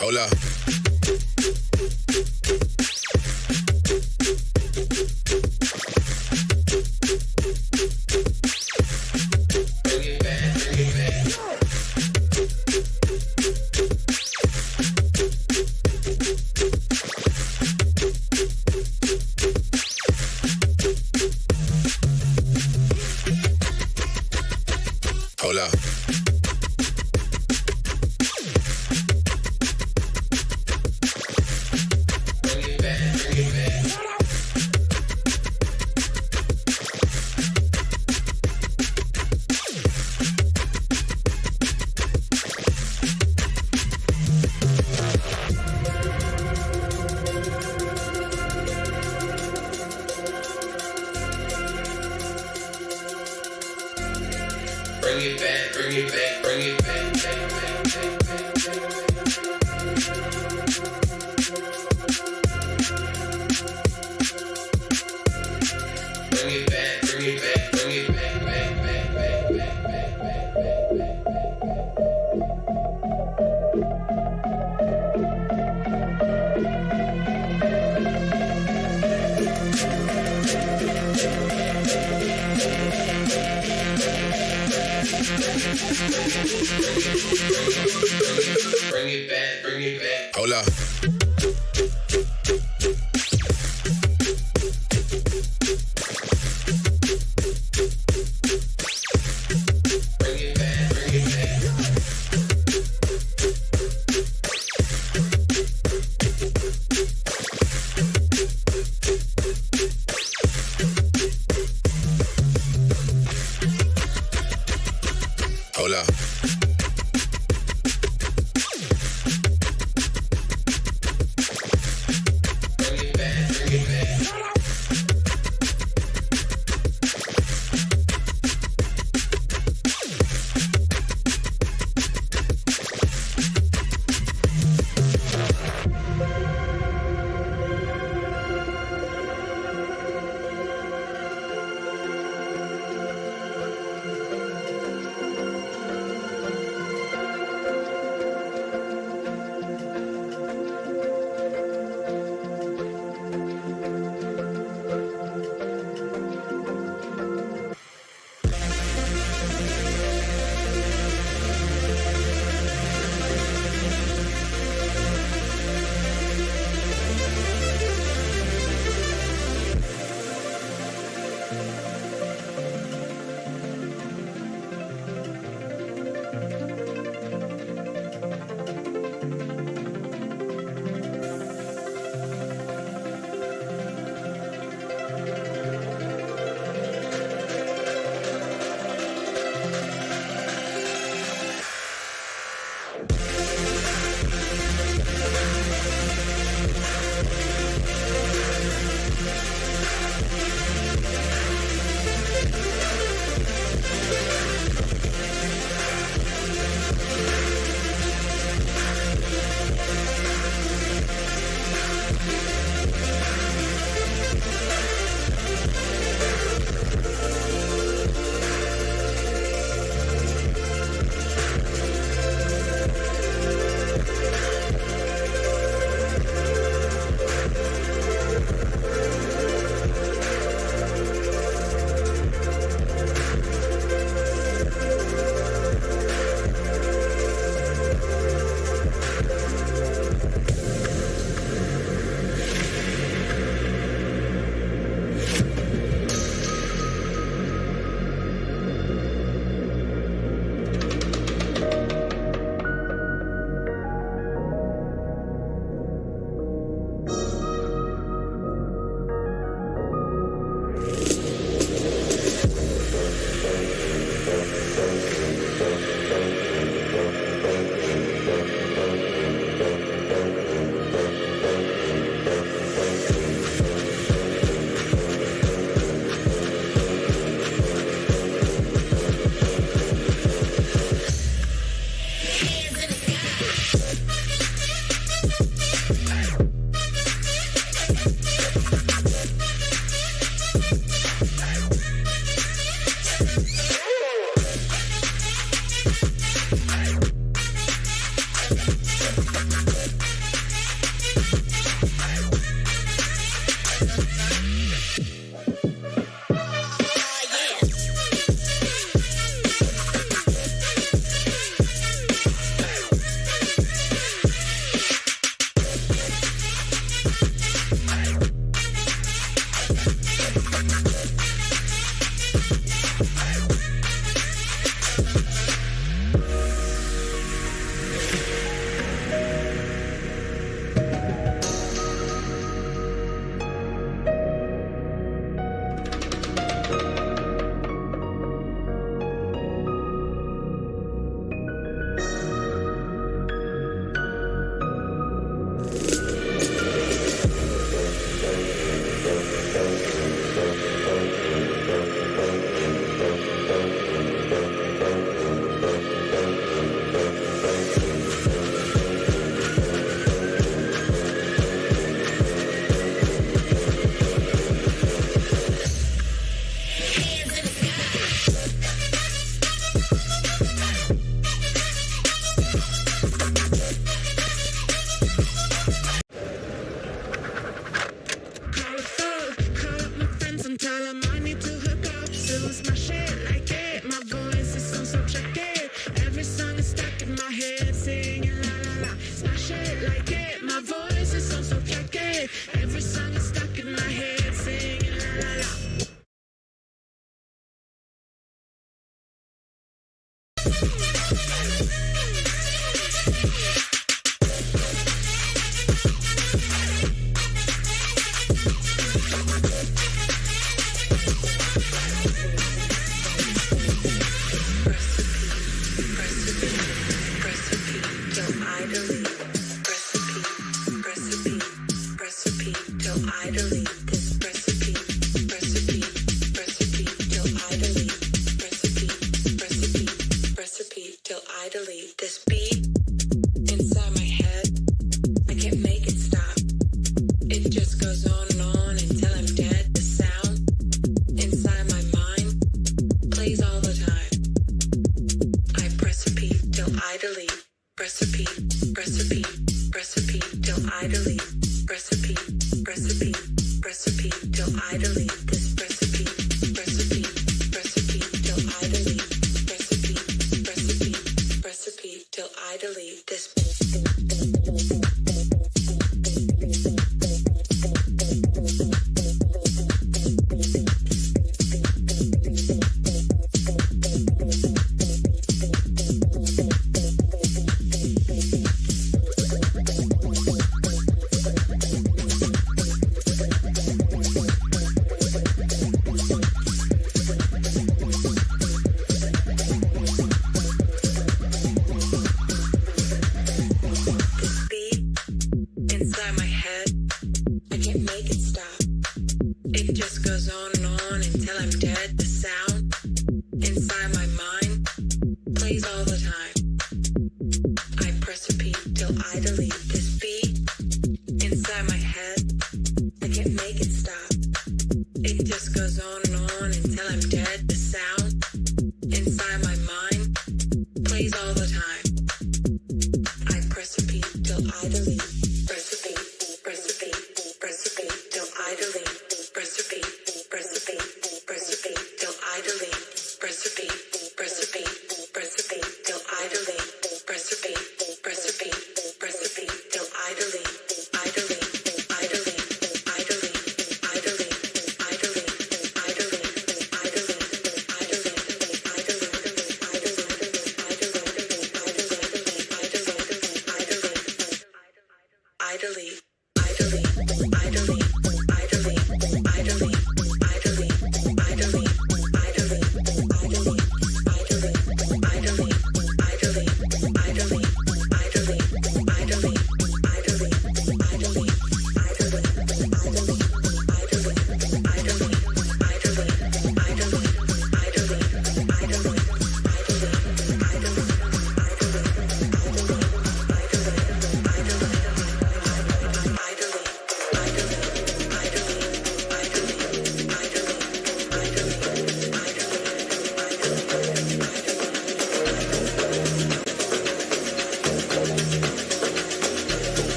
Hola. Hola. Bring it back, bring it back, bring it back, back, back, back, back, back. Bring it back, bring it back, bring it back, back, back, back, back, back, back, back, back. Bring it back, bring it back. Hola. Bring it back, bring it back. Hola.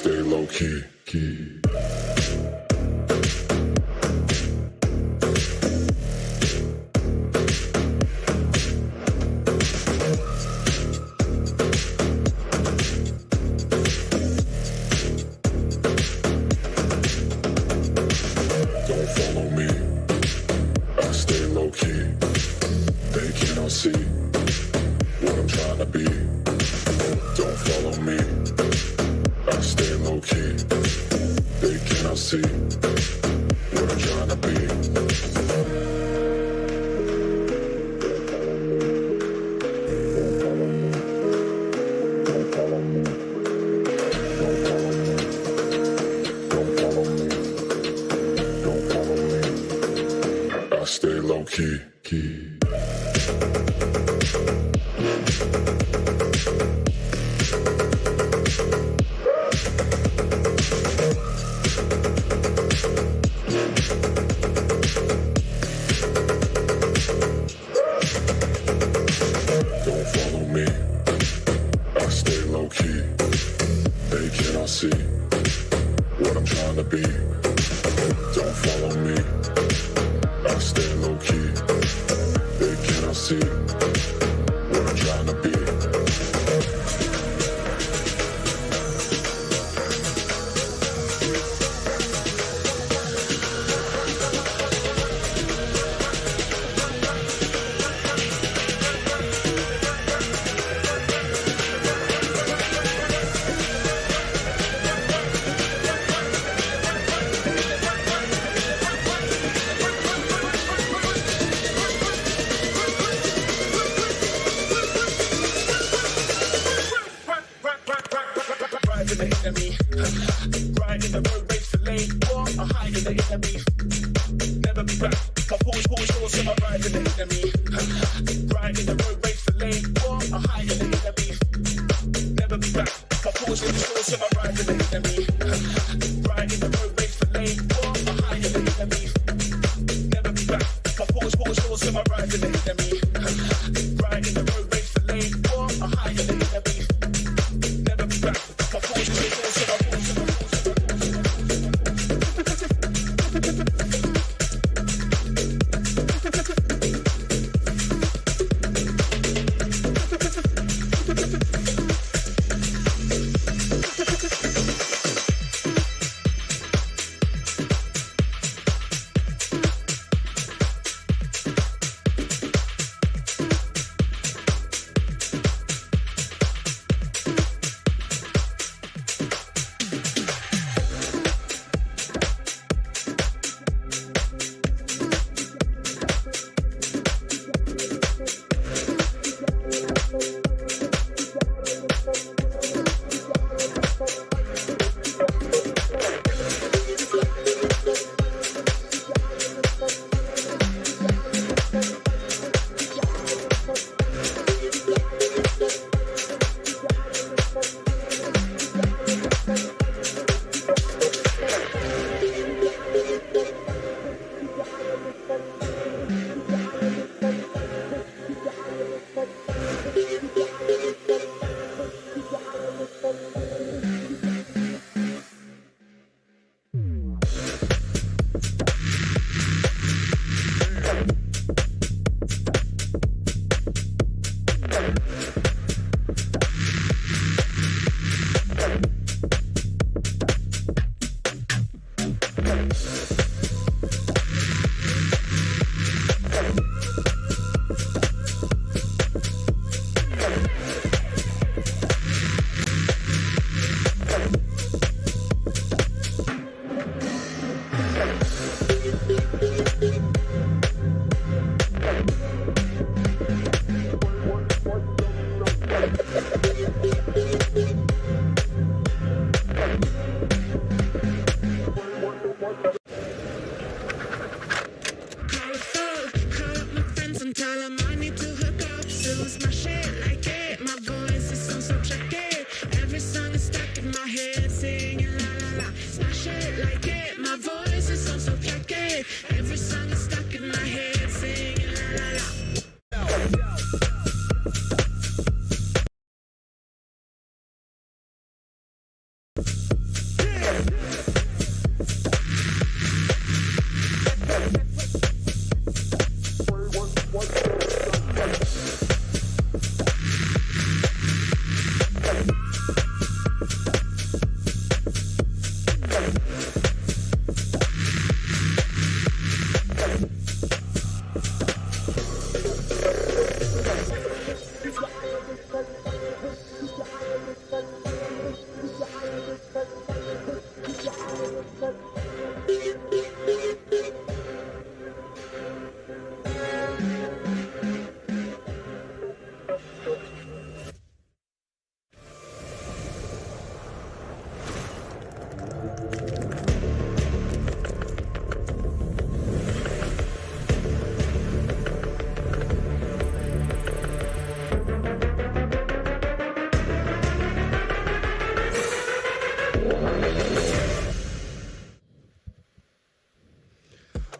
stay low key. Don't follow me, I stay low key. They cannot see what I'm trying to be. Don't follow me, I stay low key. They cannot see what I'm trying to be. I stay low key. Don't follow me, I stay low key. They cannot see what I'm trying to be. Don't follow me, I stay low key. They cannot see what I'm trying to be. Riding the road, race to lane, war, or hiding the enemy. Never be back. My push, so I ride in the enemy. Riding the road, race to lane, war, or hiding the enemy. Never be back. My push, so I ride in the enemy. Riding the road, race to lane, war, or hiding the enemy. Never be back. My push, so I ride in the enemy. Riding the road, race to lane, war, or hiding the enemy. Never be back. My push, so I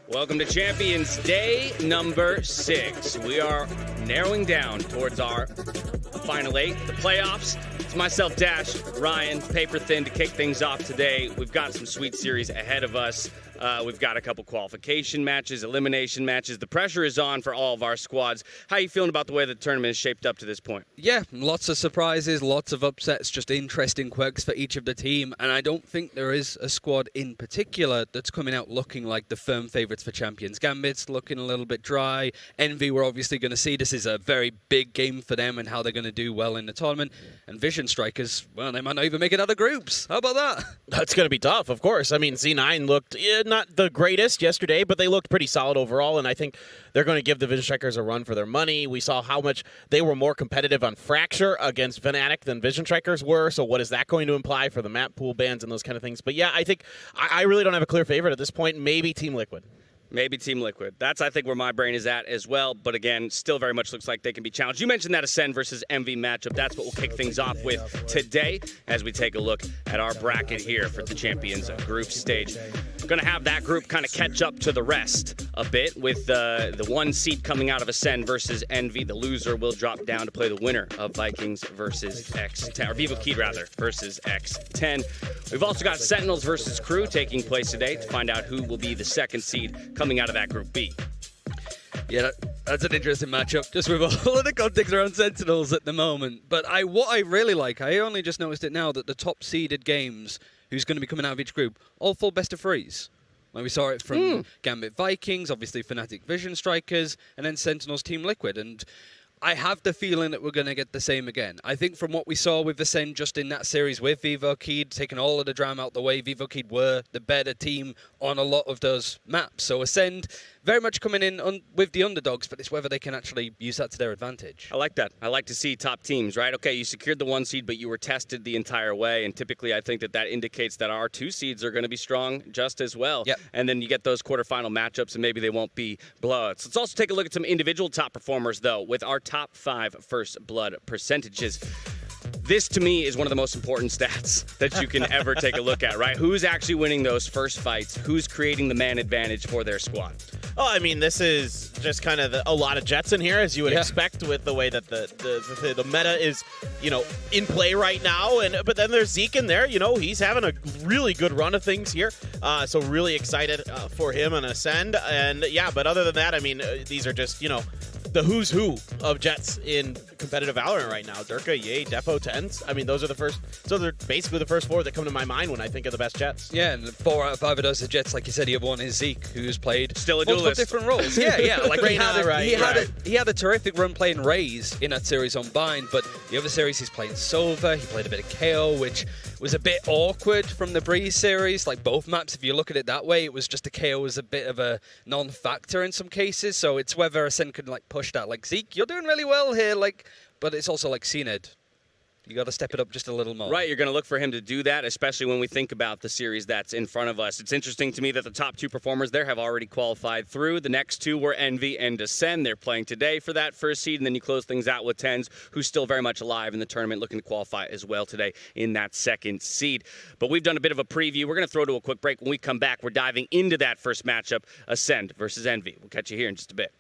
Welcome to Champions Day number 6. We are narrowing down towards our final 8, the playoffs. It's myself, Dash, Ryan, paper thin to kick things off today. We've got some sweet series ahead of us. We've got a couple qualification matches, elimination matches. The pressure is on for all of our squads. How are you feeling about the way the tournament is shaped up to this point? Yeah, lots of surprises, lots of upsets, just interesting quirks for each of the team. And I don't think there is a squad in particular that's coming out looking like the firm favourites for champions. Gambit's looking a little bit dry. Envy, we're obviously going to see this is a very big game for them and how they're going to do well in the tournament. And Vision Strikers, well, they might not even make it out of groups. How about that? That's going to be tough, of course. I mean, Z9 looked not the greatest yesterday, but they looked pretty solid overall, and I think they're going to give the Vision Strikers a run for their money. We saw how much they were more competitive on Fracture against Fnatic than Vision Strikers were, so what is that going to imply for the map pool bans and those kind of things? But yeah, I think I really don't have a clear favorite at this point. Maybe Team Liquid. Maybe Team Liquid. That's, I think, where my brain is at as well. But again, still very much looks like they can be challenged. You mentioned that Ascend versus Envy matchup. That's what we'll kick things off with today as we take a look at our bracket here for the Champions group stage. Going to have that group kind of catch up to the rest a bit with the 1 seed coming out of Ascend versus Envy. The loser will drop down to play the winner of Vikings versus X10, or Vivo Key rather, versus X10. We've also got Sentinels versus Crew taking place today to find out who will be the 2nd seed coming out of that Group B. Yeah, that's an interesting matchup, just with all of the context around Sentinels at the moment. But what I really like, I only just noticed it now, that the top seeded games, who's going to be coming out of each group, all full best of 3s. Like we saw it from Gambit Vikings, obviously Fnatic Vision Strikers, and then Sentinels Team Liquid. And I have the feeling that we're going to get the same again. I think from what we saw with Ascend just in that series with Vivo Key, taking all of the drama out the way, Vivo Key were the better team on a lot of those maps. So Ascend very much coming in with the underdogs, but it's whether they can actually use that to their advantage. I like that. I like to see top teams, right? Okay, you secured the 1 seed, but you were tested the entire way, and typically I think that indicates that our 2 seeds are going to be strong just as well. Yep. And then you get those quarterfinal matchups, and maybe they won't be blowouts. Let's also take a look at some individual top performers, though, with our top 5 first blood percentages. This, to me, is one of the most important stats that you can ever take a look at, right? Who's actually winning those first fights? Who's creating the man advantage for their squad? Oh, I mean, this is just kind of a lot of Jets in here, as you would expect with the way that the meta is, in play right now. But then there's Zeke in there. He's having a really good run of things here. So really excited for him and Ascend. And yeah, but other than that, I mean, these are just, the who's who of Jets in competitive Valorant right now. Durka, Ye, Defo, Tens. I mean, those are basically the first 4 that come to my mind when I think of the best Jets. Yeah, and 4 out of 5 of those are Jets. Like you said, the other one is Zeke, who's played still a multiple duelist. Different roles. Yeah. Like he had a terrific run playing Raze in that series on Bind, but the other series he's playing Sova. He played a bit of KO, which was a bit awkward from the Breeze series. Like both maps, if you look at it that way, it was just a KO was a bit of a non-factor in some cases. So it's whether Ascend can push that. Like Zeke, you're doing really well here. But it's also like CNED. You got to step it up just a little more. Right, you're going to look for him to do that, especially when we think about the series that's in front of us. It's interesting to me that the top 2 performers there have already qualified through. The next 2 were Envy and Ascend. They're playing today for that first seed, and then you close things out with Tens, who's still very much alive in the tournament, looking to qualify as well today in that 2nd seed. But we've done a bit of a preview. We're going to throw to a quick break. When we come back, we're diving into that first matchup, Ascend versus Envy. We'll catch you here in just a bit.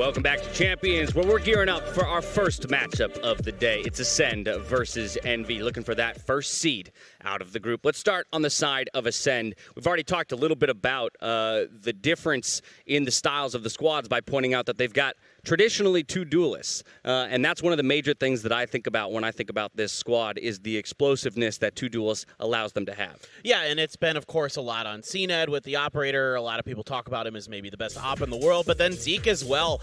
Welcome back to Champions, where we're gearing up for our first matchup of the day. It's Ascend versus Envy, looking for that first seed out of the group. Let's start on the side of Ascend. We've already talked a little bit about the difference in the styles of the squads by pointing out that they've got traditionally two duelists. And that's one of the major things that I think about when I think about this squad is the explosiveness that two duelists allows them to have. Yeah, and it's been, of course, a lot on CNED with the operator. A lot of people talk about him as maybe the best op in the world, but then Zeke as well.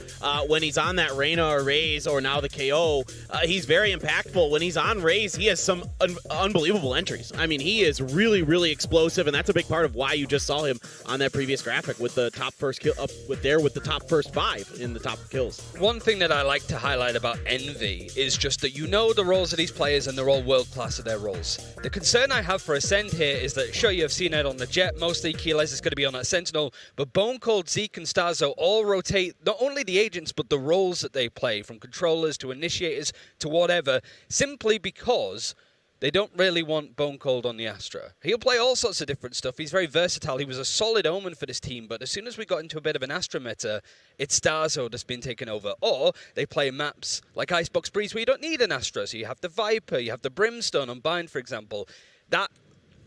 When he's on that Reyna or Raze or now the KO, he's very impactful. When he's on Raze, he has some unbelievable entries. I mean, he is really, really explosive, and that's a big part of why you just saw him on that previous graphic with the top first kill up with the top first 5 in the top kills. One thing that I like to highlight about Envy is just that you know the roles of these players and they're all world class at their roles. The concern I have for Ascend here is that sure, you have CNED on the Jet, mostly Keyless is going to be on that Sentinel, but Bone Cold, Zeke and Starzo all rotate not only the agents but the roles that they play, from controllers to initiators to whatever, simply because they don't really want Bone Cold on the Astra. He'll play all sorts of different stuff. He's very versatile. He was a solid omen for this team, but as soon as we got into a bit of an Astra meta, it's Starzo that's been taken over. Or they play maps like Icebox Breeze where you don't need an Astra. So you have the Viper, you have the Brimstone on Bind, for example. That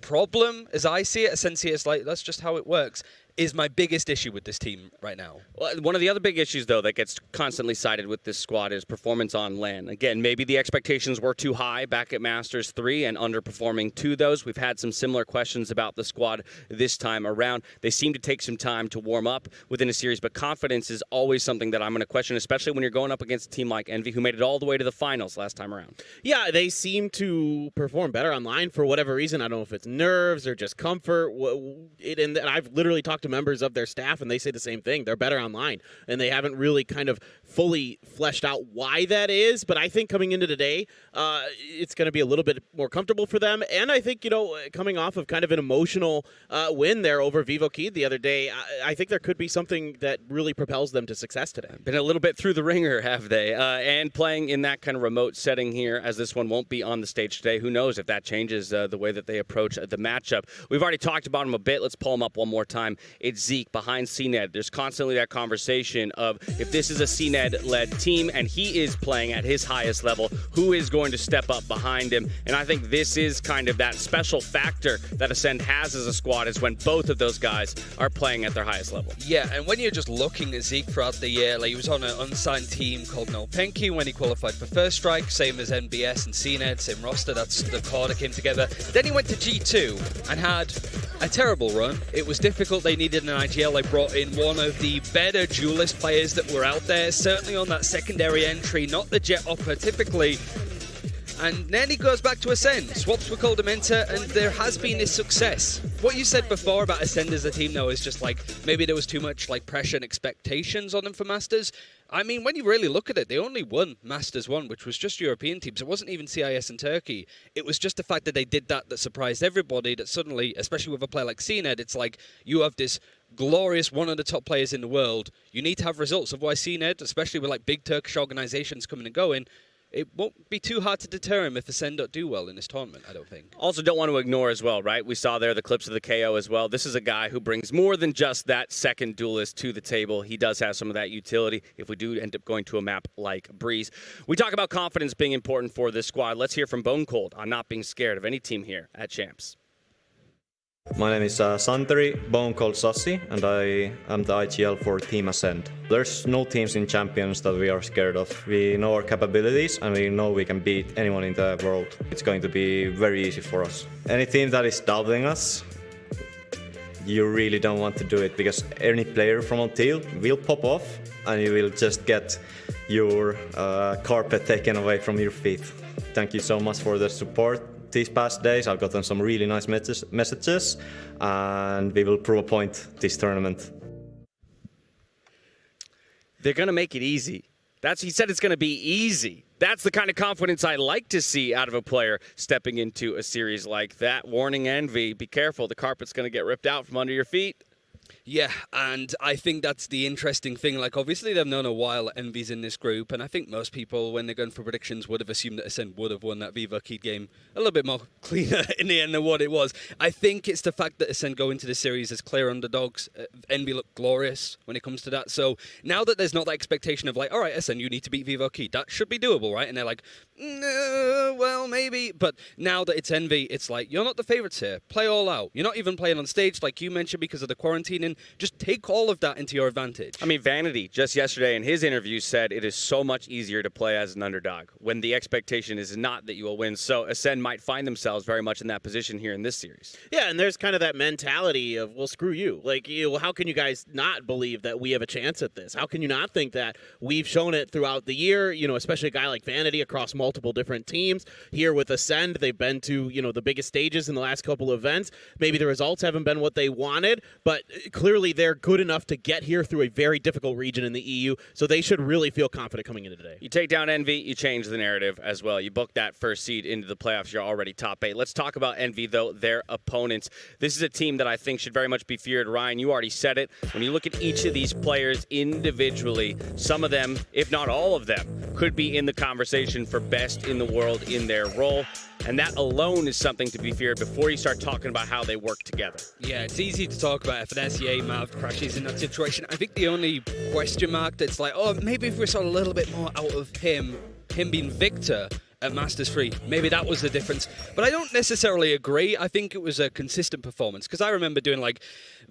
problem, as I see it, essentially it's like, that's just how it works, is my biggest issue with this team right now. Well, one of the other big issues, though, that gets constantly cited with this squad is performance on LAN. Again, maybe the expectations were too high back at Masters 3 and underperforming to those. We've had some similar questions about the squad this time around. They seem to take some time to warm up within a series, but confidence is always something that I'm going to question, especially when you're going up against a team like Envy, who made it all the way to the finals last time around. Yeah, they seem to perform better online for whatever reason. I don't know if it's nerves or just comfort. And I've literally talked to members of their staff, and they say the same thing. They're better online, and they haven't really kind of fully fleshed out why that is. But I think coming into today, it's going to be a little bit more comfortable for them. And I think, coming off of kind of an emotional win there over Vivo Key the other day, I think there could be something that really propels them to success today. Been a little bit through the ringer, have they? And playing in that kind of remote setting here, as this one won't be on the stage today. Who knows if that changes the way that they approach the matchup. We've already talked about him a bit. Let's pull him up one more time. It's Zeke behind CNED. There's constantly that conversation of if this is a CNED-led team and he is playing at his highest level, who is going to step up behind him? And I think this is kind of that special factor that Ascend has as a squad, is when both of those guys are playing at their highest level. Yeah, and when you're just looking at Zeke throughout the year, like he was on an unsigned team called No Penky when he qualified for First Strike, same as NBS and CNED, same roster, that's the core that came together. Then he went to G2 and had a terrible run. It was difficult, they needed an IGL. They brought in one of the better duelist players that were out there, certainly on that secondary entry, not the Jet Opera typically. And then he goes back to Ascend. Swaps were called him enter, and there has been his success. What you said before about Ascend as a team, though, is just like maybe there was too much like pressure and expectations on them for Masters. I mean, when you really look at it, they only won Masters 1, which was just European teams. It wasn't even CIS and Turkey. It was just the fact that they did that surprised everybody, that suddenly, especially with a player like CNED, it's like you have this glorious one of the top players in the world. You need to have results. Otherwise, CNED, especially with like big Turkish organizations coming and going, it won't be too hard to deter him if Ascend don't do well in this tournament, I don't think. Also, don't want to ignore as well, right? We saw there the clips of the KO as well. This is a guy who brings more than just that second duelist to the table. He does have some of that utility if we do end up going to a map like Breeze. We talk about confidence being important for this squad. Let's hear from Bone Cold on not being scared of any team here at Champs. My name is Santeri, Bone Cold Sassi, and I am the IGL for Team Ascend. There's no teams in Champions that we are scared of. We know our capabilities and we know we can beat anyone in the world. It's going to be very easy for us. Any team that is doubting us, you really don't want to do it, because any player from on team will pop off and you will just get your carpet taken away from your feet. Thank you so much for the support. These past days I've gotten some really nice messages, and we will prove a point this tournament. They're going to make it easy. He said it's going to be easy. That's the kind of confidence I like to see out of a player stepping into a series like that. Warning Envy, be careful, the carpet's going to get ripped out from under your feet. Yeah, and I think that's the interesting thing. Like, obviously, they've known a while that Envy's in this group, and I think most people, when they're going for predictions, would have assumed that Ascent would have won that Viva Key game a little bit more cleaner in the end than what it was. I think it's the fact that Ascent go into this series as clear underdogs. Envy look glorious when it comes to that. So now that there's not that expectation of like, all right, Ascent, you need to beat Viva Key, that should be doable, right? And they're like, no, well, maybe. But now that it's Envy, it's like, you're not the favorites here. Play all out. You're not even playing on stage, like you mentioned, because of the quarantining. Just take all of that into your advantage. I mean, Vanity just yesterday in his interview said it is so much easier to play as an underdog when the expectation is not that you will win. So Ascend might find themselves very much in that position here in this series. Yeah, and there's kind of that mentality of, well, screw you. Like, how can you guys not believe that we have a chance at this? How can you not think that we've shown it throughout the year, especially a guy like Vanity across multiple different teams. Here with Ascend, they've been to, the biggest stages in the last couple of events. Maybe the results haven't been what they wanted, but clearly they're good enough to get here through a very difficult region in the EU, so they should really feel confident coming into today. You take down Envy, you change the narrative as well. You book that first seed into the playoffs. You're already top 8. Let's talk about Envy, though, their opponents. This is a team that I think should very much be feared. Ryan, you already said it. When you look at each of these players individually, some of them, if not all of them, could be in the conversation for best in the world in their role. And that alone is something to be feared before you start talking about how they work together. Yeah, it's easy to talk about if an SEA Mav crashes in that situation. I think the only question mark that's like, oh, maybe if we saw a little bit more out of him being Victor at Masters 3, maybe that was the difference. But I don't necessarily agree. I think it was a consistent performance, because I remember doing like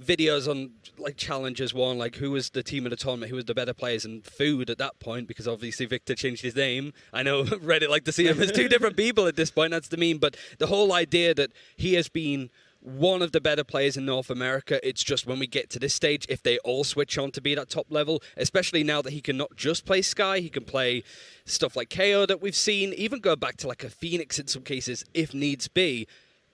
videos on like Challengers 1, like who was the team of the tournament, who was the better players, and Food at that point, because obviously Victor changed his name. I know Reddit like to see him as two different people at this point, that's the meme, but the whole idea that he has been one of the better players in North America. It's just when we get to this stage, if they all switch on to be that top level, especially now that he can not just play Sky, he can play stuff like KO that we've seen, even go back to like a Phoenix in some cases, if needs be.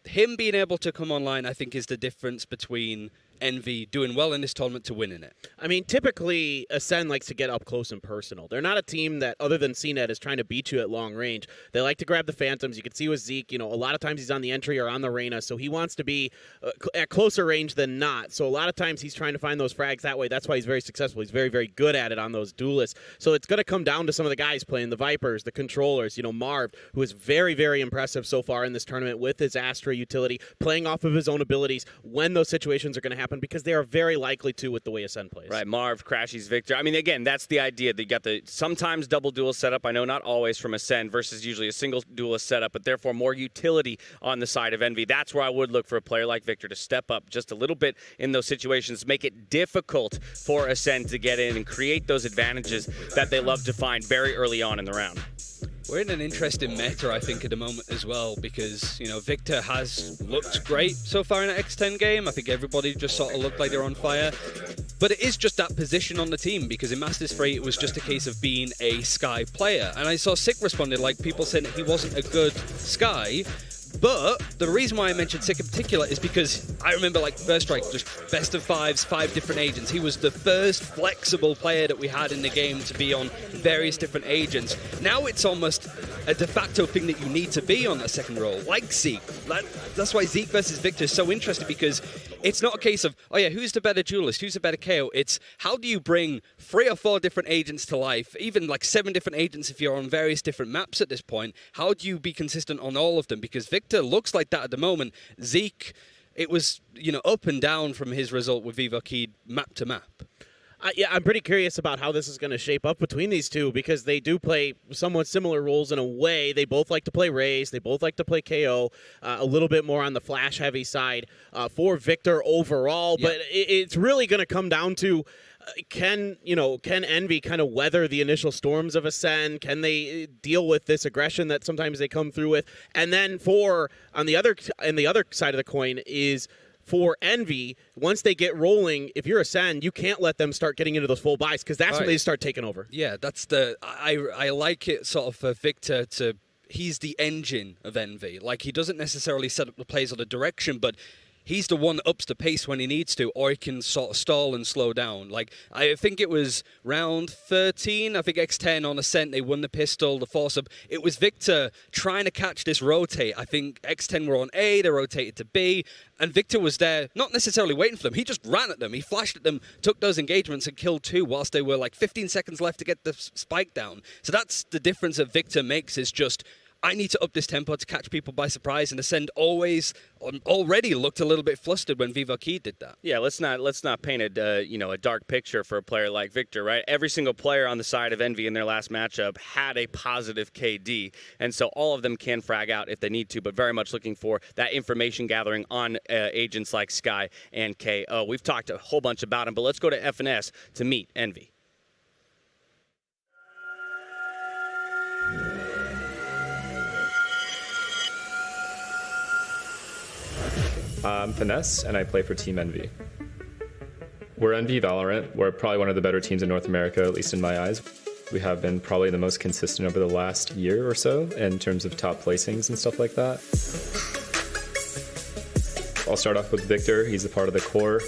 Him being able to come online, I think, is the difference between Envy doing well in this tournament to winning it. I mean, typically, Ascend likes to get up close and personal. They're not a team that, other than CNET, is trying to beat you at long range. They like to grab the Phantoms. You can see with Zeke, a lot of times he's on the entry or on the Reyna, so he wants to be at closer range than not. So a lot of times he's trying to find those frags that way. That's why he's very successful. He's very, very good at it on those duelists. So it's going to come down to some of the guys playing the Vipers, the controllers, Marv, who is very, very impressive so far in this tournament with his Astra utility, playing off of his own abilities when those situations are going to happen, because they are very likely to with the way Ascend plays. Right, Marv, Crashies, Victor. I mean, again, that's the idea. They got the sometimes double duel setup. I know not always from Ascend versus usually a single duelist setup, but therefore more utility on the side of Envy. That's where I would look for a player like Victor to step up just a little bit in those situations, make it difficult for Ascend to get in and create those advantages that they love to find very early on in the round. We're in an interesting meta, I think, at the moment as well, because, Victor has looked great so far in the X10 game. I think everybody just sort of looked like they're on fire. But it is just that position on the team, because in Masters 3, it was just a case of being a Sky player. And I saw Sick responded, like, people saying that he wasn't a good Sky. But the reason why I mentioned Sick in particular is because I remember, like, First Strike, just best of 5s, 5 different agents. He was the first flexible player that we had in the game to be on various different agents. Now it's almost a de facto thing that you need to be on that second role, like Zeke. That's why Zeke versus Victor is so interesting, because it's not a case of, oh yeah, who's the better duelist, who's the better KO? It's how do you bring 3 or 4 different agents to life, even like 7 different agents if you're on various different maps at this point. How do you be consistent on all of them? Because Victor looks like that at the moment. Zeke, it was, up and down from his result with Viva Key map to map. Yeah, I'm pretty curious about how this is going to shape up between these two, because they do play somewhat similar roles in a way. They both like to play Raze. They both like to play KO, a little bit more on the flash-heavy side for Victor overall. Yeah. But it's really going to come down to can Envy kind of weather the initial storms of Ascend? Can they deal with this aggression that sometimes they come through with? And then on the other side of the coin is, for Envy, once they get rolling, if you're Ascend, you can't let them start getting into those full buys, because that's when they start taking over. Yeah, that's I like it sort of for Victor to, he's the engine of Envy. Like, he doesn't necessarily set up the plays or the direction, but he's the one that ups the pace when he needs to, or he can sort of stall and slow down. Like, I think it was round 13, I think X10 on Ascent, they won the pistol, the force-up. It was Victor trying to catch this rotate. I think X10 were on A, they rotated to B, and Victor was there, not necessarily waiting for them. He just ran at them. He flashed at them, took those engagements, and killed 2 whilst they were like 15 seconds left to get the spike down. So that's the difference that Victor makes, is just, I need to up this tempo to catch people by surprise, and Ascend already looked a little bit flustered when Viva Key did that. Yeah, let's not paint a dark picture for a player like Victor, right? Every single player on the side of Envy in their last matchup had a positive KD, and so all of them can frag out if they need to, but very much looking for that information gathering on agents like Sky and KO. We've talked a whole bunch about him, but let's go to FNS to meet Envy. I'm Finesse, and I play for Team Envy. We're Envy Valorant. We're probably one of the better teams in North America, at least in my eyes. We have been probably the most consistent over the last year or so in terms of top placings and stuff like that. I'll start off with Victor. He's a part of the core,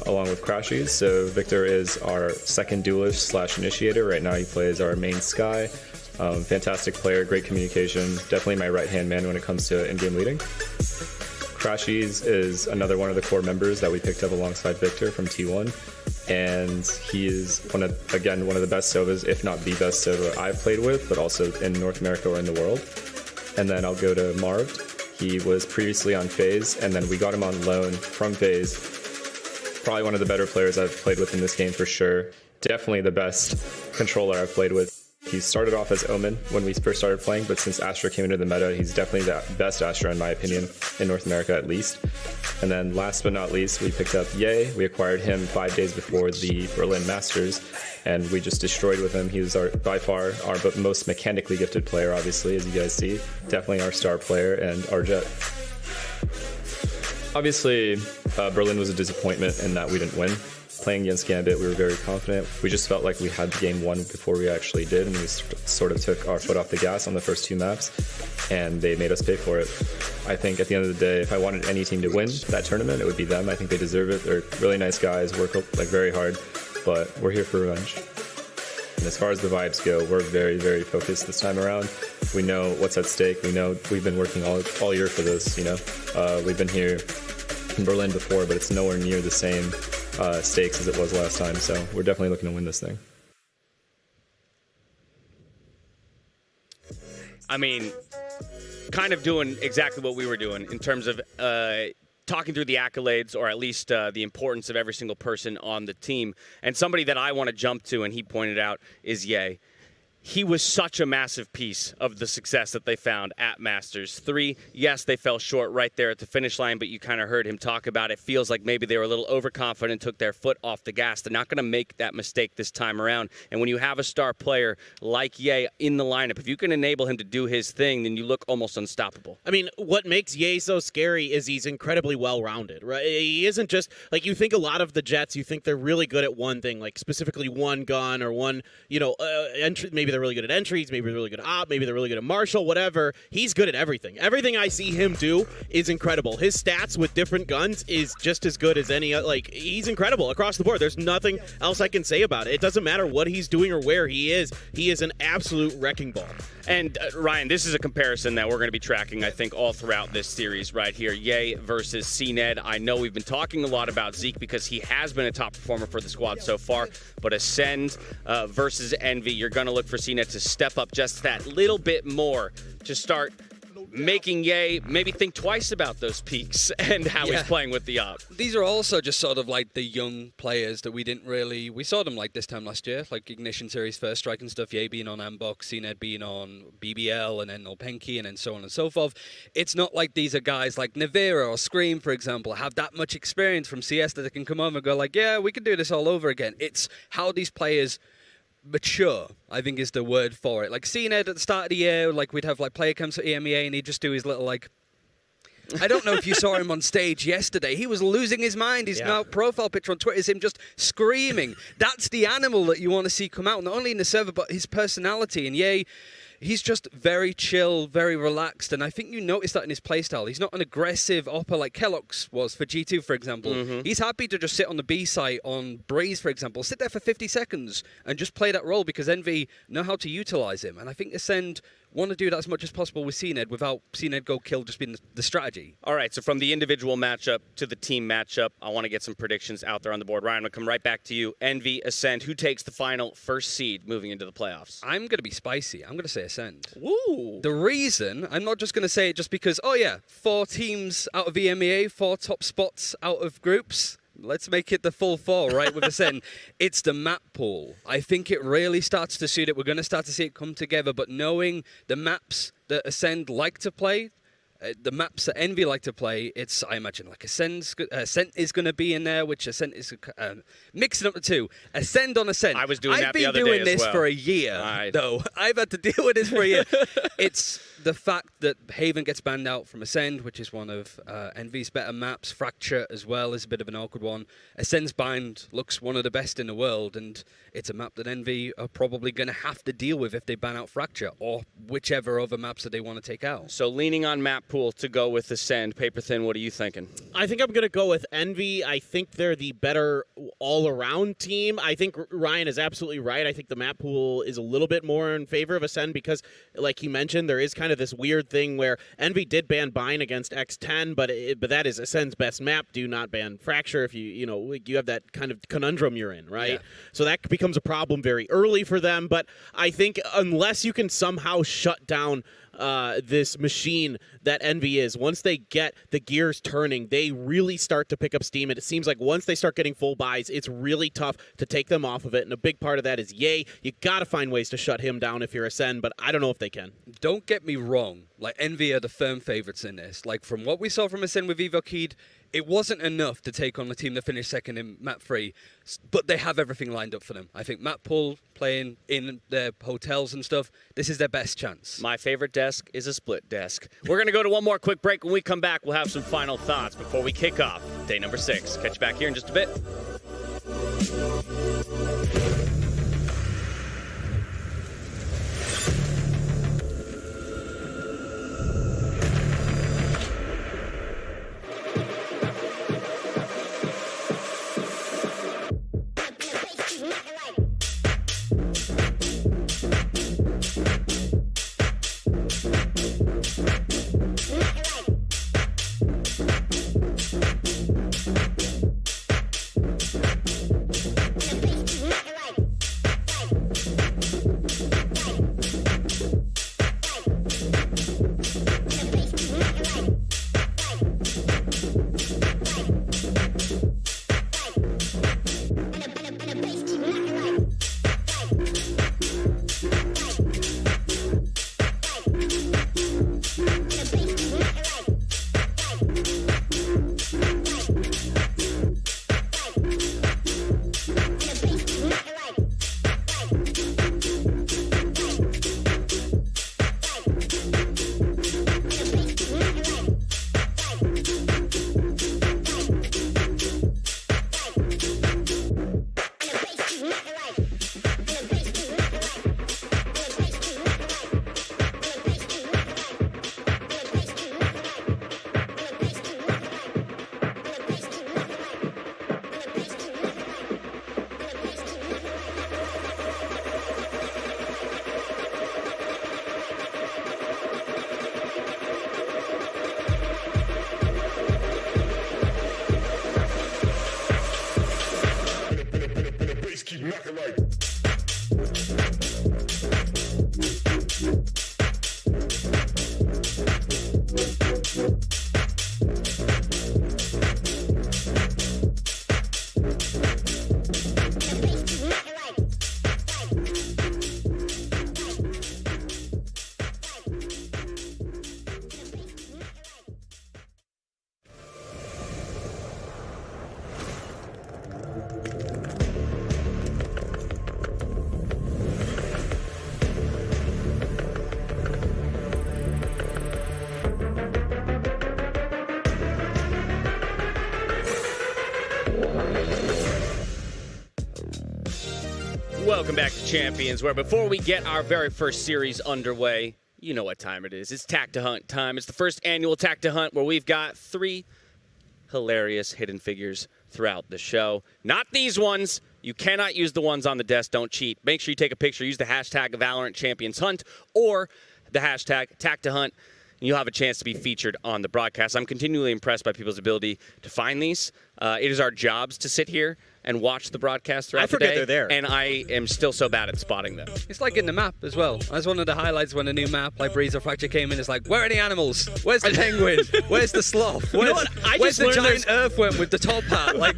along with Crashies. So Victor is our second duelist / initiator. Right now he plays our main Sky. Fantastic player, great communication. Definitely my right-hand man when it comes to in-game leading. Crashies is another one of the core members that we picked up alongside Victor from T1, and he is one of the best Sovas, if not the best Sova I've played with, but also in North America or in the world. And then I'll go to Marv. He was previously on FaZe, and then we got him on loan from FaZe. Probably one of the better players I've played with in this game for sure. Definitely the best controller I've played with. He started off as Omen when we first started playing, but since Astra came into the meta, he's definitely the best Astra in my opinion, in North America at least. And then last but not least, we picked up Ye. We acquired him 5 days before the Berlin Masters, and we just destroyed with him. He was by far our most mechanically gifted player, obviously, as you guys see. Definitely our star player and our jet. Obviously, Berlin was a disappointment in that we didn't win. Playing against Gambit, we were very confident. We just felt like we had the game won before we actually did, and we sort of took our foot off the gas on the first 2 maps, and they made us pay for it. I think at the end of the day, if I wanted any team to win that tournament, it would be them. I think they deserve it. They're really nice guys, work very hard, but we're here for revenge. And as far as the vibes go, we're very, very focused this time around. We know what's at stake. We know we've been working all year for this, We've been here in Berlin before, but it's nowhere near the same stakes as it was last time, so we're definitely looking to win this thing. I mean, kind of doing exactly what we were doing in terms of talking through the accolades, or at least the importance of every single person on the team. And somebody that I want to jump to, and he pointed out, is Ye. He was such a massive piece of the success that they found at Masters 3. Yes, they fell short right there at the finish line, but you kind of heard him talk about it. Feels like maybe they were a little overconfident, took their foot off the gas. They're not going to make that mistake this time around. And when you have a star player like Ye in the lineup, if you can enable him to do his thing, then you look almost unstoppable. I mean, what makes Ye so scary is he's incredibly well-rounded, right? He isn't just, like, you think a lot of the Jets, you think they're really good at one thing, like specifically one gun or one, entry. Maybe they're really good at entries, maybe they're really good at op, maybe they're really good at martial, whatever. He's good at everything. Everything I see him do is incredible. His stats with different guns is just as good as any, he's incredible across the board. There's nothing else I can say about it. It doesn't matter what he's doing or where he is an absolute wrecking ball. And Ryan, this is a comparison that we're going to be tracking, I think, all throughout this series right here. Ye versus CNED. I know we've been talking a lot about Zeke because he has been a top performer for the squad so far, but Ascend versus Envy, you're going to look for CNED to step up just that little bit more to start making Ye maybe think twice about those peaks and how he's playing with the op. These are also just sort of like the young players that we saw them like this time last year, like Ignition Series First Strike and stuff, Ye being on Ambox, CNED being on BBL, and then Olpenki, and then so on and so forth. It's not like these are guys like Nevera or Scream, for example, have that much experience from CS that they can come over and go like, yeah, we can do this all over again. It's how these players mature, I think, is the word for it. Like CNED at the start of the year, like we'd have like player comes to EMEA and he'd just do his little like, I don't know if you saw him on stage yesterday. He was losing his mind. His now profile picture on Twitter is him just screaming. That's the animal that you want to see come out, not only in the server, but his personality. And Ye, he's just very chill, very relaxed, and I think you notice that in his playstyle. He's not an aggressive opper like Kellogg's was for G2, for example. He's happy to just sit on the B site on Breeze, for example, sit there for 50 seconds and just play that role because Envy know how to utilize him. And I think Ascend want to do that as much as possible with CNED without CNED go kill just being the strategy. All right, so from the individual matchup to the team matchup, I want to get some predictions out there on the board. Ryan, I'm going to come right back to you. Envy, Ascend, who takes the final first seed moving into the playoffs? I'm going to be spicy. I'm going to say Ascend. Woo! The reason, I'm not just going to say it just because, 4 teams out of EMEA, 4 top spots out of groups. Let's make it the full 4, right, with Ascend. It's the map pool. I think it really starts to suit it. We're going to start to see it come together, but knowing the maps that Ascend like to play, the maps that Envy like to play, it's, I imagine, like Ascent is going to be in there, which Ascent is mixing up the two. Ascend on Ascent. I was doing that the other day I've been doing this well. for a year, though. I've had to deal with this for a year. It's the fact that Haven gets banned out from Ascend, which is one of Envy's better maps. Fracture as well is a bit of an awkward one. Ascend's bind looks one of the best in the world, and it's a map that Envy are probably going to have to deal with if they ban out Fracture, or whichever other maps that they want to take out. So leaning on map pool to go with Ascend. Paper Thin, what are you thinking? I think I'm going to go with Envy. I think they're the better all-around team. I think Ryan is absolutely right. I think the map pool is a little bit more in favor of Ascend because, like he mentioned, there is kind of this weird thing where Envy did ban Bind against X10, but that is Ascend's best map. Do not ban Fracture if you have that kind of conundrum you're in, right? Yeah. So that becomes a problem very early for them. But I think unless you can somehow shut down this machine that Envy is, once they get the gears turning, they really start to pick up steam. And it seems like once they start getting full buys, it's really tough to take them off of it. And a big part of that is Ye. You got to find ways to shut him down if you're Ascend, but I don't know if they can. Don't get me wrong. Like, Envy are the firm favorites in this. Like, from what we saw from Ascend with Evokid, it wasn't enough to take on the team that finished second in map 3, but they have everything lined up for them. I think map pool, playing in their hotels and stuff, this is their best chance. My favorite desk is a split desk. We're going to go to one more quick break. When we come back, we'll have some final thoughts before we kick off day number 6. Catch you back here in just a bit. Welcome back to Champions, where before we get our very first series underway, you know what time it is. It's Tack to Hunt time. It's the first annual Tack to Hunt where we've got 3 hilarious hidden figures throughout the show. Not these ones. You cannot use the ones on the desk. Don't cheat. Make sure you take a picture. Use the hashtag Valorant Champions Hunt or the hashtag Tack to Hunt, and you'll have a chance to be featured on the broadcast. I'm continually impressed by people's ability to find these. It is our jobs to sit here and watch the broadcast throughout the day. I forget they're there. And I am still so bad at spotting them. It's like in the map as well. That's one of the highlights when a new map like Breeze or Fracture came in. It's like, where are the animals? Where's the penguin? Where's the sloth? You know what? Where's the giant earthworm with the top hat? Like,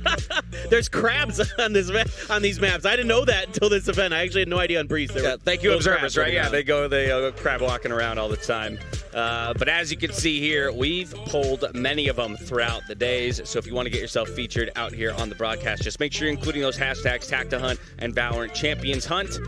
there's crabs on these maps. I didn't know that until this event. I actually had no idea on Breeze. Thank you, observers, right? Yeah, they go crab walking around all the time. But as you can see here, we've pulled many of them throughout the days. So if you want to get yourself featured out here on the broadcast, just make sure you're including those hashtags Tack to Hunt and Valorant Champions Hunt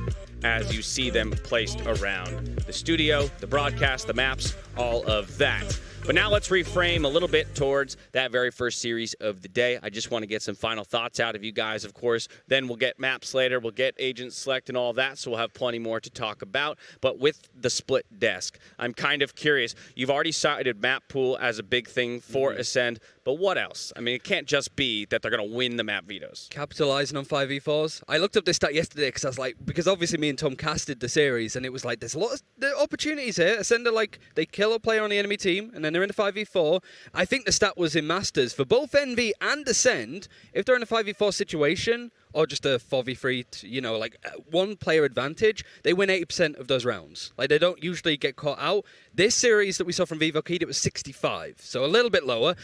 as you see them placed around the studio, the broadcast, the maps, all of that. But now let's reframe a little bit towards that very first series of the day. I just want to get some final thoughts out of you guys, of course. Then we'll get maps later. We'll get agent select and all that, so we'll have plenty more to talk about. But with the split desk, I'm kind of curious. You've already cited map pool as a big thing for Ascend, but what else? I mean, it can't just be that they're going to win the map vetoes. capitalizing on 5v4s. I looked up this stat yesterday because I was like, because obviously me and Tom casted the series, and it was like, there's a lot of opportunities here. Ascend are like, they kill a player on the enemy team, and then they're in a 5v4. I think the stat was in Masters for both Envy and Ascend. If they're in a 5v4 situation, or just a 4v3, you know, like one player advantage, they win 80% of those rounds. Like, they don't usually get caught out. This series that we saw from Vivo Kid, it was 65, so a little bit lower.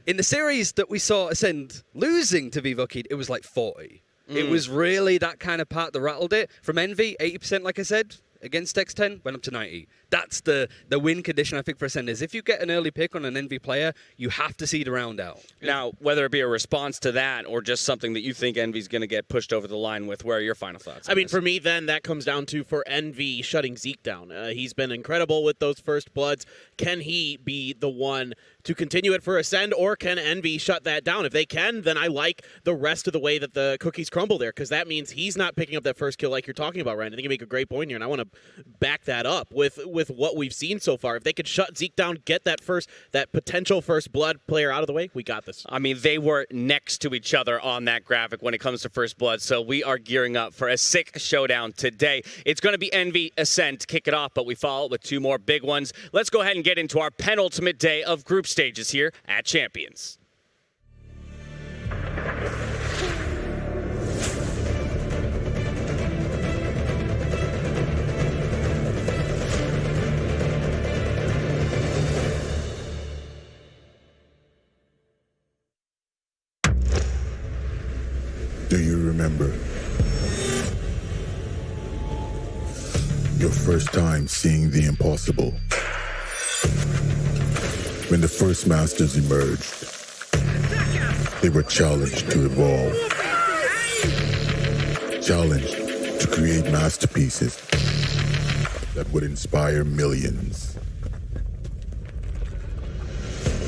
In the series that we saw Ascend losing to Vivo Kid, it was like 40. It was really that kind of part that rattled it. From Envy, 80%, like I said, against X10, went up to 90. That's the win condition, I think, for Ascend is if you get an early pick on an Envy player, you have to see the round out. Now, whether it be a response to that or just something that you think Envy's going to get pushed over the line with, where are your final thoughts? I mean, for me, then, that comes down to for Envy shutting Zeke down. He's been incredible with those first bloods. Can he be the one to continue it for Ascend, or can Envy shut that down? If they can, then I like the rest of the way that the cookies crumble there, because that means he's not picking up that first kill like you're talking about, Ryan. I think you make a great point here, and I want to back that up with what we've seen so far. If they could shut Zeke down, get that potential first blood player out of the way, we got this. I mean, they were next to each other on that graphic when it comes to first blood, so we are gearing up for a sick showdown today. It's going to be Envy Ascend to kick it off, but we follow it with 2 more big ones. Let's go ahead and get into our penultimate day of group stages here at Champions. Do you remember your first time seeing the impossible? When the first masters emerged, they were challenged to evolve, challenged to create masterpieces that would inspire millions.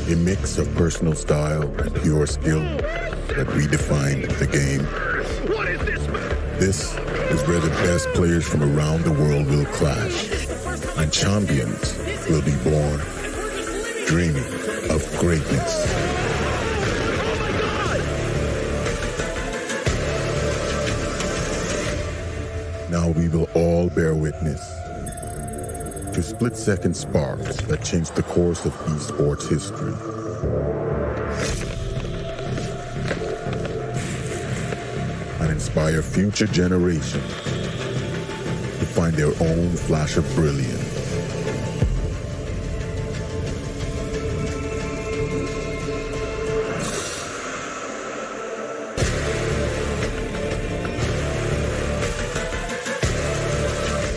A mix of personal style and pure skill that redefined the game. This is where the best players from around the world will clash, and champions will be born, dreaming of greatness. Now we will all bear witness to split-second sparks that changed the course of esports history. And inspire future generations to find their own flash of brilliance.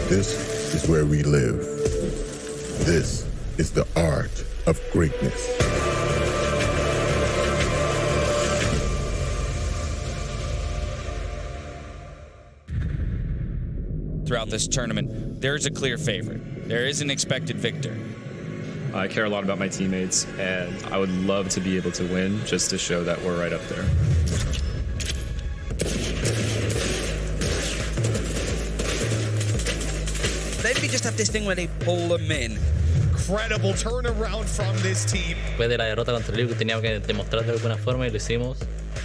This is where we live. This is the art of greatness. Throughout this tournament, there's a clear favorite. There is an expected victor. I care a lot about my teammates, and I would love to be able to win just to show that we're right up there. Envy just have this thing where they pull them in. Incredible turnaround from this team. Después de la derrota contra el Liverpool teníamos que demostrar de alguna forma y lo hicimos.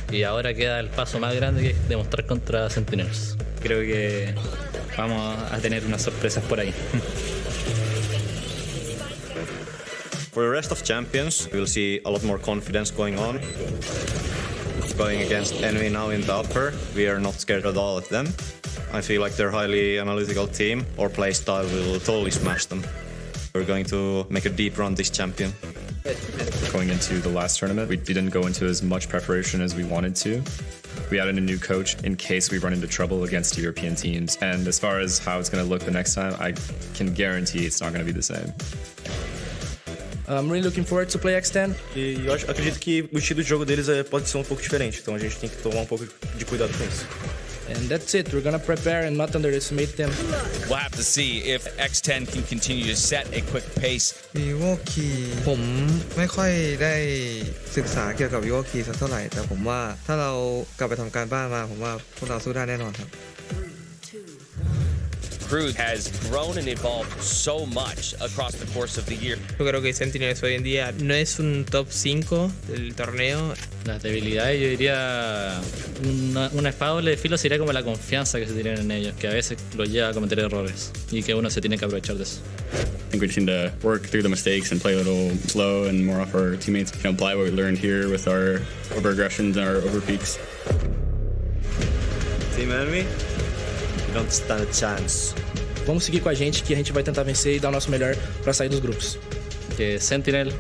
Y ahora queda el paso más grande que es demostrar contra Sentinels. Creo que vamos a tener unas sorpresas por ahí. For the rest of champions, we'll see a lot more confidence going on. Going against Envy now in the upper, we are not scared at all of them. I feel like they're a highly analytical team. Our playstyle will totally smash them. We're going to make a deep run this champion. Going into the last tournament, we didn't go into as much preparation as we wanted to. We added a new coach in case we run into trouble against European teams. And as far as how it's going to look the next time, I can guarantee it's not going to be the same. I'm really looking forward to play X10. E eu acredito que o estilo de jogo deles pode ser um pouco diferente, então a gente tem que tomar um pouco de cuidado com isso. And that's it. We're gonna prepare and not underestimate them. We'll have to see if X10 can continue to set a quick pace. วีโวคีผมไม่ค่อยได้ศึกษาเกี่ยวกับวีโวคีสักเท่าไหร่แต่ผมว่าถ้าเรากลับไปทำการบ้านมาผมว่าพวกเราสู้ได้แน่นอนครับ Cruz has grown and evolved so much across the course of the year. Yo creo que Sentinels hoy en día no es un top 5 del torneo. Las debilidades, yo diría, una espada doble filo sería como la confianza que se tienen en ellos, que a veces los lleva a cometer errores y que uno se tiene que aprovechar de eso. I think we just need to work through the mistakes and play a little slow and more off our teammates. Apply what we learned here with our over aggressions and our over peaks. Team Envy, you don't stand a chance. Vamos seguir com a gente que a gente vai tentar vencer e dar o nosso melhor para sair dos grupos. Que Sentinel,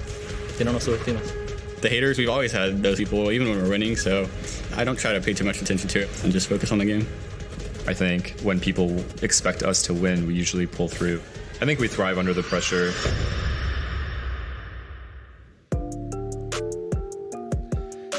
que no nos subestimas. The haters, we've always had those people, even when we're winning, so I don't try to pay too much attention to it and just focus on the game. I think when people expect us to win, we usually pull through. I think we thrive under the pressure.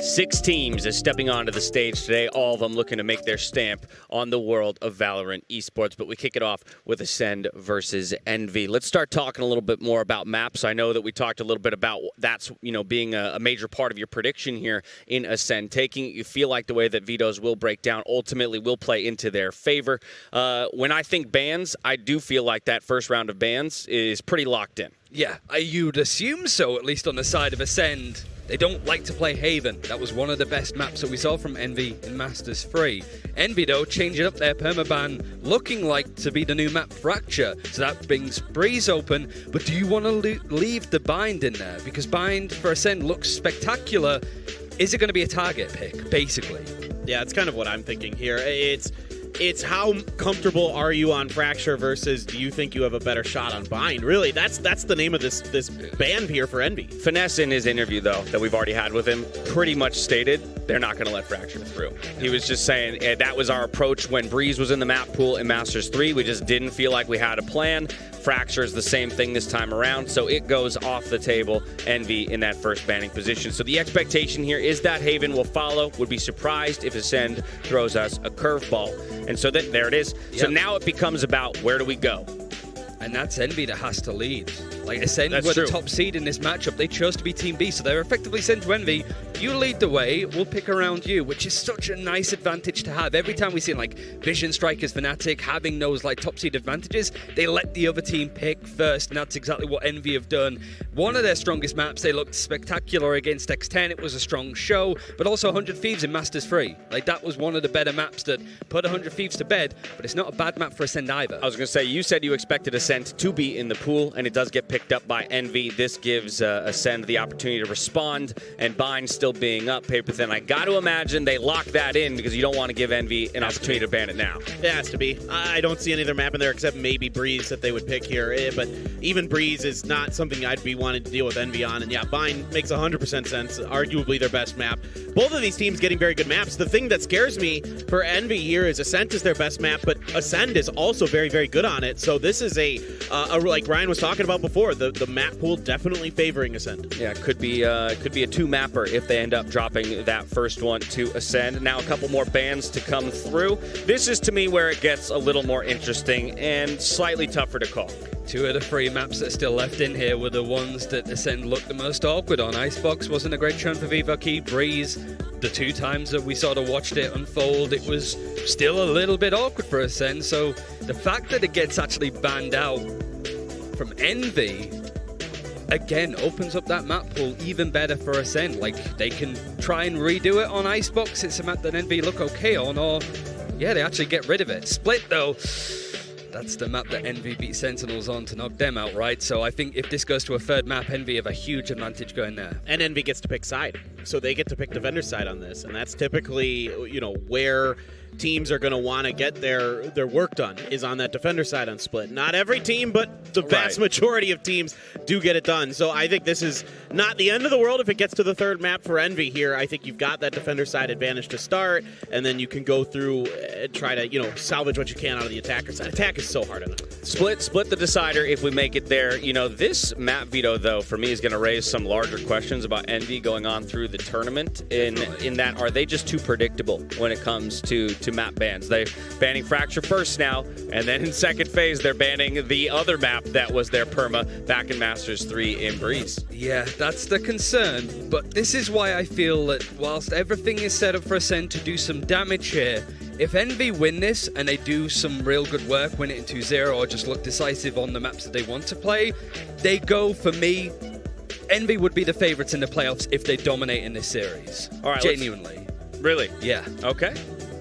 Six teams are stepping onto the stage today, all of them looking to make their stamp on the world of Valorant esports. But we kick it off with Ascend versus Envy. Let's start talking a little bit more about maps. I know that we talked a little bit about that's, being a major part of your prediction here in Ascend. You feel like the way that Vetoes will break down ultimately will play into their favor. When I think bans, I do feel like that first round of bans is pretty locked in. Yeah, you'd assume so, at least on the side of Ascend. They don't like to play Haven. That was one of the best maps that we saw from Envy in Masters 3. Envy, though, changing up their permaban, looking like to be the new map Fracture. So that brings Breeze open. But do you want to leave the Bind in there? Because Bind for Ascend looks spectacular. Is it going to be a target pick, basically? Yeah, it's kind of what I'm thinking here. It's how comfortable are you on Fracture versus do you think you have a better shot on Bind? Really, that's the name of this ban here for Envy. Finesse in his interview, though, that we've already had with him, pretty much stated they're not going to let Fracture through. He was just saying that was our approach when Breeze was in the map pool in Masters 3. We just didn't feel like we had a plan. Fracture is the same thing this time around, so it goes off the table. Envy in that first banning position. So the expectation here is that Haven will follow. Would be surprised if Ascend throws us a curveball. And so there it is. Yep. So now it becomes about where do we go? And that's Envy that has to lead. Like, Ascend were the top seed in this matchup. They chose to be Team B, so they're effectively saying to Envy, you lead the way, we'll pick around you, which is such a nice advantage to have. Every time we see, Vision Strikers, Fnatic, having those, top seed advantages, they let the other team pick first, and that's exactly what Envy have done. One of their strongest maps, they looked spectacular against X10. It was a strong show, but also 100 Thieves in Masters 3. That was one of the better maps that put 100 Thieves to bed, but it's not a bad map for Ascend either. I was going to say, you said you expected Ascend to be in the pool, and it does get picked up by Envy. This gives Ascend the opportunity to respond, and Bind still being up. Paper Thin, I got to imagine they lock that in because you don't want to give Envy an opportunity to ban it now. It has to be. I don't see any other map in there except maybe Breeze that they would pick here, but even Breeze is not something I'd be wanting to deal with Envy on, and yeah, Bind makes 100% sense, arguably their best map. Both of these teams getting very good maps. The thing that scares me for Envy here is Ascent is their best map, but Ascend is also very, very good on it, so this is like Ryan was talking about before, before, the map pool definitely favoring Ascend. Yeah, could be a 2-mapper if they end up dropping that first one to Ascend. Now a couple more bans to come through. This is, to me, where it gets a little more interesting and slightly tougher to call. 2 of the 3 maps that are still left in here were the ones that Ascend looked the most awkward on. Icebox wasn't a great churn for Vivoki. Breeze, the 2 times that we sort of watched it unfold, it was still a little bit awkward for Ascend. So the fact that it gets actually banned out from Envy, again, opens up that map pool even better for Ascend. Like, they can try and redo it on Icebox. It's a map that Envy look okay on, or, yeah, they actually get rid of it. Split, though, that's the map that Envy beat Sentinels on to knock them out, right? So I think if this goes to a 3rd map, Envy have a huge advantage going there. And Envy gets to pick side. So they get to pick the vendor side on this. And that's typically, you know, where teams are going to want to get their work done is on that defender side on Split. Not every team, but the vast majority of teams do get it done. So I think this is not the end of the world if it gets to the 3rd map for Envy here. I think you've got that defender side advantage to start, and then you can go through and try to, you know, salvage what you can out of the attacker side. Attack is so hard enough. Split the decider if we make it there. You know, this map veto, though, for me is going to raise some larger questions about Envy going on through the tournament. In that, are they just too predictable when it comes to map bans? They're banning Fracture first now, and then in second phase, they're banning the other map that was their perma back in Masters 3 in Breeze. Yeah, that's the concern, but this is why I feel that whilst everything is set up for Ascend to do some damage here, if Envy win this and they do some real good work, win it in 2-0, or just look decisive on the maps that they want to play, they go, for me, Envy would be the favorites in the playoffs if they dominate in this series. All right, genuinely. Really? Yeah. Okay.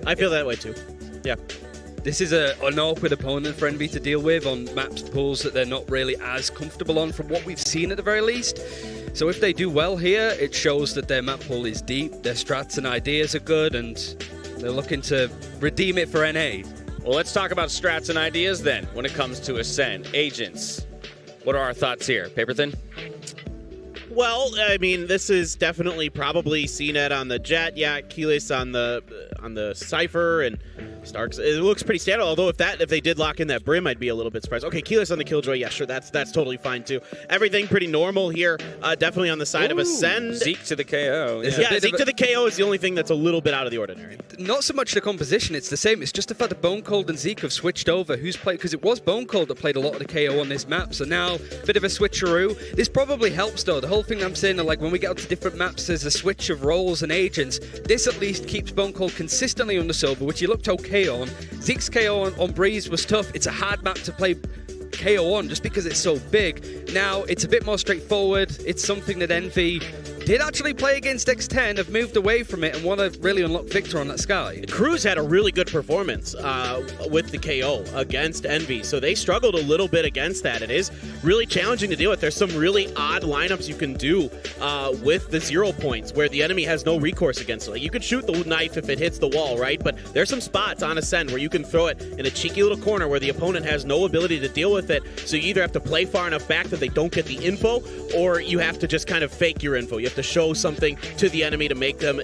I feel that way too. Yeah. This is an awkward opponent for Envy to deal with on maps pools that they're not really as comfortable on from what we've seen at the very least. So if they do well here, it shows that their map pool is deep, their strats and ideas are good, and they're looking to redeem it for NA. Well, let's talk about strats and ideas then when it comes to Ascend. Agents, what are our thoughts here? Paper Thin? Well, I mean, this is definitely probably CNET on the Jet, yeah, Keyless on the Cypher, and Starks. It looks pretty standard, although if they did lock in that Brim, I'd be a little bit surprised. Okay, Keyless on the Killjoy, yeah, sure, that's totally fine too. Everything pretty normal here, definitely on the side of Ascend. Zeke to the KO. Yeah, Zeke to the KO is the only thing that's a little bit out of the ordinary. Not so much the composition, it's the same. It's just the fact that Bone Cold and Zeke have switched over. Who's played, because it was Bone Cold that played a lot of the KO on this map, so now a bit of a switcheroo. This probably helps though. The whole thing I'm saying, like when we get out to different maps, there's a switch of roles and agents. This at least keeps Bone Cold consistently on the Silver, which he looked okay on. Zeke's KO on Breeze was tough. It's a hard map to play KO on just because it's so big. Now it's a bit more straightforward. It's something that Envy did actually play against X10, have moved away from it and want to really unlock Victor on that Sky. Cruz had a really good performance with the KO against Envy, so they struggled a little bit against that. It is really challenging to deal with. There's some really odd lineups you can do with the 0 points where the enemy has no recourse against it. Like, you could shoot the knife if it hits the wall, right? But there's some spots on Ascend where you can throw it in a cheeky little corner where the opponent has no ability to deal with it, so you either have to play far enough back that they don't get the info, or you have to just kind of fake your info. You have to show something to the enemy to make them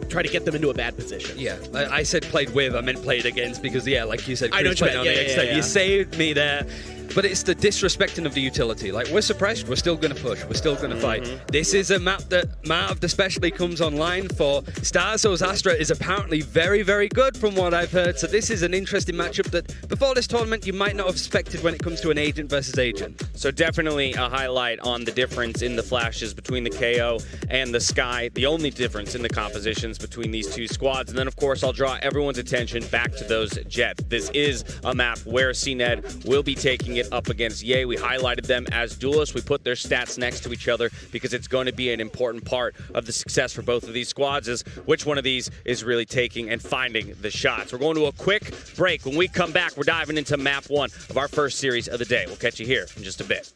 try to get them into a bad position. Yeah, I said played with, I meant played against, because yeah, like you said, I know what you meant. You saved me there. But it's the disrespecting of the utility. Like, we're suppressed, we're still going to push, we're still going to fight. This is a map that Marv especially comes online for. Starzo's Astra is apparently very, very good from what I've heard. So this is an interesting matchup that before this tournament you might not have expected when it comes to an agent versus agent. So definitely a highlight on the difference in the flashes between the KO and the Sky. The only difference in the compositions between these two squads. And then, of course, I'll draw everyone's attention back to those Jets. This is a map where CNED will be taking it up against Ye. We highlighted them as duelists. We put their stats next to each other because it's going to be an important part of the success for both of these squads is which one of these is really taking and finding the shots. We're going to a quick break. When we come back, we're diving into map 1 of our first series of the day. We'll catch you here in just a bit.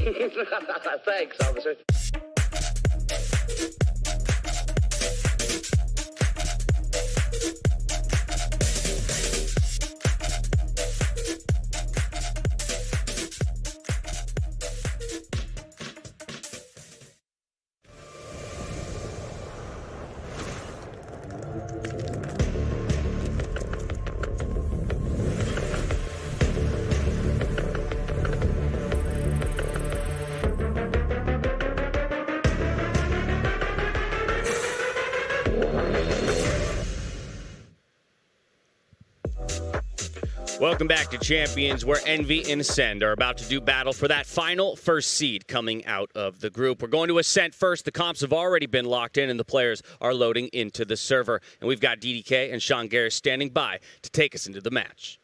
Thanks, officer. Welcome back to Champions, where Envy and Ascend are about to do battle for that final first seed coming out of the group. We're going to Ascent first. The comps have already been locked in, and the players are loading into the server. And we've got DDK and Sean Garris standing by to take us into the match.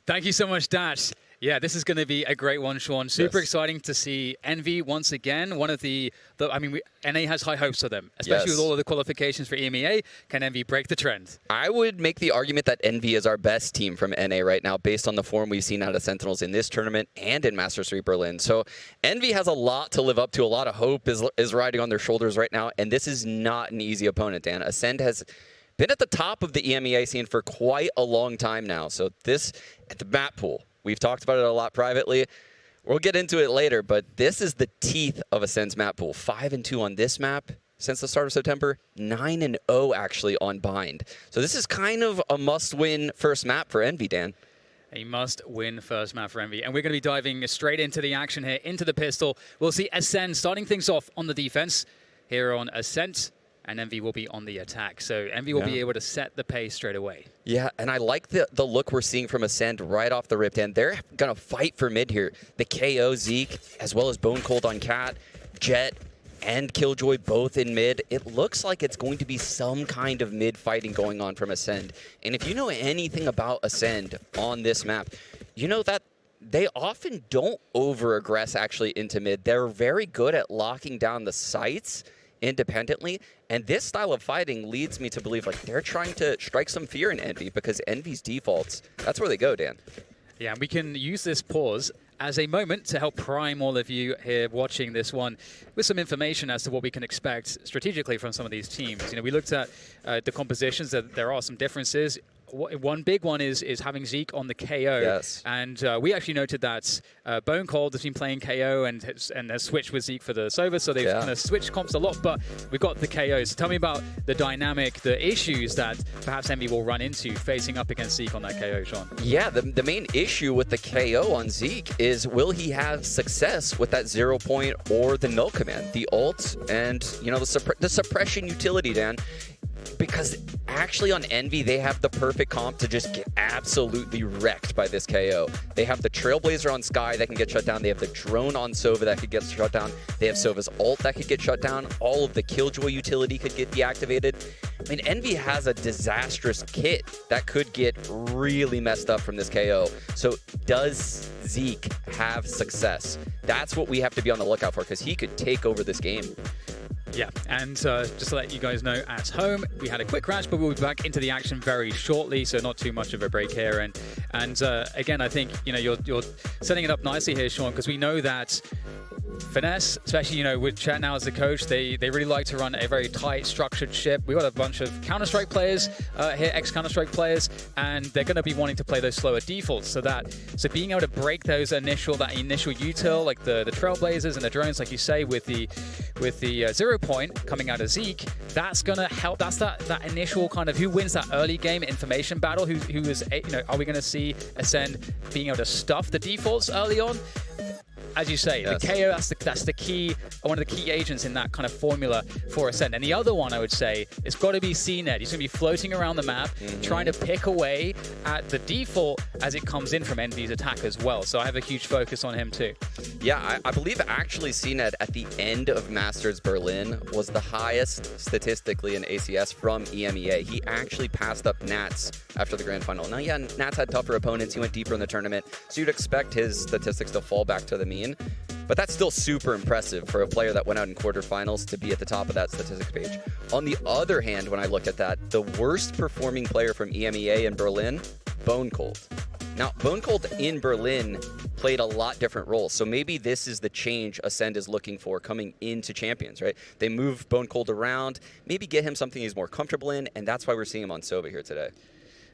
Thank you so much, Dash. Yeah, this is going to be a great one, Sean. Super exciting to see Envy once again. One of NA has high hopes for them, especially with all of the qualifications for EMEA. Can Envy break the trend? I would make the argument that Envy is our best team from NA right now, based on the form we've seen out of Sentinels in this tournament and in Masters 3 Berlin. So Envy has a lot to live up to. A lot of hope is riding on their shoulders right now, and this is not an easy opponent, Dan. Ascend has been at the top of the EMEA scene for quite a long time now. So this, at the map pool, we've talked about it a lot privately. We'll get into it later, but this is the teeth of Ascend's map pool. 5-2 on this map since the start of September. 9-0 actually on Bind. So this is kind of a must-win first map for Envy, Dan. A must-win first map for Envy. And we're going to be diving straight into the action here, into the pistol. We'll see Ascend starting things off on the defense here on Ascent, and Envy will be on the attack. So Envy will be able to set the pace straight away. Yeah, and I like the look we're seeing from Ascend right off the rip, Dan. They're going to fight for mid here. The KO, Zeke, as well as Bone Cold on Cat, Jet, and Killjoy both in mid. It looks like it's going to be some kind of mid fighting going on from Ascend. And if you know anything about Ascend on this map, you know that they often don't over-aggress actually into mid. They're very good at locking down the sites independently, and this style of fighting leads me to believe like they're trying to strike some fear in Envy, because Envy's defaults, that's where they go, Dan. Yeah, and we can use this pause as a moment to help prime all of you here watching this one with some information as to what we can expect strategically from some of these teams. You know, we looked at the compositions, that there are some differences. One big one is having Zeke on the KO. Yes. And we actually noted that Bone Cold has been playing KO and has switched with Zeke for the Sova, so they've kind of switched comps a lot, but we've got the KOs. So tell me about the dynamic, the issues that perhaps Envy will run into facing up against Zeke on that KO, Sean. Yeah, the main issue with the KO on Zeke is, will he have success with that 0 point or the null command, the ult, and you know the suppression utility, Dan? Because actually on Envy, they have the perfect comp to just get absolutely wrecked by this KO. They have the Trailblazer on Skye that can get shut down. They have the drone on Sova that could get shut down. They have Sova's ult that could get shut down. All of the Killjoy utility could get deactivated. I mean, Envy has a disastrous kit that could get really messed up from this KO. So does Zeke have success? That's what we have to be on the lookout for, because he could take over this game. Yeah, and just to let you guys know at home, we had a quick crash, but we'll be back into the action very shortly, so not too much of a break here. And again, I think you're setting it up nicely here, Sean, because we know that Finesse, especially with Chet now as the coach, they really like to run a very tight, structured ship. We've got a bunch of Counter-Strike players here, ex-Counter-Strike players, and they're going to be wanting to play those slower defaults. So being able to break those initial util, like the Trailblazers and the drones, like you say, with the 0 point coming out of Zeke, that's going to help. That's that initial kind of who wins that early game information battle. Who is are we going to see Ascend being able to stuff the defaults early on? As you say, the KO, that's the key, one of the key agents in that kind of formula for Ascend. And the other one, I would say, it's got to be CNED. He's going to be floating around the map, trying to pick away at the default as it comes in from Envy's attack as well. So I have a huge focus on him too. Yeah, I believe actually CNED at the end of Masters Berlin was the highest statistically in ACS from EMEA. He actually passed up Nats after the grand final. Now, yeah, Nats had tougher opponents. He went deeper in the tournament, so you'd expect his statistics to fall back to the mean. But that's still super impressive for a player that went out in quarterfinals to be at the top of that statistics page. On the other hand, when I look at that, the worst performing player from EMEA in Berlin, Bone Cold. Now, Bone Cold in Berlin played a lot different roles. So maybe this is the change Ascend is looking for coming into Champions, right? They move Bone Cold around, maybe get him something he's more comfortable in, and that's why we're seeing him on Sova here today.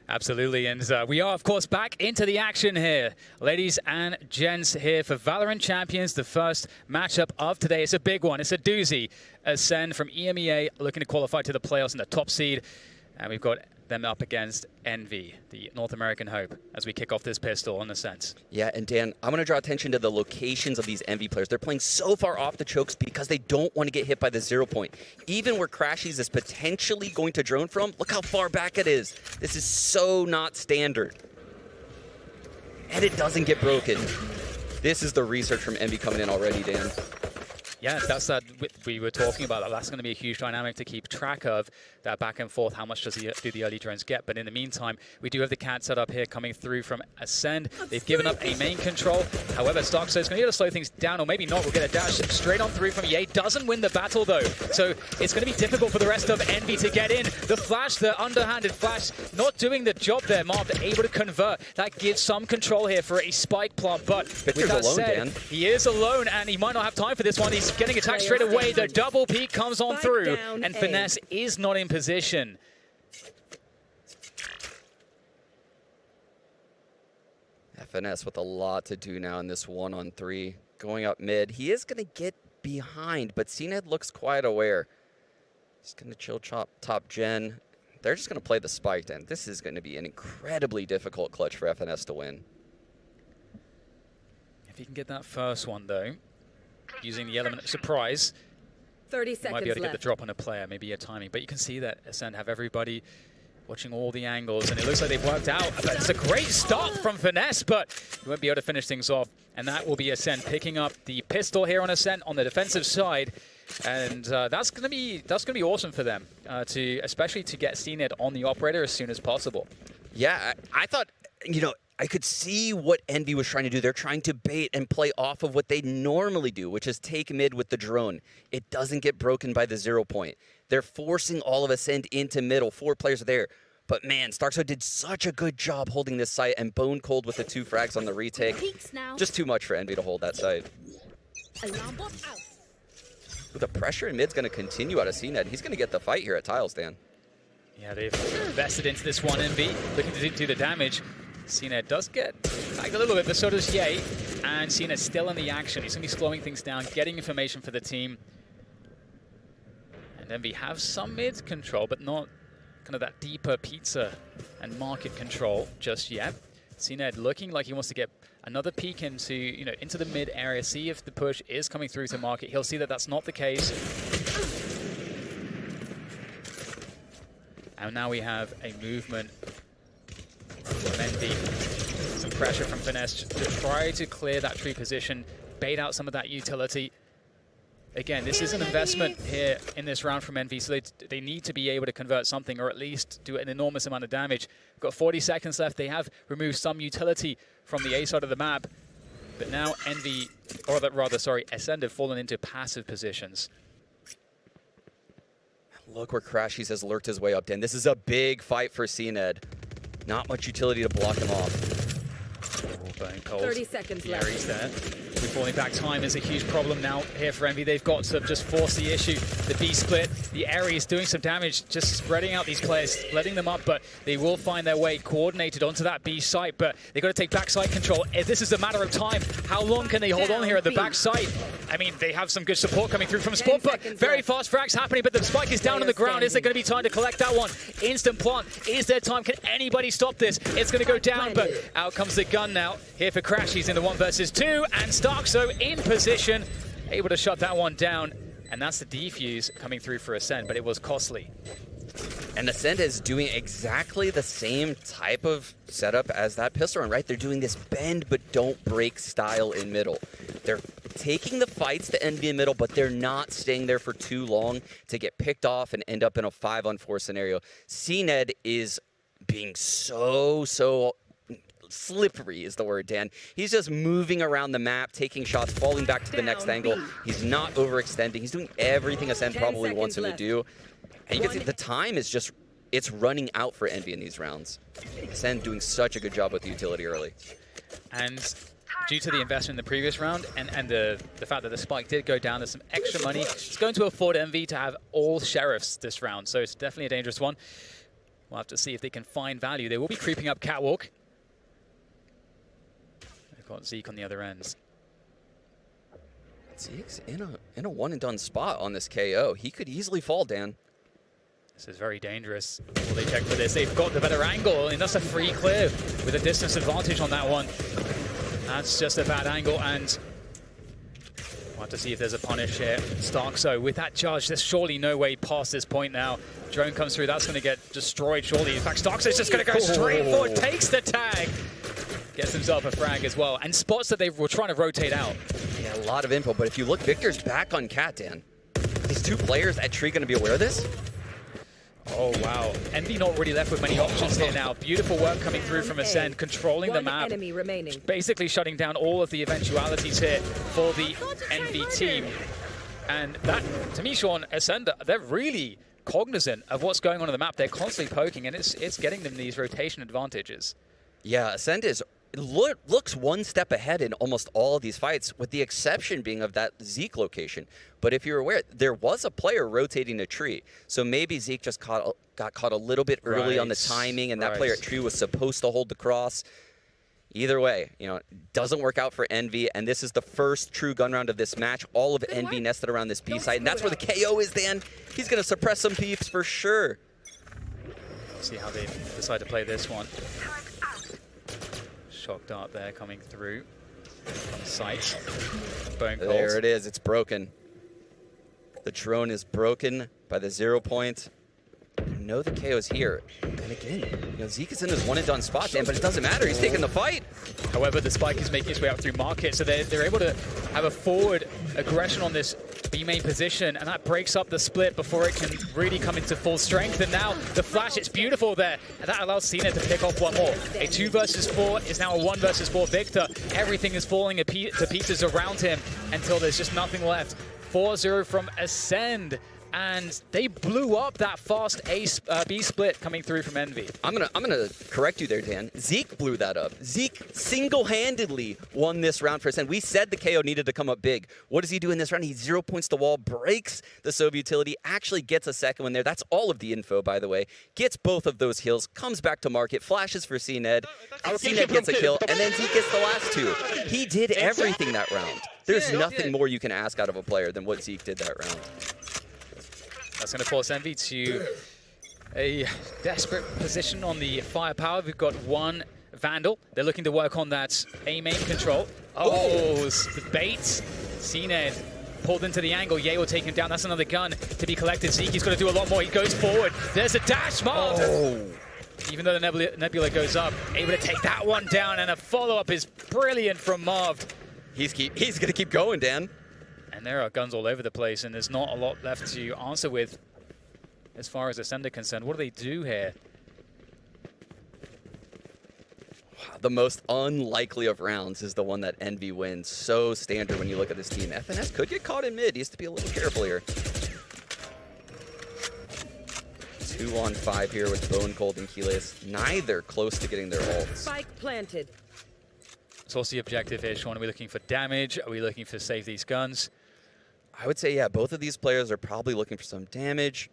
Absolutely, and we are, of course, back into the action here. Ladies and gents, here for Valorant Champions, the first matchup of today. It's a big one. It's a doozy. Ascend from EMEA looking to qualify to the playoffs in the top seed. And we've got them up against Envy, the North American hope, as we kick off this pistol on Ascent. Yeah, and Dan, I'm going to draw attention to the locations of these Envy players. They're playing so far off the chokes because they don't want to get hit by the 0 point. Even where Crashies is potentially going to drone from, look how far back it is. This is so not standard. And it doesn't get broken. This is the research from Envy coming in already, Dan. Yeah, that's that we were talking about. That's going to be a huge dynamic to keep track of, that back and forth. How much do the early drones get? But in the meantime, we do have the cat set up here coming through from Ascend. They've given up a main control. However, Starkso is going to be able to slow things down, or maybe not. We'll get a dash straight on through from Ye. Doesn't win the battle, though. So it's going to be difficult for the rest of Envy to get in. The flash, the underhanded flash, not doing the job there. Marv able to convert. That gives some control here for a spike plant. But Victor's with that alone, said, Dan. he is alone, and he might not have time for this one. He's getting attacked straight away. The double peek comes on through, and Finesse is not in position. Yeah, Finesse with a lot to do now in this 1-on-3. Going up mid. He is going to get behind, but CNED looks quite aware. He's going to chill top gen. They're just going to play the spike then. This is going to be an incredibly difficult clutch for FNS to win. If he can get that first one, though, using the element of surprise, 30 seconds might be able to get the left. drop on a player, maybe a timing. But you can see that Ascend have everybody watching all the angles, and it looks like they've worked out. But it's a great start from Finesse, but he won't be able to finish things off. And that will be Ascend picking up the pistol here on Ascend on the defensive side. And that's gonna be awesome for them, especially to get CNED on the operator as soon as possible. Yeah, I thought, you know, I could see what Envy was trying to do. They're trying to bait and play off of what they normally do, which is take mid with the drone. It doesn't get broken by the 0 point. They're forcing all of Ascend into middle. 4 players are there. But man, Starkso did such a good job holding this site, and Bone Cold with the 2 frags on the retake. Just too much for Envy to hold that site. The pressure in mid's going to continue out of CNED. He's going to get the fight here at Tiles, Dan. Yeah, they've invested into this one. Envy looking to do the damage. CNED does get tagged a little bit, but so does Ye. And CNED still in the action. He's going to be slowing things down, getting information for the team. And Envy have some mid control, but not kind of that deeper pizza and market control just yet. CNED looking like he wants to get another peek into, into the mid area, see if the push is coming through to market. He'll see that that's not the case. And now we have a movement from Envy. Some pressure from Finesse to try to clear that tree position, bait out some of that utility. Again, this is an investment here in this round from Envy, so they need to be able to convert something, or at least do an enormous amount of damage. We've got 40 seconds left. They have removed some utility from the A side of the map, but now Envy, or rather, sorry, Ascend have fallen into passive positions. Look where Crashies has lurked his way up, Dan. This is a big fight for CNED. Not much utility to block him off. Bone Cold. 30 seconds left. Aries there. We're falling back. Time is a huge problem now here for Envy. They've got to just force the issue. The B split, the Aries doing some damage, just spreading out these players, letting them up, but they will find their way coordinated onto that B site, but they've got to take backside control. This is a matter of time. How long can they hold on here at the backside? I mean, they have some good support coming through from Spot, but very fast frags happening, but the spike is down on the ground. Is there going to be time to collect that one? Instant plant. Is there time? Can anybody stop this? It's going to go down, but out comes the gun now. Here for Crashies in the 1 versus 2, and Starkso in position, able to shut that one down. And that's the defuse coming through for Ascend, but it was costly. And Ascend is doing exactly the same type of setup as that pistol run, right? They're doing this bend but don't break style in middle. They're taking the fights to Envy in middle, but they're not staying there for too long to get picked off and end up in a 5-on-4 scenario. CNED is being so slippery is the word, Dan. He's just moving around the map, taking shots, falling back to the next angle. He's not overextending. He's doing everything Ascend probably wants him to do. And you can see the time is just, it's running out for Envy in these rounds. Ascend doing such a good job with the utility early. And due to the investment in the previous round and the fact that the spike did go down, there's some extra money. It's going to afford Envy to have all sheriffs this round, so it's definitely a dangerous one. We'll have to see if they can find value. They will be creeping up Catwalk. They've got Zeke on the other ends. Zeke's in a one-and-done spot on this KO. He could easily fall, Dan. This is very dangerous. Will they check for this? They've got the better angle, and that's a free clear with a distance advantage on that one. That's just a bad angle, and we'll have to see if there's a punish here. Starkso with that charge, there's surely no way past this point now. Drone comes through, that's going to get destroyed surely. In fact, Starkso's just going to go straight forward, takes the tag, gets himself a frag as well, and spots that they were trying to rotate out. Yeah, a lot of info, but if you look, Victor's back on Cat, Dan. Are these two players at Tree going to be aware of this? Oh, wow. Envy not really left with many options here now. Beautiful work coming through from Ascend, controlling the map. Enemy remaining. Basically shutting down all of the eventualities here for the Envy team. And that, to me, Sean, Ascend, they're really cognizant of what's going on the map. They're constantly poking, and it's getting them these rotation advantages. Yeah, Ascend looks one step ahead in almost all of these fights, with the exception being of that Zeke location. But if you're aware, there was a player rotating a tree, so maybe Zeke just got caught a little bit early on the timing, and that player at tree was supposed to hold the cross. Either way, you know, doesn't work out for Envy, and this is the first true gun round of this match. All of Envy nested around this B site, and that's where the KO is, Dan. He's going to suppress some peeps for sure. See how they decide to play this one. Shock dart there coming through on site. Bone cold. There it is. It's broken. The drone is broken by the 0 point. You know the KO is here. And again, you know, Zeke is in his one-and-done spot, Dan, but it doesn't matter. He's taking the fight. However, the spike is making its way out through market, so they're able to have a forward aggression on this B main position, and that breaks up the split before it can really come into full strength. And now the flash, it's beautiful there, and that allows Cena to pick off one more. A 2 versus 4 is now a 1 versus 4 Victor. Everything is falling to pieces around him until there's just nothing left. 4-0 from Ascend. And they blew up that fast B split coming through from Envy. I'm gonna correct you there, Dan. Zeke blew that up. Zeke single-handedly won this round for Ascend. We said the KO needed to come up big. What does he do in this round? He 0 points the wall, breaks the Soviet utility, actually gets a second one there. That's all of the info, by the way. Gets both of those kills, comes back to market, flashes for CNED. CNED gets a kill, and then Zeke gets the last 2. He did everything that round. There's nothing more you can ask out of a player than what Zeke did that round. That's going to force Envy to a desperate position on the firepower. We've got one Vandal. They're looking to work on that A main control. Oh, the bait. CNED pulled into the angle. Ye will take him down. That's another gun to be collected. Zeke's going to do a lot more. He goes forward. There's a dash. Marv. Oh. Even though the Nebula goes up, able to take that one down. And a follow-up is brilliant from Marv. He's going to keep going, Dan. And there are guns all over the place, and there's not a lot left to answer with as far as Ascend are concerned. What do they do here? Wow, the most unlikely of rounds is the one that Envy wins. So standard when you look at this team. FNS could get caught in mid. He has to be a little careful here. 2-on-5 here with Bone Cold and Keyless. Neither close to getting their ults. Spike planted. So what's the objective here, Sean? Are we looking for damage? Are we looking to save these guns? I would say, yeah, both of these players are probably looking for some damage.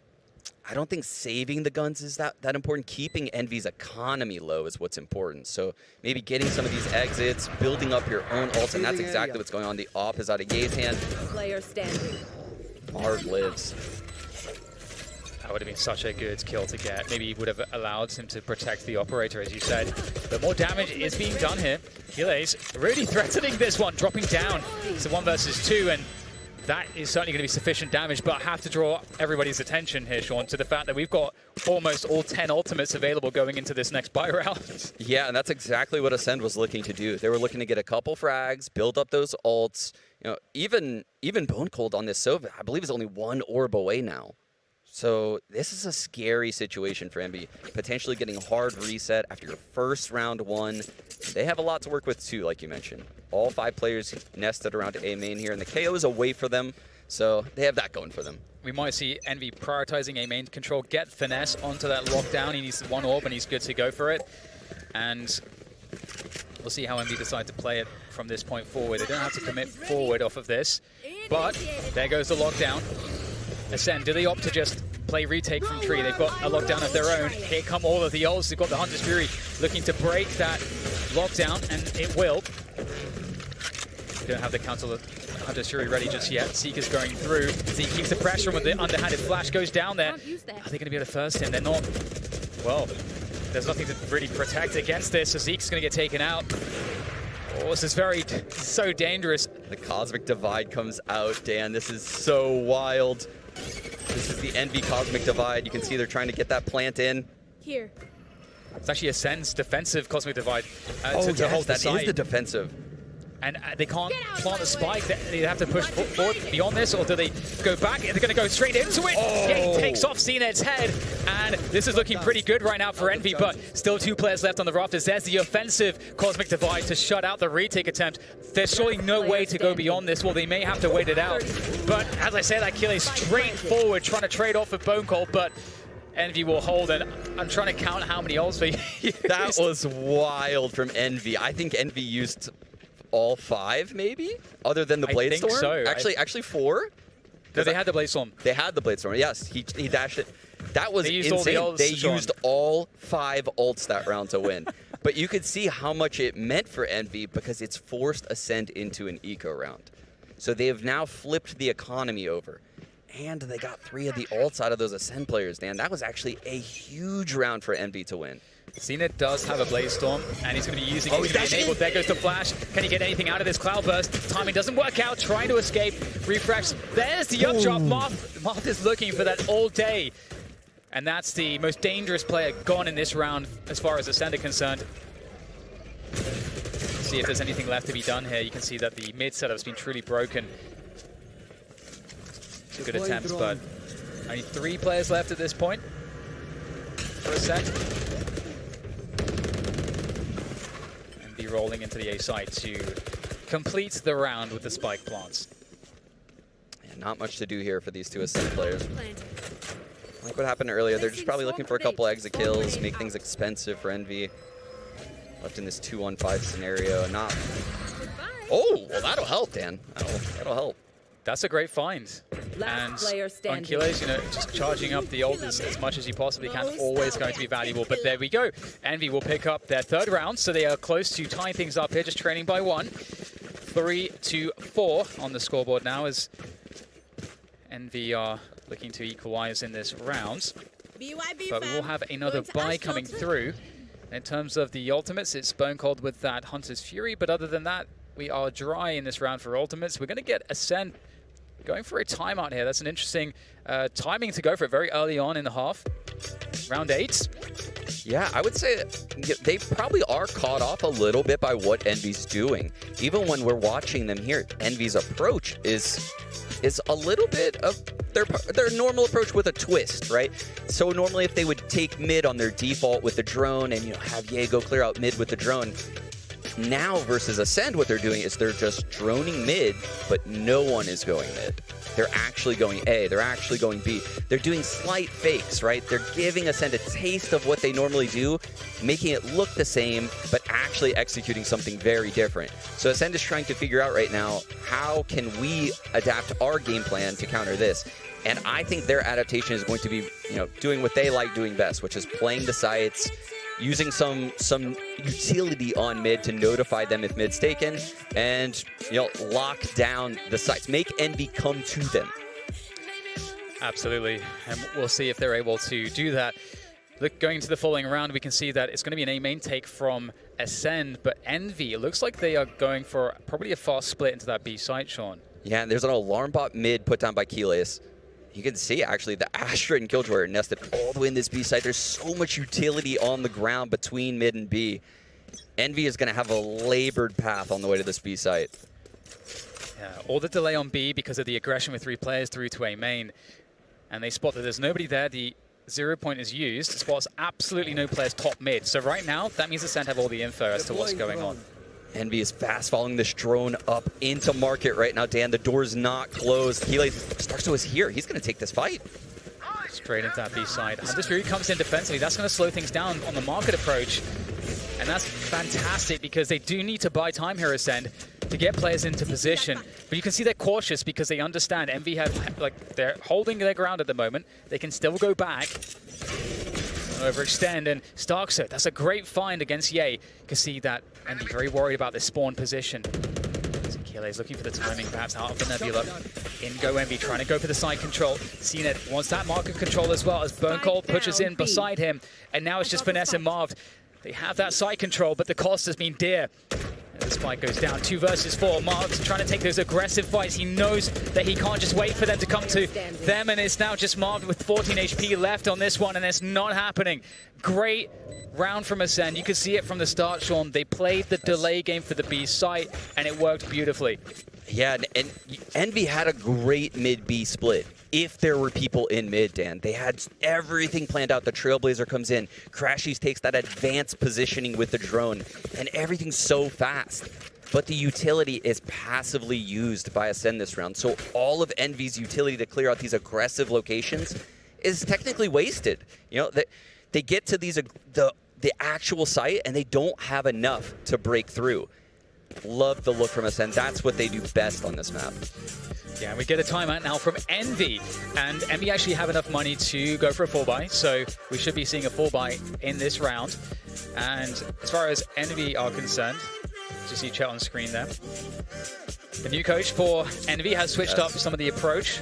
I don't think saving the guns is that important. Keeping Envy's economy low is what's important. So maybe getting some of these exits, building up your own ults, and that's exactly what's going on. The op is out of Ye's hand. Player standing. Marv lives. That would have been such a good kill to get. Maybe he would have allowed him to protect the operator, as you said. But more damage is being done here. Kiles really threatening this one, dropping down. It's a 1 versus 2, and that is certainly going to be sufficient damage, but I have to draw everybody's attention here, Sean, to the fact that we've got almost all 10 ultimates available going into this next buy round. Yeah, and that's exactly what Ascend was looking to do. They were looking to get a couple frags, build up those ults. You know, even Bone Cold on this Sova, I believe, is only 1 orb away now. So this is a scary situation for Envy, potentially getting a hard reset after your first round 1. They have a lot to work with too, like you mentioned. All 5 players nested around A main here, and the KO is away for them, so they have that going for them. We might see Envy prioritizing A main control, get Finesse onto that lockdown. He needs 1 orb, and he's good to go for it. And We'll see how Envy decide to play it from this point forward. They don't have to commit forward off of this, but there goes the lockdown. Ascend, do they opt to just play retake from tree? They've got a lockdown of their own. Here come all of the ults. They've got the Hunter's Fury looking to break that lockdown, and it will. We don't have the counter Hunter's Fury ready just yet. Seeker's going through. Zeke keeps the pressure when the underhanded flash goes down there. Are they going to be able to first him? They're not. Well, there's nothing to really protect against this, so Zeke's going to get taken out. Oh, this is so dangerous. The Cosmic Divide comes out, Dan. This is so wild. This is the Envy Cosmic Divide. You can see they're trying to get that plant in. Here. It's actually Ascend's defensive Cosmic Divide to hold yes, the that side. is the defensive. And they can't plant the spike. They have to push forward beyond this, or do they go back? They're going to go straight into it. Oh. Yeah, he takes off CNED's head, and this is looking pretty good right now for Envy, but still 2 players left on the rafters. There's the offensive Cosmic Divide to shut out the retake attempt. There's surely no way to go beyond this. Well, they may have to wait it out. But as I say, that kill is straight forward, trying to trade off with Bone Cold, but Envy will hold, and I'm trying to count how many ults they used. That was wild from Envy. I think Envy used all 5, maybe, other than the Blade Storm. So. Actually 4. No, they had the Blade Storm. They had the Blade Storm. Yes, he dashed it. That was insane. They used all 5 ults that round to win. But you could see how much it meant for Envy because it's forced Ascend into an eco round. So they have now flipped the economy over. And they got 3 of the ults out of those Ascend players, Dan. That was actually a huge round for Envy to win. CNED does have a Blaze Storm, and he's going to be using it to be enabled. There goes the flash. Can he get anything out of this cloud burst? Timing doesn't work out. Trying to escape. Refresh. There's the up drop. Marth is looking for that all day. And that's the most dangerous player gone in this round as far as Ascend are concerned. See if there's anything left to be done here. You can see that the mid setup's been truly broken. Good attempts, but only 3 players left at this point for Ascend. And be rolling into the A site to complete the round with the spike plants. Yeah, not much to do here for these 2 Ascend players. Like what happened earlier, they're just probably looking for a couple exit kills, make things expensive for Envy. Left in this 2-on-5 scenario, not... Oh, well that'll help, Dan. That'll help. That's a great find. Last player standing. Ankylos, just charging up the ult as much as you possibly can, always going to be valuable. But there we go. Envy will pick up their 3rd round, so they are close to tying things up here, just trailing by 1. 3-4 on the scoreboard now as Envy are looking to equalize in this round. But we will have another buy coming through. In terms of the ultimates, it's Bone Cold with that Hunter's Fury, but other than that, we are dry in this round for ultimates. We're going to get Ascend going for a timeout here. That's an interesting timing to go for it very early on in the half. Round 8. Yeah, I would say they probably are caught off a little bit by what Envy's doing. Even when we're watching them here, Envy's approach is a little bit of their normal approach with a twist, right? So normally if they would take mid on their default with the drone and have Jaego clear out mid with the drone, now versus Ascend, what they're doing is they're just droning mid, but no one is going mid. They're actually going A, they're actually going B. They're doing slight fakes, right? They're giving Ascend a taste of what they normally do, making it look the same, but actually executing something very different. So Ascend is trying to figure out right now, how can we adapt our game plan to counter this? And I think their adaptation is going to be, doing what they like doing best, which is playing the sites, using some utility on mid to notify them if mid's taken, and lock down the sites, make Envy come to them. Absolutely, and we'll see if they're able to do that. Look, going into the following round, we can see that it's going to be an A main take from Ascend, but Envy, it looks like they are going for probably a fast split into that B site, Sean. Yeah, and there's an alarm bot mid put down by Keyless. You can see, actually, the Astra and Killjoy are nested all the way in this B site. There's so much utility on the ground between mid and B. Envy is going to have a labored path on the way to this B site. Yeah, all the delay on B because of the aggression with 3 players through to A main. And they spot that there's nobody there. The 0 point is used. It spots absolutely no players top mid. So right now, that means Ascend have all the info as to what's going on. Envy is fast following this drone up into market right now, Dan. The door's not closed. Healy Starkso is here. He's going to take this fight. Straight into that B side. Hunter's Fury comes in defensively. That's going to slow things down on the market approach. And that's fantastic because they do need to buy time here, Ascend, to get players into position. But you can see they're cautious because they understand Envy have, like, they're holding their ground at the moment. They can still go back, overextend, and Starkso, that's a great find against Ye. You can see that Envy very worried about this spawn position. Kile's looking for the timing, perhaps out of the Nebula. In go Envy, trying to go for the side control. CNED wants that market control as well as Bone Cold pushes in beside him. And now it's just Finesse and Marv. They have that side control, but the cost has been dear. And the spike goes down 2 versus 4. Marv's trying to take those aggressive fights. He knows that he can't just wait for them to come to them, and it's now just Marv with 14 HP left on this one, and it's not happening. Great round from Ascend. You could see it from the start, Sean. They played the delay game for the B site, and it worked beautifully. Yeah, and Envy had a great mid-B split. If there were people in mid, Dan, they had everything planned out. The Trailblazer comes in, Crashies takes that advanced positioning with the drone, and everything's so fast. But the utility is passively used by Ascend this round, so all of Envy's utility to clear out these aggressive locations is technically wasted. You know, they get to these the actual site, and they don't have enough to break through. Love the look from Ascend. That's what they do best on this map. Yeah, we get a timeout now from Envy, and Envy actually have enough money to go for a 4-buy, so we should be seeing a 4-buy in this round. And as far as Envy are concerned, just see chat on screen there. The new coach for Envy has switched up some of the approach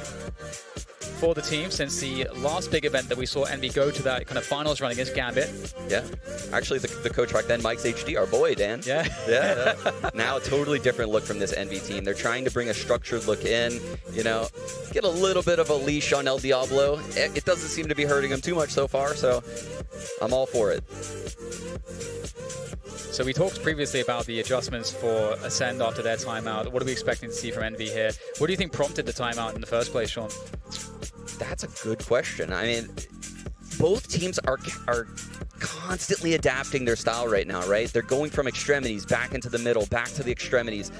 for the team since the last big event that we saw Envy go to that kind of finals run against Gambit. Yeah, actually the coach back then, Mike's HD, our boy, Dan. Yeah. Yeah. Now a totally different look from this Envy team. They're trying to bring a structured look in, you know, get a little bit of a leash on El Diablo. It doesn't seem to be hurting him too much so far, so I'm all for it. So we talked previously about the adjustments for Ascend after their timeout. What are we expecting to see from Envy here? What do you think prompted the timeout in the first place, Sean? That's a good question. I mean, both teams are constantly adapting their style right now, right? They're going from extremities back into the middle, back to the extremities.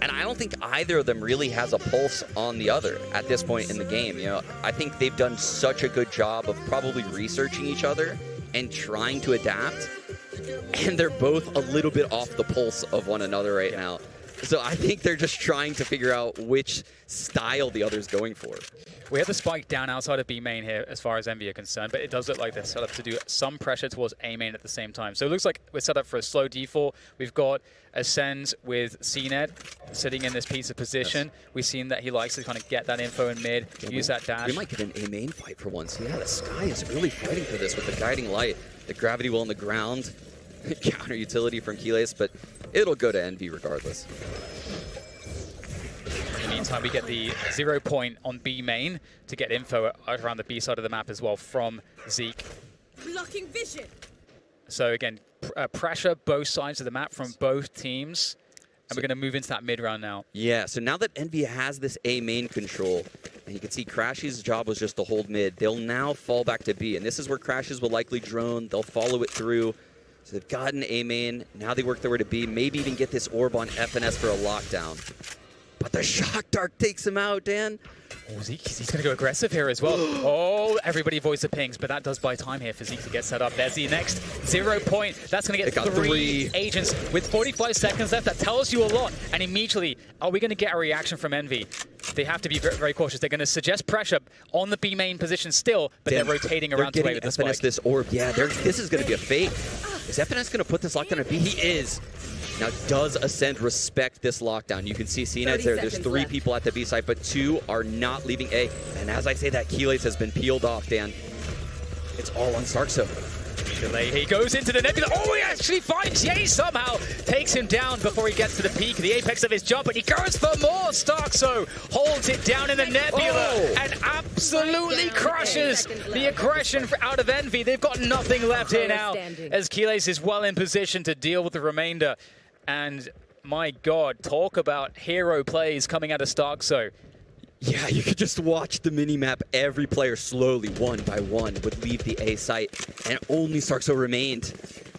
And I don't think either of them really has a pulse on the other at this point in the game. You know, I think they've done such a good job of probably researching each other and trying to adapt. And they're both a little bit off the pulse of one another right now. So I think they're just trying to figure out which style the other's going for. We have the spike down outside of B main here as far as Envy are concerned, but it does look like they're set up to do some pressure towards A main at the same time. So it looks like we're set up for a slow default. We've got Ascend with CNED sitting in this piece of position. Yes. We've seen that he likes to kind of get that info in mid, use that dash. We might get an A main fight for once. Yeah, the Sky is really fighting for this with the guiding light, the gravity well on the ground, counter utility from Kiles, but it'll go to Envy regardless. In the meantime, we get the 0 point on B main to get info around the B side of the map as well from Zeke. Blocking vision. So again, pressure both sides of the map from both teams. And we're going to move into that mid round now. Yeah, so now that Envy has this A main control, and you can see Crashy's job was just to hold mid, they'll now fall back to B. And this is where Crashes will likely drone. They'll follow it through. So they've gotten A main. Now they work their way to B. Maybe even get this orb on FNS for a lockdown. But the Shock Dart takes him out, Dan. Oh, Zeke, he's going to go aggressive here as well. Oh, everybody avoids the pings, but that does buy time here for Zeke to get set up. There's the next 0 point. That's going to get three agents with 45 seconds left. That tells you a lot. And immediately, are we going to get a reaction from Envy? They have to be very, very cautious. They're going to suggest pressure on the B main position still, but they're rotating around to wait with the spike. FNS this orb. Yeah, this is going to be a fake. Is FNS going to put this lockdown at B? He is. Now, does Ascend respect this lockdown? You can see CNED there. There's 3 people at the B side, but 2 are not leaving A. And as I say that, Kiles has been peeled off, Dan. It's all on Starkso. Delay. He goes into the Nebula. Oh, he actually finds Ye somehow. Takes him down before he gets to the peak, the apex of his jump, and he goes for more. Starkso holds it down in the Nebula and absolutely crushes the aggression out of Envy. They've got nothing left here now as Kiles is well in position to deal with the remainder. And my God, talk about hero plays coming out of Starkso. Yeah, you could just watch the mini-map. Every player slowly, one by one, would leave the A site, and only Starkso remained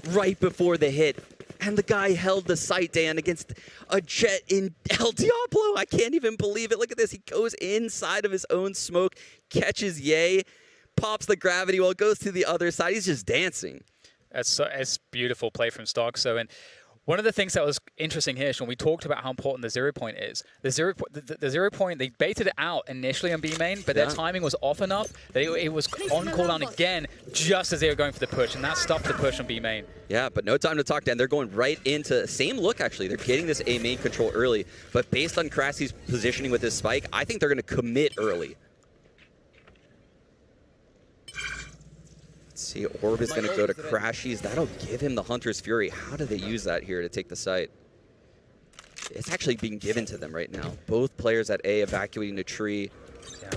right before the hit. And the guy held the site, Dan, against a jet in El Diablo. I can't even believe it. Look at this. He goes inside of his own smoke, catches Ye, pops the gravity well, goes to the other side. He's just dancing. It's beautiful play from Starkso. And one of the things that was interesting here, Sean, we talked about how important the 0 point is. The 0 point, they baited it out initially on B main, but their timing was off enough that it was on cooldown again just as they were going for the push, and that stopped the push on B main. Yeah, but no time to talk, Dan. They're going right into same look, actually. They're getting this A main control early, but based on Crassie's positioning with this spike, I think they're going to commit early. See, Orb is going to go to Crashies. That'll give him the Hunter's Fury. How do they use that here to take the site? It's actually being given to them right now. Both players at A evacuating the tree. Yeah.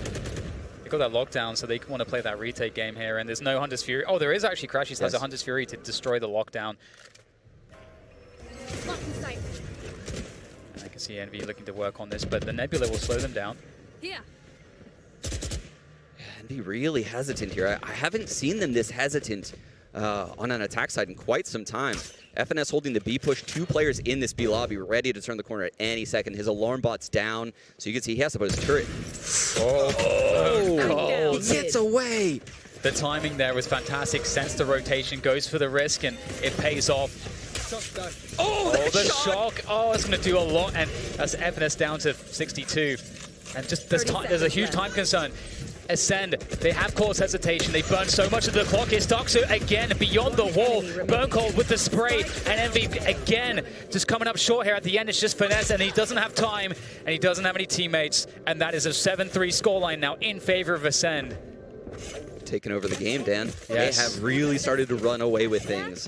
They got that lockdown, so they want to play that retake game here. And there's no Hunter's Fury. Oh, there is actually. Crashies has a Hunter's Fury to destroy the lockdown. And I can see Envy looking to work on this, but the Nebula will slow them down. Here. Be really hesitant here. I haven't seen them this hesitant on an attack side in quite some time. FNS holding the B push, 2 players in this B lobby, ready to turn the corner at any second. His alarm bot's down, so you can see he has to put his turret. Oh, he gets away. The timing there was fantastic. Sense the rotation, goes for the risk, and it pays off. Oh, the shock. Oh, it's going to do a lot, and that's FNS down to 62. And just there's a huge time concern. Ascend, they have caused hesitation. They burn so much of the clock. It's Starkso again beyond the wall. Burn Cold with the spray, and Envy again just coming up short here at the end. It's just finesse, and he doesn't have time, and he doesn't have any teammates, and that is a 7-3 scoreline now in favor of Ascend. Taking over the game, Dan. Yes. They have really started to run away with things.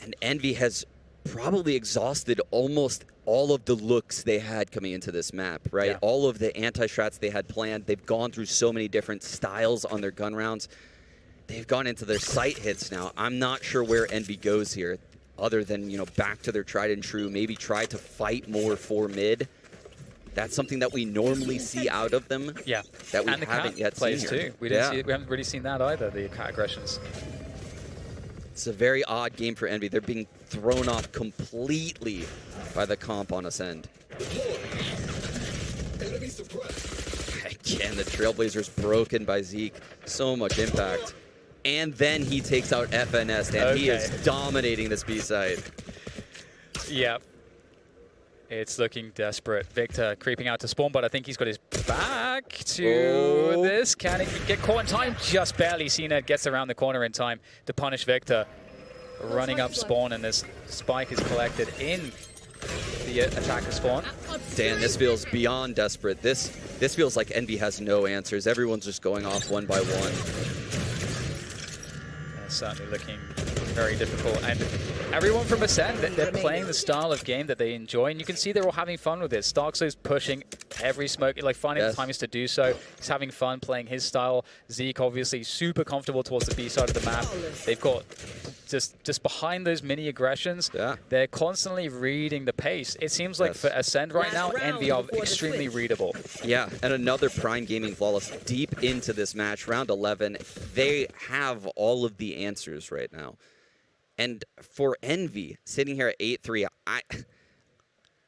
And Envy has probably exhausted almost all of the looks they had coming into this map, right? Yeah. All of the anti-strats they had planned. They've gone through so many different styles on their gun rounds. They've gone into their sight hits now. I'm not sure where Envy goes here, other than, you know, back to their tried and true, maybe try to fight more for mid. That's something that we normally see out of them. Yeah. That we and the haven't yet plays seen here. too. We haven't really seen that either, the cat aggressions. It's a very odd game for Envy. They're being thrown off completely by the comp on Ascend. Again, the Trailblazer's broken by Zeke. So much impact. And then he takes out FNS, and he is dominating this B side. Yep. It's looking desperate. Victor creeping out to spawn, but I think he's got his back to this. Can he get caught in time? Just barely. Cena gets around the corner in time to punish Victor. Running up spawn, and this spike is collected in the attacker spawn. Dan, this feels beyond desperate. This feels like Envy has no answers. Everyone's just going off one by one. Certainly looking very difficult, and everyone from Ascend, they're playing the style of game that they enjoy, and you can see they're all having fun with it. Starkso's pushing every smoke, like finding the timings to do so. He's having fun playing his style. Zeke obviously super comfortable towards the B side of the map. They've got just behind those mini aggressions, they're constantly reading the pace. It seems like for Ascend right now, Envy are extremely readable. Yeah, and another Prime Gaming Flawless deep into this match, round 11. They have all of the answers right now. And for Envy, sitting here at 8-3,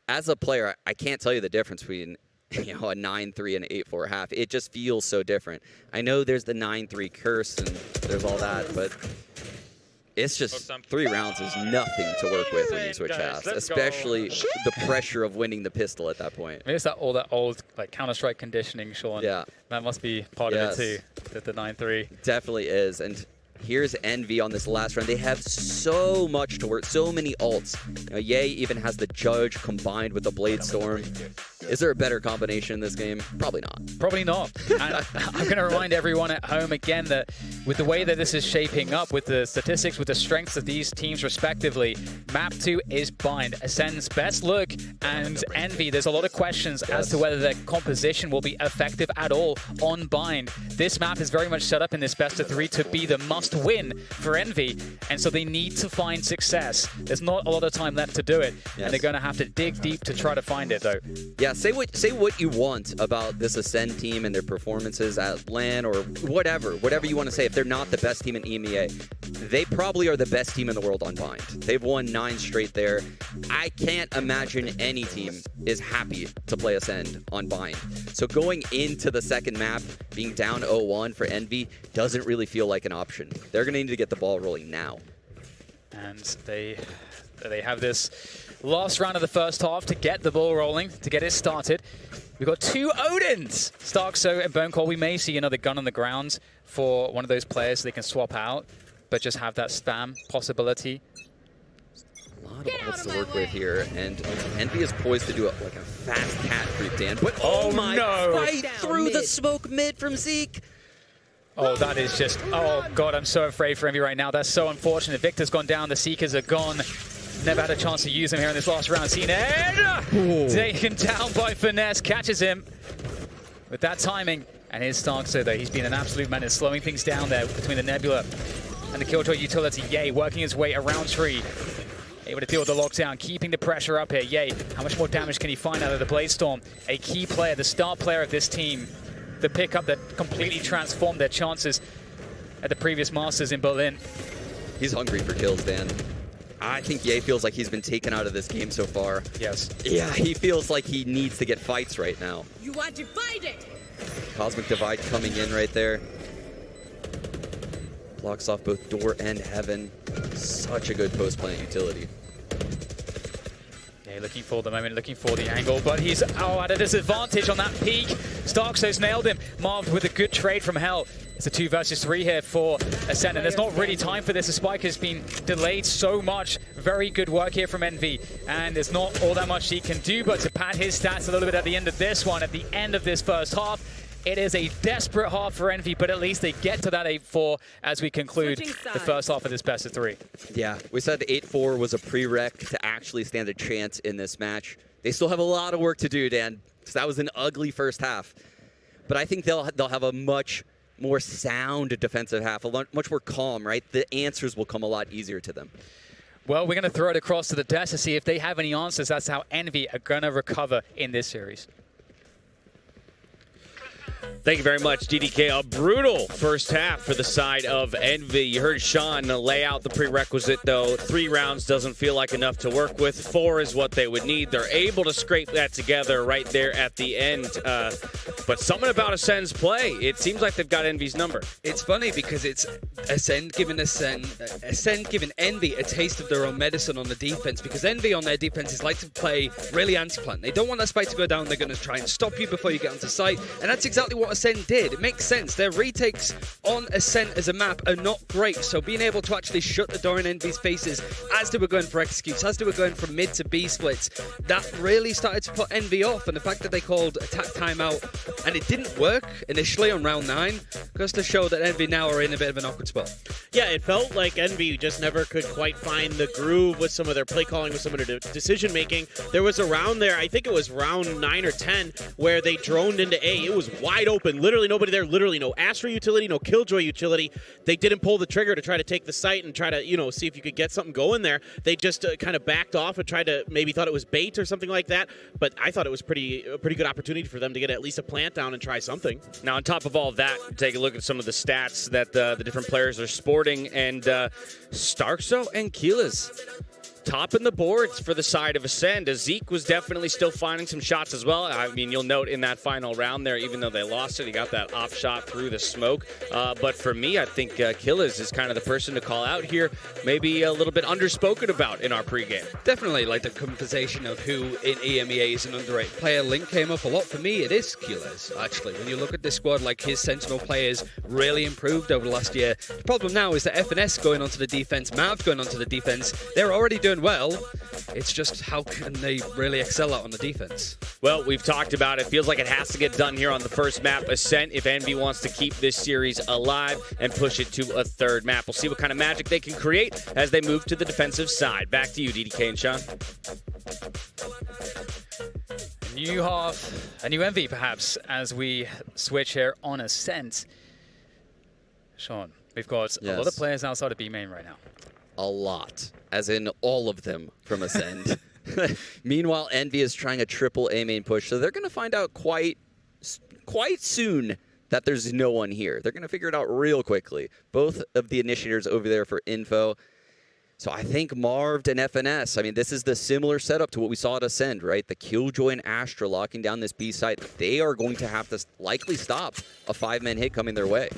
as a player, I can't tell you the difference between a 9-3 and an 8-4 half. It just feels so different. I know there's the 9-3 curse and there's all that, but it's just 3 rounds is nothing to work with when you switch halves, especially the pressure of winning the pistol at that point. Maybe it's that old like Counter-Strike conditioning, Sean. Yeah. That must be part of it too, that the 9-3. Definitely is. And here's Envy on this last round. They have so much to work, so many ults. Ye even has the Judge combined with the Blade Storm. Is there a better combination in this game? Probably not. Probably not. And I'm going to remind everyone at home again that with the way that this is shaping up, with the statistics, with the strengths of these teams respectively, Map 2 is Bind, Ascend's best look, and Envy. There's a lot of questions as to whether their composition will be effective at all on Bind. This map is very much set up in this best of 3 to be the must-win for Envy, and so they need to find success. There's not a lot of time left to do it, and they're going to have to dig deep to try to find it, though. Yeah, say what you want about this Ascend team and their performances at LAN or whatever you want to say. If they're not the best team in EMEA. They probably are the best team in the world on Bind. They've won 9 straight there. I can't imagine any team is happy to play Ascend on Bind. So going into the second map, being down 0-1 for Envy doesn't really feel like an option. They're going to need to get the ball rolling now. And they have this last round of the first half to get the ball rolling, to get it started. We've got 2 Odins, Starkso and Bonecall. We may see another gun on the ground for one of those players so they can swap out, but just have that spam possibility. A lot of odds to work with here, and Envy is poised to do like a fast cat creep, Dan. But oh my, no! Right through the smoke mid from Zeke. Oh, that is just, oh God, I'm so afraid for Envy right now. That's so unfortunate. Victor's gone down, the Seekers are gone. Never had a chance to use him here in this last round. Seen it! Taken down by Finesse, catches him with that timing. And here's Starkso though, he's been an absolute menace, slowing things down there between the Nebula and the Killjoy utility. Yay, working his way around tree. Able to deal with the lockdown, keeping the pressure up here. Yay, how much more damage can he find out of the Bladestorm? A key player, the star player of this team. The pickup that completely transformed their chances at the previous Masters in Berlin. He's hungry for kills, Dan. I think Ye feels like he's been taken out of this game so far. Yes. Yeah, he feels like he needs to get fights right now. You are divided. Cosmic Divide coming in right there. Blocks off both door and heaven. Such a good post-plant utility. Yeah, looking for the moment, looking for the angle, but he's at a disadvantage on that peak. Starkso's nailed him. Marved with a good trade from Hell. It's a 2 versus 3 here for Ascend, and there's not really time for this. The spike has been delayed so much. Very good work here from Envy, and there's not all that much he can do but to pad his stats a little bit at the end of this one, at the end of this first half. It is a desperate half for Envy, but at least they get to that 8-4 as we conclude the first half of this best of 3. Yeah, we said 8-4 was a prereq to actually stand a chance in this match. They still have a lot of work to do, Dan, because that was an ugly first half. But I think they'll have a much more sound defensive half, much more calm, right? The answers will come a lot easier to them. Well, we're going to throw it across to the desk to see if they have any answers. That's how Envy are going to recover in this series. Thank you very much, DDK. A brutal first half for the side of Envy. You heard Sean lay out the prerequisite, though. 3 rounds doesn't feel like enough to work with. 4 is what they would need. They're able to scrape that together right there at the end. But something about Ascend's play, it seems like they've got Envy's number. It's funny because it's Ascend giving Envy a taste of their own medicine on the defense, because Envy on their defenses like to play really anti-plant. They don't want that spike to go down. They're going to try and stop you before you get onto site, and that's exactly what Ascend did. It makes sense. Their retakes on Ascent as a map are not great, so being able to actually shut the door in Envy's faces as they were going for executes, as they were going from mid to B splits, that really started to put Envy off. And the fact that they called attack timeout and it didn't work initially on round 9 goes to show that Envy now are in a bit of an awkward spot. Yeah, it felt like Envy just never could quite find the groove with some of their play calling, with some of their decision making. There was a round there, I think it was round 9 or 10, where they droned into A. It was wide open, literally nobody there, literally no Astra utility, no Killjoy utility. They didn't pull the trigger to try to take the site and try to, see if you could get something going there. They just kind of backed off and tried to, maybe thought it was bait or something like that. But I thought it was a pretty good opportunity for them to get at least a plant down and try something. Now, on top of all that, take a look at some of the stats that the different players are sporting, and Starkso and Keelas topping the boards for the side of Ascend. Zeke was definitely still finding some shots as well. I mean, you'll note in that final round there, even though they lost it, he got that off shot through the smoke. But for me, I think Killis is kind of the person to call out here. Maybe a little bit underspoken about in our pregame. Definitely, like the conversation of who in EMEA is an underrated player. Link came up a lot. For me, it is Killis, actually. When you look at this squad, like his Sentinel players really improved over the last year. The problem now is that FNS going onto the defense, Mav going onto the defense, they're already doing well. It's just how can they really excel out on the defense? Well, we've talked about it. Feels like it has to get done here on the first map, Ascent, if Envy wants to keep this series alive and push it to a third map. We'll see what kind of magic they can create as they move to the defensive side. Back to you, DDK and Sean. New half, a new Envy perhaps, as we switch here on Ascent. Sean, we've got a lot of players outside of B main right now. A lot, as in all of them from Ascend. Meanwhile, Envy is trying a triple A main push, so they're going to find out quite soon that there's no one here. They're going to figure it out real quickly. Both of the initiators over there for info. So I think Marved and FNS, I mean, this is the similar setup to what we saw at Ascend, right? The Killjoy and Astra locking down this B site. They are going to have to likely stop a 5-man hit coming their way.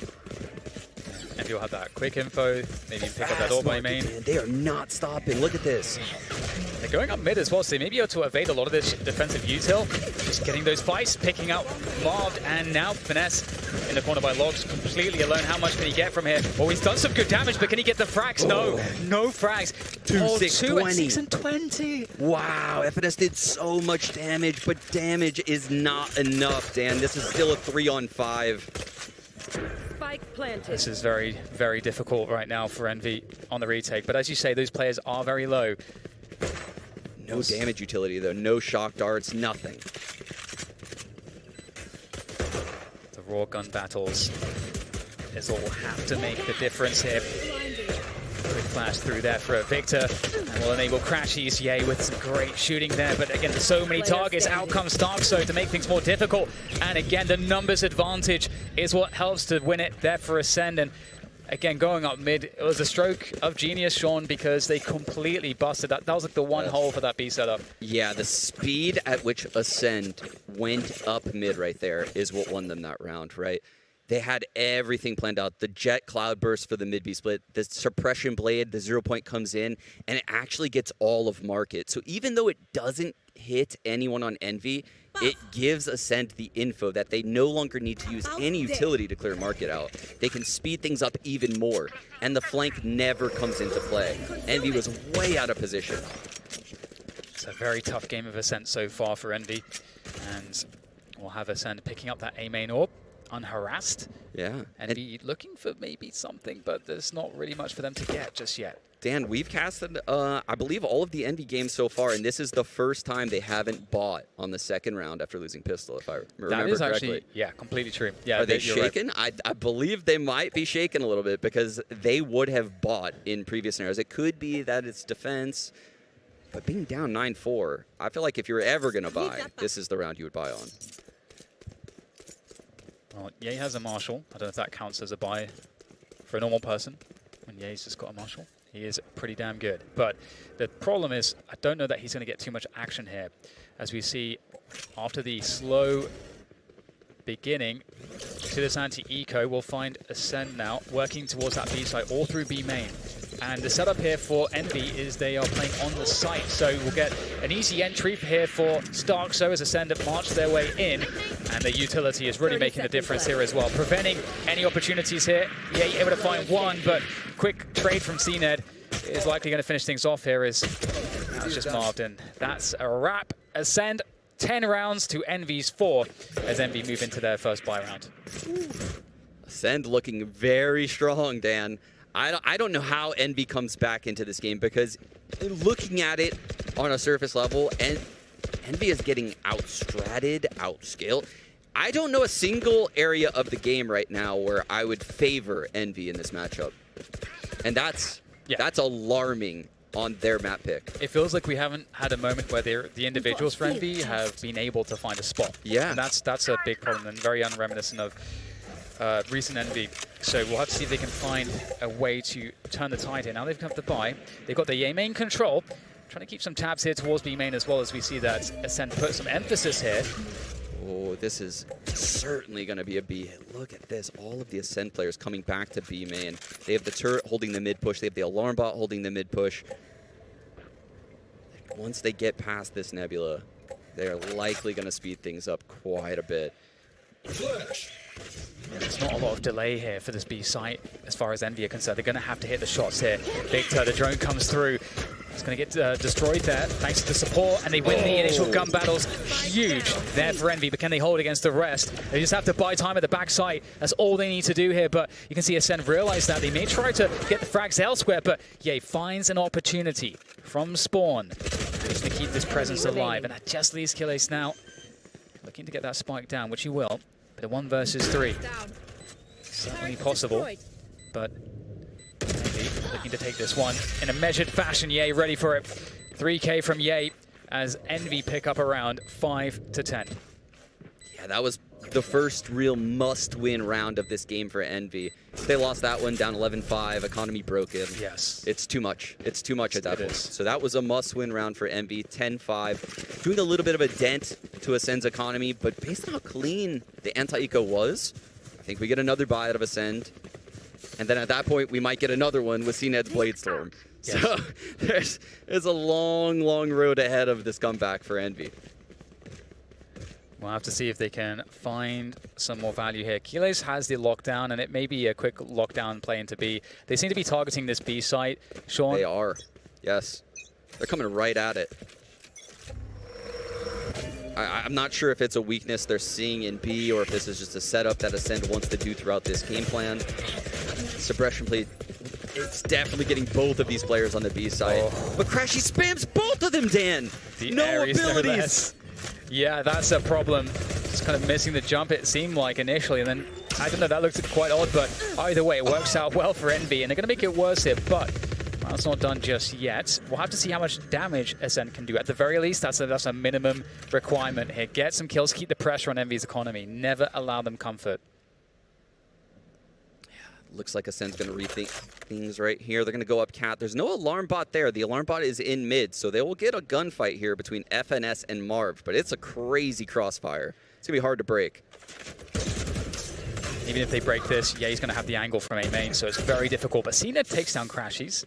And you'll have that quick info, maybe pick up that all by main. Man, they are not stopping. Look at this. They're going up mid as well, so they may be able to evade a lot of this defensive util. Just getting those fights, picking out Marved, and now Finesse in the corner by Logs, completely alone. How much can he get from here? Well, he's done some good damage, but can he get the frags? No, no frags. 2-6-20. 6-20. Wow, FNS did so much damage, but damage is not enough, Dan. This is still a 3-on-5. Spike planted. This is very, very difficult right now for Envy on the retake. But as you say, those players are very low. No damage utility, though. No shock darts, nothing. The raw gun battles is all have to make the difference here. Quick flash through there for Victor. And will enable Crashies. Yay, with some great shooting there. But again, there's so many targets. Out comes Starkso to make things more difficult. And again, the numbers advantage is what helps to win it there for Ascend. And again, going up mid, it was a stroke of genius, Sean, because they completely busted that. That was like the one hole for that B setup. Yeah, the speed at which Ascend went up mid right there is what won them that round, right? They had everything planned out. The Jet Cloud Burst for the mid B split, the Suppression Blade, the 0 point comes in, and it actually gets all of Market. So even though it doesn't hit anyone on Envy, it gives Ascend the info that they no longer need to use any utility to clear Market out. They can speed things up even more, and the flank never comes into play. Envy was way out of position. It's a very tough game of Ascent so far for Envy, and we'll have Ascend picking up that A main orb, unharassed. Yeah. Envy looking for maybe something, but there's not really much for them to get just yet. Dan, we've casted, I believe, all of the Envy games so far, and this is the first time they haven't bought on the second round after losing Pistol, if I remember correctly. That is actually, yeah, completely true. Yeah, Are they you're shaken? right. I believe they might be shaken a little bit because they would have bought in previous scenarios. It could be that it's defense, but being down 9-4, I feel like if you're ever going to buy, this is the round you would buy on. Well, Ye has a Marshall. I don't know if that counts as a buy for a normal person. When Ye's just got a Marshall, he is pretty damn good. But the problem is, I don't know that he's going to get too much action here. As we see, after the slow beginning to this anti-eco, we'll find Ascend now working towards that B site all through B main. And the setup here for Envy is they are playing on the site, so we'll get an easy entry here for Starkso as Ascend march their way in, and the utility is really making the difference here as well, preventing any opportunities here. Yeah, able to find one, but quick trade from CNED is likely going to finish things off here. That's just Marved, and that's a wrap. Ascend 10 rounds to Envy's 4 as Envy move into their first buy round. Ascend looking very strong, Dan. I don't know how Envy comes back into this game because looking at it on a surface level, and Envy is getting outstratted, outscaled. I don't know a single area of the game right now where I would favor Envy in this matchup. And that's alarming on their map pick. It feels like we haven't had a moment where the individuals for Envy have been able to find a spot. Yeah. And that's a big problem and very unreminiscent of recent Envy. So we'll have to see if they can find a way to turn the tide here. Now they've got the buy. They've got the A main control. Trying to keep some tabs here towards B main as well, as we see that Ascend put some emphasis here. Oh, this is certainly going to be a B hit. Look at this. All of the Ascend players coming back to B main. They have the turret holding the mid push. They have the alarm bot holding the mid push. Once they get past this Nebula, they're likely going to speed things up quite a bit. There's not a lot of delay here for this B site as far as Envy are concerned. They're going to have to hit the shots here. Victor, the drone comes through. It's going to get destroyed there thanks to the support, and they win the initial gun battles. Huge there for Envy, but can they hold against the rest? They just have to buy time at the back site. That's all they need to do here, but you can see Ascend realize that. They may try to get the frags elsewhere, but Ye finds an opportunity from Spawn. He's going to keep this presence alive, and that just leaves Killace now looking to get that spike down, which he will. But a 1 versus 3. Certainly possible, but Envy looking to take this one in a measured fashion. Ye ready for it. 3K from Ye as Envy pick up around 5 to 10. Yeah, that was the first real must-win round of this game for Envy. If they lost that one down 11-5, economy broken. Yes. It's too much. It's too much at that point. So that was a must-win round for Envy, 10-5. Doing a little bit of a dent to Ascend's economy, but based on how clean the anti-eco was, I think we get another buy out of Ascend. And then at that point, we might get another one with CNED's Bladestorm. Yes. So there's a long, long road ahead of this comeback for Envy. We'll have to see if they can find some more value here. Keyless has the lockdown, and it may be a quick lockdown play into B. They seem to be targeting this B site. Sean? They are. Yes. They're coming right at it. I'm not sure if it's a weakness they're seeing in B or if this is just a setup that Ascend wants to do throughout this game plan. Suppression play, it's definitely getting both of these players on the B side. Oh. But Crashy spams both of them, Dan! No abilities! Yeah, that's a problem. Just kind of missing the jump, it seemed like initially, and then, I don't know, that looked quite odd, but either way, it works out well for Envy, and they're going to make it worse here, but that's not done just yet. We'll have to see how much damage Ascend can do. At the very least, that's a minimum requirement here. Get some kills, keep the pressure on Envy's economy. Never allow them comfort. Looks like Ascend's going to rethink things right here. They're going to go up Cat. There's no alarm bot there. The alarm bot is in mid, so they will get a gunfight here between FNS and Marv, but it's a crazy crossfire. It's going to be hard to break. Even if they break this, yeah, he's going to have the angle from A main, so it's very difficult. But CNED takes down Crashies.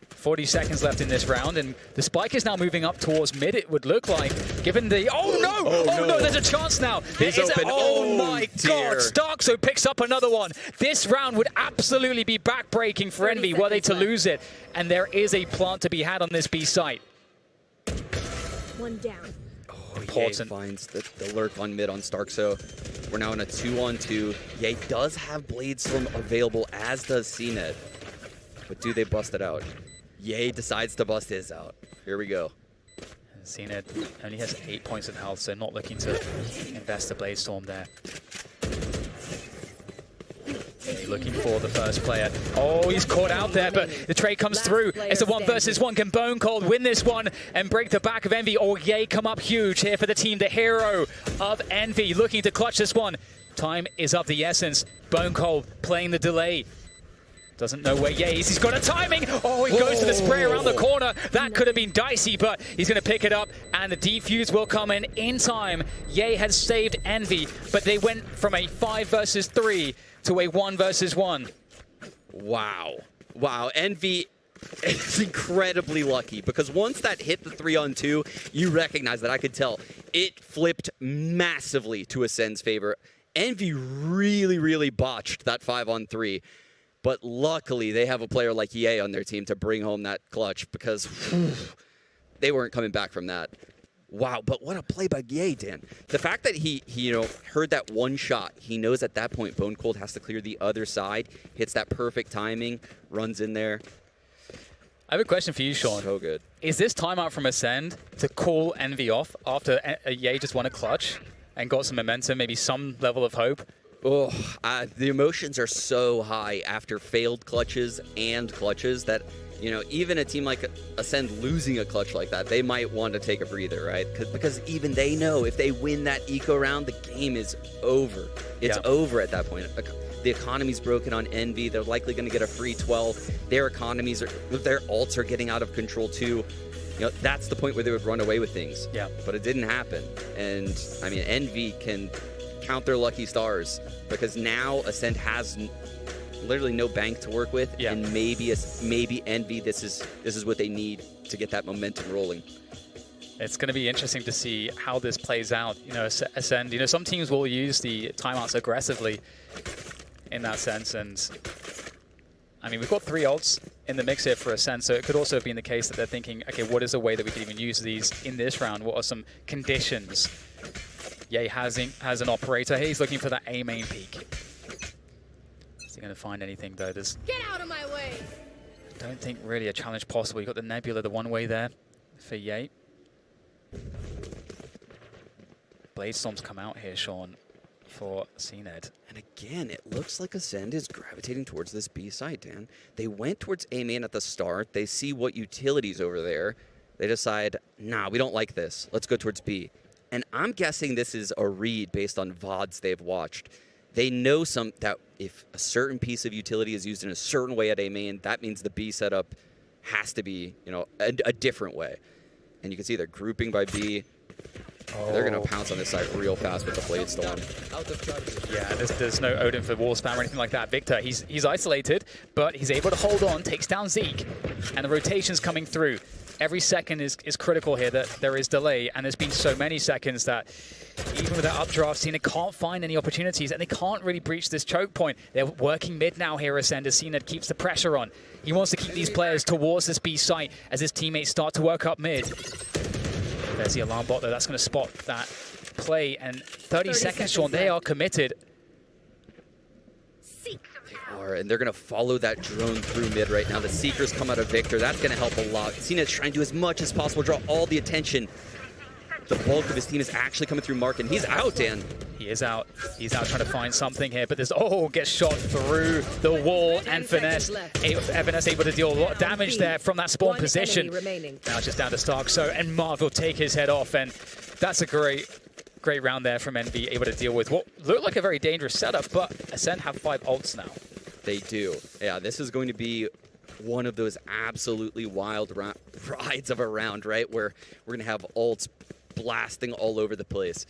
40 seconds left in this round, and the spike is now moving up towards mid, it would look like, given the... Oh, no! Oh, no, there's a chance now! He's open. Oh, my God! Starkso picks up another one. This round would absolutely be back-breaking for Envy were they to lose it, and there is a plant to be had on this B site. One down. Important. Finds the lurk on mid on Starkso. We're now in a 2-on-2. Ye does have Bladestorm available, as does CNED. But do they bust it out? Ye decides to bust his out. Here we go. CNED only has 8 points of health, so not looking to invest a Bladestorm there. Looking for the first player. Oh, he's caught out there, but the trade comes through. It's a 1 versus 1. Can Bone Cold win this one and break the back of Envy? Or Ye come up huge here for the team, the hero of Envy, looking to clutch this one. Time is of the essence. Bone Cold playing the delay. Doesn't know where Ye is. He's got a timing. Oh, he goes to the spray around the corner. That could have been dicey, but he's going to pick it up, and the defuse will come in time. Ye has saved Envy, but they went from a 5 versus 3 to a 1 versus 1. Wow. Wow. Envy is incredibly lucky, because once that hit the 3-on-2, you recognize that. I could tell. It flipped massively to Ascend's favor. Envy really, really botched that 5-on-3. But luckily, they have a player like Ye on their team to bring home that clutch, because they weren't coming back from that. Wow, but what a play by Ye, Dan. The fact that he heard that one shot, he knows at that point Bone Cold has to clear the other side, hits that perfect timing, runs in there. I have a question for you, Sean. So good. Is this timeout from Ascend to call Envy off after Ye just won a clutch and got some momentum, maybe some level of hope? Oh, the emotions are so high after failed clutches and clutches that, even a team like Ascend losing a clutch like that, they might want to take a breather, right? Because even they know if they win that eco round, the game is over. It's over at that point. The economy's broken on Envy. They're likely going to get a free 12. Their economies their ults are getting out of control too. That's the point where they would run away with things. Yeah. But it didn't happen. And I mean, Envy can count their lucky stars, because now Ascend has literally no bank to work with, and maybe Envy, this is what they need to get that momentum rolling. It's going to be interesting to see how this plays out. Ascend, some teams will use the timeouts aggressively in that sense, and I mean, we've got 3 ults in the mix here for Ascend, so it could also have been the case that they're thinking, okay, what is a way that we can even use these in this round? What are some conditions? Ye has an operator. He's looking for that A main peak. Is he going to find anything, though? Get out of my way! I don't think really a challenge possible. You've got the Nebula, the one-way there for Ye. Bladestorms come out here, Sean, for CNED. And again, it looks like Ascend is gravitating towards this B side, Dan. They went towards A main at the start. They see what utilities over there. They decide, nah, we don't like this. Let's go towards B. And I'm guessing this is a read based on VODs they've watched. They know that if a certain piece of utility is used in a certain way at A main, that means the B setup has to be, a different way. And you can see they're grouping by B. They're going to pounce on this side real fast with the Blade Storm. Yeah, there's no Odin for wall spam or anything like that. Victor, he's isolated, but he's able to hold on, takes down Zeke, and the rotation's coming through. Every second is critical here, that there is delay, and there's been so many seconds that even with that updraft, Cena can't find any opportunities, and they can't really breach this choke point. They're working mid now here, Ascend, as Cena keeps the pressure on. He wants to keep these players towards this B site as his teammates start to work up mid. There's the alarm bot, though. That's going to spot that play, and 30 seconds, Sean, they are committed. And they're going to follow that drone through mid right now. The Seekers come out of Victor. That's going to help a lot. Cena's trying to do as much as possible, draw all the attention. The bulk of his team is actually coming through Mark, and he's out, Dan. He is out. He's out trying to find something here, but there's, gets shot through the wall, and Finesse able to deal a lot of damage there from that spawn position. Now just down to Stark, and Marv will take his head off, and that's a great round there from Envy, able to deal with what looked like a very dangerous setup, but Ascend have 5 ults now. They do. Yeah, this is going to be one of those absolutely wild rides of a round, right? Where we're going to have ults blasting all over the place.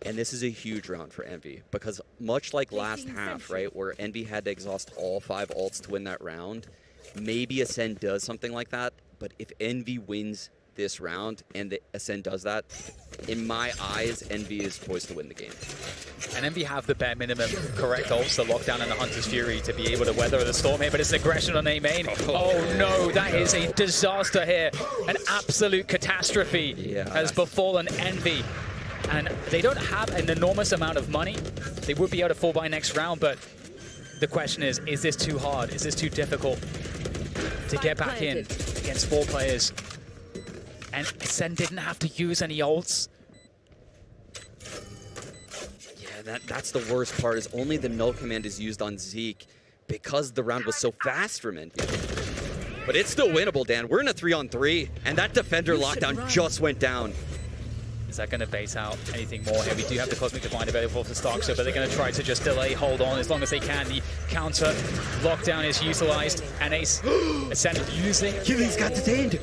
And this is a huge round for Envy, because much like last half, right, where Envy had to exhaust all 5 ults to win that round, maybe Ascend does something like that, but if Envy wins this round and the Ascend does that, in my eyes, Envy is poised to win the game. And Envy have the bare minimum correct ults, the Lockdown and the Hunter's Fury, to be able to weather the storm here, but it's an aggression on A main. Oh no, that is a disaster here. An absolute catastrophe has befallen Envy. And they don't have an enormous amount of money. They would be able to fall by next round, but the question is this too hard? Is this too difficult to get back in against 4 players? And Ascend didn't have to use any ults. Yeah, that's the worst part, is only the null command is used on Zeke because the round was so fast from Envy. But it's still winnable, Dan. We're in a 3-on-3, and that defender lockdown just went down. Is that going to base out anything more here? We do have the Cosmic Divine available for Stark, but they're going to try to just delay, hold on as long as they can. The counter lockdown is utilized, and Ascend using... Healy's got detained!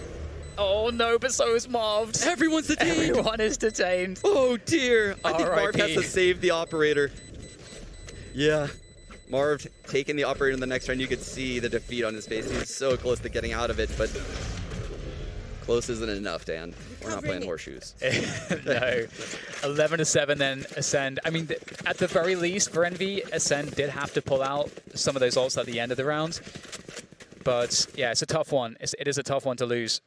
Oh no, but so is Marv. Everyone's detained! Everyone is detained. Oh dear! I think Marv has to save the operator. Yeah. Marv taking the operator in the next round. You could see the defeat on his face. He was so close to getting out of it, but close isn't enough, Dan. We're not playing horseshoes. No. 11-7 then, Ascend. I mean, at the very least, for Envy, Ascend did have to pull out some of those ults at the end of the round. But yeah, it's a tough one. It is a tough one to lose.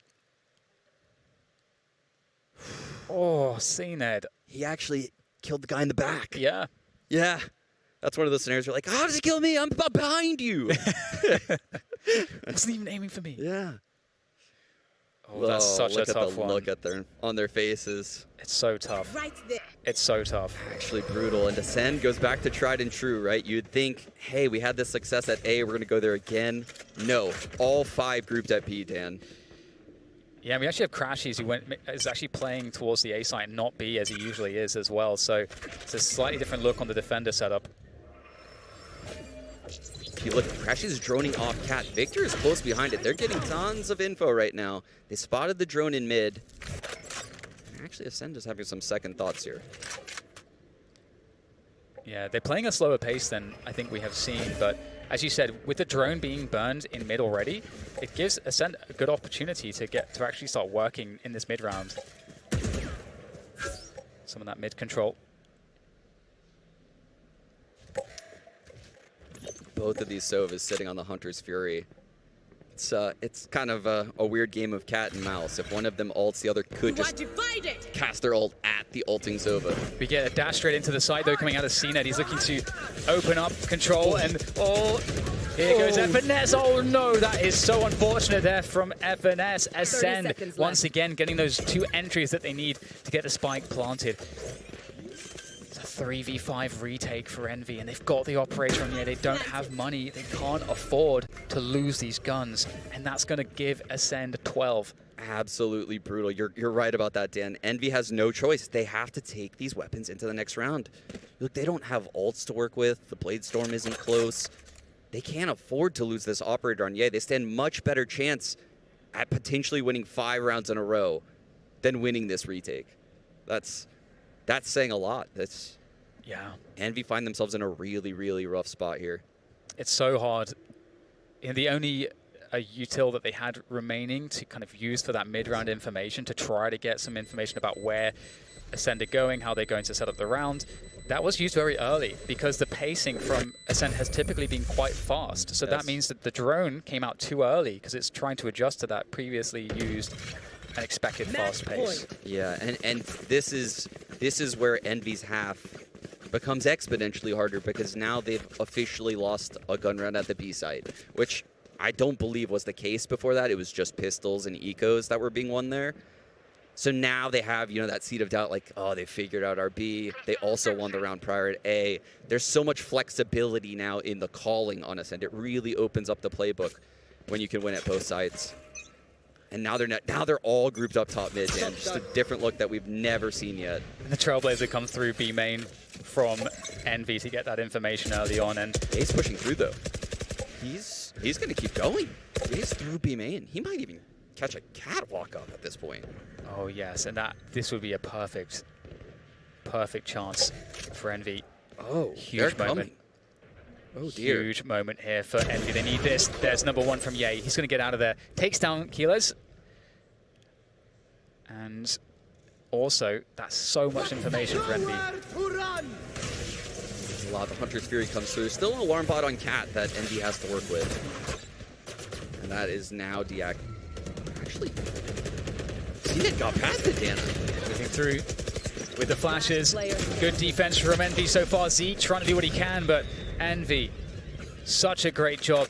Oh, CNED. He actually killed the guy in the back. Yeah. Yeah. That's one of those scenarios where like, how does he kill me? I'm behind you. Wasn't even aiming for me. Yeah. Oh, that's such a tough one. Look at on their faces. It's so tough. Right there. It's so tough. Actually brutal. And Ascend goes back to tried and true, right? You'd think, hey, we had this success at A, we're going to go there again. No. All 5 grouped at B, Dan. Yeah, we actually have Crashies who is actually playing towards the A site, not B, as he usually is as well. So it's a slightly different look on the defender setup. If you look, Crashies is droning off Cat. Victor is close behind it. They're getting tons of info right now. They spotted the drone in mid. Actually, Ascend is having some second thoughts here. Yeah, they're playing a slower pace than I think we have seen, but as you said, with the drone being burned in mid already, it gives Ascend a good opportunity to actually start working in this mid round. Some of that mid control. Both of these Sovas sitting on the Hunter's Fury. It's kind of a weird game of cat and mouse. If one of them ults, the other could just cast their ult at the ulting Sova. We get a dash straight into the side, though, coming out of CNED. He's looking to open up control, and here goes FNS. Oh no, that is so unfortunate there from FNS. Ascend once again getting those 2 entries that they need to get the spike planted. 3v5 retake for Envy, and they've got the operator on here. They don't have money. They can't afford to lose these guns, and that's going to give Ascend 12. absolutely brutal. You're right about that, Dan. Envy has no choice. They have to take these weapons into the next round. Look, they don't have ults to work with. The Blade Storm isn't close. They can't afford to lose this operator on Ye. They stand much better chance at potentially winning 5 rounds in a row than winning this retake. That's saying a lot. Envy find themselves in a really, really rough spot here. It's so hard. And the only util that they had remaining to kind of use for that mid-round information to try to get some information about where Ascend are going, how they're going to set up the round, that was used very early because the pacing from Ascend has typically been quite fast. So that means that the drone came out too early because it's trying to adjust to that previously used and expected fast pace. Yeah, and this is where Envy's half becomes exponentially harder because now they've officially lost a gun round at the B site, which I don't believe was the case before that. It was just pistols and ecos that were being won there. So now they have, that seed of doubt, like, oh, they figured out our B. They also won the round prior at A. There's so much flexibility now in the calling on Ascend. It really opens up the playbook when you can win at both sides. And now they're all grouped up top mid, and just a different look that we've never seen yet. And the Trailblazer comes through B main from Envy to get that information early on, and A's pushing through though. He's gonna keep going. He's through B main. He might even catch a catwalk up at this point. Oh yes, and this would be a perfect chance for Envy. Oh, huge moment. Oh dear. Huge moment here for Envy. They need this. There's number 1 from Ye. He's going to get out of there. Takes down Kilos. And also, that's so much information for Envy. A lot of Hunter's Fury comes through. Still an alarm bot on Cat that Envy has to work with. And that is now deactivated. Actually, Zenit got past it, Dana. Moving through with the flashes. Good defense from Envy so far. Zeke trying to do what he can, but Envy, such a great job.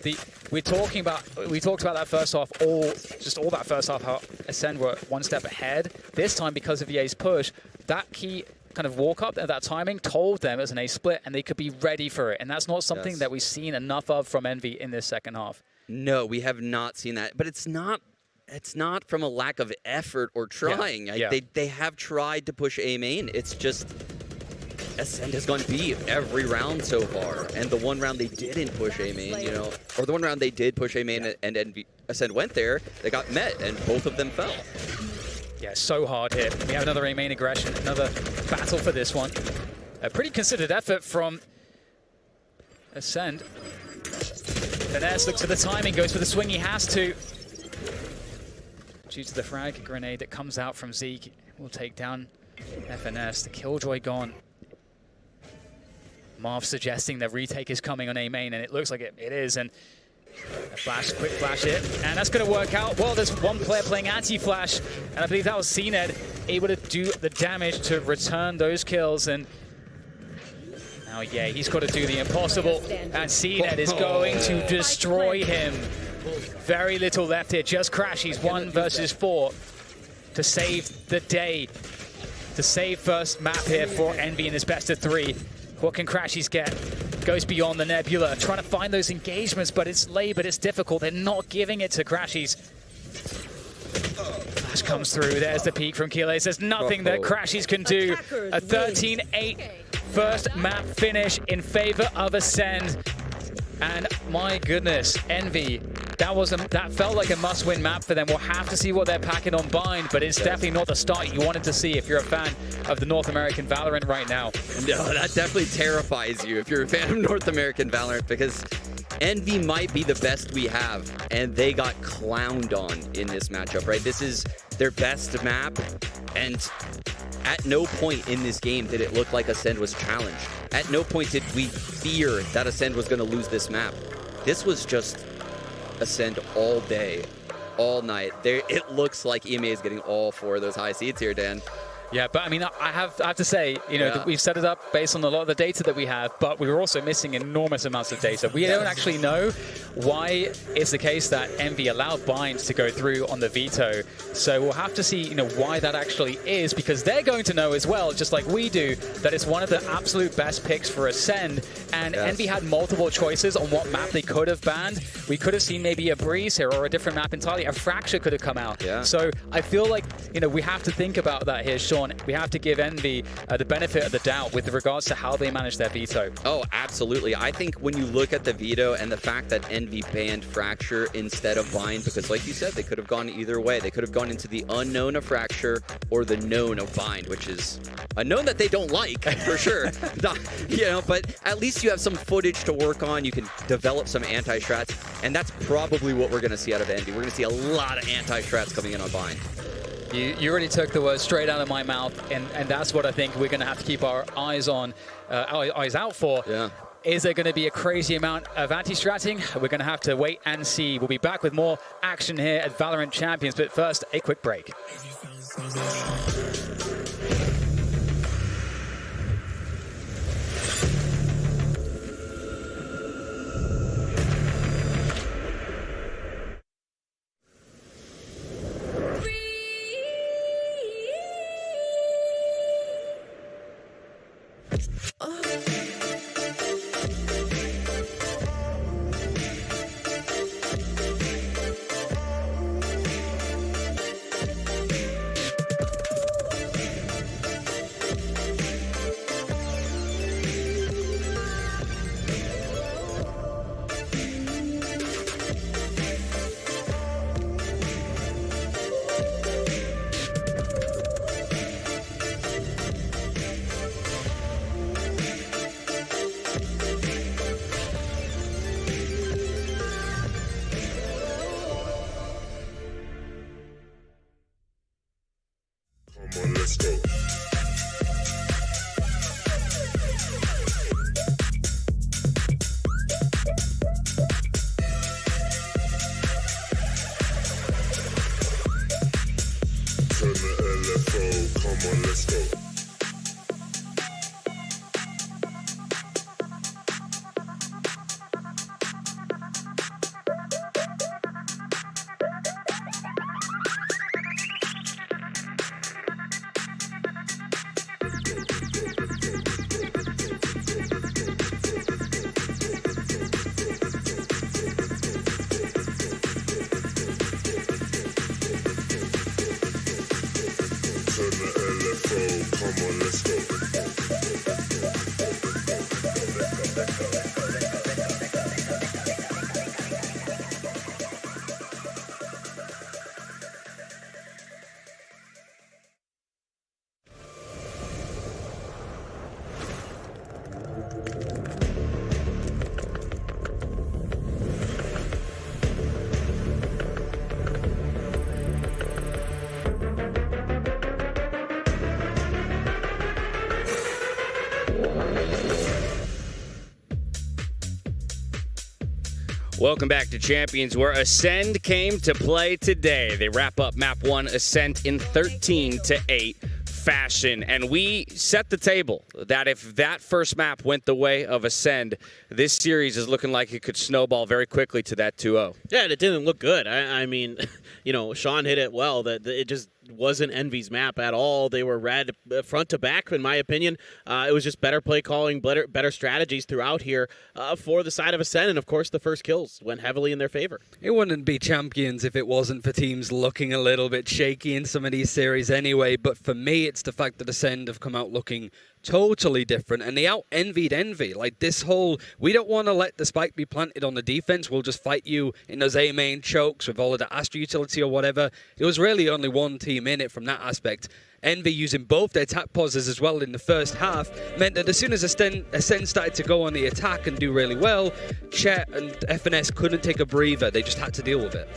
We talked about that first half, all that first half, how Ascend were one step ahead. This time, because of Ye's push, that key kind of walk up at that timing told them it was an A split, and they could be ready for it. And that's not something that we've seen enough of from Envy in this second half. No, we have not seen that, but it's not from a lack of effort or trying. They have tried to push A main. It's just Ascend has gone B every round so far, and the one round they didn't push A main, or the one round they did push A main and Ascend went there, they got met, and both of them fell. Yeah, so hard here. We have another A main aggression, another battle for this one. A pretty considered effort from Ascend. Finesse looks for the timing, goes for the swing he has to. Due to the frag grenade that comes out from Zeke, will take down FNS. The Killjoy gone. Marv suggesting that retake is coming on A main, and it looks like it is. And a flash, quick flash hit, and that's going to work out. Well, there's one player playing anti-flash, and I believe that was CNED, able to do the damage to return those kills. And now, yeah, he's got to do the impossible, and CNED is going to destroy him. Very little left here, just Crash. He's 1 versus 4 to save the day, to save first map here for Envy in this best of 3. What can Crashies get? Goes beyond the Nebula, trying to find those engagements, but it's late, but it's difficult. They're not giving it to Crashies. Flash comes through. There's the peek from Keyless. There's nothing that Crashies can do. A 13-8 first map finish in favor of Ascend. And my goodness, Envy, that felt like a must-win map for them. We'll have to see what they're packing on Bind, but it's definitely not the start you wanted to see if you're a fan of the North American Valorant right now. No, that definitely terrifies you if you're a fan of North American Valorant, because Envy might be the best we have, and they got clowned on in this matchup, right? This is their best map, and at no point in this game did it look like Ascend was challenged. At no point did we fear that Ascend was going to lose this map. This was just Ascend all day, all night. It looks like EMEA is getting all 4 of those high seeds here, Dan. Yeah, but I mean, I have to say, you know, that we've set it up based on a lot of the data that we have, but we were also missing enormous amounts of data. We don't actually know why it's the case that Envy allowed binds to go through on the veto. So we'll have to see, you know, why that actually is, because they're going to know as well, just like we do, that it's one of the absolute best picks for Ascend. And Envy had multiple choices on what map they could have banned. We could have seen maybe a Breeze here or a different map entirely. A Fracture could have come out. So I feel like, you know, we have to think about that here, Sean. We have to give Envy the benefit of the doubt with regards to how they manage their veto. Oh, absolutely. I think when you look at the veto and the fact that Envy banned Fracture instead of Bind, because like you said, they could have gone either way. They could have gone into the unknown of Fracture or the known of Bind, which is a known that they don't like, for sure. You know, but at least you have some footage to work on. You can develop some anti-strats, and that's probably what we're going to see out of Envy. We're going to see a lot of anti-strats coming in on Bind. You already took the words straight out of my mouth, and that's what I think we're going to have to keep our eyes on, eyes out for. Is there going to be a crazy amount of anti-stratting? We're going to have to wait and see. We'll be back with more action here at Valorant Champions, but first, a quick break. Come on, let's go. Turn the LFO, come on, let's go. Come on, let's go. Welcome back to Champions, where Ascend came to play today. They wrap up Map 1 Ascent in 13-8 fashion, and we set the table that if that first map went the way of Ascend, this series is looking like it could snowball very quickly to that 2-0. Yeah, and it didn't look good. I mean, you know, Sean hit it well, that it just wasn't Envy's map at all. They were red front to back, in my opinion. It was just better play calling, better strategies throughout here for the side of Ascend, and of course the first kills went heavily in their favor. It wouldn't be Champions if it wasn't for teams looking a little bit shaky in some of these series anyway, but for me it's the fact that Ascend have come out looking totally different, and they out-envied Envy. Like, this whole, we don't want to let the spike be planted on the defense, we'll just fight you in those A main chokes with all of the Astra utility or whatever. It was really only one team in it from that aspect. Envy using both their attack pauses as well in the first half meant that as soon as Ascend started to go on the attack and do really well, Chet and FNS couldn't take a breather. They just had to deal with it.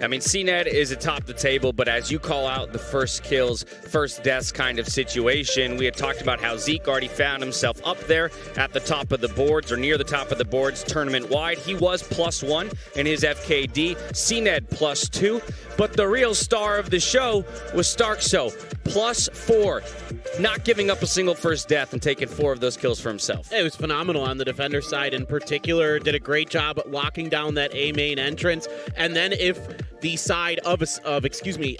I mean, CNED is atop the table, but as you call out the first kills, first deaths kind of situation, we had talked about how Zeke already found himself up there at the top of the boards, or near the top of the boards tournament-wide. He was +1 in his FKD, CNED +2, but the real star of the show was Starkso. +4, not giving up a single first death and taking 4 of those kills for himself. It was phenomenal on the defender side in particular. Did a great job at locking down that A main entrance. And then if the side of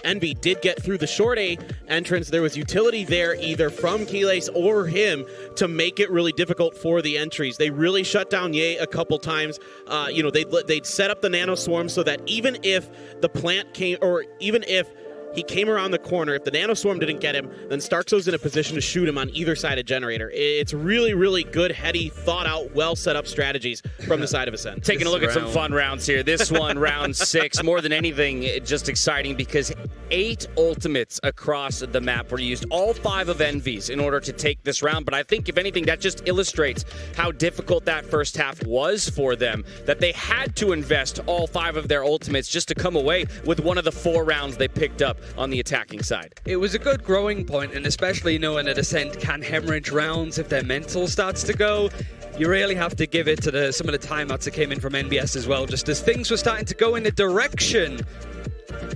Envy did get through the short A entrance, there was utility there either from Keyless or him to make it really difficult for the entries. They really shut down Ye a couple times. They'd set up the nano swarm so that even if the plant came, or even if he came around the corner, if the nanoswarm didn't get him, then Starkzo's in a position to shoot him on either side of Generator. It's really, really good, heady, thought-out, well-set-up strategies from the side of Ascend. Taking a look at some fun rounds here. This one, round 6, more than anything, just exciting because 8 ultimates across the map were used, all 5 of Envy's, in order to take this round. But I think, if anything, that just illustrates how difficult that first half was for them, that they had to invest all 5 of their ultimates just to come away with one of the 4 rounds they picked up on the attacking side. It was a good growing point, and especially knowing that Ascend can hemorrhage rounds if their mental starts to go. You really have to give it to some of the timeouts that came in from NBS as well, just as things were starting to go in the direction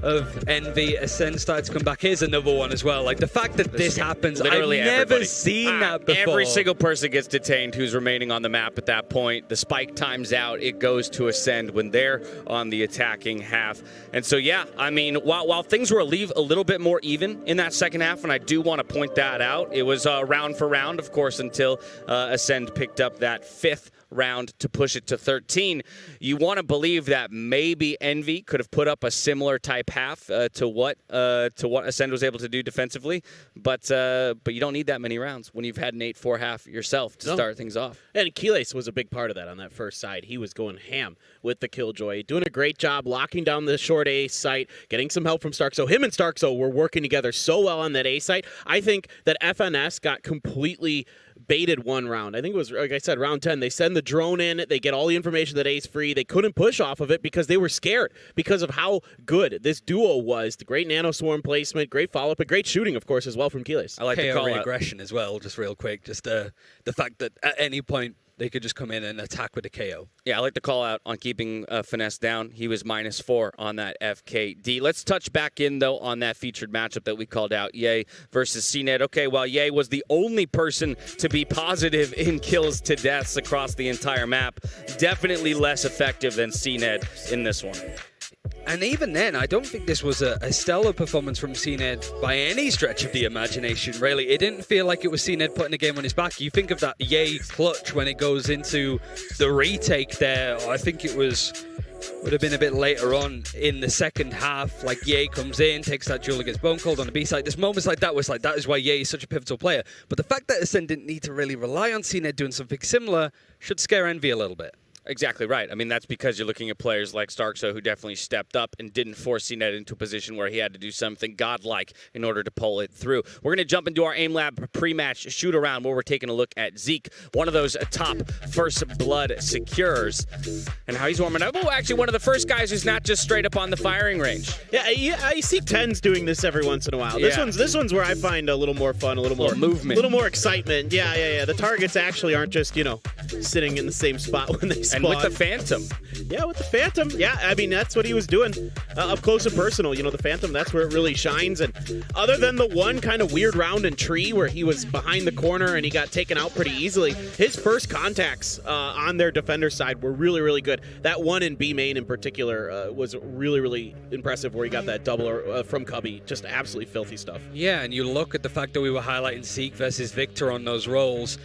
of Envy. Ascend started to come back. Here's another one as well. Like, the fact that this happens, Literally I've never everybody. seen that before. Every single person gets detained who's remaining on the map at that point. The spike times out. It goes to Ascend when they're on the attacking half. And so, yeah, I mean, while things were a little bit more even in that second half, and I do want to point that out, it was round for round, of course, until Ascend picked up that 5th round to push it to 13. You want to believe that maybe Envy could have put up a similar type half to what Ascend was able to do defensively, but you don't need that many rounds when you've had an 8-4 half yourself to start things off. And Keyless was a big part of that on that first side. He was going ham with the Killjoy, doing a great job locking down the short A site, getting some help from Starkzo. Him and Starkzo were working together so well on that A site. I think that FNS got completely baited one round. I think it was, like I said, round 10. They send the drone in. They get all the information that A's free. They couldn't push off of it because they were scared because of how good this duo was. The great nano swarm placement, great follow-up, and great shooting, of course, as well from Keyless. I like the call aggression as well, just real quick. Just the fact that at any point they could just come in and attack with a KO. Yeah, I like the call out on keeping Finesse down. He was -4 on that FKD. Let's touch back in, though, on that featured matchup that we called out, Ye versus CNED. Okay, while Ye was the only person to be positive in kills to deaths across the entire map, definitely less effective than CNED in this one. And even then, I don't think this was a stellar performance from CNED by any stretch of the imagination, really. It didn't feel like it was CNED putting the game on his back. You think of that Ye clutch when it goes into the retake there. I think it would have been a bit later on in the second half. Like, Ye comes in, takes that duel against Bone Cold on the B side. There's moments like that was like, that is why Ye is such a pivotal player. But the fact that Ascend didn't need to really rely on CNED doing something similar should scare Envy a little bit. Exactly right. I mean, that's because you're looking at players like Starkzo, who definitely stepped up and didn't force CNED into a position where he had to do something godlike in order to pull it through. We're going to jump into our Aim Lab pre-match shoot-around where we're taking a look at Zeke, one of those top first blood securers, and how he's warming up. Oh, actually, one of the first guys who's not just straight up on the firing range. Yeah, I see Tens doing this every once in a while. This one's where I find a little more fun, a little more movement, a little more excitement. Yeah. The targets actually aren't just, sitting in the same spot when they spawn. And with the Phantom. Yeah, with the Phantom. Yeah, I mean, that's what he was doing up close and personal. The Phantom, that's where it really shines. And other than the one kind of weird round in Tree where he was behind the corner and he got taken out pretty easily, his first contacts on their defender side were really, really good. That one in B main in particular was really, really impressive where he got that double from Cubby. Just absolutely filthy stuff. Yeah, and you look at the fact that we were highlighting Zeke versus Victor on those roles.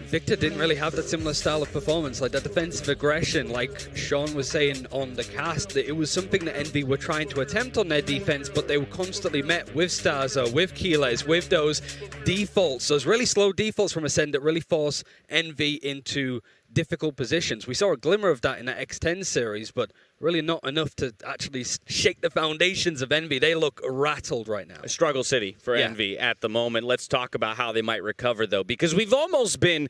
Victor didn't really have that similar style of performance, like that defensive aggression, like Sean was saying on the cast, that it was something that Envy were trying to attempt on their defense, but they were constantly met with Starzo, with Keyless, with those defaults, those really slow defaults from Ascend that really force Envy into difficult positions. We saw a glimmer of that in that X10 series, but really not enough to actually shake the foundations of Envy. They look rattled right now. A struggle city for Envy at the moment. Let's talk about how they might recover, though, because we've almost been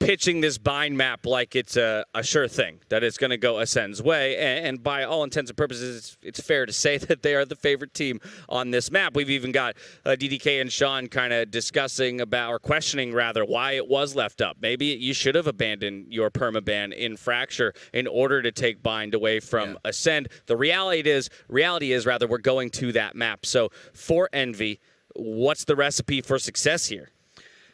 pitching this bind map like it's a sure thing, that it's going to go Ascend's way, and by all intents and purposes, it's fair to say that they are the favorite team on this map. We've even got DDK and Sean kind of discussing about, or questioning rather, why it was left up. Maybe you should have abandoned your permaban in Fracture in order to take bind away from Ascend. The reality is rather, we're going to that map. So for Envy, What's the recipe for success here?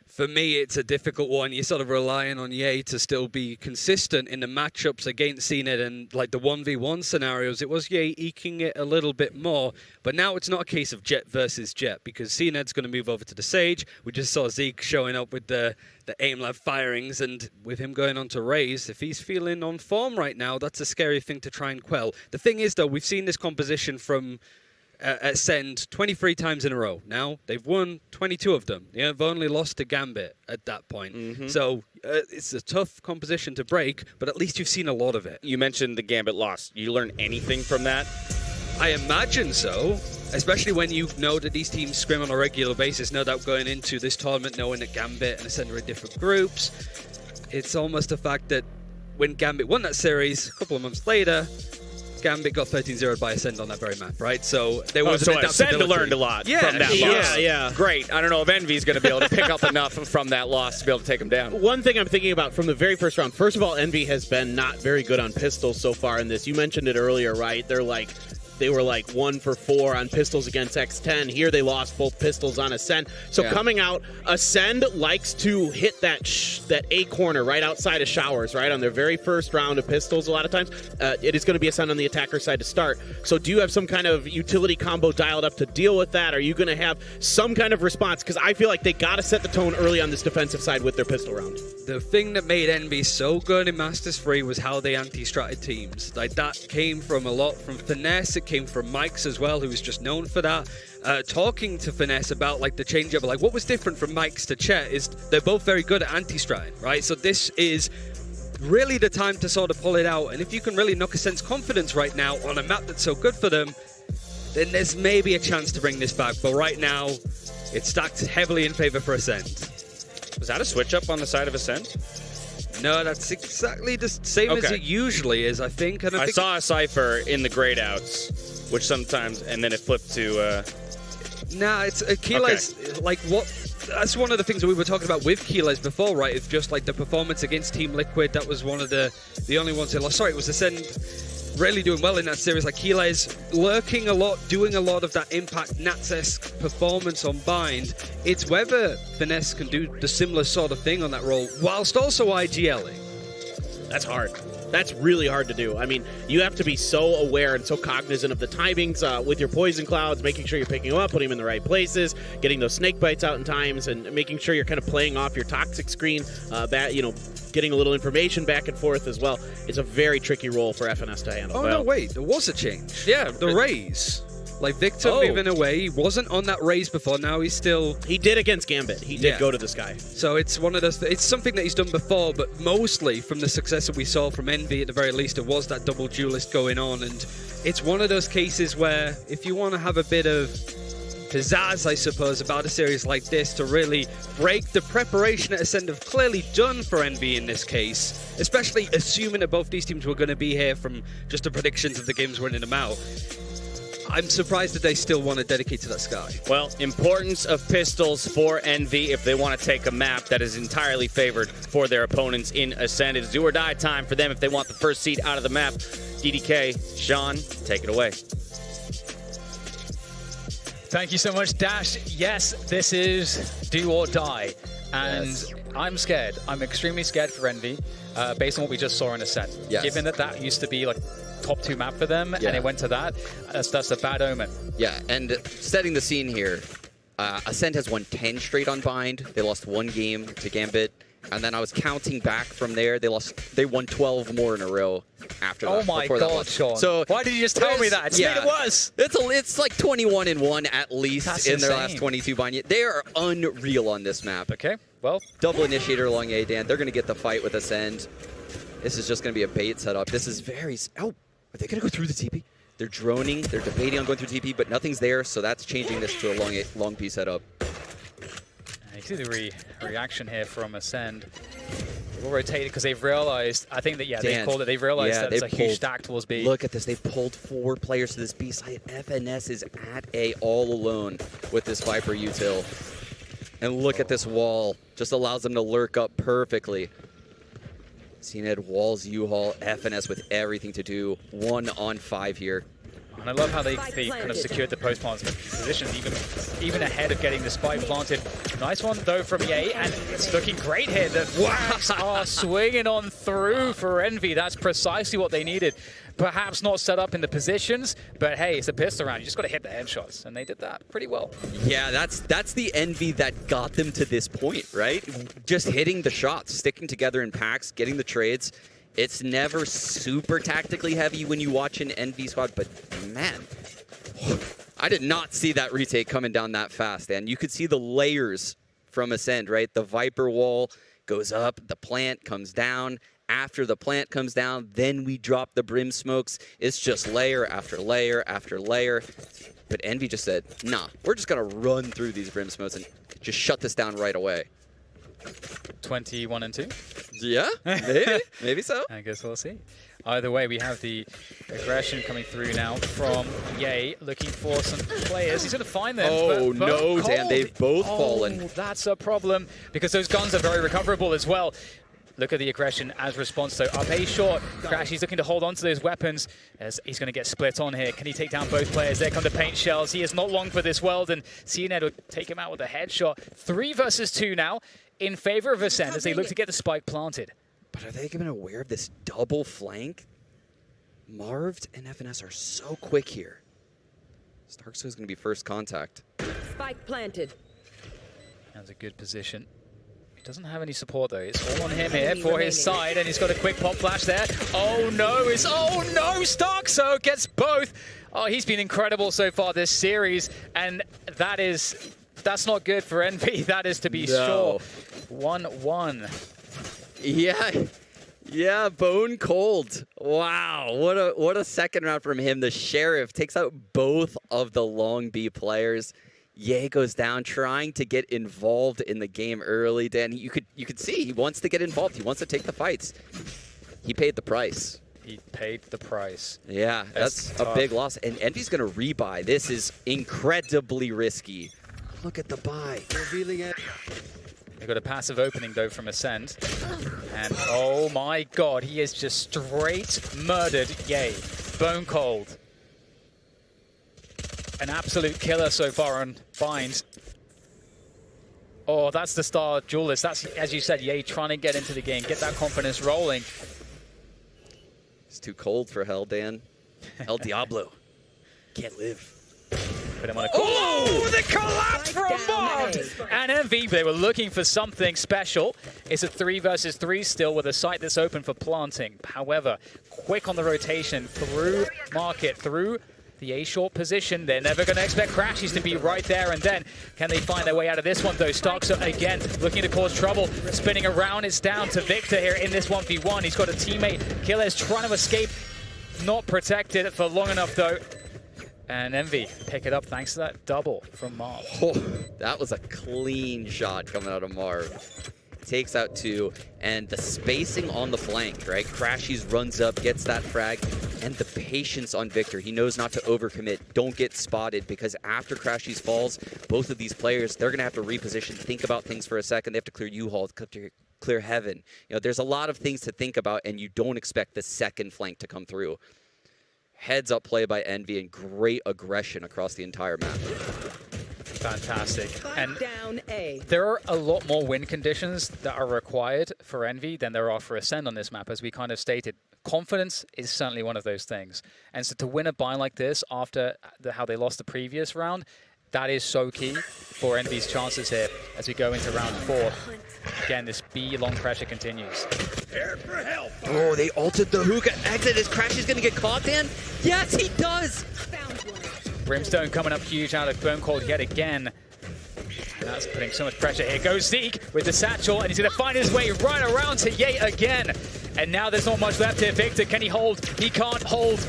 For me, it's a difficult one. You're sort of relying on Ye to still be consistent in the matchups against CNED and like the 1v1 scenarios. It was Ye eking it a little bit more, but now it's not a case of Jet versus Jet because CNED's going to move over to the Sage. We just saw Zeke showing up with the aim lab firings, and with him going on to Raze, if he's feeling on form right now, that's a scary thing to try and quell. The thing is, though, we've seen this composition from Ascend 23 times in a row. Now they've won 22 of them. They've only lost to Gambit at that point. So it's a tough composition to break, but at least you've seen a lot of it. You mentioned the Gambit loss. You learn anything from that? I imagine so, especially when you know that these teams scrim on a regular basis. No doubt going into this tournament knowing that Gambit and Ascend are in different groups. It's almost a fact that when Gambit won that series, a couple of months later, Gambit got 13-0'd by Ascend on that very map, right? So there was an Ascend adaptability. learned a lot from that loss. Yeah. Great. I don't know if Envy's going to be able to pick up enough from that loss to be able to take him down. One thing I'm thinking about from the very first round, first of all, Envy has been not very good on pistols so far in this. You mentioned it earlier, right? They were like 1 for 4 on pistols against X10. Here they lost both pistols on Ascend. So coming out, Ascend likes to hit that A corner right outside of showers, right? On their very first round of pistols a lot of times. It is going to be Ascend on the attacker side to start. So do you have some kind of utility combo dialed up to deal with that? Are you going to have some kind of response? Because I feel like they got to set the tone early on this defensive side with their pistol round. The thing that made Envy so good in Masters 3 was how they anti-stratted teams. Like that came from a lot from Finesse. It came from Mike's as well, who was just known for that. Talking to Finesse about like the change-up, like what was different from Mike's to Chet is they're both very good at anti-stratting, right? So this is really the time to sort of pull it out. And if you can really knock Ascend's confidence right now on a map that's so good for them, then there's maybe a chance to bring this back. But right now, it's stacked heavily in favor for Ascend. Was that a switch-up on the side of Ascend? No, that's exactly the same as it usually is, I think. And I think saw a Cypher in the grayed outs, which sometimes, and then it flipped to... Nah, it's Keelay's, like, what... That's one of the things that we were talking about with Keelay's before, right? It's just, like, the performance against Team Liquid. That was one of the only ones they lost. Sorry, it was Ascend really doing well in that series. Like, Keelay's lurking a lot, doing a lot of that impact Nats-esque performance on Bind. It's whether Finesse can do the similar sort of thing on that role, whilst also IGLing. That's hard. That's really hard to do. I mean, you have to be so aware and so cognizant of the timings with your poison clouds, making sure you're picking them up, putting them in the right places, getting those snake bites out in times, and making sure you're kind of playing off your toxic screen, getting a little information back and forth as well. It's a very tricky role for FNS to handle. Oh, no, wait. There was a change. Yeah, the Raze. Like, Victor moving away. He wasn't on that Raze before. Now he's still... He did against Gambit. He did go to the sky. So it's one of those... It's something that he's done before, but mostly from the success that we saw from Envy, at the very least, it was that double duelist going on. And it's one of those cases where if you want to have a bit of pizzazz, I suppose, about a series like this to really break the preparation that Ascend have clearly done for Envy in this case, especially assuming that both these teams were going to be here from just the predictions of the games winning them out. I'm surprised that they still want to dedicate to that sky. Well, importance of pistols for Envy if they want to take a map that is entirely favored for their opponents in Ascend. It's do or die time for them if they want the first seed out of the map. DDK, Sean, take it away. Thank you so much, Dash. Yes, this is do or die. And I'm scared. I'm extremely scared for Envy, based on what we just saw in Ascend. Given that used to be like top 2 map for them, and it went to that, that's a bad omen. Yeah, and setting the scene here, Ascend has won 10 straight on Bind. They lost 1 game to Gambit, and then I was counting back from there. They won 12 more in a row after that. Oh my God, Sean. So why did you just tell me that? It was. It's like 21-1 at least in their insane. last 22 Bind. They are unreal on this map. Okay, well. Double initiator along A, Dan. They're going to get the fight with Ascend. This is just going to be a bait setup. This is very... Oh, are they going to go through the TP? They're droning. They're debating on going through TP, but nothing's there, so that's changing this to a long P setup. You see the reaction here from Ascend. They will rotate it because they've realized, I think that, they called it, they've realized that it's a huge stack towards B. Look at this. They've pulled 4 players to this B side. FNS is at A all alone with this Viper util. And look at this wall. Just allows them to lurk up perfectly. CNED walls U-Haul, FNS with everything to do. 1 on 5 here. And I love how they kind of secured the post-plant position even ahead of getting the spike planted. Nice one, though, from Ye, and it's looking great here. The Wax are swinging on through for Envy. That's precisely what they needed. Perhaps not set up in the positions, but hey, it's a pistol round. You just got to hit the headshots, and they did that pretty well. Yeah, that's the Envy that got them to this point, right? Just hitting the shots, sticking together in packs, getting the trades. It's never super tactically heavy when you watch an Envy squad, but man, I did not see that retake coming down that fast, and you could see the layers from Ascend, right? The Viper wall goes up, the plant comes down. After the plant comes down, then we drop the brim smokes. It's just layer after layer after layer. But Envy just said, nah, we're just going to run through these brim smokes and just shut this down right away. 21 and 2? Yeah, maybe so. I guess we'll see. Either way, we have the aggression coming through now from Ye, looking for some players. He's going to find them. Oh, no, Dan, they've both fallen. That's a problem, because those guns are very recoverable as well. Look at the aggression as response, though. Up A short. Crash, he's looking to hold on to those weapons as he's going to get split on here. Can he take down both players? There come the paint shells. He is not long for this world, and CNED will take him out with a headshot. 3 versus 2 now in favor of Ascend as they look to get the spike planted. But are they even aware of this double flank? Marved and FNS are so quick here. Starkso is going to be first contact. Spike planted. That's a good position. He doesn't have any support, though. It's all on him here for his side, and he's got a quick pop flash there. Oh, no. Starkso gets both. Oh, he's been incredible so far this series, and that's not good for Envy. That is to be sure. 1-1. Yeah, bone cold. Wow, what a second round from him. The Sheriff takes out both of the long B players. Ye goes down, trying to get involved in the game early. Dan, you could see he wants to get involved. He wants to take the fights. He paid the price. He paid the price. Yeah, that's a big loss. And Envy's going to rebuy. This is incredibly risky. Look at the buy. Revealing it. They've got a passive opening, though, from Ascend. And oh my god, he is just straight murdered Ye. Bone cold. An absolute killer so far on Binds. Oh, that's the star duelist. That's, as you said, Ye trying to get into the game, get that confidence rolling. It's too cold for Hell, Dan. El Diablo. Can't live. Put him on a the collapse from Marved! And Envy, they were looking for something special. It's a 3 versus 3 still with a site that's open for planting. However, quick on the rotation through market, through the A-short position. They're never going to expect Crashies to be right there and then. Can they find their way out of this one, though? Starkso, again, looking to cause trouble. Spinning around, it's down to Victor here in this 1v1. He's got a teammate. Killer's trying to escape. Not protected for long enough, though. And Envy pick it up thanks to that double from Marv. Oh, that was a clean shot coming out of Marv. Takes out 2, and the spacing on the flank, right? Crashies runs up, gets that frag, and the patience on Victor. He knows not to overcommit. Don't get spotted, because after Crashies falls, both of these players, they're going to have to reposition, think about things for a second. They have to clear U-Haul, clear Heaven. You know, there's a lot of things to think about, and you don't expect the second flank to come through. Heads up play by Envy and great aggression across the entire map. Fantastic. And there are a lot more win conditions that are required for Envy than there are for Ascend on this map, as we kind of stated. Confidence is certainly one of those things. And so to win a buy like this after how they lost the previous round, that is so key for Envy's chances here as we go into round 4. Again, this B long pressure continues. Oh, they ulted the hookah exit. Is Crashies going to get caught, Dan? Yes, he does! Brimstone coming up huge out of Bone Cold yet again. And that's putting so much pressure. Here goes Zeke with the satchel, and he's going to find his way right around to Ye again. And now there's not much left here. Victor, can he hold? He can't hold.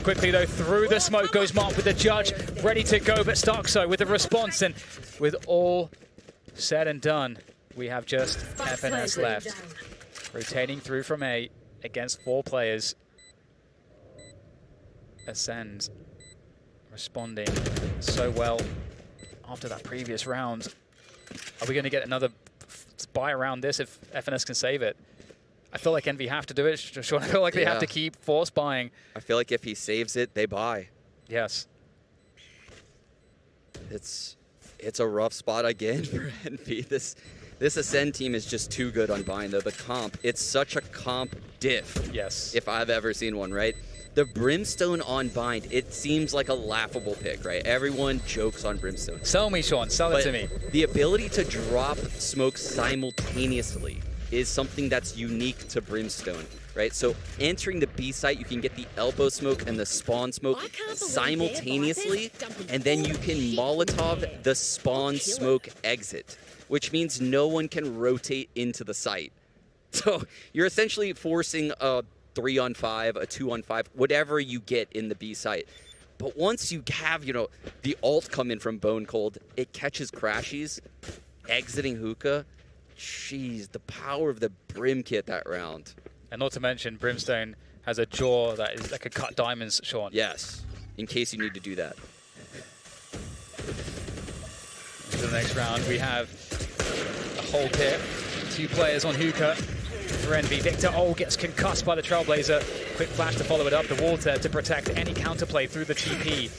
Quickly, though, through the smoke goes Mark with the judge. Ready to go, but Starkso with the response. And with all said and done, we have just FNS left. Rotating through from A against 4 players. Ascend responding so well after that previous round. Are we going to get another buy around this if FNS can save it? I feel like Envy have to do it. I feel like they have to keep force buying. I feel like if he saves it, they buy. Yes. It's a rough spot again for Envy. This Ascend team is just too good on Bind, though. The comp, it's such a comp diff. Yes. If I've ever seen one, right? The Brimstone on Bind, it seems like a laughable pick, right? Everyone jokes on Brimstone. Sell me, Sean. Sell it to me. The ability to drop smoke simultaneously is something that's unique to Brimstone, right? So entering the B site, you can get the elbow smoke and the spawn smoke simultaneously, and then you can Molotov the spawn smoke exit, which means no one can rotate into the site. So you're essentially forcing a 3-on-5, a 2-on-5, whatever you get in the B site. But once you have, the ult come in from Bone Cold, it catches Crashies, exiting Hookah. Jeez, the power of the Brim kit that round. And not to mention, Brimstone has a jaw that is like a cut diamonds, Sean. Yes, in case you need to do that. Into the next round, we have a hold here. 2 players on Hookah. For Envy, Victor gets concussed by the Trailblazer. Quick flash to follow it up. The water to protect any counterplay through the TP.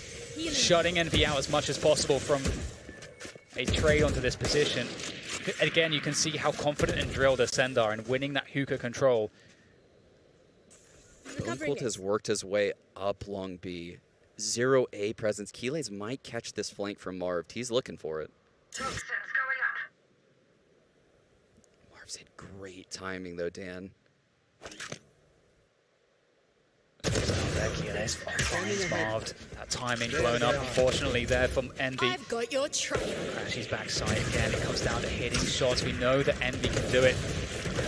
Shutting Envy out as much as possible from a trade onto this position. Again, you can see how confident and drilled Ascend are in winning that Hookah control. Bone Cold has worked his way up long B. 0A presence. Keelays might catch this flank from Marv. He's looking for it. Marv's had great timing though, Dan. Keelays finds Marv. That timing blown up, unfortunately, there from Envy. I've got your trail. Crashy's backside again. It comes down to hitting shots. We know that Envy can do it.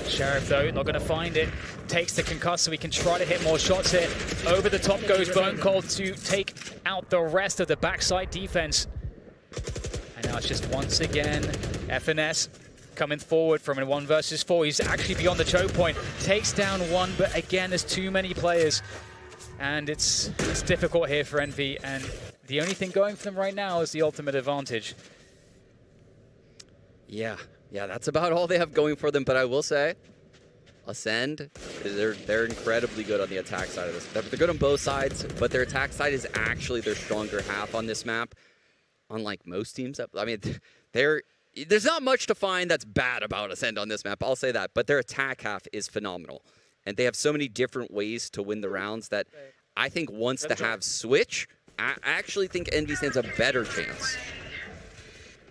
Sheriff, though, not going to find it. Takes the concuss so we can try to hit more shots here. Over the top goes Bone Cold to take out the rest of the backside defense. And now it's just once again FNS coming forward from a 1 versus 4. He's actually beyond the choke point. Takes down one, but again, there's too many players. And it's difficult here for Envy. And the only thing going for them right now is the ultimate advantage. Yeah, that's about all they have going for them. But I will say, Ascend, they're incredibly good on the attack side of this. They're good on both sides, but their attack side is actually their stronger half on this map. Unlike most teams, I mean, there's not much to find that's bad about Ascend on this map, I'll say that. But their attack half is phenomenal. And they have so many different ways to win the rounds that I think once the halves switch, I actually think Envy stands a better chance.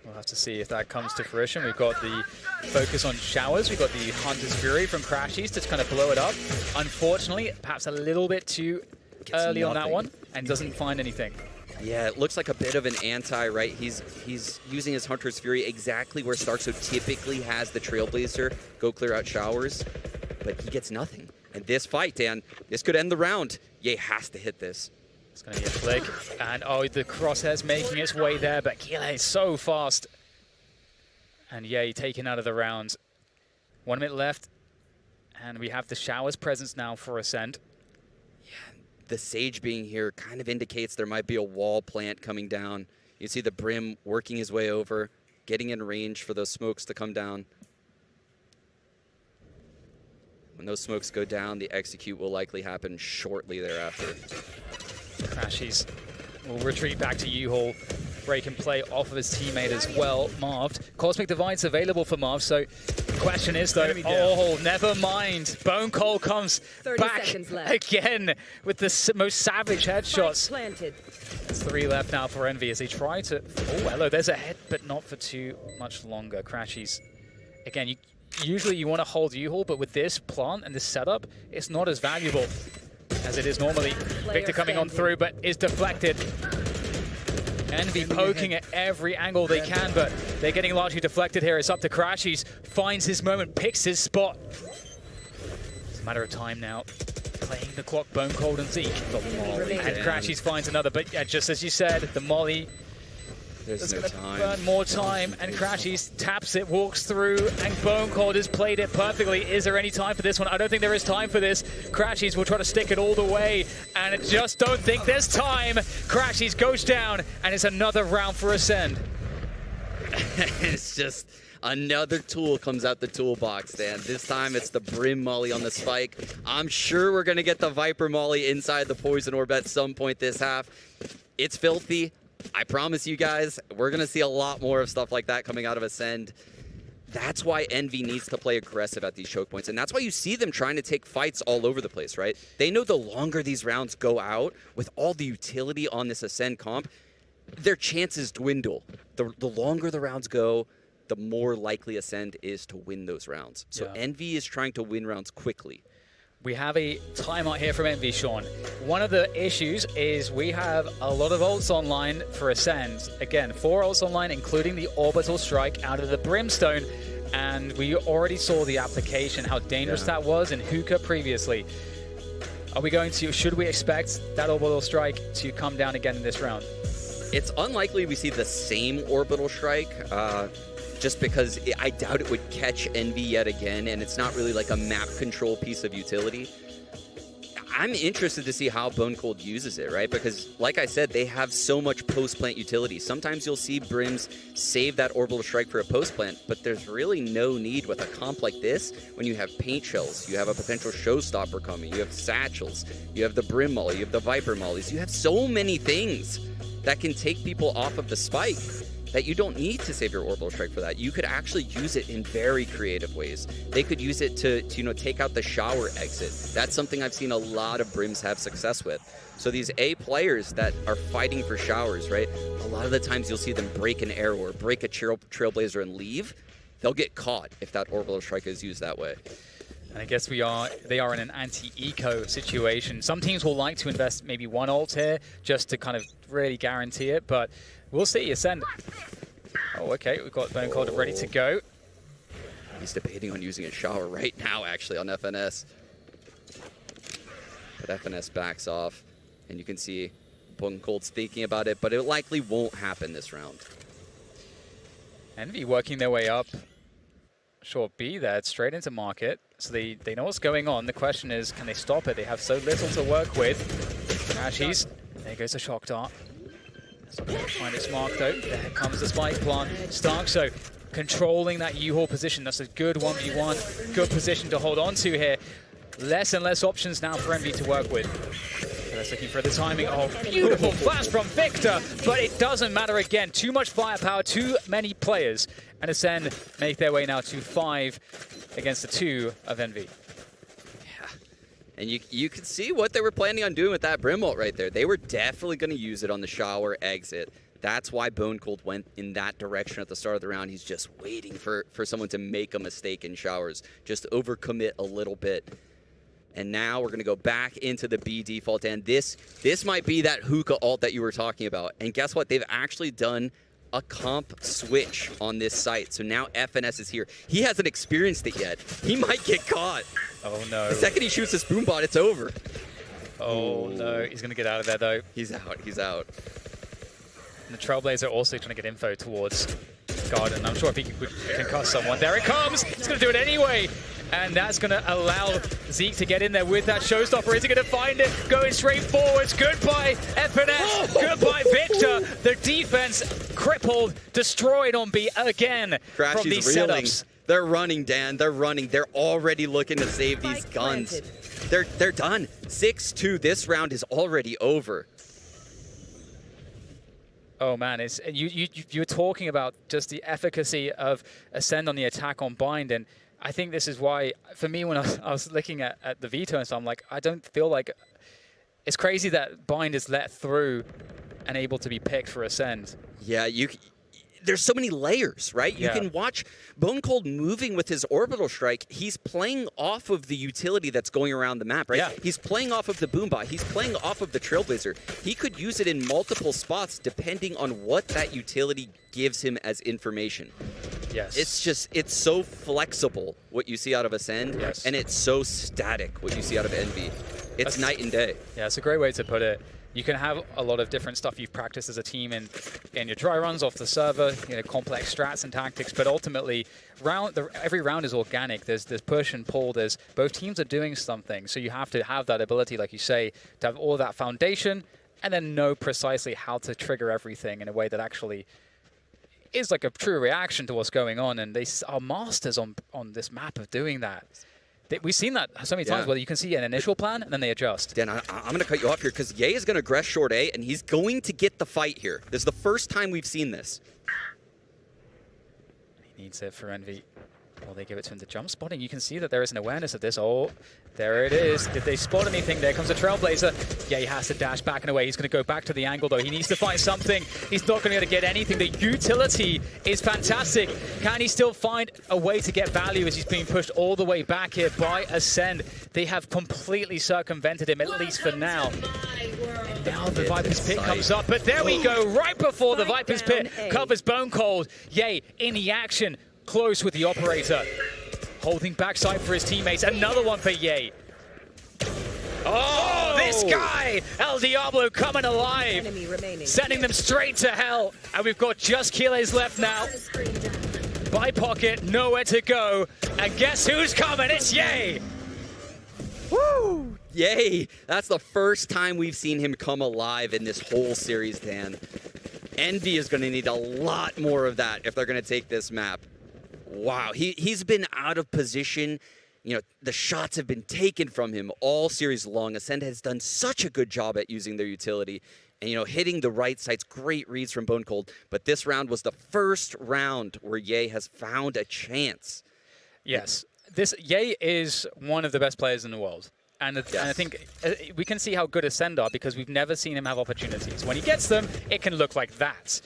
We'll have to see if that comes to fruition. We've got the focus on Showers. We've got the Hunter's Fury from Crashies to kind of blow it up. Unfortunately, perhaps a little bit too early on that one, and doesn't find anything. Yeah, it looks like a bit of an anti, right? He's using his Hunter's Fury exactly where Starkso typically has the Trailblazer go clear out Showers, but he gets nothing. And this fight, Dan, this could end the round. Ye has to hit this. It's going to be a flick, and the crosshair's making its way there, but Keelay is so fast. And Ye taken out of the round. 1 minute left, and we have the Showers presence now for Ascend. The Sage being here kind of indicates there might be a wall plant coming down. You see the Brim working his way over, getting in range for those smokes to come down. When those smokes go down, the execute will likely happen shortly thereafter. Crashies will retreat back to U-Haul. Break and play off of his teammate as well, Marved. Cosmic Divide's available for Marv, so the question is though, never mind. Bone Cold comes back again with the most savage headshots. There's 3 left now for Envy as they try to, hello, there's a head, but not for too much longer. Crashies, again, usually you want to hold U-Haul, but with this plant and this setup, it's not as valuable as it is normally. Victor coming on through, but is deflected. Envy poking at every angle they can, but they're getting largely deflected here. It's up to Crashies, finds his moment, picks his spot. It's a matter of time now. Playing the clock, Bone Cold and Zeke. And Crashies finds another, but just as you said, the molly There's no time. Burn more time, and Crashies taps it, walks through, and Bone Cold has played it perfectly. Is there any time for this one? I don't think there is time for this. Crashies will try to stick it all the way, and I just don't think there's time. Crashies goes down, and it's another round for Ascend. It's just Another tool comes out the toolbox, Dan. This time it's the Brim Molly on the spike. I'm sure we're going to get the Viper Molly inside the Poison Orb at some point this half. It's filthy. I promise you guys, we're going to see a lot more of stuff like that coming out of Ascend. That's why Envy needs to play aggressive at these choke points. And that's why you see them trying to take fights all over the place, right? They know the longer these rounds go out, with all the utility on this Ascend comp, their chances dwindle. The longer the rounds go, the more likely Ascend is to win those rounds. So Envy is trying to win rounds quickly. We have a timeout here from Envy, Sean. One of the issues is we have a lot of ults online for Ascend. Again, 4 ults online, including the Orbital Strike out of the Brimstone. And we already saw the application, how dangerous that was in Hookah previously. Are we going to, should we expect that Orbital Strike to come down again in this round? It's unlikely we see the same Orbital Strike. Just because I doubt it would catch Envy yet again, and it's not really like a map control piece of utility. I'm interested to see how Bone Cold uses it, right? Because, like I said, they have so much post-plant utility. Sometimes you'll see Brims save that Orbital Strike for a post-plant, but there's really no need with a comp like this when you have Paint Shells, you have a potential Showstopper coming, you have Satchels, you have the Brim Molly, you have the Viper Mollies, you have so many things that can take people off of the spike that you don't need to save your Orbital Strike for that. You could actually use it in very creative ways. They could use it to take out the shower exit. That's something I've seen a lot of Brims have success with. So these A players that are fighting for showers, right? A lot of the times you'll see them break an arrow or break a Trailblazer and leave. They'll get caught if that Orbital Strike is used that way. And I guess they are in an anti-eco situation. Some teams will like to invest maybe 1 ult here just to kind of really guarantee it, but we'll see. Ascend. Oh, okay. We've got Bone Cold ready to go. He's debating on using a shower right now, actually, on FNS. But FNS backs off, and you can see Bone Cold's thinking about it, but it likely won't happen this round. Envy working their way up. Short B there, straight into market. So they know what's going on. The question is, can they stop it? They have so little to work with. Ashies. There goes the shock dart. Find its mark though. There comes the spike plant. Starkso controlling that U-Haul position. That's a good 1v1. Good position to hold on to here. Less and less options now for Envy to work with. That's looking for the timing. Oh, beautiful flash from Victor, but it doesn't matter again. Too much firepower, too many players. And Ascend make their way now to 5 against the 2 of Envy. And you can see what they were planning on doing with that Brim ult right there. They were definitely going to use it on the shower exit. That's why Bone Cold went in that direction at the start of the round. He's just waiting for someone to make a mistake in showers. Just overcommit a little bit. And now we're going to go back into the B default. And this might be that Hookah ult that you were talking about. And guess what? They've actually done a comp switch on this site. So now FNS is here. He hasn't experienced it yet. He might get caught. Oh no. The second he shoots his boombot, it's over. Oh no, he's going to get out of there though. He's out, he's out. And the Trailblazer also trying to get info towards Garden. I'm sure if he could concuss someone. There it comes! He's going to do it anyway! And that's going to allow Zeke to get in there with that Showstopper. Is he going to find it? Going straight forwards. Goodbye, FNS. Goodbye, Victor. The defense crippled, destroyed on B again from these setups. They're running, Dan. They're running. They're already looking to save these guns. They're done. 6-2. This round is already over. Oh man, it's you were talking about just the efficacy of Ascend on the attack on Bind, and I think this is why, for me, when I was looking at the veto and stuff, I'm like, I don't feel like... It's crazy that Bind is let through and able to be picked for Ascend. Yeah, there's so many layers, right? You can watch Bone Cold moving with his Orbital Strike. He's playing off of the utility that's going around the map, right? Yeah. He's playing off of the Boombot. He's playing off of the Trailblazer. He could use it in multiple spots depending on what that utility gives him as information. Yes. It's so flexible what you see out of Ascend, and it's so static what you see out of Envy. It's night and day. Yeah, it's a great way to put it. You can have a lot of different stuff you've practiced as a team in your dry runs off the server, complex strats and tactics, but ultimately, every round is organic. There's push and pull. Both teams are doing something, so you have to have that ability, like you say, to have all that foundation, and then know precisely how to trigger everything in a way that actually is like a true reaction to what's going on, and they are masters on this map of doing that. We've seen that so many times where you can see an initial plan and then they adjust. Dan, I'm going to cut you off here because Ye is going to aggress short A, and he's going to get the fight here. This is the first time we've seen this. He needs it for Envy. Well, they give it to him. The jump spotting, you can see that there is an awareness of this. Oh, there it is. Did they spot anything? There comes a Trailblazer. Yeah, he has to dash back and away. He's going to go back to the angle, though. He needs to find something. He's not going to get anything. The utility is fantastic. Can he still find a way to get value as he's being pushed all the way back here by Ascend? They have completely circumvented him, at least for now. And now the Viper's Pit comes up, but there we go. Right before the Viper's Pit covers Bone Cold. Ye in the action. Close with the operator, holding backside for his teammates. Another one for Ye. Oh, this guy, El Diablo, coming alive, sending them straight to hell. And we've got just Kiles left now. By pocket, nowhere to go. And guess who's coming? It's Ye. Woo! Ye. That's the first time we've seen him come alive in this whole series, Dan. Envy is going to need a lot more of that if they're going to take this map. Wow, he's been out of position. You know, the shots have been taken from him all series long. Ascend has done such a good job at using their utility and, you know, hitting the right sites. Great reads from Bone Cold. But this round was the first round where Ye has found a chance. Yes, Ye is one of the best players in the world. And I think we can see how good Ascend are because we've never seen him have opportunities. When he gets them, it can look like that.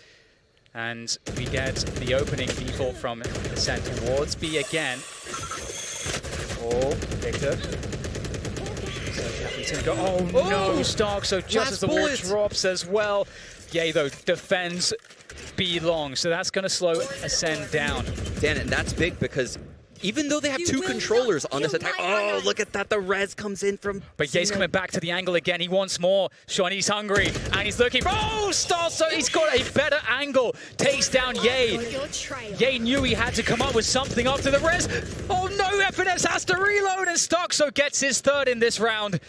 And we get the opening default from Ascend towards B again. Oh, Victor. So oh no, Stark. So just as the wall drops as well. Ye, though, defends B long. So that's going to slow Ascend down. Dan, and that's big because even though they have two controllers on this attack, oh, look at that, the res comes in from... But Ye's coming back to the angle again, he wants more. Sean, he's hungry, and he's looking... Oh, Star, so he's got a better angle. Takes down Ye. Ye knew he had to come up with something after the res. Oh no, FNS has to reload, and Stoxo gets his third in this round.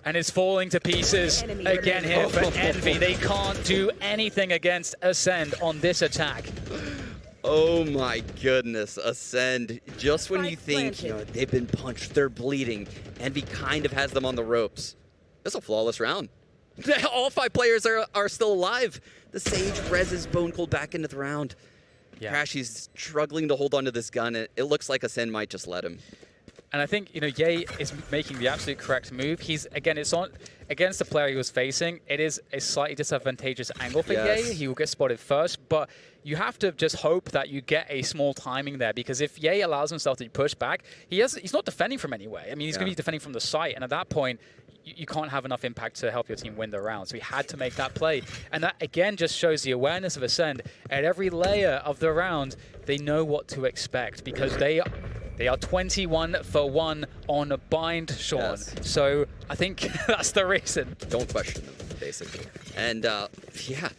And it's falling to pieces again here for Envy. They can't do anything against Ascend on this attack. Oh my goodness, Ascend. Just when you think, you know, they've been punched, they're bleeding, Envy kind of has them on the ropes. It's a flawless round. All 5 players are still alive. The Sage reses Bone Cold back into the round. Yeah. Crash, he's struggling to hold onto this gun. It looks like Ascend might just let him. And I think, you know, Ye is making the absolute correct move. He's, again, it's on against the player he was facing. It is a slightly disadvantageous angle for Ye. He will get spotted first, but you have to just hope that you get a small timing there, because if Ye allows himself to push back, he's not defending from anywhere. I mean, he's going to be defending from the site, and at that point, you can't have enough impact to help your team win the round. So he had to make that play. And that, again, just shows the awareness of Ascend. At every layer of the round, they know what to expect, because they are 21 for 1 on bind, Sean. Yes. So I think that's the reason. Don't question them, basically. And yeah,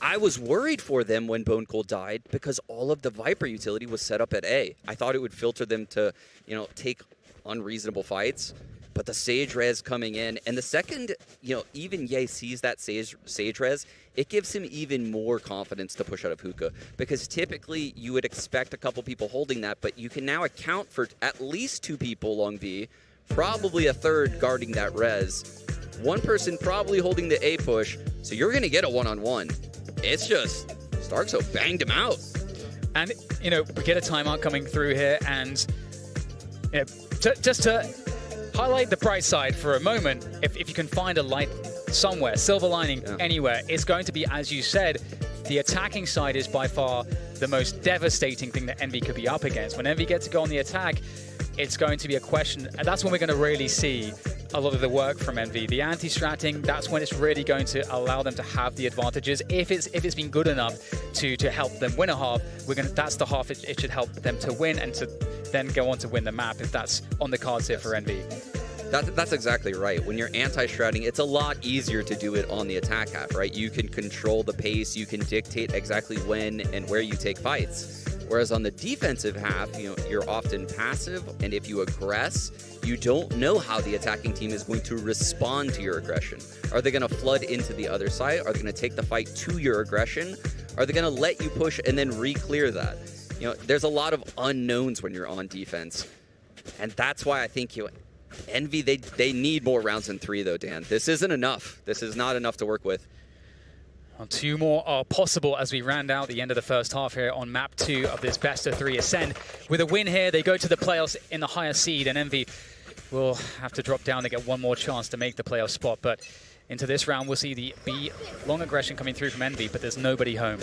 I was worried for them when Bone Cold died because all of the Viper utility was set up at A. I thought it would filter them to, you know, take unreasonable fights. But the Sage res coming in, and the second, you know, even Ye sees that Sage res, it gives him even more confidence to push out of hookah. Because typically you would expect a couple people holding that, but you can now account for at least 2 people along B, probably a third guarding that res, 1 person probably holding the A push, so you're going to get a one-on-one. It's just, Starkso banged him out. And, you know, we get a timeout coming through here, and you know, just to highlight the bright side for a moment, if you can find a light somewhere, silver lining anywhere, it's going to be, as you said, the attacking side is by far the most devastating thing that Envy could be up against. When Envy gets to go on the attack, it's going to be a question, and that's when we're going to really see a lot of the work from Envy. The anti-stratting, that's when it's really going to allow them to have the advantages. If it's been good enough to help them win a half, that's the half it should help them to win and to then go on to win the map if that's on the cards here for Envy. That's exactly right. When you're anti-shrouding, it's a lot easier to do it on the attack half, right? You can control the pace, you can dictate exactly when and where you take fights. Whereas on the defensive half, you're often passive, and if you aggress, you don't know how the attacking team is going to respond to your aggression. Are they going to flood into the other side? Are they going to take the fight to your aggression? Are they going to let you push and then re-clear that? There's a lot of unknowns when you're on defense, and that's why I think Envy, they need more rounds than 3, though, Dan. This isn't enough. This is not enough to work with. Well, 2 more are possible as we round out the end of the first half here on map 2 of this best-of-3 Ascend. With a win here, they go to the playoffs in the higher seed, and Envy will have to drop down to get one more chance to make the playoff spot. But into this round, we'll see the B long aggression coming through from Envy, but there's nobody home.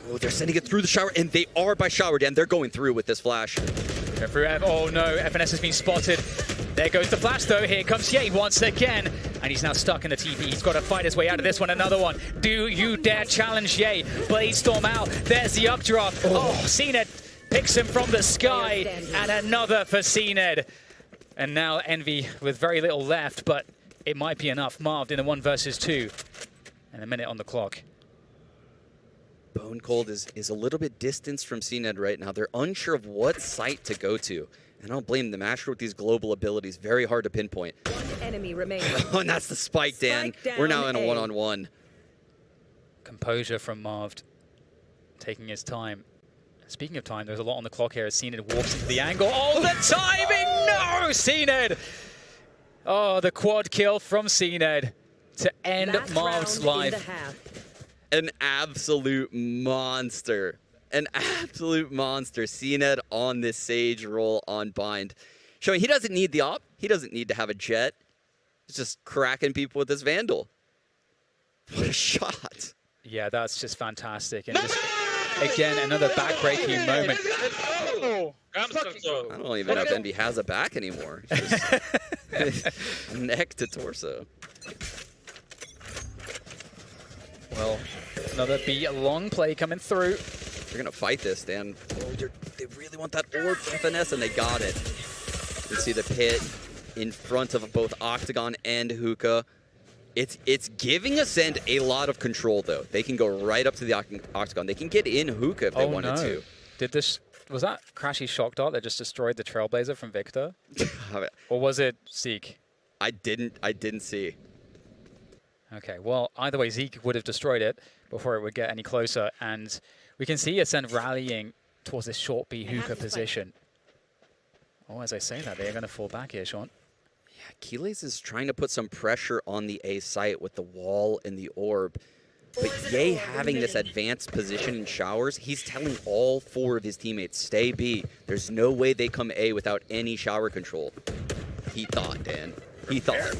Oh, they're sending it through the shower, and they are by shower, Dan. They're going through with this flash. Go through Ev. Oh no, FNS has been spotted. There goes the flash though. Here comes Ye once again. And he's now stuck in the TP. He's got to fight his way out of this one. Another one. Do you dare challenge Ye? Blade Storm out. There's the updraw. Oh, CNED picks him from the sky. And another for CNED. And now Envy with very little left, but it might be enough. Marved in a 1 versus 2. And a minute on the clock. Bone Cold is a little bit distanced from CNED right now. They're unsure of what site to go to. And I don't blame them. Asher with these global abilities, very hard to pinpoint. Enemy remaining. Oh, and that's the spike, Dan. We're now in a one-on-one. Composure from Marved, taking his time. Speaking of time, there's a lot on the clock here as CNED walks into the angle. Oh, the timing! No, CNED! Oh, the quad kill from CNED to end Marv's life. An absolute monster. An absolute monster. CNED on this Sage roll on Bind. Showing he doesn't need the op. He doesn't need to have a jet. He's just cracking people with this Vandal. What a shot. Yeah, that's just fantastic. And just, again, another back-breaking moment. I don't even know if Envy has a back anymore. Just neck to torso. Well, another B long play coming through. They're going to fight this, Dan. Oh, they really want that orb FNS, and they got it. You can see the pit in front of both Octagon and Hookah. It's giving Ascend a lot of control, though. They can go right up to the Octagon. They can get in Hookah if they wanted to. Was that Crashy Shock Dart that just destroyed the Trailblazer from Victor? Or was it Zeke? I didn't see. Okay, well, either way, Zeke would have destroyed it before it would get any closer. And we can see Ascend rallying towards this short B Hookah position. Oh, as I say that, they are going to fall back here, Sean. Yeah, Keyless is trying to put some pressure on the A site with the wall and the orb. But Ye having this advanced position in showers, he's telling all 4 of his teammates, stay B. There's no way they come A without any shower control. He thought, Dan. He thought.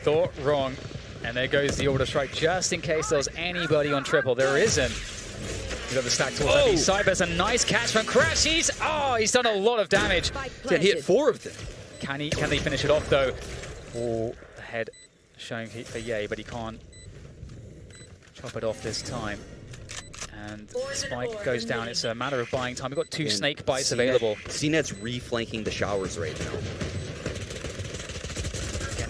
Thought wrong. And there goes the order strike, just in case there was anybody on triple. There isn't. We've got the stack towards that B side, but it's a nice catch from Crashies. Oh, he's done a lot of damage. Dan hit 4 of them. Can they finish it off, though? Oh, the head showing for Ye, but he can't chop it off this time. And Spike goes down. It's a matter of buying time. We've got 2 snake bites available. CNED's reflanking the showers right now.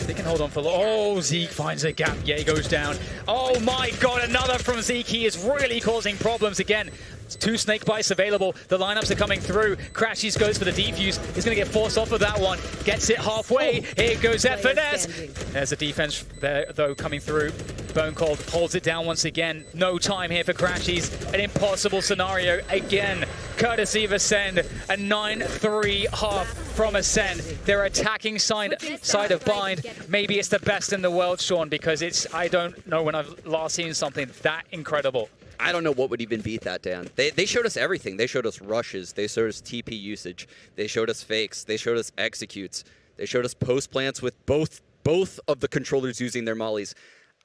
They can hold on for... Oh, Zeke finds a gap. Ye goes down. Oh my god, another from Zeke. He is really causing problems again. 2 snake bites available. The lineups are coming through. Crashies goes for the defuse. He's going to get forced off of that one. Gets it halfway. Here goes FNS. There's a defense there, though, coming through. Bone Cold holds it down once again. No time here for Crashies. An impossible scenario again. Courtesy of Ascend. A 9-3 half from Ascend. Their attacking side of Bind. Maybe it's the best in the world, Sean, because I don't know when I've last seen something that incredible. I don't know what would even beat that, Dan. They showed us everything. They showed us rushes. They showed us TP usage. They showed us fakes. They showed us executes. They showed us post plants with both of the controllers using their mollies.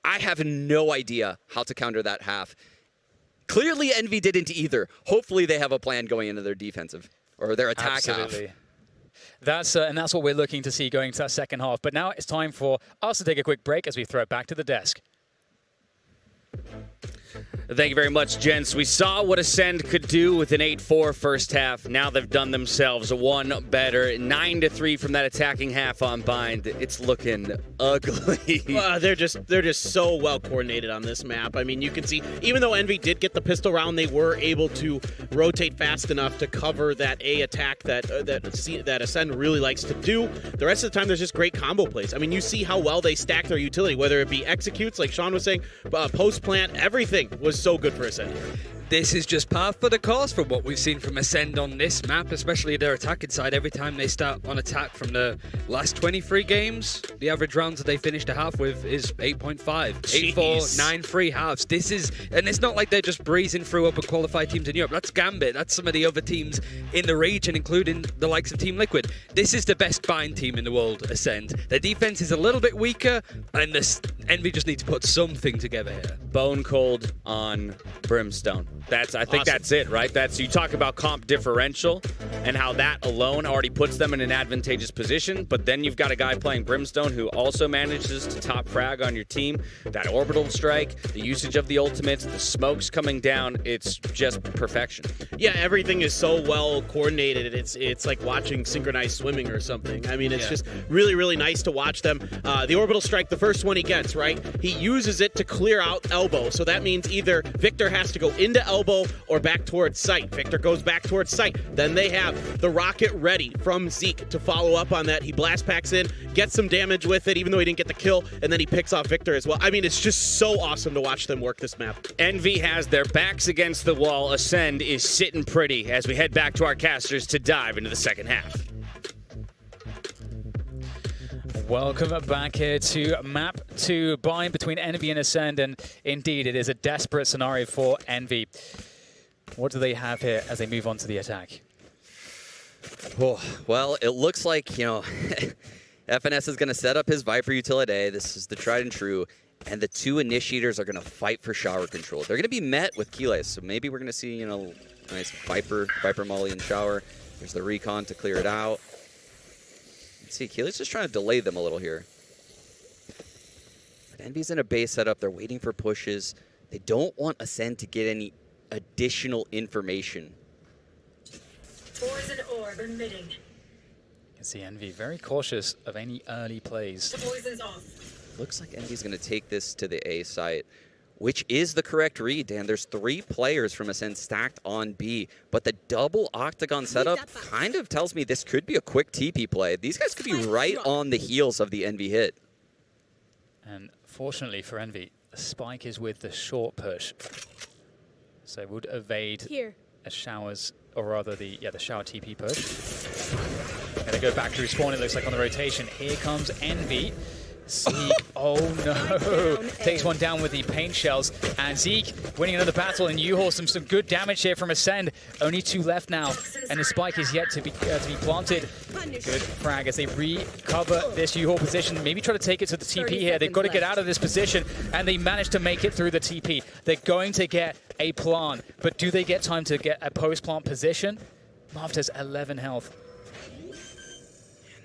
I have no idea how to counter that half. Clearly, Envy didn't either. Hopefully, they have a plan going into their defensive or their attack Absolutely. half. And that's what we're looking to see going to that second half. But now it's time for us to take a quick break as we throw it back to the desk. Thank you very much, gents. We saw what Ascend could do with an 8-4 first half. Now they've done themselves one better. 9-3 from that attacking half on Bind. It's looking ugly. They're just so well coordinated on this map. I mean, you can see, even though Envy did get the pistol round, they were able to rotate fast enough to cover that A attack that Ascend really likes to do. The rest of the time, there's just great combo plays. I mean, you see how well they stack their utility, whether it be executes, like Sean was saying, post-plant, everything was so good for Ascend here. This is just par for the course from what we've seen from Ascend on this map, especially their attacking side. Every time they start on attack from the last 23 games, the average rounds that they finished a half with is 8.5. 8-4, 9-3 halves. This is, and it's not like they're just breezing through upper qualified teams in Europe. That's Gambit. That's some of the other teams in the region, including the likes of Team Liquid. This is the best Bind team in the world, Ascend. Their defense is a little bit weaker, and this Envy just need to put something together here. Bone cold on Brimstone. I think that's it, right? You talk about comp differential and how that alone already puts them in an advantageous position, but then you've got a guy playing Brimstone who also manages to top frag on your team. That orbital strike, the usage of the ultimates, the smokes coming down, it's just perfection. Yeah, everything is so well coordinated. It's like watching synchronized swimming or something. I mean, it's just really, really nice to watch them. The orbital strike, the first one he gets, right? He uses it to clear out elbow. So that means either Victor has to go into elbow or back towards site. Victor goes back towards site. Then they have the rocket ready from Zeke to follow up on that. He blast packs in, gets some damage with it, even though he didn't get the kill, and then he picks off Victor as well. I mean, it's just so awesome to watch them work this map. Envy has their backs against the wall. Ascend is sitting pretty as we head back to our casters to dive into the second half. Welcome back here to map 2, Bind between Envy and Ascend, and indeed it is a desperate scenario for Envy. What do they have here as they move on to the attack? Oh, well, it looks like, FNS is going to set up his Viper utility. This is the tried and true, and the two initiators are going to fight for shower control. They're going to be met with Keyless, so maybe we're going to see, nice Viper molly and shower. There's the recon to clear it out. Let's see, Keyless just trying to delay them a little here. But Envy's in a base setup. They're waiting for pushes. They don't want Ascend to get any additional information. Poison orb emitting. You can see Envy very cautious of any early plays. The poison's off. Looks like Envy's going to take this to the A site, which is the correct read, Dan. There's 3 players from Ascend stacked on B, but the double octagon setup kind of tells me this could be a quick TP play. These guys could be right on the heels of the Envy hit. And fortunately for Envy, the spike is with the short push. So it would evade a showers, or rather the shower TP push. Gonna go back to respawn, it looks like on the rotation. Here comes Envy. Zeke, oh no, takes one down with the paint shells, and Zeke winning another battle, and Yuhor some good damage here from Ascend. Only 2 left now, and the spike is yet to be planted. Good frag as they recover this Yuhor position, maybe try to take it to the TP here. They've got to get out of this position, and they managed to make it through the TP. They're going to get a plant, but do they get time to get a post-plant position? Marv has 11 health.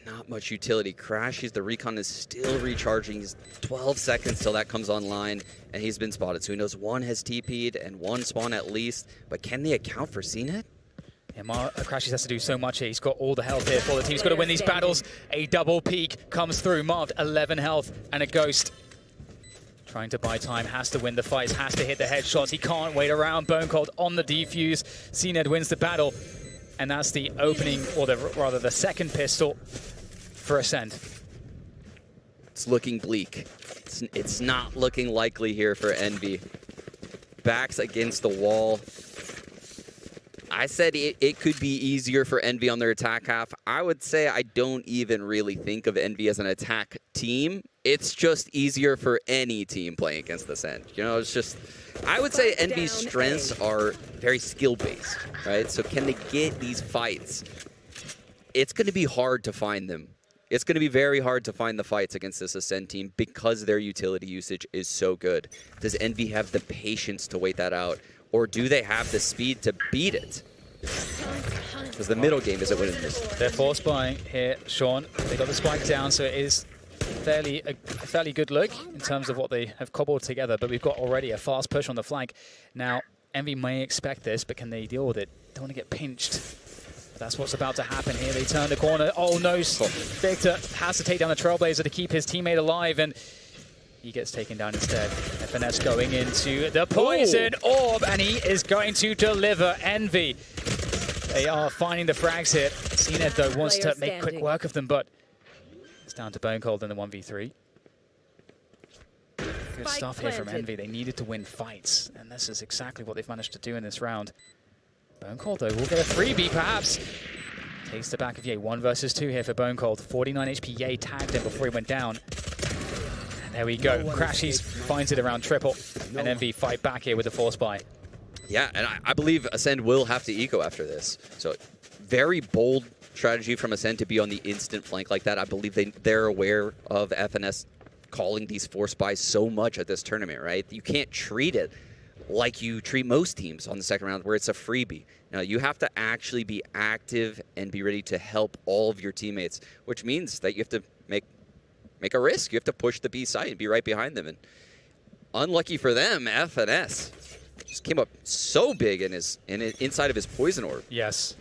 Not much utility. Crashes, the recon is still recharging. He's 12 seconds till that comes online, and he's been spotted. So he knows one has TP'd and one spawn at least, but can they account for CNET? Yeah, Crashes has to do so much here. He's got all the health here for the team. He's got to win these battles. A double peek comes through. Marv, 11 health and a ghost. Trying to buy time, has to win the fights, has to hit the headshots. He can't wait around. Bone Cold on the defuse. CNET wins the battle. And that's the opening, or rather the second pistol for Ascend. It's looking bleak. It's not looking likely here for Envy. Backs against the wall. I said it could be easier for Envy on their attack half. I would say I don't even really think of Envy as an attack team. It's just easier for any team playing against Ascend. It's just, I would say Envy's strengths are very skill-based, right? So can they get these fights? It's going to be hard to find them. It's going to be very hard to find the fights against this Ascend team because their utility usage is so good. Does Envy have the patience to wait that out? Or do they have the speed to beat it? Because the middle game is a win and miss. They're force buying here, Sean. They got the spike down, so it is a fairly good look in terms of what they have cobbled together, but we've got already a fast push on the flank. Now, Envy may expect this, but can they deal with it? Don't want to get pinched. But that's what's about to happen here. They turn the corner. Oh no, Victor has to take down the Trailblazer to keep his teammate alive, and he gets taken down instead. FNS going into the poison orb, and he is going to deliver. Envy. They are finding the frags here. CNED, though, wants to make quick work of them, but it's down to Bone Cold in the 1v3. Good stuff here from Envy. They needed to win fights, and this is exactly what they've managed to do in this round. Bone Cold, though, will get a freebie, perhaps. Takes the back of Ye. 1 versus 2 here for Bone Cold. 49 HP. Ye tagged him before he went down. And there we go. Crashies finds it around triple. And Envy fight back here with the force buy. Yeah, and I believe Ascend will have to eco after this. So very bold strategy from Ascend to be on the instant flank like that. I believe they're aware of FNS calling these force buys so much at this tournament, right? You can't treat it like you treat most teams on the second round where it's a freebie. Now, you have to actually be active and be ready to help all of your teammates, which means that you have to make a risk. You have to push the B side and be right behind them. And unlucky for them, FNS just came up so big inside of his poison orb. Yes.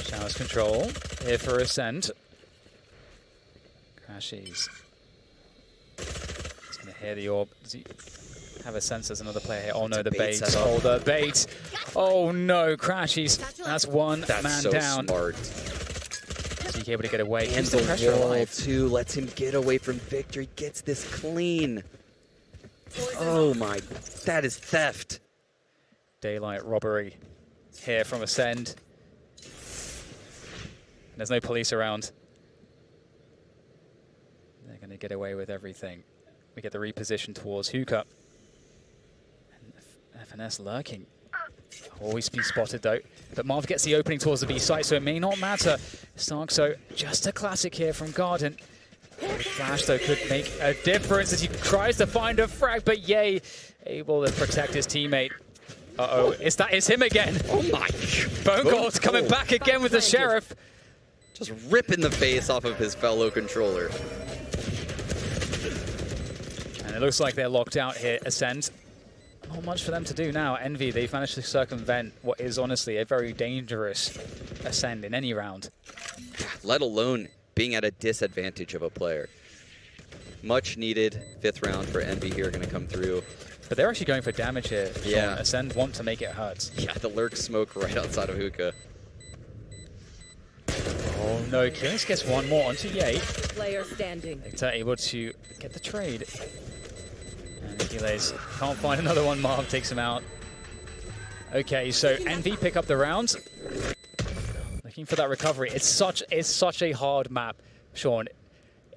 Showers control here for Ascend. Crashies. He's going to hear the orb. Does he have a sense there's another player here? Oh no, the bait. Oh, the bait. Oh no, Crashies. That's one man down. Smart. Is he able to get away? And the wall too lets him get away from Victor. He gets this clean. Oh my, that is theft. Daylight robbery here from Ascend. There's no police around. They're going to get away with everything. We get the reposition towards Hookah. And FNS lurking. Always be spotted though. But Marv gets the opening towards the B site, so it may not matter. Starkso, just a classic here from Garden. The flash though could make a difference as he tries to find a frag, but Ye able to protect his teammate. Uh-oh, it's him again. Oh my. Bone Cold coming back again with the Sheriff. Just ripping the face off of his fellow controller. And it looks like they're locked out here, Ascend. Not much for them to do now. Envy, they've managed to circumvent what is honestly a very dangerous Ascend in any round. Let alone being at a disadvantage of a player. Much needed 5th round for Envy here, going to come through. But they're actually going for damage here. Yeah. Ascend want to make it hurt. Yeah, the lurk smoke right outside of Hookah. Oh no, Killings gets one more onto Ye. Player standing. Victor able to get the trade. And Achilles can't find another one. Marv takes him out. Okay, so Envy pick up the rounds. Looking for that recovery. It's such a hard map, Sean.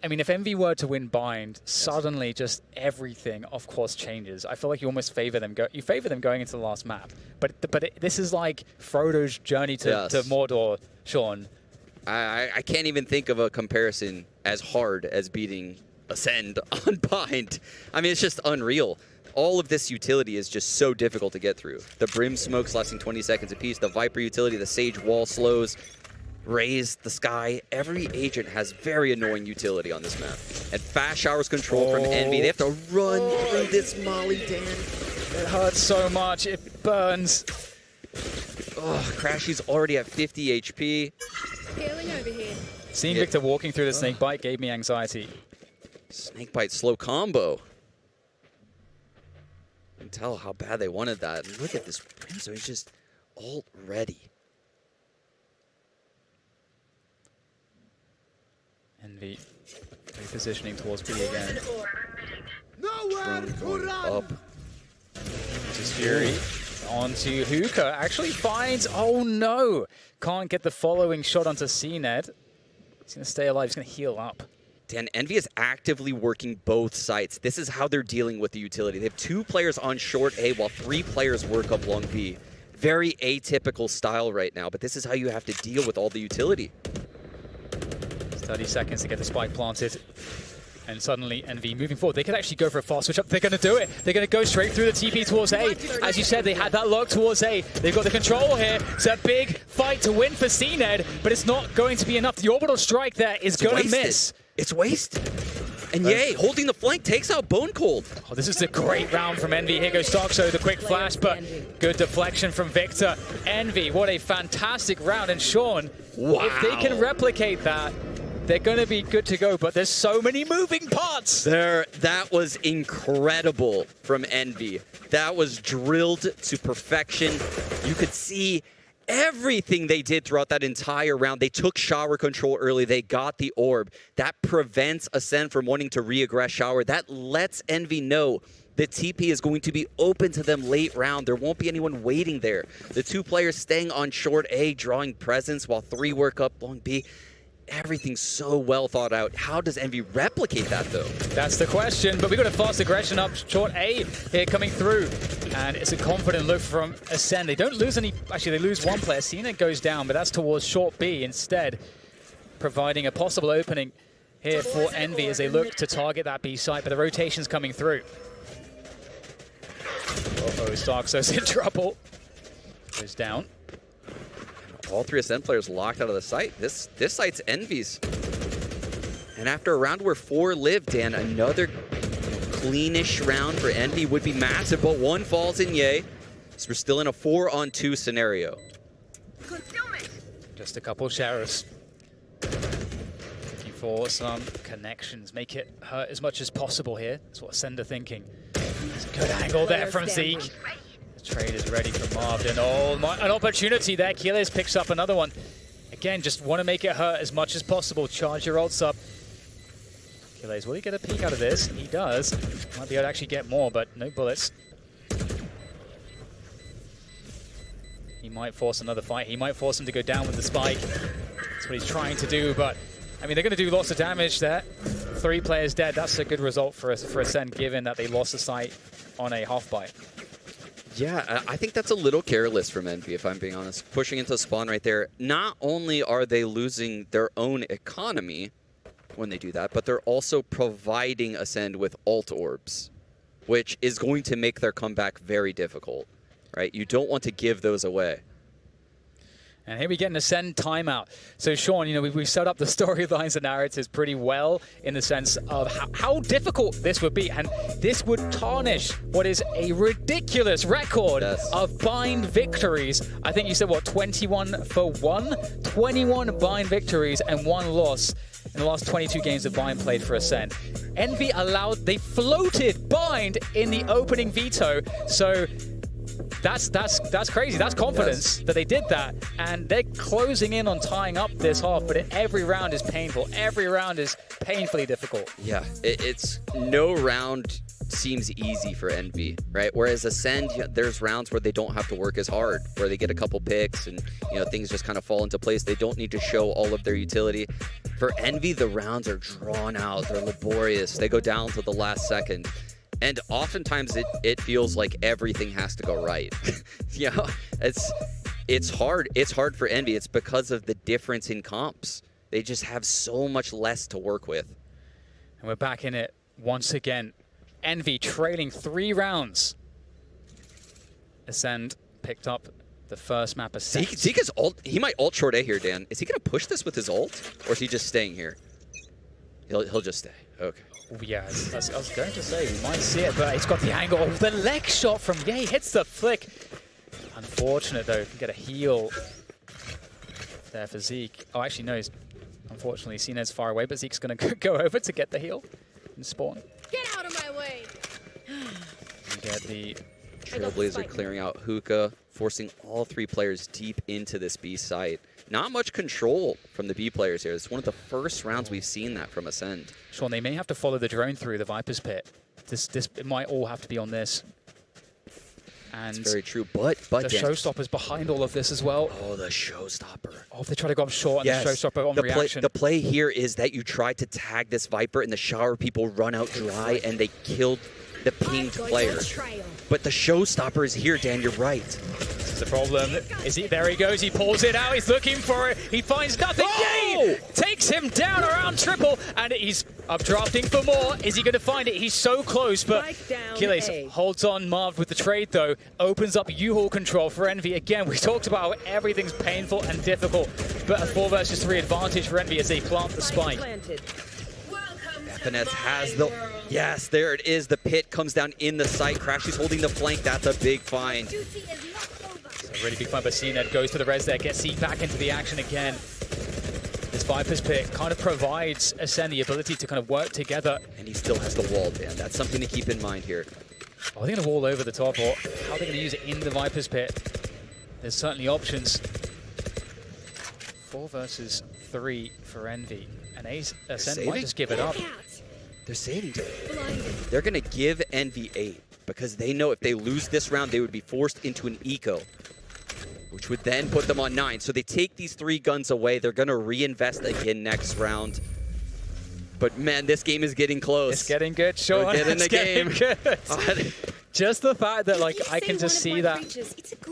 I mean, if Envy were to win Bind, suddenly just everything, of course, changes. I feel like you almost favor them. You favor them going into the last map. But this is like Frodo's journey to Mordor, Sean. I can't even think of a comparison as hard as beating Ascend on Bind. I mean, it's just unreal. All of this utility is just so difficult to get through. The Brim smokes lasting 20 seconds apiece, the Viper utility, the Sage wall slows, Raise the Sky. Every agent has very annoying utility on this map. And fast showers control from Envy. They have to run through this Molly, Dan. It hurts so much. It burns. Oh, Crashy's already at 50 HP. Scaling over here. Seeing Victor walking through the snake bite gave me anxiety. Snake bite slow combo. You can tell how bad they wanted that. And look at this Brim, so he's just ult ready. Envy repositioning towards B again. Drone going up. Just Fury onto Hookah. Actually finds, oh no! Can't get the following shot onto CNED. He's going to stay alive, he's going to heal up. Dan, Envy is actively working both sites. This is how they're dealing with the utility. They have 2 players on short A while 3 players work up long B. Very atypical style right now, but this is how you have to deal with all the utility. 30 seconds to get the spike planted. And suddenly Envy moving forward. They could actually go for a fast switch up. They're going to do it. They're going to go straight through the TP towards A. As you said, they had that lock towards A. They've got the control here. It's a big fight to win for CNED, but it's not going to be enough. The orbital strike there is going to miss. It's wasted. And Yay, holding the flank, takes out Bone Cold. Oh, this is a great round from Envy. Here goes Stoxo, the quick flash, but good deflection from Victor. Envy, what a fantastic round. And Sean, if they can replicate that, they're going to be good to go, but there's so many moving parts. That was incredible from Envy. That was drilled to perfection. You could see everything they did throughout that entire round. They took shower control early. They got the orb. That prevents Ascend from wanting to re-aggress shower. That lets Envy know the TP is going to be open to them late round. There won't be anyone waiting there. The two players staying on short A, drawing presence while 3 work up long B. Everything's so well thought out. How does Envy replicate that, though? That's the question, but we got a fast aggression up short A here coming through, and it's a confident look from Ascend. They don't lose any, actually they lose one player. Cena goes down, but that's towards short B instead, providing a possible opening here for Envy as they look to target that B site, but the rotation's coming through. Uh-oh, Starkso's in trouble. Goes down. All 3 Ascend players locked out of the site. This site's Envy's. And after a round where 4 lived, Dan, another cleanish round for Envy would be massive, but 1 falls in Yay. So we're still in a 4-on-2 scenario. Just a couple showers. Looking for some connections. Make it hurt as much as possible here. That's what Ascend are thinking. It's a good angle there from Zeke. Trade is ready for Marvin. Oh, an opportunity there. Keyless picks up another one. Again, just want to make it hurt as much as possible. Charge your ults up. Keyless, will he get a peek out of this? He does. Might be able to actually get more, but no bullets. He might force another fight. He might force him to go down with the spike. That's what he's trying to do, but I mean, they're going to do lots of damage there. 3 players dead. That's a good result for Ascend, given that they lost the site on a half bite. Yeah, I think that's a little careless from Envy, if I'm being honest. Pushing into spawn right there. Not only are they losing their own economy when they do that, but they're also providing Ascend with ult orbs, which is going to make their comeback very difficult, right? You don't want to give those away. And here we get an Ascend timeout. So Sean, you know, we've set up the storylines and narratives pretty well in the sense of how difficult this would be. And this would tarnish what is a ridiculous record of bind victories. I think you said, what, 21 for 1? 21 bind victories and 1 loss in the last 22 games of bind played for Ascend. Envy they floated bind in the opening veto. So that's crazy. That's confidence that they did that, and they're closing in on tying up this half. But every round is painful. Every round is painfully difficult. Yeah, it's no round seems easy for Envy, right? Whereas Ascend, there's rounds where they don't have to work as hard, where they get a couple picks and things just kind of fall into place. They don't need to show all of their utility. For Envy, the rounds are drawn out. They're laborious. They go down to the last second. And oftentimes it feels like everything has to go right. It's hard. It's hard for Envy. It's because of the difference in comps. They just have so much less to work with. And we're back in it once again. Envy trailing 3 rounds. Ascend picked up the first map. Zeke is ult. He might ult short A here, Dan. Is he going to push this with his ult, or is he just staying here? He'll just stay. Okay. Yeah, I was going to say, we might see it, but he's got the angle. Oh, the leg shot from Yay hits the flick. Unfortunate, though. Can get a heal there for Zeke. Oh, actually, no. Unfortunately, Cena's far away, but Zeke's going to go over to get the heal and spawn. Get out of my way! You get the Trailblazer clearing out Hookah, forcing all 3 players deep into this B site. Not much control from the B players here. It's one of the first rounds we've seen that from Ascend. Sean, they may have to follow the drone through the Viper's Pit. It might all have to be on this. And it's very true, but the showstopper's behind all of this as well. Oh, the showstopper. Oh, if they try to go up short and the showstopper on reaction. The play here is that you try to tag this Viper and the shower people run out dry and they killed the pinged player. But the showstopper is here, Dan, you're right. This is the problem. There he goes. He pulls it out. He's looking for it. He finds nothing. Yay! Takes him down around triple, and he's updrafting for more. Is he going to find it? He's so close, but gtaV holds on. Marv with the trade, though, opens up U-Haul control for Envy. Again, we talked about how everything's painful and difficult, but a 4 versus 3 advantage for Envy as they plant the spike. FNS has the... Yes, there it is. The pit comes down in the site. Crashy's holding the flank. That's a big find. A really big find, but CNED goes to the res there, gets Zeke back into the action again. This Viper's Pit kind of provides Ascend the ability to kind of work together. And he still has the wall, Dan. That's something to keep in mind here. Are they going to wall over the top, or how are they going to use it in the Viper's Pit? There's certainly options. 4 versus 3 for Envy. And Ascend might just give it up. They're saving. They're going to give Envy 8 because they know if they lose this round, they would be forced into an eco, which would then put them on 9. So they take these 3 guns away. They're going to reinvest again next round. But man, this game is getting close. It's getting good, Sean. We're getting the game. Good. Just the fact that, like, I can just see that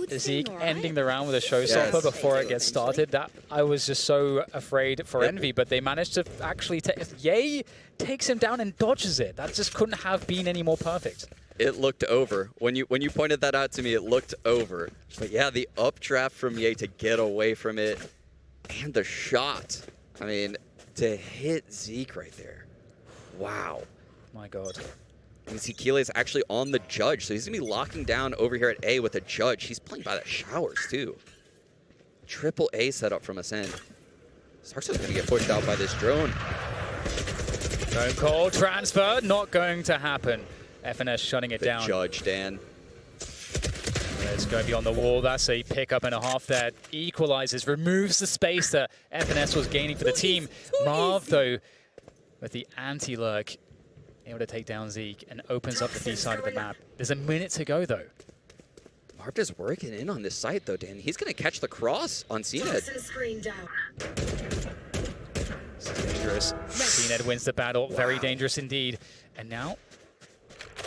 Zeke ending the round with a showstopper before it gets started. That I was just so afraid for Envy, but they managed to actually take. Yay takes him down and dodges it. That just couldn't have been any more perfect. It looked over. When you pointed that out to me, it looked over. But yeah, the updraft from Ye to get away from it, and the shot. I mean, to hit Zeke right there. Wow. My God. You see Keeley's actually on the Judge, so he's going to be locking down over here at A with a Judge. He's playing by the showers, too. Triple A setup from Ascend. Starks is going to get pushed out by this drone. Drone call, transfer, not going to happen. FNS shutting it down. Judge, Dan. It's going to be on the wall. That's a pickup and a half there. Equalizes, removes the space that FNS was gaining for the team. Marv, though, with the anti-lurk, able to take down Zeke and opens up the B side of the map. There's a minute to go, though. Marv is working in on this site, though, Dan. He's going to catch the cross on CNED. This is dangerous. CNED wins the battle. Wow. Very dangerous indeed. And now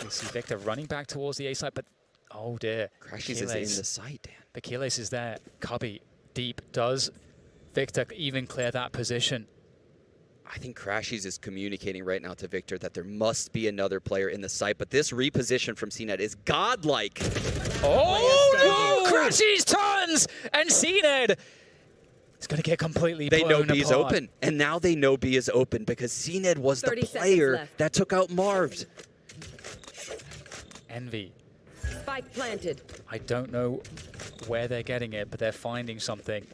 we see Victor running back towards the A side, but oh dear. Crashies is in the site, Dan. But Keeles is there. Cubby deep. Does Victor even clear that position? I think Crashies is communicating right now to Victor that there must be another player in the site, but this reposition from CNED is godlike. Oh no! Crashies turns, and CNED is going to get completely blown apart. They know B is open, and now they know B is open because CNED was the player that took out Marv. Envy. Spike planted. I don't know where they're getting it, but they're finding something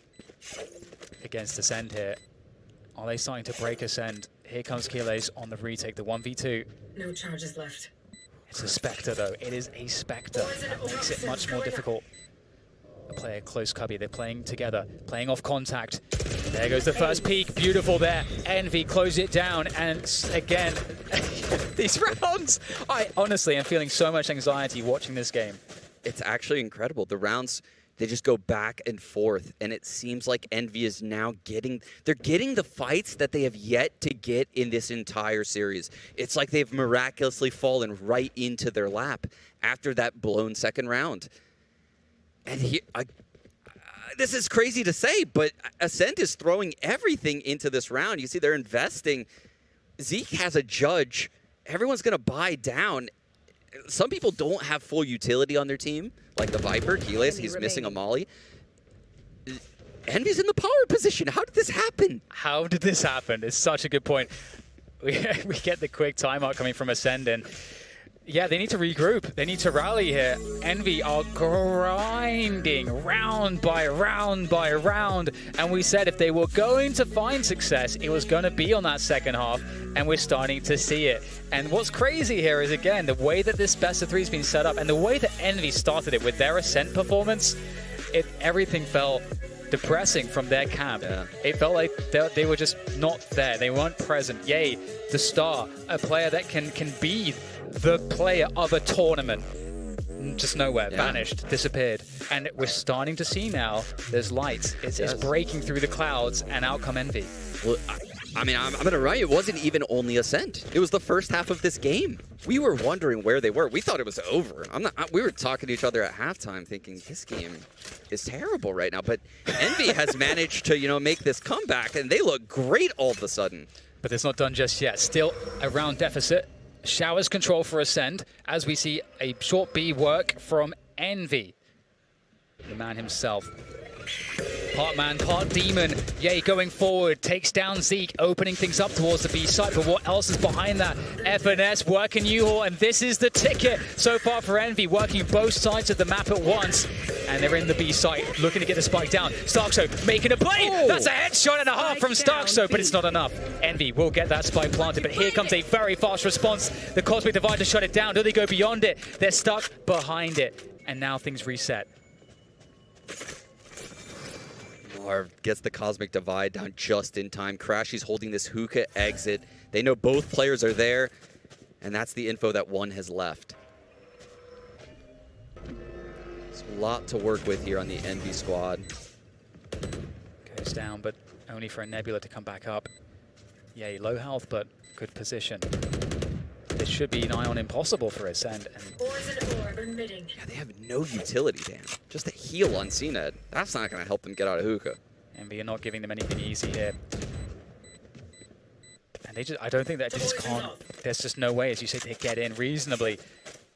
against Ascend here. Are they starting to break Ascend? Here comes Keeles on the retake, the 1v2. No charges left. It's a Spectre, though. It is a Spectre. That makes it much more difficult. A player close Cubby. They're playing together, playing off contact. There goes the first peak. Beautiful there. Envy close it down. And again, these rounds. I honestly am feeling so much anxiety watching this game. It's actually incredible. The rounds, they just go back and forth, and it seems like Envy is now getting the fights that they have yet to get in this entire series. It's like they've miraculously fallen right into their lap after that blown second round. And this is crazy to say, but Ascend is throwing everything into this round. You see, they're investing. Zeke has a Judge. Everyone's going to buy down. Some people don't have full utility on their team, like the Viper, Keeles, he's missing a Molly. Envy's in the power position. How did this happen? How did this happen? It's such a good point. We get the quick timeout coming from Ascend, and yeah, they need to regroup. They need to rally here. Envy are grinding round by round by round. And we said if they were going to find success, it was going to be on that second half. And we're starting to see it. And what's crazy here is, again, the way that this best of 3 has been set up and the way that Envy started it with their Ascent performance, everything felt depressing from their camp. Yeah. It felt like they were just not there. They weren't present. Yay, the star, a player that can be the player of a tournament. Just nowhere, vanished, disappeared. And we're starting to see now there's light. It's breaking through the clouds, and out come Envy. Well, I mean, I'm gonna write. It wasn't even only Ascent. It was the first half of this game. We were wondering where they were. We thought it was over. We were talking to each other at halftime, thinking this game is terrible right now. But Envy has managed to, make this comeback, and they look great all of a sudden. But it's not done just yet. Still a round deficit. Showers control for Ascend as we see a short B work from Envy. The man himself. Part man, part demon. Yay, going forward, takes down Zeke, opening things up towards the B side. But what else is behind that? FNS working U-Haul, and this is the ticket so far for Envy, working both sides of the map at once. And they're in the B side, looking to get the spike down. Starkso making a play. Oh. That's a headshot and a half from Starkso, but it's not enough. Envy will get that spike planted, but here comes a very fast response. The Cosmic Divide to shut it down. Do they go beyond it? They're stuck behind it, and now things reset. Marv gets the Cosmic Divide down just in time. Crashy's holding this hookah exit. They know both players are there, and that's the info that one has left. There's a lot to work with here on the Envy squad. Goes down, but only for a Nebula to come back up. Yay, low health, but good position. This should be nigh on impossible for Ascend. Yeah, they have no utility, Dan. Just a heal on CNED. That's not going to help them get out of hookah. Envy are not giving them anything easy here. And they I don't think that they just can't, there's just no way, as you say, they get in reasonably.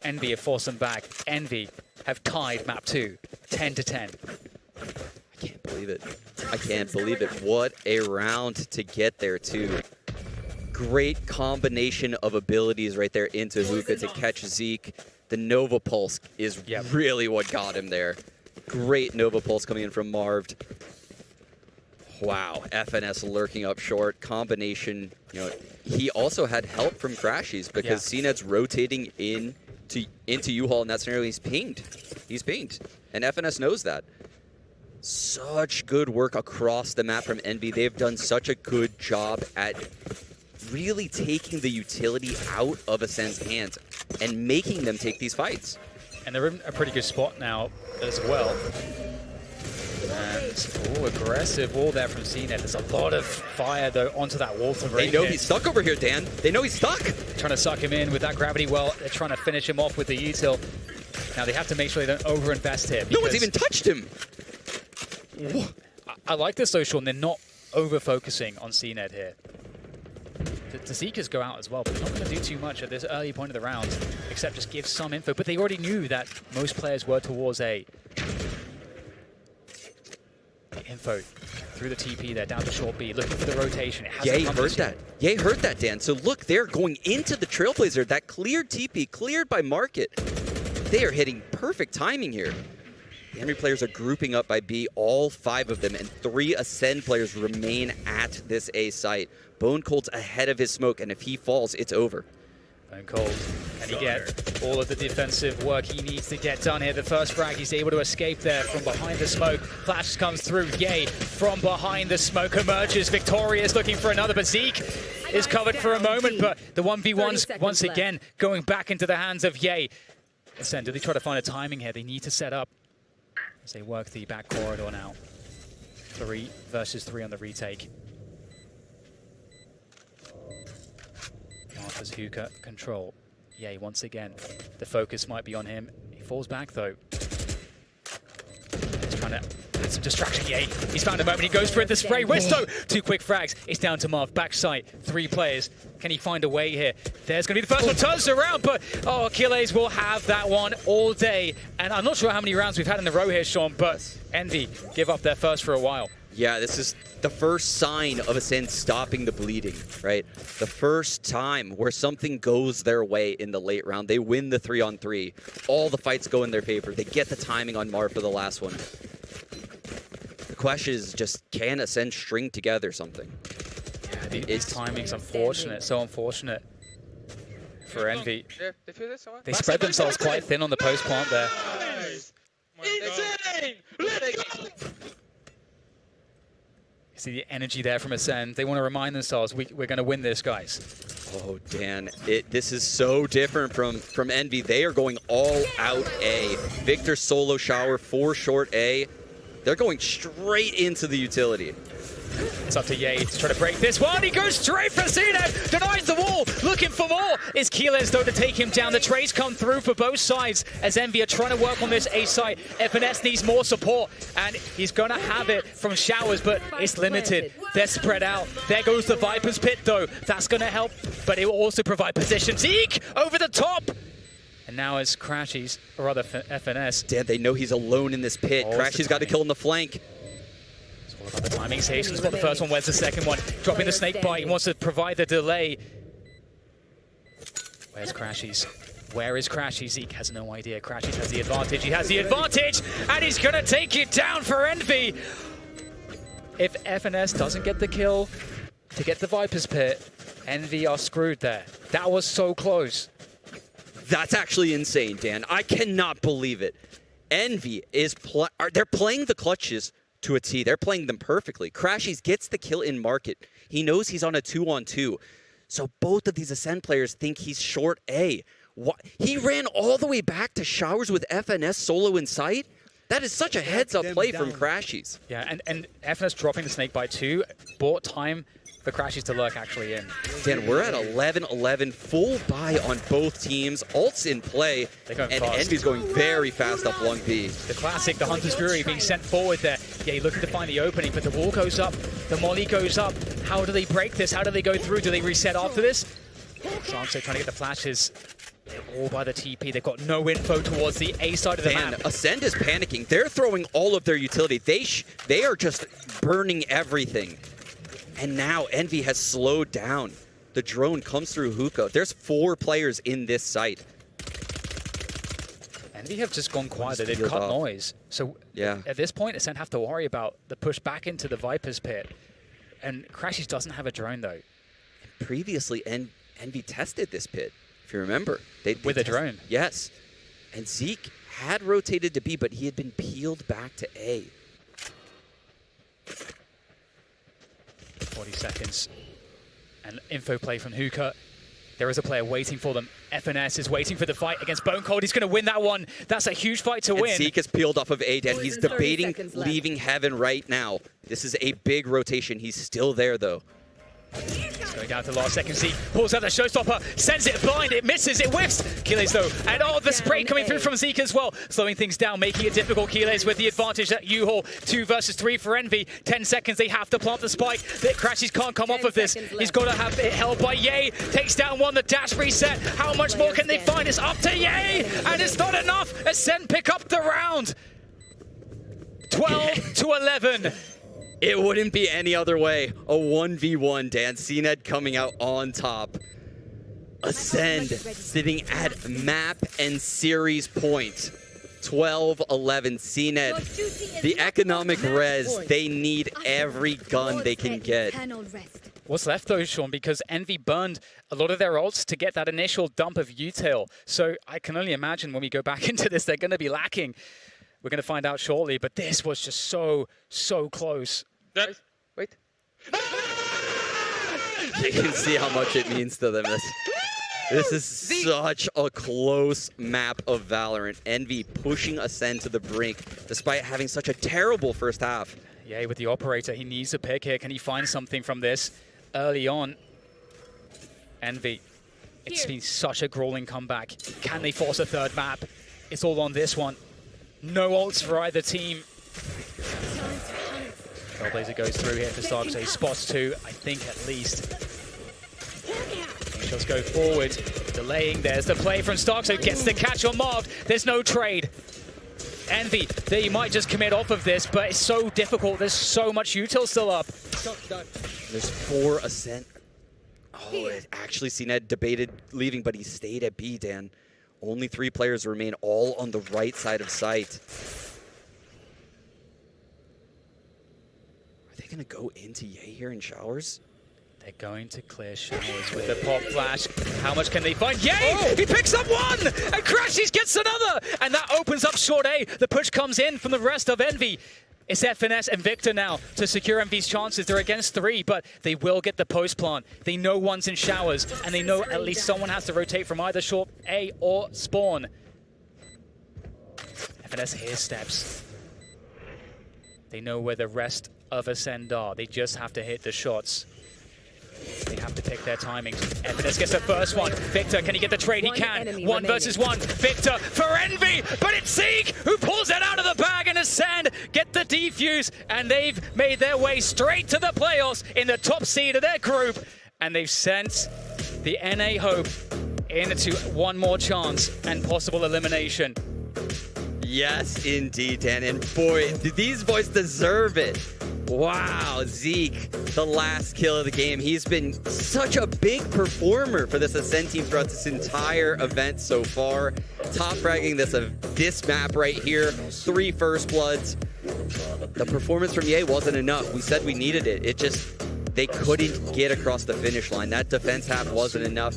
Envy have forced them back. Envy have tied map 2, 10-10. I can't believe it. I can't believe it. What a round to get there, too. Great combination of abilities right there into hookah to catch Zeke. The Nova Pulse is really what got him there. Great Nova Pulse coming in from Marved. Wow, FNS lurking up short. Combination, he also had help from Crashies because CNED's rotating into U-Haul in that scenario. He's pinged. He's pinged. And FNS knows that. Such good work across the map from Envy. They've done such a good job at really taking the utility out of Ascend's hands and making them take these fights. And they're in a pretty good spot now as well. And aggressive wall there from CNED. There's a lot of fire though onto that wall to break. They know he's stuck over here, Dan. They know he's stuck. Trying to suck him in with that gravity well. They're trying to finish him off with the util. Now they have to make sure they don't overinvest here. No one's even touched him. I like this though, Sean. They're not over-focusing on CNED here. The Seekers go out as well, but they're not going to do too much at this early point of the round, except just give some info. But they already knew that most players were towards A. Info through the TP there, down to short B, looking for the rotation. Yay heard that. Yay heard that, Dan. So look, they're going into the Trailblazer. That cleared TP, cleared by Market. They are hitting perfect timing here. The Envy players are grouping up by B, all 5 of them, and 3 Ascend players remain at this A site. Bone Cold's ahead of his smoke, and if he falls, it's over. Bone Cold, and he get all of the defensive work he needs to get done here. The first frag, he's able to escape there from behind the smoke. Flash comes through. Yay, from behind the smoke emerges victorious, looking for another, but Zeke is covered for a moment, but the 1v1's once again going back into the hands of Yay. Ascend, do they try to find a timing here? They need to set up as they work the back corridor now. 3 versus 3 on the retake. Martha's hookah control. Yay, once again, the focus might be on him. He falls back though. He's trying to add some distraction. Yay, he's found a moment. He goes for it. The spray. Wisto, 2 quick frags. It's down to Marv. Back site, 3 players. Can he find a way here? There's going to be the first one. Turns around, but Achilles will have that one all day. And I'm not sure how many rounds we've had in a row here, Sean, but Envy give up their first for a while. Yeah, this is the first sign of Ascend stopping the bleeding, right? The first time where something goes their way in the late round. They win the 3-on-3. All the fights go in their favor. They get the timing on Marv for the last one. The question is just, can Ascend string together something? Yeah, his timing's unfortunate, so unfortunate for Envy. They spread themselves quite thin on the post plant there. You see the energy there from Ascend. They want to remind themselves, we're going to win this, guys. Oh, Dan, this is so different from Envy. They are going all out A. Victor solo shower, 4 short A. They're going straight into the utility. It's up to Ye to try to break this one. He goes straight for CNED, denies the wall, looking for more. It's Keyless though to take him down. The trades come through for both sides as Envy are trying to work on this A site. FNS needs more support, and he's going to have it from Showers, but it's limited. They're spread out. There goes the Viper's Pit though. That's going to help, but it will also provide position. Zeke over the top. And now it's Crashies, or rather FNS. Dan, they know he's alone in this pit. Crashies got to kill in the flank. It's all about the timings here. He's got the first one, where's the second one? Dropping the snake bite, he wants to provide the delay. Where's Crashies? Where is Crashies? Zeke has no idea. Crashies has the advantage. He has the advantage, and he's going to take it down for Envy. If FNS doesn't get the kill to get the Viper's Pit, Envy are screwed there. That was so close. That's actually insane, Dan. I cannot believe it. Envy is they're playing the clutches to a T. They're playing them perfectly. Crashies gets the kill in market. He knows he's on a 2-on-2. So both of these Ascend players think he's short A. He ran all the way back to Showers with FNS solo in sight? That is such a heads-up play from Crashies. Yeah, and FNS dropping the snake bite too bought time for Crashies to lurk actually in. Dan, we're at 11-11, full buy on both teams. Ult's in play, and fast. Envy's going very fast up long B. The classic, the Hunter's Fury being sent forward there. Yeah, looking to find the opening, but the wall goes up, the molly goes up. How do they break this? How do they go through? Do they reset after this? Sancho trying to get the flashes. All by the TP. They've got no info towards the A side of the map. Ascend is panicking. They're throwing all of their utility. They are just burning everything. And now Envy has slowed down. The drone comes through hookah. There's 4 players in this site. Envy have just gone quiet. They've cut noise. So yeah, at this point, Ascend have to worry about the push back into the Viper's Pit. And Crashies doesn't have a drone though. Previously, Envy tested this pit, if you remember. They with a drone. Yes. And Zeke had rotated to B, but he had been peeled back to A. 40 seconds. And info play from Hookah. There is a player waiting for them. FNS is waiting for the fight against Bone Cold. He's going to win that one. That's a huge fight to win. Zeke is peeled off of A, Dan. He's debating leaving Heaven right now. This is a big rotation. He's still there, though. He's going down to the last second. Zeke pulls out the showstopper, sends it blind, it misses, it whiffs. Keyless though, and the spray coming through from Zeke as well, slowing things down, making it difficult. Keyless with the advantage at U-Haul. 2 versus 3 for Envy. 10 seconds, they have to plant the spike. The Crashies can't come off of this. He's got to have it held by Ye. Takes down one, the dash reset. How much more can they find? It's up to Ye, and it's not enough. Ascend pick up the round. 12-11. It wouldn't be any other way. A 1v1, Dan. CNED coming out on top. Ascend sitting at map and series point. 12-11. CNED, the economic res, they need every gun they can get. What's left though, Sean, because Envy burned a lot of their ults to get that initial dump of util. So I can only imagine when we go back into this, they're going to be lacking. We're going to find out shortly, but this was just so close. Wait. You can see how much it means to them. This is such a close map of Valorant. Envy pushing Ascend to the brink, despite having such a terrible first half. Yeah, with the operator, he needs a pick here. Can he find something from this early on? Envy, it's been such a grueling comeback. Can they force a third map? It's all on this one. No ults for either team. Trailblazer goes through here for Stark, so he spots 2, I think at least. Shots go forward, delaying. There's the play from Stark, so gets the catch on Marved. There's no trade. Envy, they might just commit off of this, but it's so difficult. There's so much util still up. There's 4 Ascend. Oh, actually, CNED debated leaving, but he stayed at B, Dan. Only 3 players remain, all on the right side of site. Are they going to go into Ye here in Showers? They're going to clear Showers with the pop flash. How much can they find? Yay! He picks up 1! And Crashies gets another! And that opens up short A. The push comes in from the rest of Envy. It's FNS and Victor now to secure Envy's chances. They're against 3, but they will get the post plant. They know one's in Showers, and they know at least someone has to rotate from either short A or spawn. FNS hears steps. They know where the rest of Ascend are. They just have to hit the shots. They have to pick their timings. Evidence gets the first one. Victor, can he get the trade? He can. One versus one. Victor for Envy, but it's Zeke who pulls it out of the bag, and Ascend get the defuse, and they've made their way straight to the playoffs in the top seed of their group, and they've sent the NA Hope into one more chance and possible elimination. Yes, indeed, Dan. And boy, these boys deserve it. Wow, Zeke, the last kill of the game. He's been such a big performer for this Ascend team throughout this entire event so far. Top fragging this map right here. 3 First Bloods. The performance from Ye wasn't enough. We said we needed it. They couldn't get across the finish line. That defense half wasn't enough.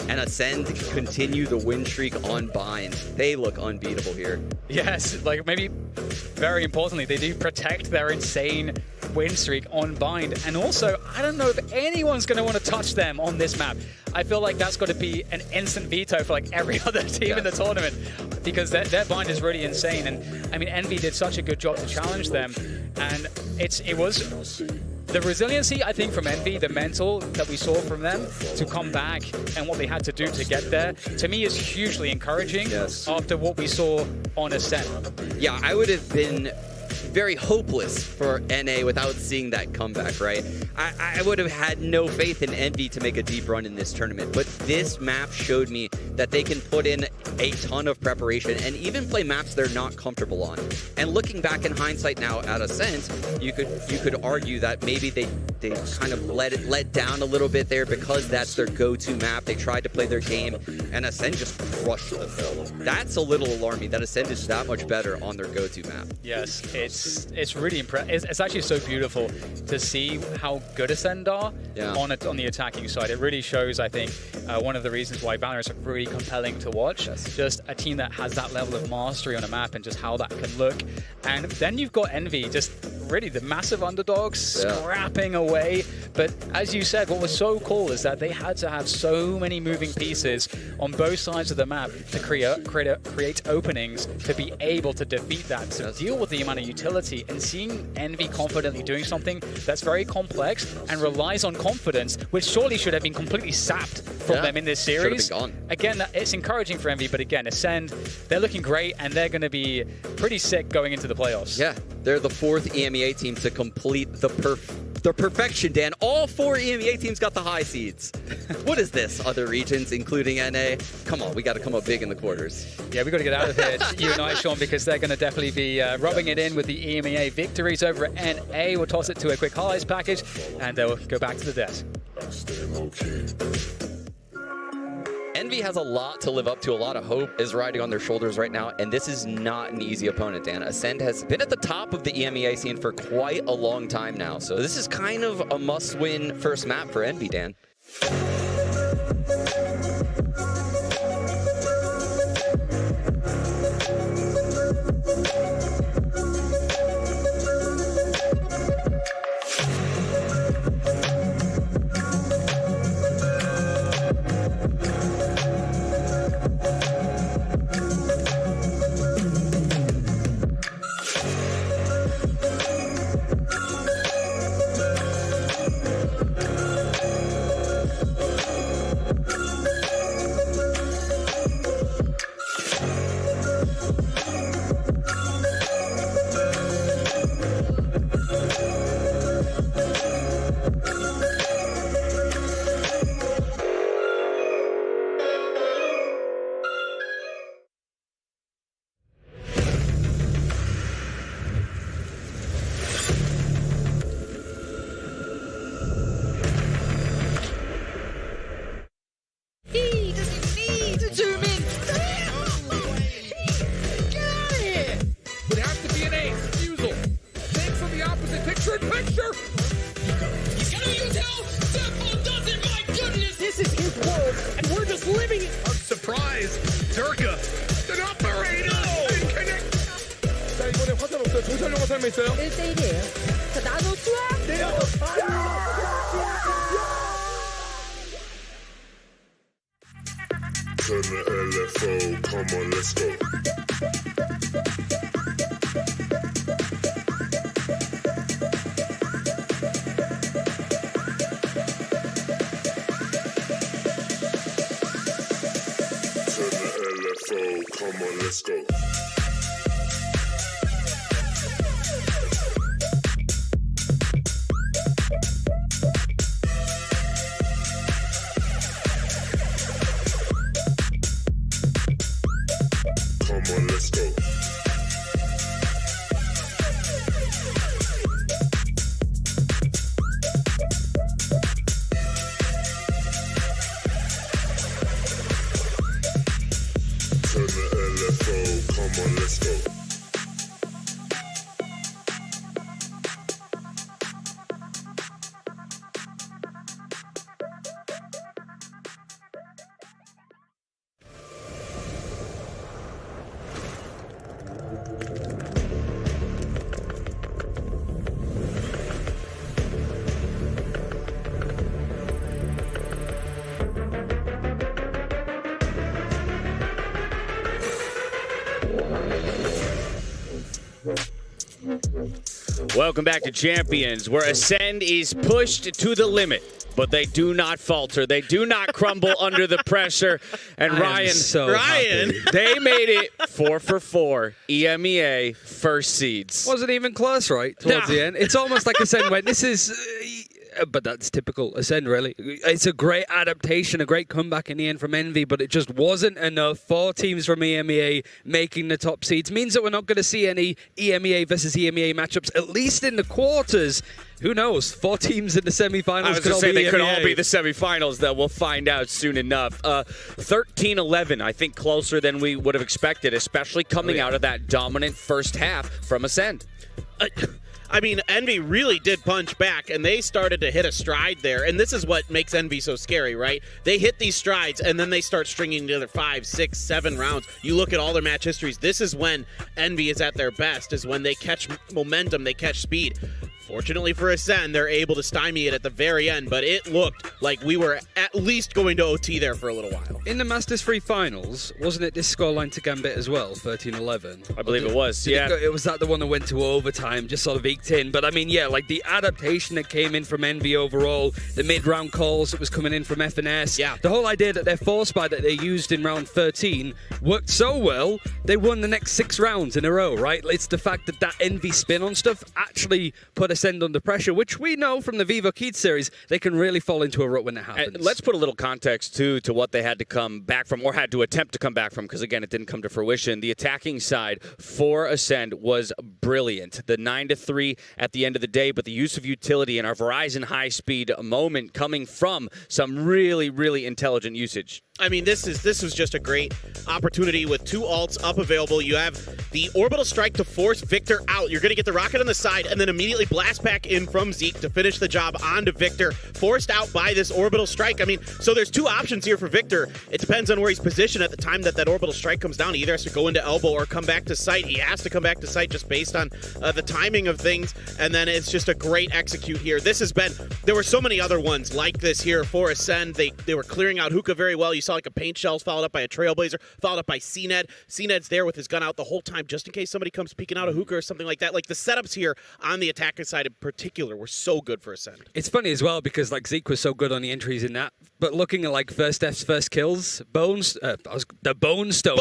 And Ascend continue the win streak on Bind. They look unbeatable here. Yes, like maybe very importantly, they do protect their insane win streak on Bind. And also, I don't know if anyone's going to want to touch them on this map. I feel like that's got to be an instant veto for like every other team in the tournament, because their Bind is really insane. And I mean, Envy did such a good job to challenge them. And it was the resiliency, I think, from Envy, the mental that we saw from them to come back and what they had to do to get there, to me is hugely encouraging after what we saw on Ascend. Yeah, I would have been very hopeless for NA without seeing that comeback, right? I would have had no faith in Envy to make a deep run in this tournament, but this map showed me that they can put in a ton of preparation and even play maps they're not comfortable on. And looking back in hindsight now at Ascent, you could argue that maybe they kind of let down a little bit there because that's their go-to map. They tried to play their game, and Ascent just crushed them. That's a little alarming that Ascent is that much better on their go-to map. Yes, it's really impressive. It's actually so beautiful to see how good Ascend are on the attacking side. It really shows, I think, one of the reasons why Valorant is really compelling to watch. Just a team that has that level of mastery on a map and just how that can look. And then you've got Envy, just really the massive underdogs scrapping away. But as you said, what was so cool is that they had to have so many moving pieces on both sides of the map to create openings to be able to defeat that, to deal with the amount of utility. And seeing Envy confidently doing something that's very complex and relies on confidence, which surely should have been completely sapped from them in this series. Again, it's encouraging for Envy, but again, Ascend, they're looking great and they're going to be pretty sick going into the playoffs. Yeah, they're the 4th EMEA team to complete the perfection, Dan. All 4 EMEA teams got the high seeds. What is this? Other regions, including NA? Come on, we got to come up big in the quarters. Yeah, we got to get out of here, you and I, Sean, because they're going to definitely be rubbing it in with the EMEA victories over at NA. We'll toss it to a quick highlights package, and we'll go back to the desk. Envy has a lot to live up to. A lot of hope is riding on their shoulders right now, and this is not an easy opponent, Dan. Ascend has been at the top of the EMEA scene for quite a long time now, so this is kind of a must-win first map for Envy, Dan. Turn the LFO, come on, let's go. LFO, come on, let's go. Come on, let's go. Turn the LFO, come on, let's go. Welcome back to Champions, where Ascend is pushed to the limit, but they do not falter. They do not crumble under the pressure. And Ryan, they made it 4 for 4. EMEA first seeds. Wasn't even close, right? Towards the end. It's almost like Ascend went, this is... but that's typical Ascend, really. It's a great adaptation, a great comeback in the end from Envy, but it just wasn't enough. 4 teams from EMEA making the top seeds means that we're not going to see any EMEA versus EMEA matchups, at least in the quarters. Who knows? 4 teams in the semifinals. I was going to say they could all be the semifinals, though. We'll find out soon enough. 13-11, I think closer than we would have expected, especially coming out of that dominant first half from Ascend. I mean, Envy really did punch back, and they started to hit a stride there. And this is what makes Envy so scary, right? They hit these strides, and then they start stringing together 5, 6, 7 rounds. You look at all their match histories. This is when Envy is at their best, is when they catch momentum, they catch speed. Fortunately for Ascend, they're able to stymie it at the very end, but it looked like we were at least going to OT there for a little while. In the Masters 3 finals, wasn't it this scoreline to Gambit as well, 13-11? I believe it was, yeah. It was that the one that went to overtime, just sort of eked in. But I mean, yeah, like the adaptation that came in from Envy overall, the mid-round calls that was coming in from FNS, the whole idea that their force buy that they used in round 13 worked so well, they won the next 6 rounds in a row, right? It's the fact that that Envy spin on stuff actually put Ascend under pressure, which we know from the Vivo Keith series, they can really fall into a rut when it happens. And let's put a little context, too, to what they had to come back from, or had to attempt to come back from, because, again, it didn't come to fruition. The attacking side for Ascend was brilliant. The 9-3 at the end of the day, but the use of utility and our Verizon high-speed moment coming from some really, really intelligent usage. I mean, this was just a great opportunity with 2 ults up available. You have the orbital strike to force Victor out. You're going to get the rocket on the side and then immediately blast back in from Zeke to finish the job onto Victor, forced out by this orbital strike. I mean, so there's 2 options here for Victor. It depends on where he's positioned at the time that orbital strike comes down. He either has to go into elbow or come back to sight. He has to come back to sight just based on the timing of things, and then it's just a great execute here. There were so many other ones like this here for Ascend. They were clearing out Hookah very well. You saw like a paint shells followed up by a Trailblazer, followed up by CNED. CNED's there with his gun out the whole time just in case somebody comes peeking out a Hookah or something like that. Like the setups here on the attacker side in particular were so good for Ascend. It's funny as well because like Zeke was so good on the entries in that, but looking at like first F's first kills, the Bone Stone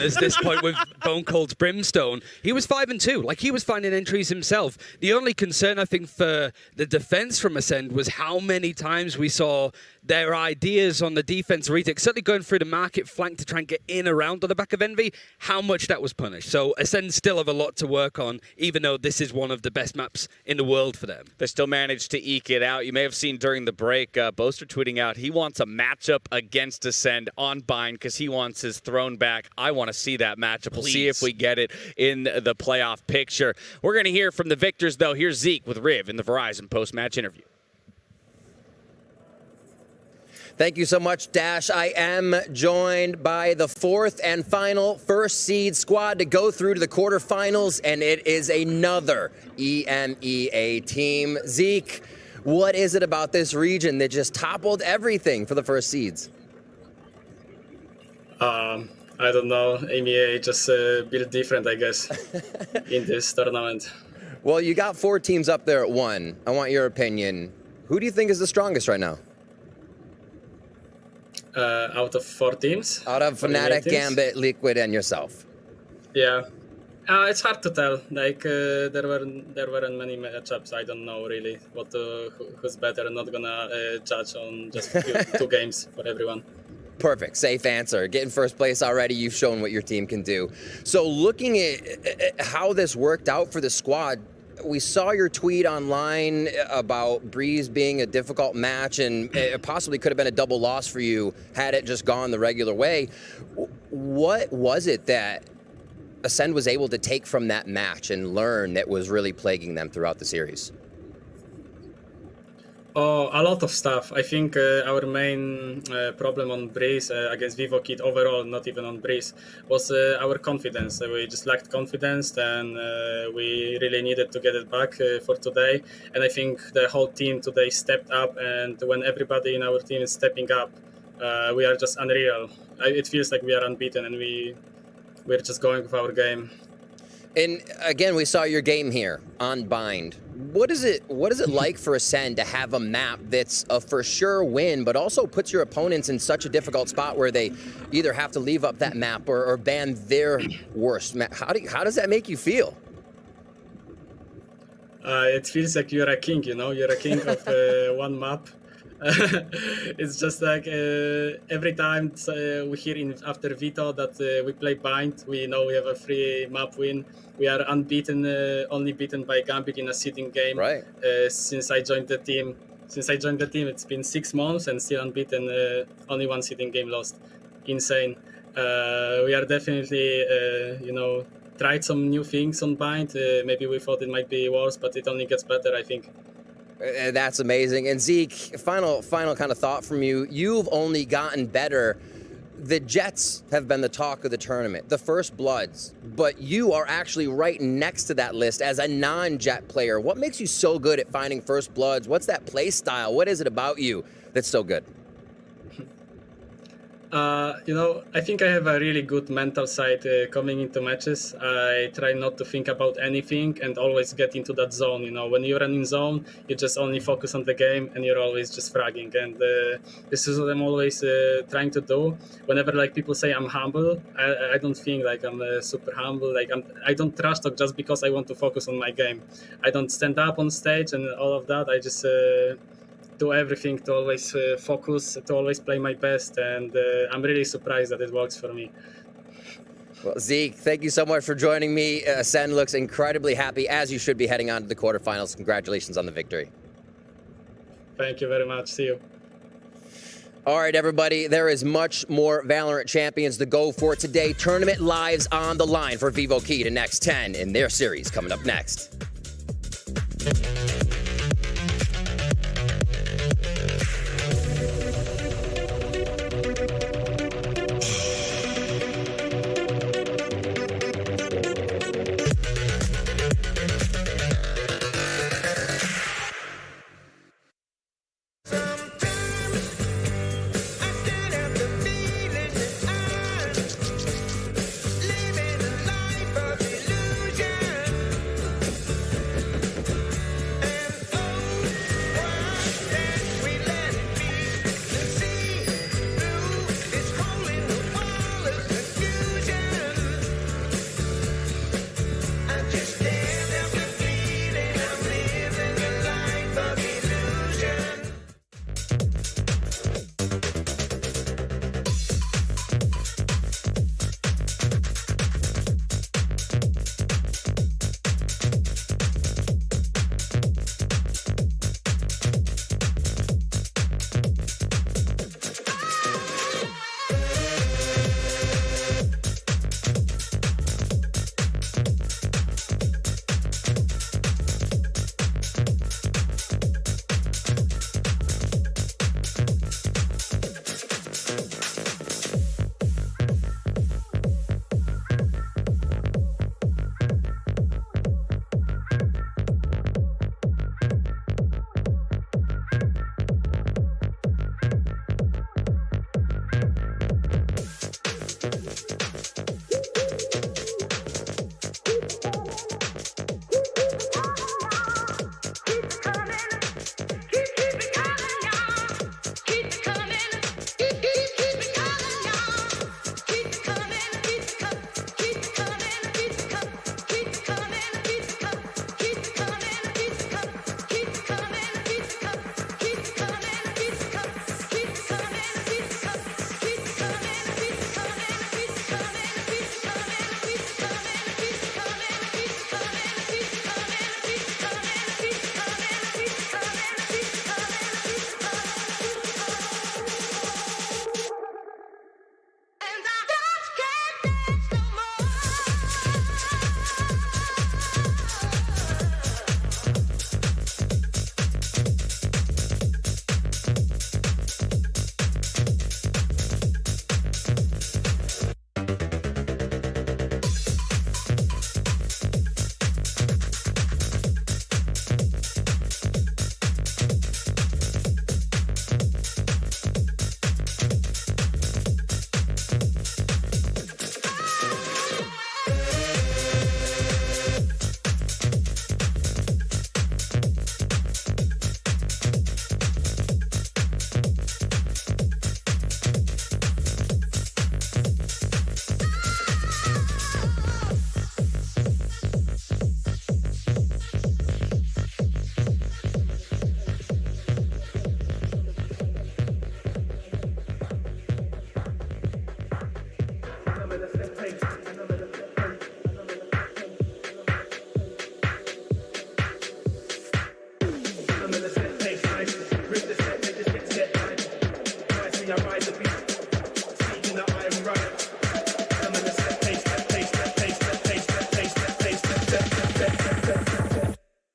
at this point with Bone Cold's Brimstone, he was 5-2. Like he was finding entries himself. The only concern I think for the defense from Ascend was how many times we saw their ideas on the defense retake, certainly going through the market flank to try and get in around on the back of Envy, how much that was punished. So Ascend still have a lot to work on, even though this is one of the best maps in the world for them. They still managed to eke it out. You may have seen during the break, Boaster tweeting out he wants a matchup against Ascend on Bind because he wants his throne back. I want to see that matchup. We'll see if we get it in the playoff picture. We're going to hear from the victors, though. Here's Zeke with Riv in the Verizon post-match interview. Thank you so much, Dash. I am joined by the 4th and final first seed squad to go through to the quarterfinals, and it is another EMEA team. Zeke, what is it about this region that just toppled everything for the first seeds? I don't know. EMEA just a bit different, I guess, in this tournament. Well, you got 4 teams up there at 1. I want your opinion. Who do you think is the strongest right now? Out of 4 teams. Out of Fnatic, Gambit, Liquid, and yourself. Yeah. It's hard to tell. Like there weren't many matchups. I don't know really who's better. I'm not gonna judge on just 2 games for everyone. Perfect. Safe answer. Getting first place already. You've shown what your team can do. So looking at how this worked out for the squad, we saw your tweet online about Breeze being a difficult match, and it possibly could have been a double loss for you had it just gone the regular way. What was it that Ascend was able to take from that match and learn that was really plaguing them throughout the series? Oh, a lot of stuff. I think our main problem on Breeze against VivoKid overall, not even on Breeze, was our confidence. We just lacked confidence, and we really needed to get it back for today. And I think the whole team today stepped up, and when everybody in our team is stepping up, we are just unreal. It feels like we are unbeaten, and we're just going with our game. And again, we saw your game here on Bind. What is it like for Ascend to have a map that's a for sure win, but also puts your opponents in such a difficult spot where they either have to leave up that map or ban their worst map? How does that make you feel? It feels like you're a king, you know? You're a king of one map. It's just like every time we hear after Vito that we play Bind, we know we have a free map win. We are unbeaten, only beaten by Gambit in a sitting game. Right. Since I joined the team, it's been 6 months and still unbeaten. Only 1 sitting game lost. Insane. We are definitely, tried some new things on Bind. Maybe we thought it might be worse, but it only gets better, I think. That's amazing. And Zeke, final kind of thought from you. You've only gotten better. The Jets have been the talk of the tournament, the First Bloods, but you are actually right next to that list as a non-Jet player. What makes you so good at finding First Bloods? What's that play style? What is it about you that's so good? I think I have a really good mental side coming into matches. I try not to think about anything and always get into that zone. When you're in zone, you just only focus on the game and you're always just fragging. And this is what I'm always trying to do. Whenever people say I'm humble, I don't think like I'm super humble. I don't trash talk just because I want to focus on my game. I don't stand up on stage and all of that. I just do everything to always focus, to always play my best, and I'm really surprised that it works for me. Well, Zeke, thank you so much for joining me. Ascend looks incredibly happy, as you should be, heading on to the quarterfinals. Congratulations on the victory. Thank you very much. See you. All right, everybody, there is much more Valorant champions to go for today. Tournament lives on the line for VivoKid and X10 in their series coming up next.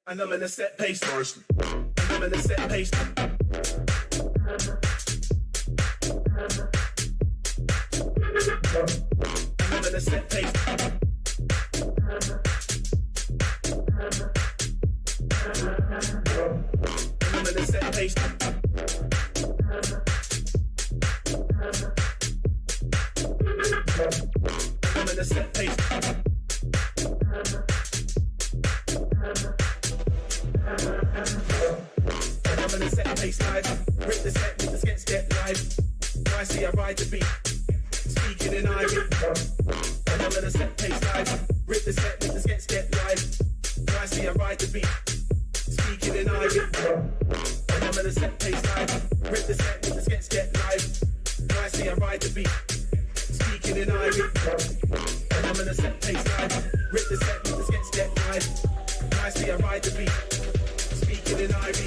And I'm in a set pace first. And I'm in a set pace. And I'm in a set pace. And I'm in a set pace. And I'm in a set pace. I'm in a set pace live. Rip the set with the skets get live. Nicely I ride the beat. Speaking in Ivy. And I'm in a set pace live. Rip the set with the skets get live. Nicely I ride the beat. Speaking in Ivy. And I'm in a set pace live. Rip the set with the skets get live. Nicely I ride the beat. Speaking in Ivy. And I'm in a set pace live. Rip the set with the skets get live. Nicely I ride the beat. Speaking in Ivy.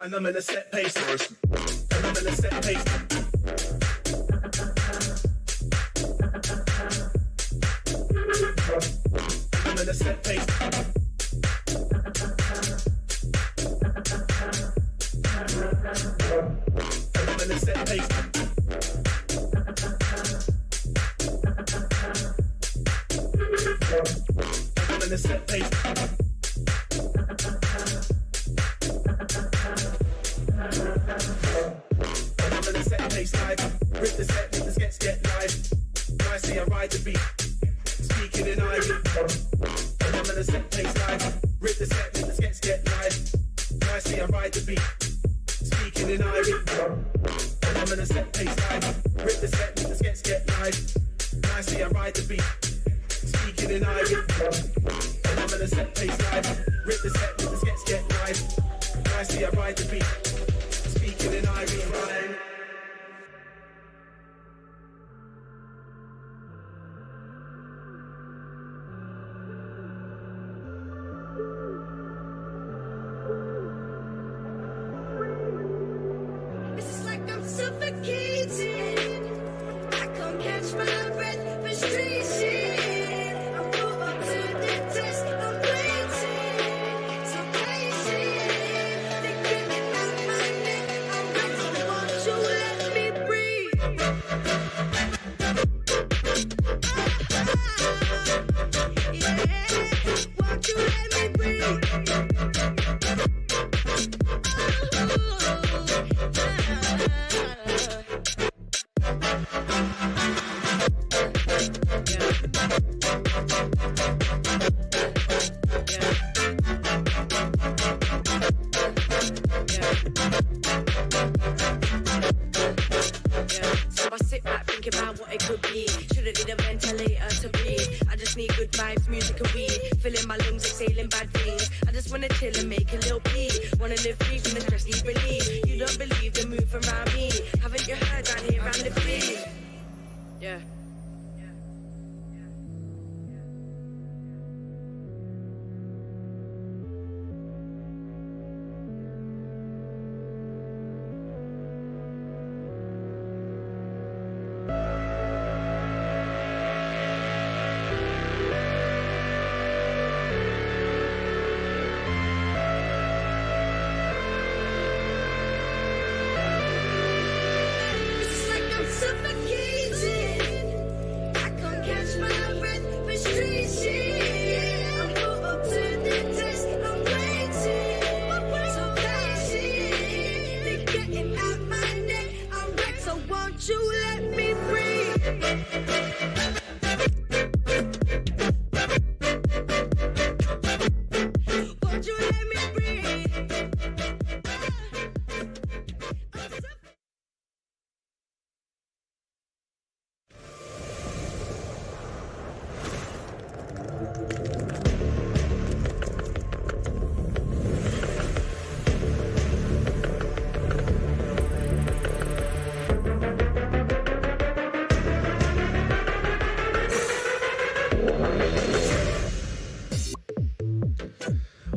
And I'm in a set pace first. And I'm in a set pace. I'm in a set pace. And I'm in a set pace. And I'm in a set pace. Rip the set, with the skets get live. Nicely I ride the beat. Speaking in Ivy. And I'm in a set pace live. Rip the set, with the skets get live. Nicely I ride the beat. Speaking in Ivy. And I'm in a set pace live. Rip the set, with the skets get live. Nicely I ride the beat. Speaking in Ivy. And I'm in a set pace live. Rip the set, with the skets get live. Nicely I ride the beat. Speaking in Ivy.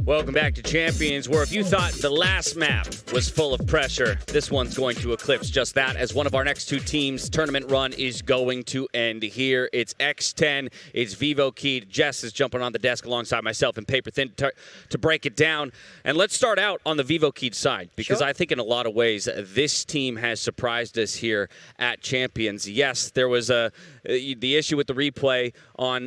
Welcome back to Champions, where if you thought the last map was full of pressure, this one's going to eclipse just that, as one of our next two teams' tournament run is going to end here. It's X10, it's Vivo Keyed. Jess is jumping on the desk alongside myself and Paper Thin to break it down. And let's start out on the Vivo Keyed side, because I think in a lot of ways this team has surprised us here at Champions. Yes, there was the issue with the replay on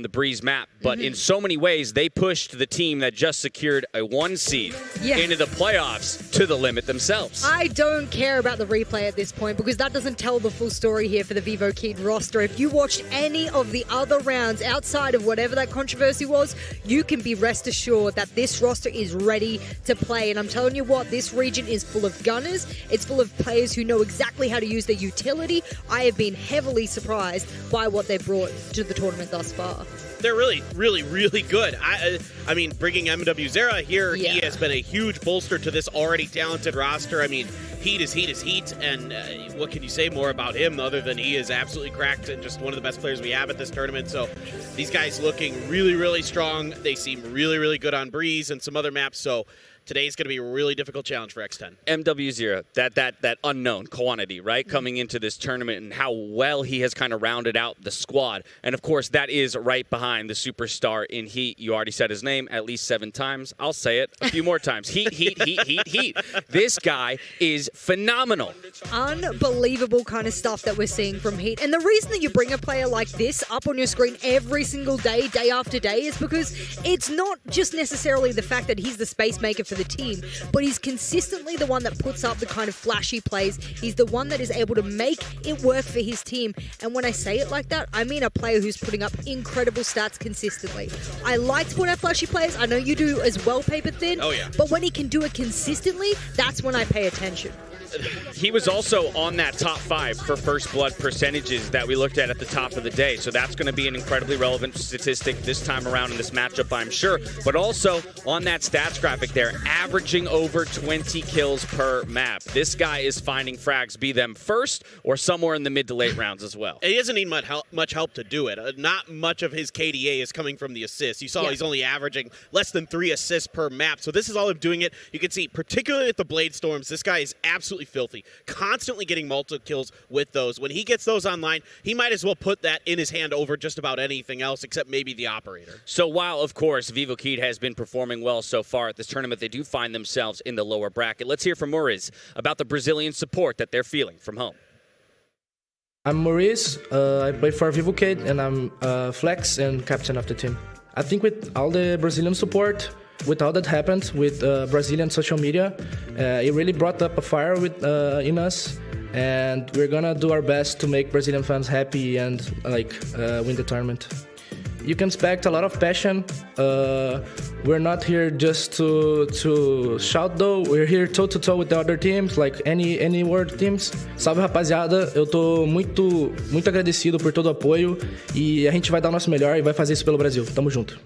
the Breeze map, but in so many ways they pushed the team that just secured a 1 seed into the playoffs to the limit themselves. I don't care about the replay at this point because that doesn't tell the full story here for the Vivo Keyed roster. If you watched any of the other rounds outside of whatever that controversy was, you can be rest assured that this roster is ready to play. And I'm telling you what, this region is full of gunners. It's full of players who know exactly how to use their utility. I have been heavily surprised by what they brought to the tournament thus far. They're really, really, really good. I mean, bringing MW Zera here, he has been a huge bolster to this already talented roster. I mean, heat is heat is heat, and what can you say more about him other than he is absolutely cracked and just one of the best players we have at this tournament. So these guys looking really, really strong. They seem really, really good on Breeze and some other maps. So today's going to be a really difficult challenge for X10. MW0, that unknown quantity, right, coming into this tournament and how well he has kind of rounded out the squad. And, of course, that is right behind the superstar in Heat. You already said his name at least 7 times. I'll say it a few more times. Heat, heat, heat, heat, heat. This guy is phenomenal. Unbelievable kind of stuff that we're seeing from Heat. And the reason that you bring a player like this up on your screen every single day, day after day, is because it's not just necessarily the fact that he's the space maker for the team, but he's consistently the one that puts up the kind of flashy plays. He's the one that is able to make it work for his team. And when I say it like that, I mean a player who's putting up incredible stats consistently. I like to put out flashy plays. I know you do as well, Paper Thin. Oh, yeah. But when he can do it consistently, that's when I pay attention. He was also on that top 5 for first blood percentages that we looked at the top of the day. So that's going to be an incredibly relevant statistic this time around in this matchup, I'm sure. But also on that stats graphic there, averaging over 20 kills per map. This guy is finding frags, be them first or somewhere in the mid to late rounds as well. And he doesn't need much help to do it. Not much of his KDA is coming from the assists. You saw he's only averaging less than 3 assists per map. So this is all him doing it. You can see, particularly at the Blade Storms, this guy is absolutely filthy, constantly getting multiple kills with those. When he gets those online, he might as well put that in his hand over just about anything else except maybe the operator. So while, of course, Vivo Keyed has been performing well so far at this tournament, they do find themselves in the lower bracket. Let's hear from Maurice about the Brazilian support that they're feeling from home. I'm Maurice. I play for Vivo Keyed, and I'm flex and captain of the team. I think with all the Brazilian support, with all that happened with Brazilian social media, it really brought up a fire in us, and we're gonna do our best to make Brazilian fans happy and win the tournament. You can expect a lot of passion. We're not here just to shout though. We're here toe-to-toe with the other teams, like any world teams. Salve, rapaziada. Eu tô muito agradecido por todo o apoio e a gente vai dar o nosso melhor e vai fazer isso pelo Brasil. Tamo junto.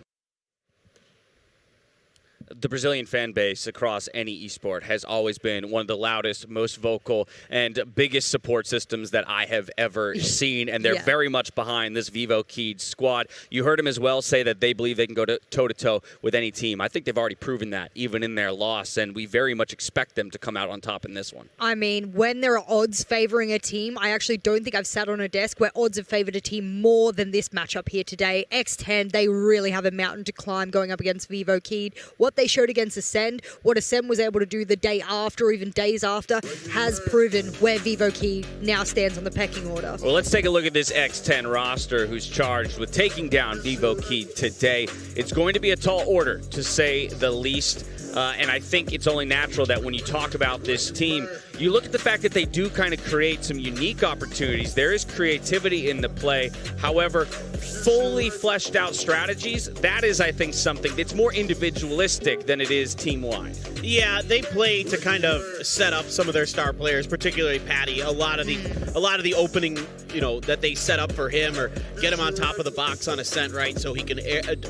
The Brazilian fan base across any esport has always been one of the loudest, most vocal, and biggest support systems that I have ever seen, and they're very much behind this Vivo Keyed squad. You heard him as well say that they believe they can go toe-to-toe with any team. I think they've already proven that, even in their loss, and we very much expect them to come out on top in this one. I mean, when there are odds favoring a team, I actually don't think I've sat on a desk where odds have favored a team more than this matchup here today. X10, they really have a mountain to climb going up against Vivo Keyed. What they showed against Ascend, what Ascend was able to do the day after, or even days after, has proven where Vivo Keyed now stands on the pecking order. Well, let's take a look at this X10 roster who's charged with taking down Vivo Keyed today. It's going to be a tall order, to say the least. And I think it's only natural that when you talk about this team, you look at the fact that they do kind of create some unique opportunities. There is creativity in the play. However, fully fleshed out strategies, that is, I think, something that's more individualistic than it is team-wide. Yeah, they play to kind of set up some of their star players, particularly Patty. A lot of the opening, that they set up for him, or get him on top of the box on Ascent, right? So he can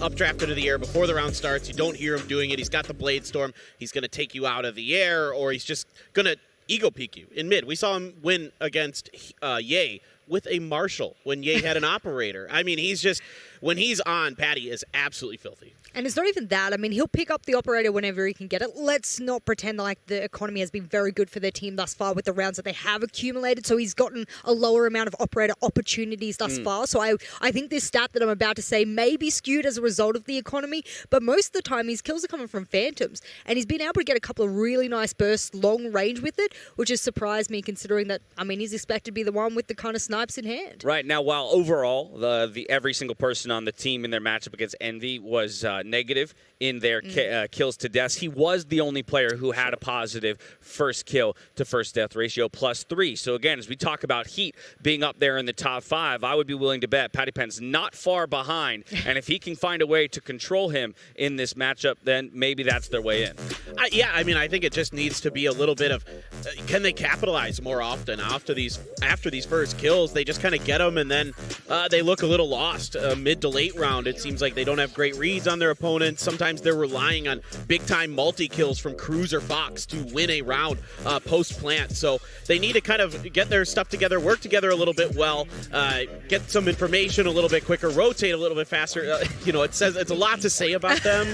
updraft into the air before the round starts. You don't hear him doing it. He's got the Blade Storm. He's going to take you out of the air, or he's just going to ego peek you in mid. We saw him win against Ye with a Marshall when Ye had an operator. I mean, when he's on, Patty is absolutely filthy. And it's not even that. I mean, he'll pick up the operator whenever he can get it. Let's not pretend like the economy has been very good for their team thus far with the rounds that they have accumulated. So he's gotten a lower amount of operator opportunities thus far. So I think this stat that I'm about to say may be skewed as a result of the economy. But most of the time, his kills are coming from Phantoms. And he's been able to get a couple of really nice bursts long range with it, which has surprised me considering that, I mean, he's expected to be the one with the kind of snipes in hand. Right. Now, while overall, the every single person on the team in their matchup against Envy was negative in their kills to deaths, he was the only player who had a positive first kill to first death ratio +3. So again, as we talk about Heat being up there in the top 5, I would be willing to bet Patty Pen's not far behind. And if he can find a way to control him in this matchup, then maybe that's their way in. Yeah, I mean, I think it just needs to be a little bit of, can they capitalize more often after these first kills? They just kind of get them, and then they look a little lost mid to late round. It seems like they don't have great reads on their opponents. Sometimes they're relying on big-time multi-kills from Cruz or Fox to win a round post-plant. So they need to kind of get their stuff together, work together a little bit well, get some information a little bit quicker, rotate a little bit faster. You know, it's a lot to say about them.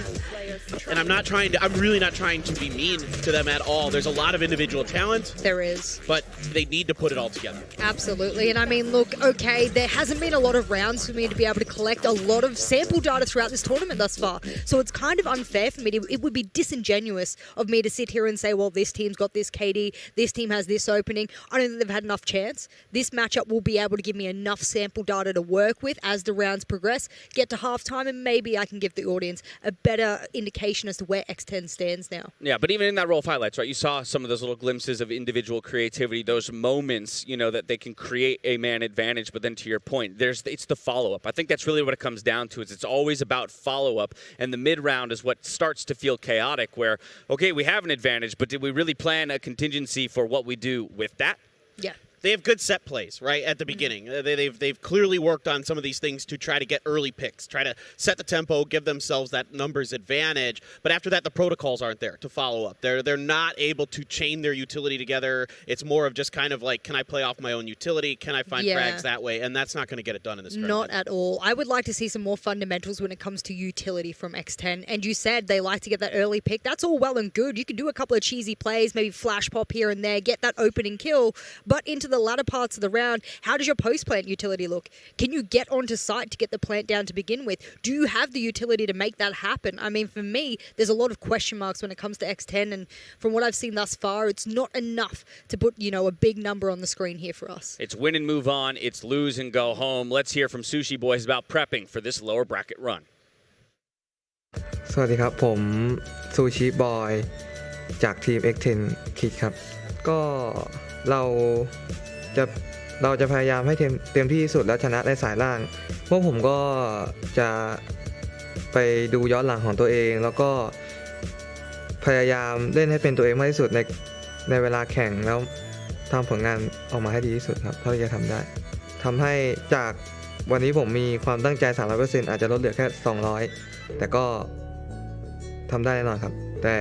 And I'm really not trying to be mean to them at all. There's a lot of individual talent. There is. But they need to put it all together. Absolutely. And I mean, look, okay, there hasn't been a lot of rounds for me to be able to collect a lot of sample data throughout this tournament thus far. So it's kind of unfair for me. It would be disingenuous of me to sit here and say, well, this team's got this KD, this team has this opening. I don't think they've had enough chance. This matchup will be able to give me enough sample data to work with as the rounds progress, get to halftime, and maybe I can give the audience a better indication as to where X10 stands now. Yeah, but even in that roll of highlights, right, you saw some of those little glimpses of individual creativity, those moments, you know, that they can create a man advantage. But then to your point, it's the follow-up. I think that's really what it comes down to. It's always about follow-up, and the mid-round is what starts to feel chaotic where, okay, we have an advantage, but did we really plan a contingency for what we do with that? Yeah. They have good set plays, right, at the beginning. They've clearly worked on some of these things to try to get early picks, try to set the tempo, give themselves that numbers advantage. But after that, the protocols aren't there to follow up. They're not able to chain their utility together. It's more of just kind of like, can I play off my own utility? Can I find frags that way? And that's not going to get it done in this tournament. Not at all. I would like to see some more fundamentals when it comes to utility from X10. And you said they like to get that early pick. That's all well and good. You can do a couple of cheesy plays, maybe flash pop here and there, get that opening kill. But into the latter parts of the round, how does your post-plant utility look? Can you get onto site to get the plant down to begin with? Do you have the utility to make that happen? I mean, for me, there's a lot of question marks when it comes to X10, and from what I've seen thus far, it's not enough to put, you know, a big number on the screen here for us. It's win and move on. It's lose and go home. Let's hear from Sushi Boys about prepping for this lower bracket run. สวัสดีครับผมซูชิบอยจากทีม X10 คิดครับก็เราจะพยายามให้เต็มที่ที่สุดและชนะในสายล่างพวกผมก็จะไปดูย้อนหลังของตัวเองแล้วก็พยายามเล่นให้เป็นตัวเองมากที่สุดในเวลาแข่งแล้วทำผลงานออกมาให้ดีที่สุดครับเท่าที่จะทำได้ทำให้จากวันนี้ผมมีความตั้งใจ 300% อาจจะลดเหลือแค่200แต่ก็ทำได้แน่นอนครับแต่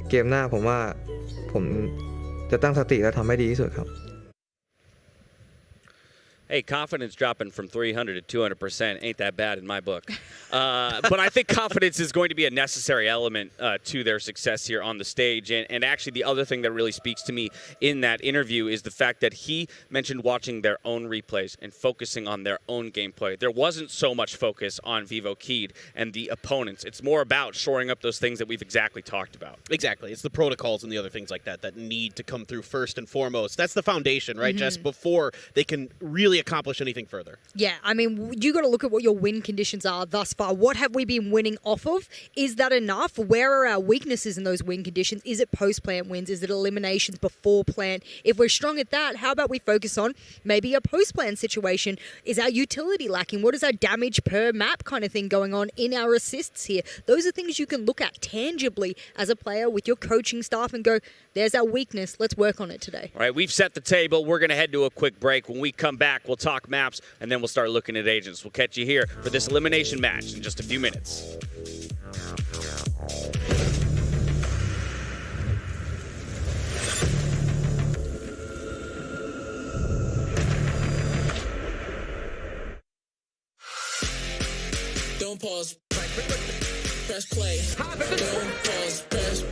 เกมหน้าผมว่าผมจะตั้งสติและทำให้ดีที่สุดครับ Hey, confidence dropping from 300 to 200% ain't that bad in my book. But I think confidence is going to be a necessary element to their success here on the stage. And actually, the other thing that really speaks to me in that interview is the fact that he mentioned watching their own replays and focusing on their own gameplay. There wasn't so much focus on Vivo Keed and the opponents. It's more about shoring up those things that we've exactly talked about. Exactly. It's the protocols and the other things like that that need to come through first and foremost. That's the foundation, right, Jess, before they can really accomplish anything further. Yeah, I mean, you got to look at what your win conditions are thus far. What have we been winning off of? Is that enough? Where are our weaknesses in those win conditions? Is it post-plant wins? Is it eliminations before plant? If we're strong at that, how about we focus on maybe a post-plant situation? Is our utility lacking? What is our damage per map kind of thing going on in our assists here? Those are things you can look at tangibly as a player with your coaching staff and go, there's our weakness. Let's work on it today. All right, we've set the table. We're going to head to a quick break. When we come back, we'll talk maps, and then we'll start looking at agents. We'll catch you here for this elimination match in just a few minutes. Don't pause. press play. Don't pause, press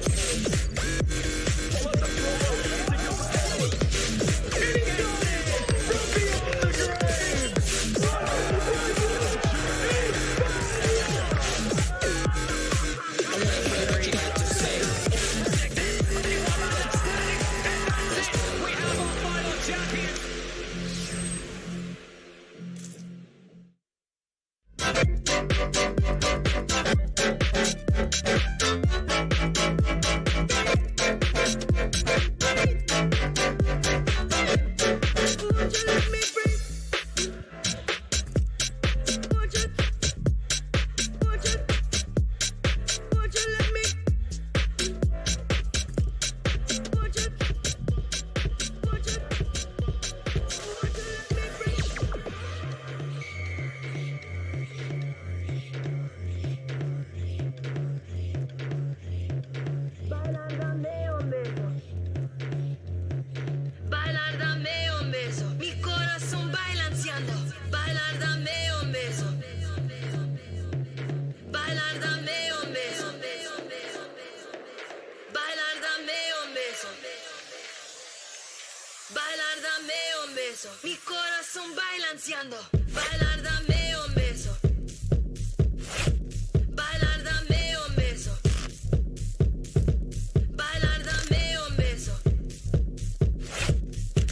Mi corazón balanceando. Bailar, dame un beso. Bailar, dame un beso. Bailar, dame un beso.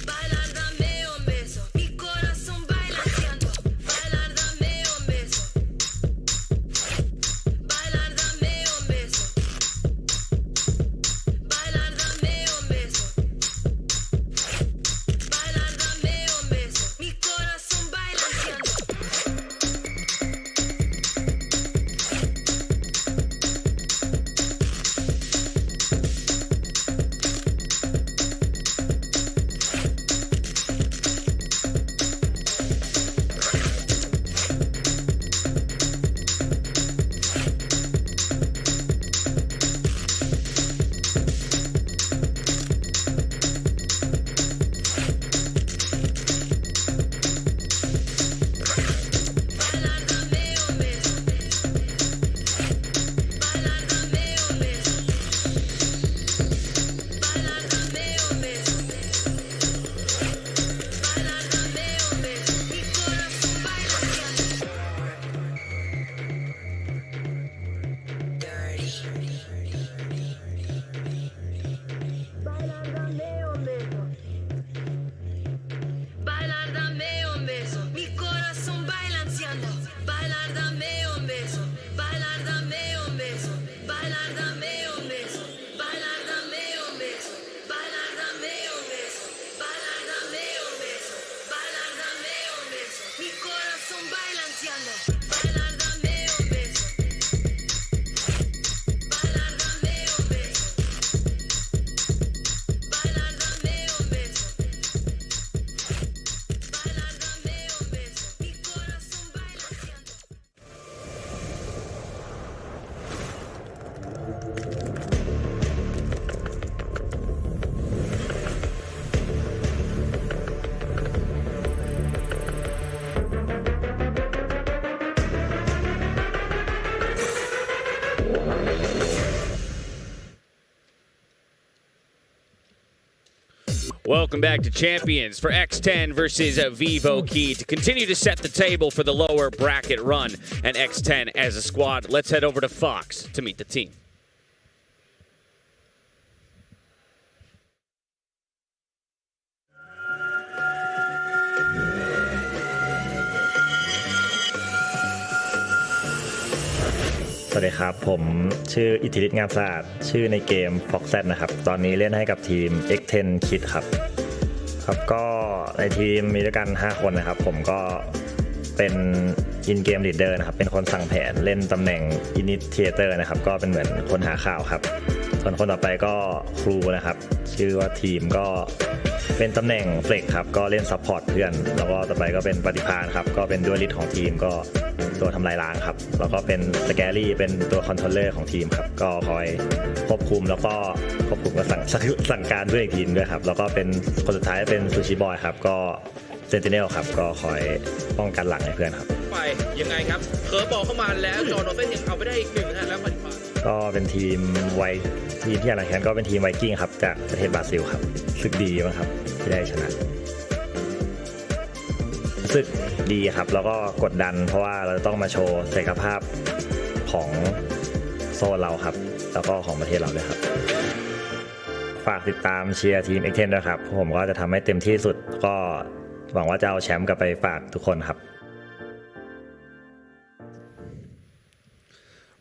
Bailar, dame un beso. Mi corazón balanceando. Bailar, dame un beso. Bailar, dame un beso. Bailar, dame un beso. Bailar, dame un beso. Mi corazón balanceando. Bailar, dame un beso. Mi corazón balanceando. Bailar, dame un beso. Bailar, dame un beso. Bailar, dame un beso. Bailar, dame un beso. Bailar, dame un beso. Bailar, dame un beso. Bailar, dame un beso. Mi corazón balanceando. Bailar, dame un beso. Bailar, dame un beso. Bailar, dame un beso. Bailar, dame un beso. Mi corazón balanceando. 'Welcome back to Champions for X10 versus Vivo Key to continue to set the table for the lower bracket run. And X10 as a squad, let's head over to Fox to meet the team.สวัสดีครับผมชื่ออิทธิฤทธิ์งามสะอาดชื่อในเกม Fox Z นะครับตอนนี้เล่นให้กับทีม X10 Kid ครับก็ในทีมมีด้วยกัน5คนนะครับผมก็เป็นอินเกมลีดเดอร์นะครับเป็นคนสั่งแผนเล่นตำแหน่งอินิเทเตอร์นะครับก็เป็นเหมือนคนหาข่าวครับส่วนคนต่อไปก็ครูนะครับชื่อว่าทีมก็เป็นตำแหน่งเฟลกครับก็เล่นซัพพอร์ตเพื่อนแล้วก็ต่อไปก็เป็นปฏิภาณครับก็เป็นดูลิสของทีมก็ตัวทำลายล้างครับแล้วก็เป็นสแกรี่เป็นตัวคอนโทรลเลอร์ของทีมครับก็คอยควบคุมแล้วก็ควบคุมกับสั่งการด้วยอีกทีมด้วยครับแล้วก็เป็นคนสุดท้ายเป็นซูชิบอยครับก็เซนติเนลครับก็คอยป้องกันหลังให้เพื่อนครับ ไปยังไงครับเคิร์ฟบอลเข้ามาแล้วจอห์นโอเซนยังเอาไปได้อีกหนึ่งนะแล้วปฏิบัติก็เป็นทีมที่อะไรกันก็เป็นทีมไวกิ้งครับจากประเทศบราซิลครับรู้สึกดีมากครับที่ได้ชนะรู้สึกดีครับแล้วก็กดดันเพราะว่าเราต้องมาโชว์ศักยภาพของโซนเราครับแล้วก็ของประเทศเราด้วยครับฝากติดตามเชียร์ทีม X10 ด้วยครับผมก็จะทำให้เต็มที่สุดก็หวังว่าจะเอาแชมป์กลับไปฝากทุกคนครับ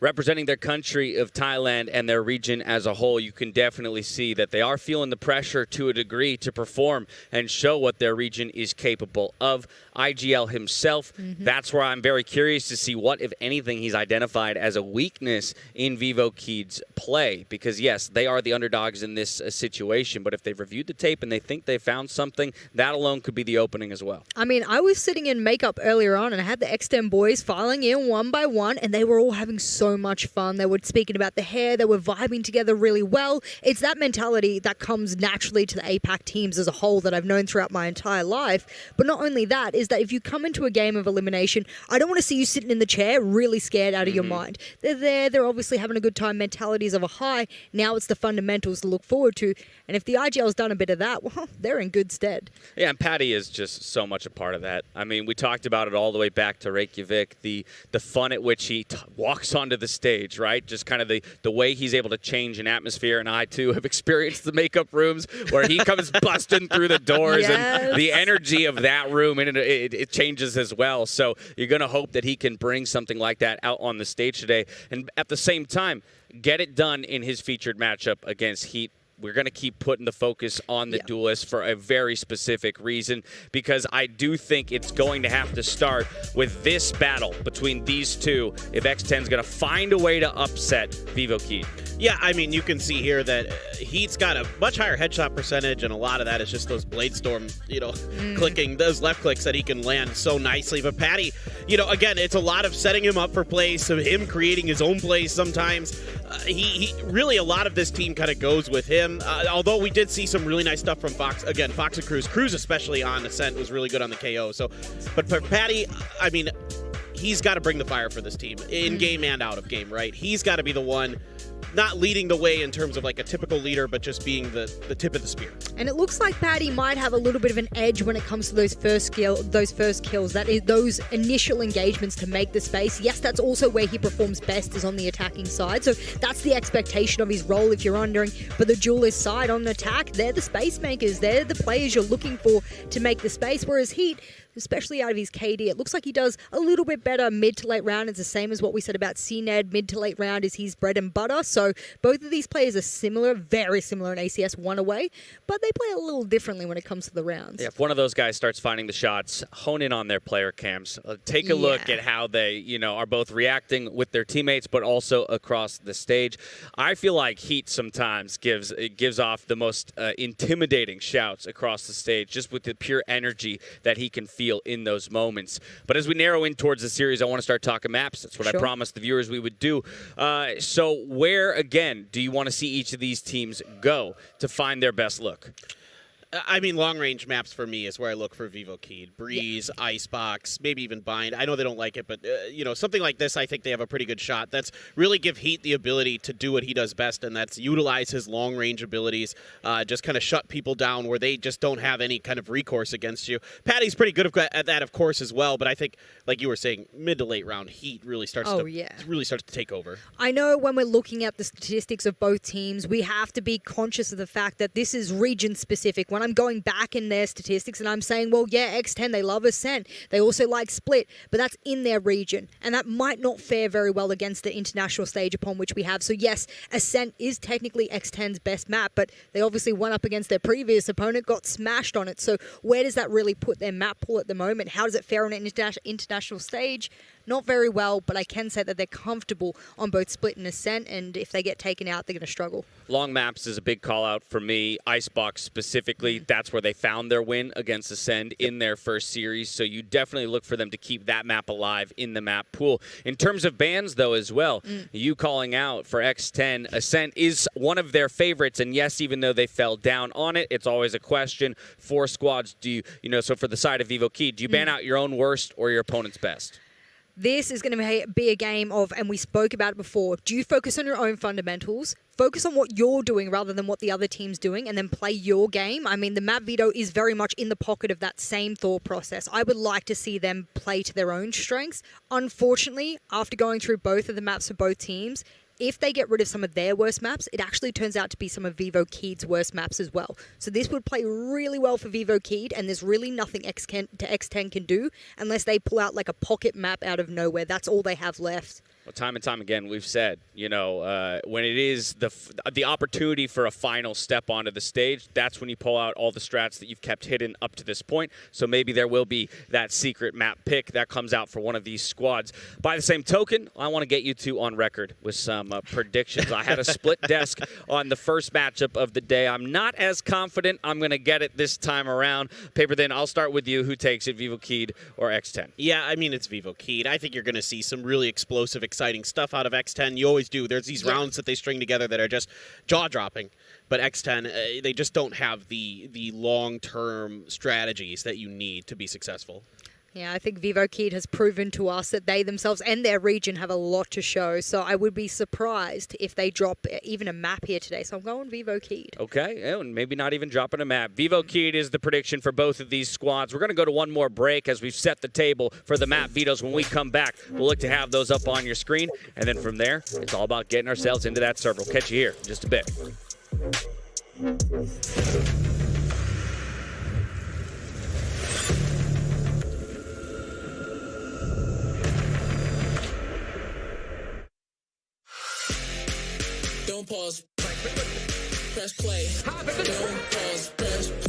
Representing their country of Thailand and their region as a whole, you can definitely see that they are feeling the pressure to a degree to perform and show what their region is capable of. IGL himself, that's where I'm very curious to see what, if anything, he's identified as a weakness in Vivo Keed's play. Because, yes, they are the underdogs in this situation, but if they've reviewed the tape and they think they found something, that alone could be the opening as well. I mean, I was sitting in makeup earlier on and I had the X10 boys filing in one by one and they were all having so much fun. They were speaking about the hair. They were vibing together really well. It's that mentality that comes naturally to the APAC teams as a whole that I've known throughout my entire life. But not only that, is that if you come into a game of elimination, I don't want to see you sitting in the chair really scared out of your mind. They're there. They're obviously having a good time. Mentalities of a high. Now it's the fundamentals to look forward to. And if the IGL's done a bit of that, well, they're in good stead. Yeah, and Patty is just so much a part of that. I mean, we talked about it all the way back to Reykjavik, the fun at which he walks onto the stage, right? Just kind of the way he's able to change an atmosphere. And I, too, have experienced the makeup rooms where he comes busting through the doors and the energy of that room, and it changes as well. So you're going to hope that he can bring something like that out on the stage today. And at the same time, get it done in his featured matchup against Heat. We're going to keep putting the focus on the duelists for a very specific reason, because I do think it's going to have to start with this battle between these two if X10's going to find a way to upset Vivo Keed. Yeah, I mean, you can see here that Heat's got a much higher headshot percentage, and a lot of that is just those Blade Storm, clicking, those left clicks that he can land so nicely. But Patty, again, it's a lot of setting him up for plays, so him creating his own plays sometimes. He really, a lot of this team kind of goes with him. Although we did see some really nice stuff from Fox. Again, Fox and Cruz. Cruz especially on Ascent was really good on the KO. So, but for Patty, I mean, he's got to bring the fire for this team in game and out of game, right? He's got to be the one not leading the way in terms of like a typical leader, but just being the tip of the spear. And it looks like Patty might have a little bit of an edge when it comes to those first kills, that is those initial engagements to make the space. Yes, that's also where he performs best, is on the attacking side. So that's the expectation of his role if you're wondering. But the duelist side on attack, they're the space makers. They're the players you're looking for to make the space. Whereas Heat, especially out of his KD, it looks like he does a little bit better mid to late round. It's the same as what we said about CNED. Mid to late round is his bread and butter. So both of these players are similar, very similar in ACS, one away, but they play a little differently when it comes to the rounds. Yeah, if one of those guys starts finding the shots, hone in on their player cams. Take a look at how they, are both reacting with their teammates, but also across the stage. I feel like Heat sometimes gives off the most intimidating shouts across the stage, just with the pure energy that he can feel in those moments. But as we narrow in towards the series, I want to start talking maps. That's what I promised the viewers we would do. So where, again, do you want to see each of these teams go to find their best look? I mean, long-range maps for me is where I look for Vivo Keed. Breeze, Icebox, maybe even Bind. I know they don't like it, but, something like this, I think they have a pretty good shot. That's really give Heat the ability to do what he does best, and that's utilize his long-range abilities, just kind of shut people down where they just don't have any kind of recourse against you. Patty's pretty good at that, of course, as well, but I think, like you were saying, mid to late round, Heat really starts to take over. I know when we're looking at the statistics of both teams, we have to be conscious of the fact that this is region-specific. When I'm going back in their statistics and I'm saying, well, yeah, X10, they love Ascent. They also like Split, but that's in their region. And that might not fare very well against the international stage upon which we have. So yes, Ascent is technically X10's best map, but they obviously went up against their previous opponent, got smashed on it. So where does that really put their map pool at the moment? How does it fare on an international stage? Not very well, but I can say that they're comfortable on both Split and Ascent, and if they get taken out, they're going to struggle. Long maps is a big call-out for me. Icebox specifically, that's where they found their win against Ascend in their first series, so you definitely look for them to keep that map alive in the map pool. In terms of bans, though, as well, you calling out for X10, Ascent is one of their favorites, and yes, even though they fell down on it, it's always a question. 4 squads, so for the side of Vivo Key, do you ban out your own worst or your opponent's best? This is going to be a game of, and we spoke about it before, do you focus on your own fundamentals, focus on what you're doing rather than what the other team's doing, and then play your game? I mean, the map veto is very much in the pocket of that same thought process. I would like to see them play to their own strengths. Unfortunately, after going through both of the maps for both teams, if they get rid of some of their worst maps, it actually turns out to be some of Vivo Keed's worst maps as well. So this would play really well for Vivo Keed, and there's really nothing X10 can do unless they pull out like a pocket map out of nowhere. That's all they have left. Well, time and time again, we've said, when it is the opportunity for a final step onto the stage, that's when you pull out all the strats that you've kept hidden up to this point. So maybe there will be that secret map pick that comes out for one of these squads. By the same token, I want to get you two on record with some predictions. I had a split desk on the first matchup of the day. I'm not as confident I'm going to get it this time around. Paper Thin, I'll start with you. Who takes it, Vivo Keed or X10? Yeah, I mean, it's Vivo Keed. I think you're going to see some really explosive, exciting stuff out of X10. You always do. There's these rounds that they string together that are just jaw-dropping. But X10, they just don't have the long-term strategies that you need to be successful. Yeah, I think Vivo Keed has proven to us that they themselves and their region have a lot to show. So I would be surprised if they drop even a map here today. So I'm going Vivo Keed. Okay, and maybe not even dropping a map. Vivo Keed is the prediction for both of these squads. We're going to go to one more break as we've set the table for the map vetoes. When we come back, we'll look to have those up on your screen. And then from there, it's all about getting ourselves into that server. We'll catch you here in just a bit. Don't pause. Press play. Don't pause. Press play.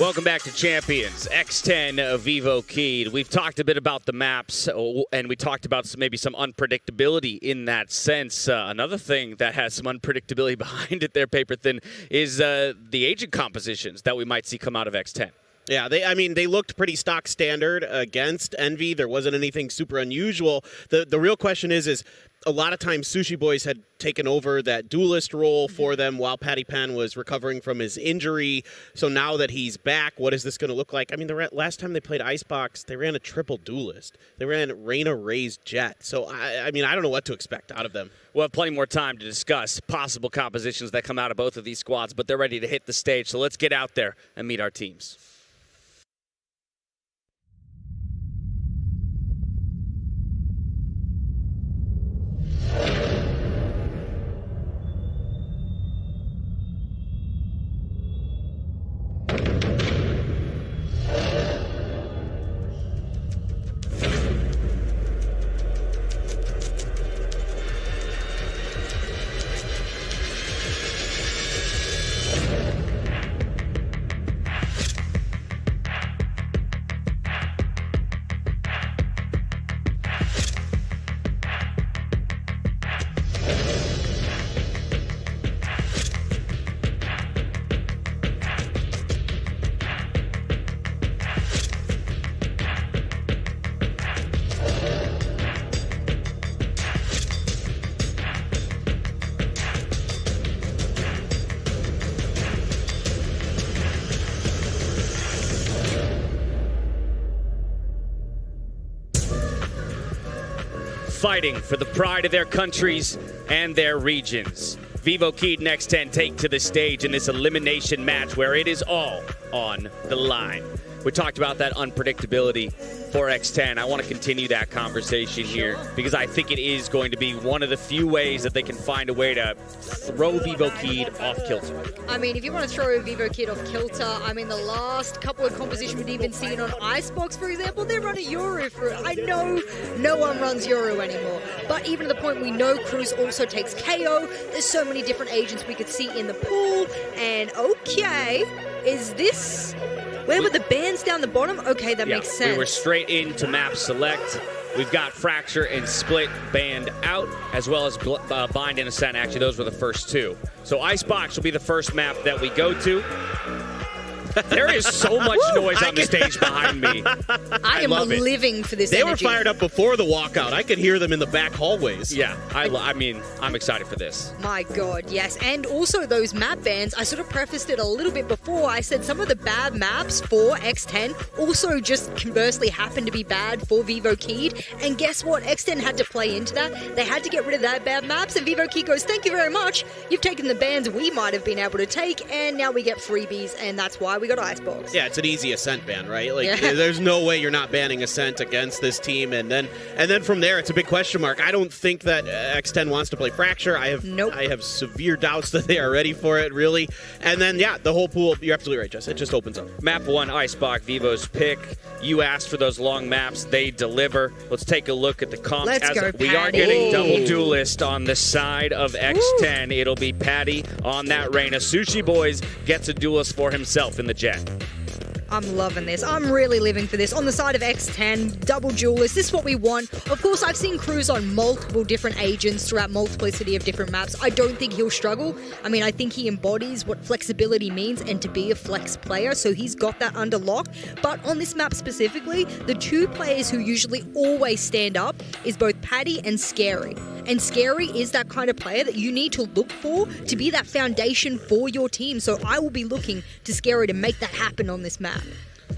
Welcome back to Champions, X10 Vivo Keyed. We've talked a bit about the maps, and we talked about maybe some unpredictability in that sense. Another thing that has some unpredictability behind it there, Paper Thin, is the agent compositions that we might see come out of X10. Yeah, they looked pretty stock standard against Envy. There wasn't anything super unusual. The real question is a lot of times Sushi Boys had taken over that duelist role for them while Patty Pan was recovering from his injury. So now that he's back, what is this going to look like? I mean, the last time they played Icebox, they ran a triple duelist. They ran Reyna, Raze, Jet. So, I don't know what to expect out of them. We'll have plenty more time to discuss possible compositions that come out of both of these squads, but they're ready to hit the stage. So let's get out there and meet our teams. Fighting for the pride of their countries and their regions. Vivo Keyed and X10 take to the stage in this elimination match where it is all on the line. We talked about that unpredictability for X10. I want to continue that conversation here because I think it is going to be one of the few ways that they can find a way to throw Vivo Keyed off kilter. I mean, if you want to throw Vivo Keyed off kilter, I mean, the last couple of compositions we've even seen on Icebox, for example, they run a Yoru for it. I know no one runs Yoru anymore, but even to the point we know Cruz also takes KO. There's so many different agents we could see in the pool, and okay, is this... Where were the bands down the bottom? Okay, that makes sense. We were straight into map select. We've got Fracture and Split banned out, as well as Bind and Ascent. Actually, those were the first two. So Icebox will be the first map that we go to. There is so much noise on the stage behind me. I am living for this They energy. were fired up before the walkout. I could hear them in the back hallways. Yeah, I mean, I'm excited for this. My God, yes. And also those map bans, I sort of prefaced it a little bit before. I said some of the bad maps for X10 also just conversely happened to be bad for Vivo Keyed. And guess what? X10 had to play into that. They had to get rid of that bad maps. And Vivo Keyed goes, thank you very much. You've taken the bans we might have been able to take. And now we get freebies. And that's why we got Icebox. Yeah, it's an easy Ascent ban, right? Like, there's no way you're not banning Ascent against this team. And then from there, it's a big question mark. I don't think that X10 wants to play Fracture. I have severe doubts that they are ready for it, really. And then, yeah, the whole pool, you're absolutely right, Jess. It just opens up. Map 1, Icebox, Vivo's pick. You asked for those long maps. They deliver. Let's take a look at the comps. Let's go, we are Patty. getting double duelist on the side of X10. It'll be Patty on that Reyna. Sushi Boys gets a duelist for himself in the Jet. I'm loving this. I'm really living for this. On the side of X10, double duelist. This is what we want. Of course, I've seen Cruz on multiple different agents throughout multiplicity of different maps. I don't think he'll struggle. I mean, I think he embodies what flexibility means and to be a flex player, so he's got that under lock. But on this map specifically, the two players who usually always stand up is both Patty and Scary. And Scary is that kind of player that you need to look for to be that foundation for your team. So I will be looking to Scary to make that happen on this map.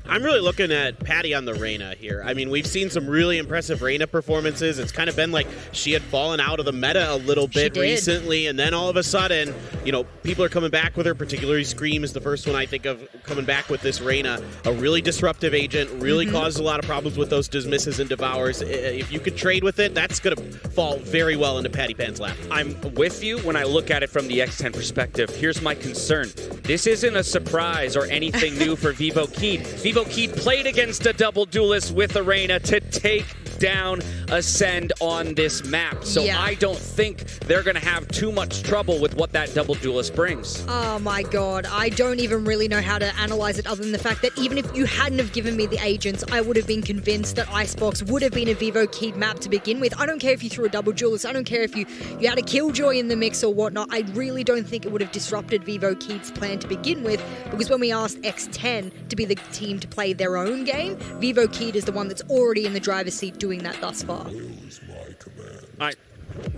I'm really looking at Patty on the Reyna here. I mean, we've seen some really impressive Reyna performances. It's kind of been like she had fallen out of the meta a little bit recently, and then all of a sudden, you know, people are coming back with her, particularly Scream is the first one I think of coming back with this Reyna. A really disruptive agent, really causes a lot of problems with those dismisses and devours. If you could trade with it, that's going to fall very well into Patty Pan's lap. I'm with you when I look at it from the X10 perspective. Here's my concern. This isn't a surprise or anything new for Vivo Keyed. Vivo Keyed played against a double duelist with Arena to take down Ascend on this map. So Yeah. I don't think they're going to have too much trouble with what that double duelist brings. Oh my god, I don't even really know how to analyze it other than the fact that even if you hadn't have given me the agents, I would have been convinced that Icebox would have been a Vivo Keyed map to begin with. I don't care if you threw a double duelist, I don't care if you had a Killjoy in the mix or whatnot. I really don't think it would have disrupted Vivo Keyed's plan to begin with, because when we asked X10 to be the team to play their own game, Vivo Keyed is the one that's already in the driver's seat doing that thus far.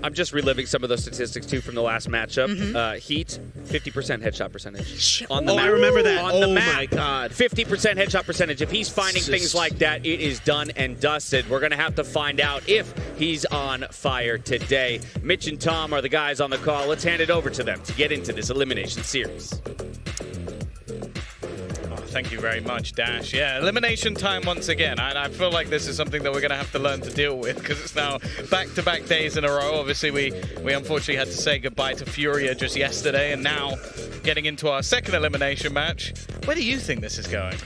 I'm just reliving some of those statistics too from the last matchup. Mm-hmm. Heat, 50% headshot percentage on the Oh, map. I remember that. On the Oh map, my God. 50% headshot percentage. If he's finding things like that, it is done and dusted. We're gonna have to find out if he's on fire today. Mitch and Tom are the guys on the call. Let's hand it over to them to get into this elimination series. Thank you very much, Dash. Yeah, elimination time once again. I feel like this is something that we're going to have to learn to deal with because it's now back-to-back days in a row. Obviously, we unfortunately had to say goodbye to Furia just yesterday, and now getting into our second elimination match. Where do you think this is going?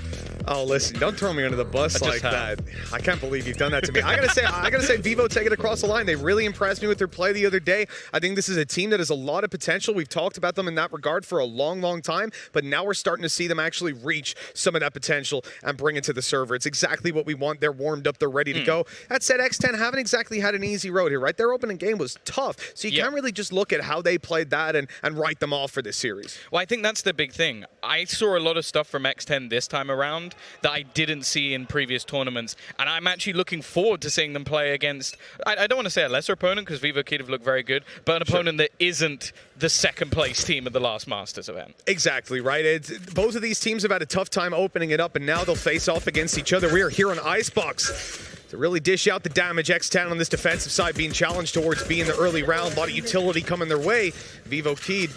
Oh, listen, don't throw me under the bus like that. I can't believe you've done that to me. I gotta say, Vivo take it across the line. They really impressed me with their play the other day. I think this is a team that has a lot of potential. We've talked about them in that regard for a long, long time, but now we're starting to see them actually reach some of that potential and bring it to the server. It's exactly what we want. They're warmed up. They're ready to go. That said, X10 haven't exactly had an easy road here, right? Their opening game was tough, so you can't really just look at how they played that and write them off for this series. Well, I think that's the big thing. I saw a lot of stuff from X10 this time around that I didn't see in previous tournaments, and I'm actually looking forward to seeing them play against, I don't want to say a lesser opponent because Vivo Kid have looked very good, but an opponent that isn't the second place team at the last Masters event. Exactly, right? Both of these teams have had a tough time opening it up, and now they'll face off against each other. We are here on Icebox to really dish out the damage. X10 on this defensive side being challenged towards B in the early round. A lot of utility coming their way. Vivo Kid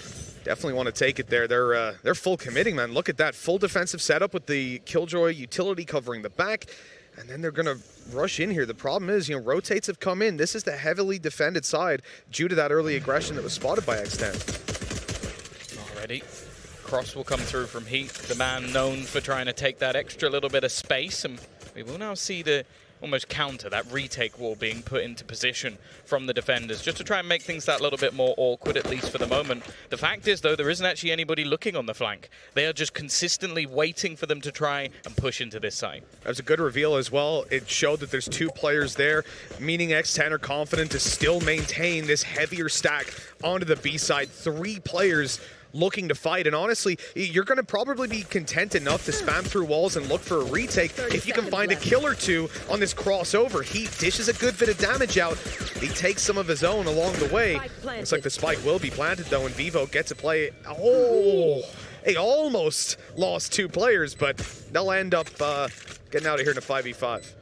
definitely want to take it there. They're full committing, man. Look at that full defensive setup with the Killjoy utility covering the back, and then they're gonna rush in here. The problem is, rotates have come in. This is the heavily defended side due to that early aggression that was spotted by X10. Already, Cross will come through from Heat, the man known for trying to take that extra little bit of space, and we will now see the almost counter, that retake wall being put into position from the defenders, just to try and make things that little bit more awkward, at least for the moment. The fact is, though, there isn't actually anybody looking on the flank. They are just consistently waiting for them to try and push into this side. That was a good reveal as well. It showed that there's two players there, meaning X10 are confident to still maintain this heavier stack onto the B side. 3 players looking to fight, and honestly, you're going to probably be content enough to spam through walls and look for a retake if you can find a kill or two on this crossover. Heat dishes a good bit of damage out. He takes some of his own along the way. Looks like the spike will be planted though, and Vivo get to play. Oh, they almost lost 2 players, but they'll end up getting out of here in a 5v5.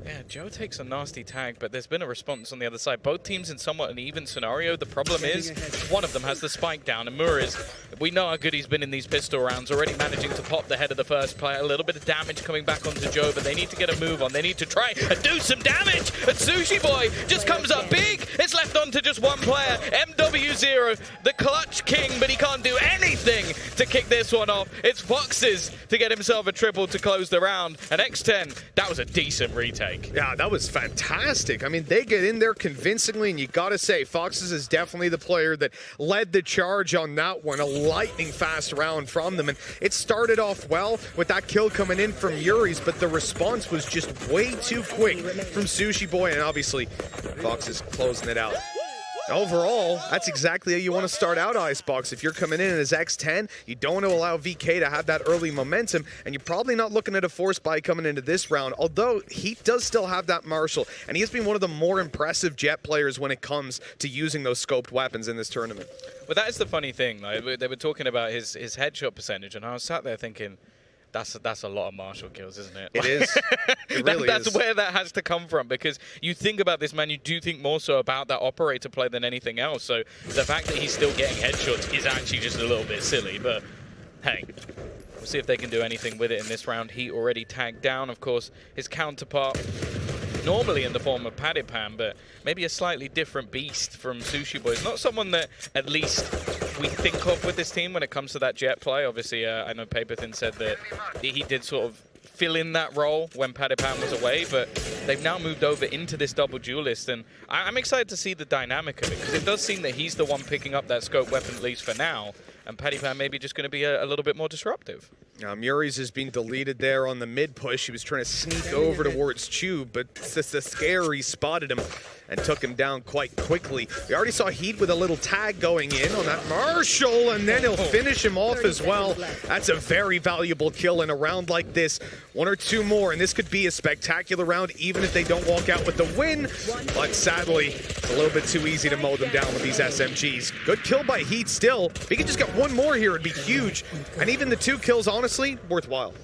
Yeah, Joe takes a nasty tag, but there's been a response on the other side. Both teams in somewhat an even scenario. The problem is, one of them has the spike down, and Muriz, we know how good he's been in these pistol rounds, already managing to pop the head of the first player. A little bit of damage coming back onto Joe, but they need to get a move on. They need to try and do some damage, and Sushi Boy just comes up big. It's left on to just one player, MW0, the clutch king, but he can't do anything to kick this one off. It's Foxes to get himself a triple to close the round, and X10, that was a decent retake. Yeah, that was fantastic. I mean, they get in there convincingly, and you gotta say, Foxes is definitely the player that led the charge on that one. A lightning fast round from them, and it started off well with that kill coming in from Yuri's, but the response was just way too quick from Sushi Boy, and obviously, Foxes closing it out. Overall, that's exactly how you want to start out Icebox. If you're coming in as X10, you don't want to allow VK to have that early momentum, and you're probably not looking at a force buy coming into this round, although he does still have that Marshall, and he has been one of the more impressive Jet players when it comes to using those scoped weapons in this tournament. Well, that is the funny thing. Like, they were talking about his headshot percentage, and I was sat there thinking, that's a lot of Marshall kills, isn't it? It is. It really that's is. where that has to come from, because you think about this man, you do think more so about that operator play than anything else. So the fact that he's still getting headshots is actually just a little bit silly. But hey, we'll see if they can do anything with it in this round. Heat already tagged down, of course, his counterpart, normally in the form of Padded Pan, but maybe a slightly different beast from Sushi Boy. It's not someone that at least we think of with this team when it comes to that Jet play. Obviously, I know Paperthin said that he did sort of fill in that role when Padipan was away, but they've now moved over into this double duelist, and I'm excited to see the dynamic of it, because it does seem that he's the one picking up that scope weapon, at least for now, and Padipan maybe just going to be a little bit more disruptive. Muri's is being deleted there on the mid push. He was trying to sneak over towards Chu, but Scary spotted him and took him down quite quickly. We already saw Heat with a little tag going in on that Marshall, and then he'll finish him off as well. That's a very valuable kill in a round like this. One or two more, and this could be a spectacular round, even if they don't walk out with the win. But sadly, it's a little bit too easy to mow them down with these SMGs. Good kill by Heat still. If he could just get one more here, it'd be huge. And even the 2 kills, honestly, worthwhile.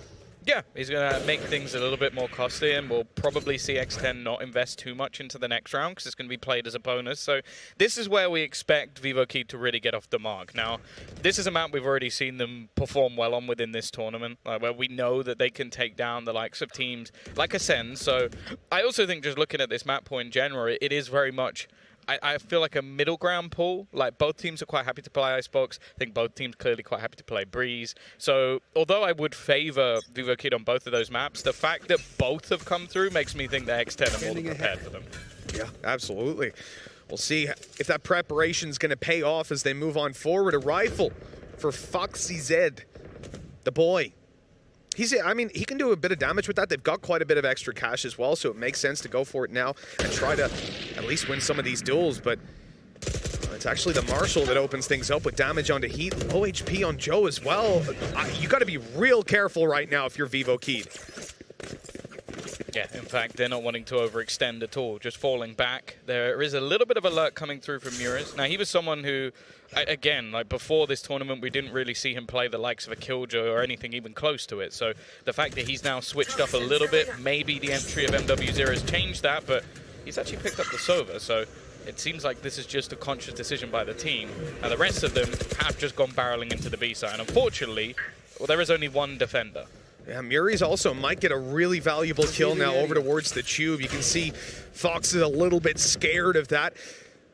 Yeah, he's going to make things a little bit more costly, and we'll probably see X10 not invest too much into the next round because it's going to be played as a bonus. So this is where we expect Vivo Key to really get off the mark. Now, this is a map we've already seen them perform well on within this tournament, where we know that they can take down the likes of teams like Ascend. So I also think just looking at this map pool in general, it is very much... I feel like a middle ground pool. Like, both teams are quite happy to play Icebox. I think both teams clearly quite happy to play Breeze. So, although I would favor Vivo Kid on both of those maps, the fact that both have come through makes me think that X10 are more than prepared for them. Yeah, absolutely. We'll see if that preparation's going to pay off as they move on forward. A rifle for Foxy Zed, the boy. I mean, he can do a bit of damage with that. They've got quite a bit of extra cash as well, so it makes sense to go for it now and try to at least win some of these duels. But it's actually the Marshall that opens things up with damage onto Heat. Low HP on Joe as well. You got to be real careful right now if you're Vivo Keyed. Yeah, in fact, they're not wanting to overextend at all, just falling back. There is a little bit of alert coming through from Muris. Now, he was someone who, again, like before this tournament, we didn't really see him play the likes of a Killjoy or anything even close to it. So the fact that he's now switched up a little bit, maybe the entry of MW0 has changed that, but he's actually picked up the Sova. So it seems like this is just a conscious decision by the team. Now, the rest of them have just gone barreling into the B side. And unfortunately, well, there is only one defender. Yeah, Muri's also might get a really valuable kill now over towards the Tube. You can see Fox is a little bit scared of that.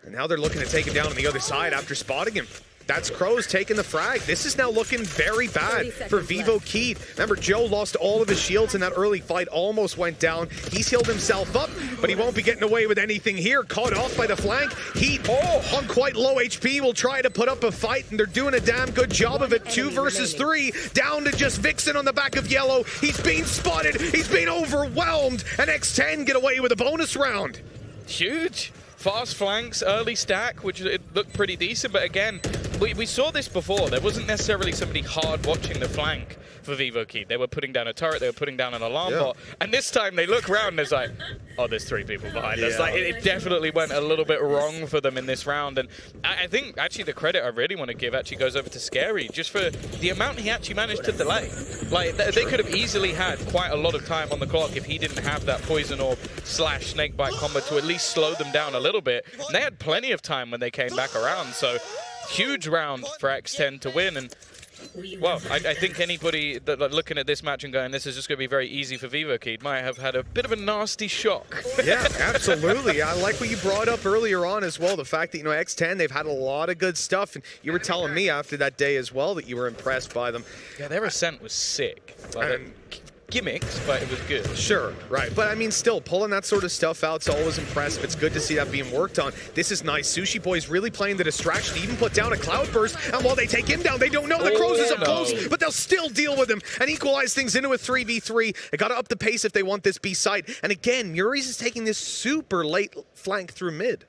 And now they're looking to take him down on the other side after spotting him. That's Crows taking the frag. This is now looking very bad for Vivo Keyed. Remember, Joe lost all of his shields in that early fight, almost went down. He's healed himself up, but he won't be getting away with anything here. Caught off by the flank. Heat, on quite low HP, will try to put up a fight, and they're doing a damn good job of it. 2 versus 3, down to just Vixen on the back of Yellow. He's being spotted. He's being overwhelmed, and X10 get away with a bonus round. Huge. Fast flanks, early stack, which it looked pretty decent, but again, we saw this before. There wasn't necessarily somebody hard watching the flank for Vivo Key. They were putting down a turret, they were putting down an alarm bot, and this time they look around and it's like, oh, there's 3 people behind us. Like, it definitely went a little bit wrong for them in this round, and I think actually the credit I really want to give actually goes over to Scary, just for the amount he actually managed to delay. Like, they could have easily had quite a lot of time on the clock if he didn't have that poison orb / snakebite combo to at least slow them down a little bit. And they had plenty of time when they came back around, so huge round for X10 to win. And well, I think anybody that looking at this match and going, this is just going to be very easy for Vivo Keyed, might have had a bit of a nasty shock. Yeah, absolutely. I like what you brought up earlier on as well, the fact that, you know, X10, they've had a lot of good stuff, and you were telling me after that day as well that you were impressed by them. Yeah, their Ascent was sick. Like, gimmicks, but it was good. Sure, right. But I mean, still, pulling that sort of stuff out is always impressive. It's good to see that being worked on. This is nice. Sushi Boy's really playing the distraction. He even put down a Cloudburst, and while they take him down, they don't know the Crows is up close, but they'll still deal with him and equalize things into a 3v3. They got to up the pace if they want this B side. And again, Muri's is taking this super late flank through mid.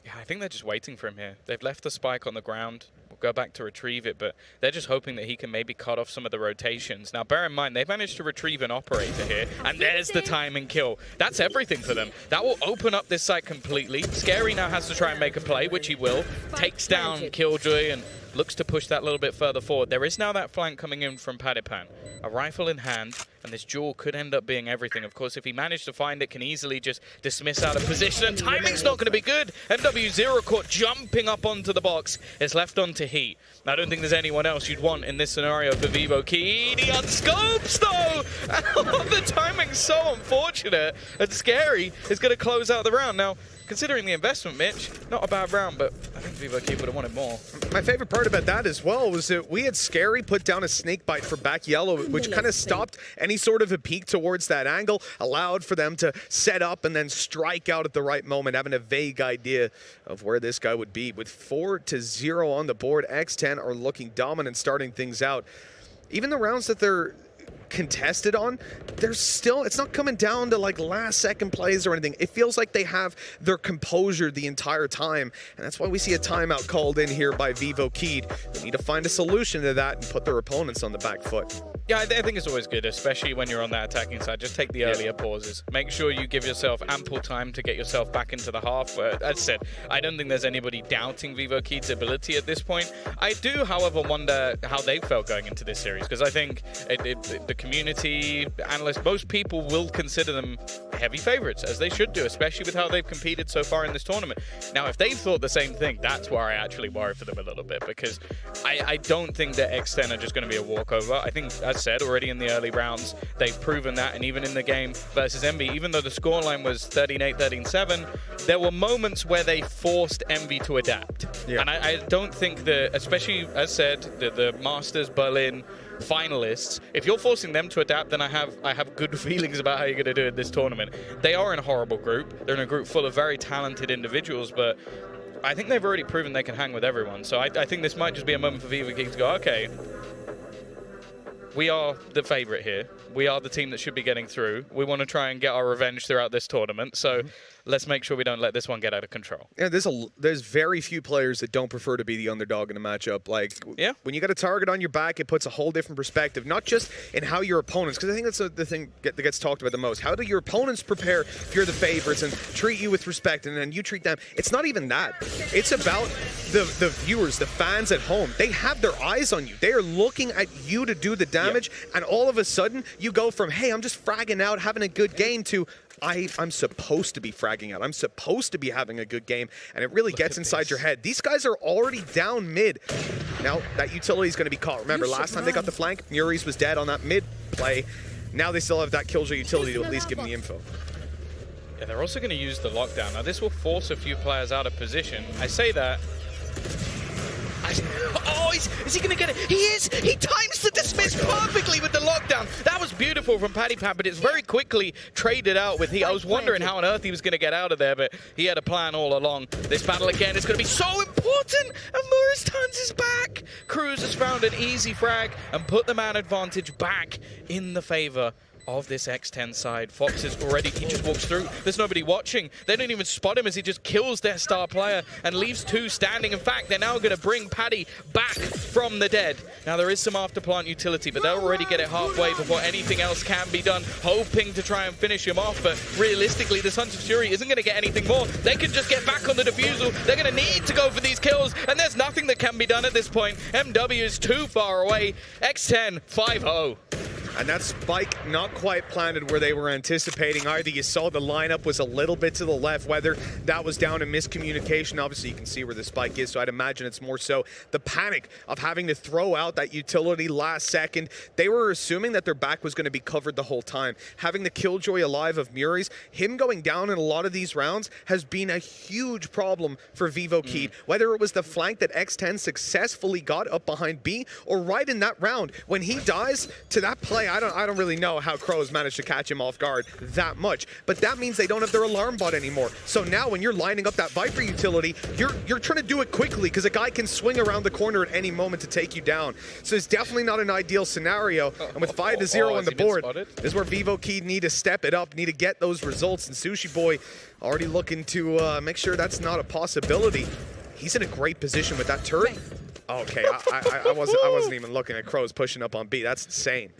Yeah, I think they're just waiting for him here. They've left the spike on the ground. We'll go back to retrieve it, but they're just hoping that he can maybe cut off some of the rotations. Now, bear in mind, they've managed to retrieve an operator here, and there's the timing kill. That's everything for them. That will open up this site completely. Scary now has to try and make a play, which he will. Takes down Killjoy and looks to push that a little bit further forward. There is now that flank coming in from Padipan. A rifle in hand, and this duel could end up being everything. Of course, if he managed to find it, can easily just dismiss out of position, and timing's not going to be good. MW0 caught jumping up onto the box. It's left onto Heat. I don't think there's anyone else you'd want in this scenario for Vivo Key. He unscopes, though! The timing's so unfortunate, and Scary is going to close out the round. Now, considering the investment, Mitch, not a bad round, but I think vivoKid would have wanted more. My favorite part about that as well was that we had Scary put down a snake bite for back yellow, which kind of stopped any sort of a peek towards that angle, allowed for them to set up and then strike out at the right moment, having a vague idea of where this guy would be. With 4-0 on the board, X10 are looking dominant starting things out. Even the rounds that they're contested on, there's still, it's not coming down to like last second plays or anything. It feels like they have their composure the entire time, and that's why we see a timeout called in here by vivoKid. They need to find a solution to that and put their opponents on the back foot. Yeah, I think it's always good, especially when you're on that attacking side. Just take the earlier pauses. Make sure you give yourself ample time to get yourself back into the half. As I said, I don't think there's anybody doubting vivoKid's ability at this point. I do, however, wonder how they felt going into this series, because I think the community, analysts, most people will consider them heavy favorites, as they should do, especially with how they've competed so far in this tournament. Now, if they thought the same thing, that's where I actually worry for them a little bit, because I don't think that X10 are just going to be a walkover. I think, as said, already in the early rounds, they've proven that, and even in the game versus Envy, even though the scoreline was 13-8, 13-7, there were moments where they forced Envy to adapt. Yeah. And I don't think that, especially, as said, the Masters Berlin finalists, if you're forcing them to adapt, then I have good feelings about how you're going to do it this tournament. They are in a horrible group. They're in a group full of very talented individuals, but I think they've already proven they can hang with everyone. So I think this might just be a moment for vivoKid to go, okay, we are the favorite here. We are the team that should be getting through. We want to try and get our revenge throughout this tournament. So let's make sure we don't let this one get out of control. Yeah, there's very few players that don't prefer to be the underdog in a matchup. Like, when you got a target on your back, it puts a whole different perspective, not just in how your opponents, because I think that's the thing that gets talked about the most. How do your opponents prepare if you're the favorites and treat you with respect, and then you treat them? It's not even that. It's about the viewers, the fans at home. They have their eyes on you. They are looking at you to do the damage, and all of a sudden, you go from, hey, I'm just fragging out, having a good game, to I'm supposed to be fragging out. I'm supposed to be having a good game, and it really gets inside your head. These guys are already down mid. Now, that utility is going to be caught. Remember, last time they got the flank, Muri's was dead on that mid play. Now they still have that Killjoy utility to at least give them the info. Yeah, they're also going to use the lockdown. Now, this will force a few players out of position. I say that. Oh, is he going to get it? He is! He times the dismiss perfectly with the lockdown. That was beautiful from Paddy Pat, but it's very quickly traded out with I was wondering how on earth he was going to get out of there, but he had a plan all along. This battle again is going to be so important, and Morris turns his back. Cruz has found an easy frag and put the man advantage back in the favor of this X10 side. Fox is already, he just walks through. There's nobody watching. They don't even spot him as he just kills their star player and leaves two standing. In fact, they're now going to bring Paddy back from the dead. Now, there is some after-plant utility, but they'll already get it halfway before anything else can be done, hoping to try and finish him off. But realistically, the Sons of Fury isn't going to get anything more. They can just get back on the defusal. They're going to need to go for these kills, and there's nothing that can be done at this point. MW is too far away. X10, 5-0. And that spike not quite planted where they were anticipating either. You saw the lineup was a little bit to the left, whether that was down to miscommunication. Obviously, you can see where the spike is, so I'd imagine it's more so the panic of having to throw out that utility last second. They were assuming that their back was going to be covered the whole time. Having the Killjoy alive of Muri's, him going down in a lot of these rounds has been a huge problem for vivoKid. Whether it was the flank that X10 successfully got up behind B, or right in that round, when he dies to that play, I don't really know how Crows managed to catch him off guard that much, but that means they don't have their alarm bot anymore. So now when you're lining up that Viper utility, you're trying to do it quickly because a guy can swing around the corner at any moment to take you down. So it's definitely not an ideal scenario. And with 5-0 on the board, this is where vivoKid need to step it up, need to get those results. And Sushi Boy already looking to make sure that's not a possibility. He's in a great position with that turret. Okay, I wasn't even looking at Crows pushing up on B. That's insane.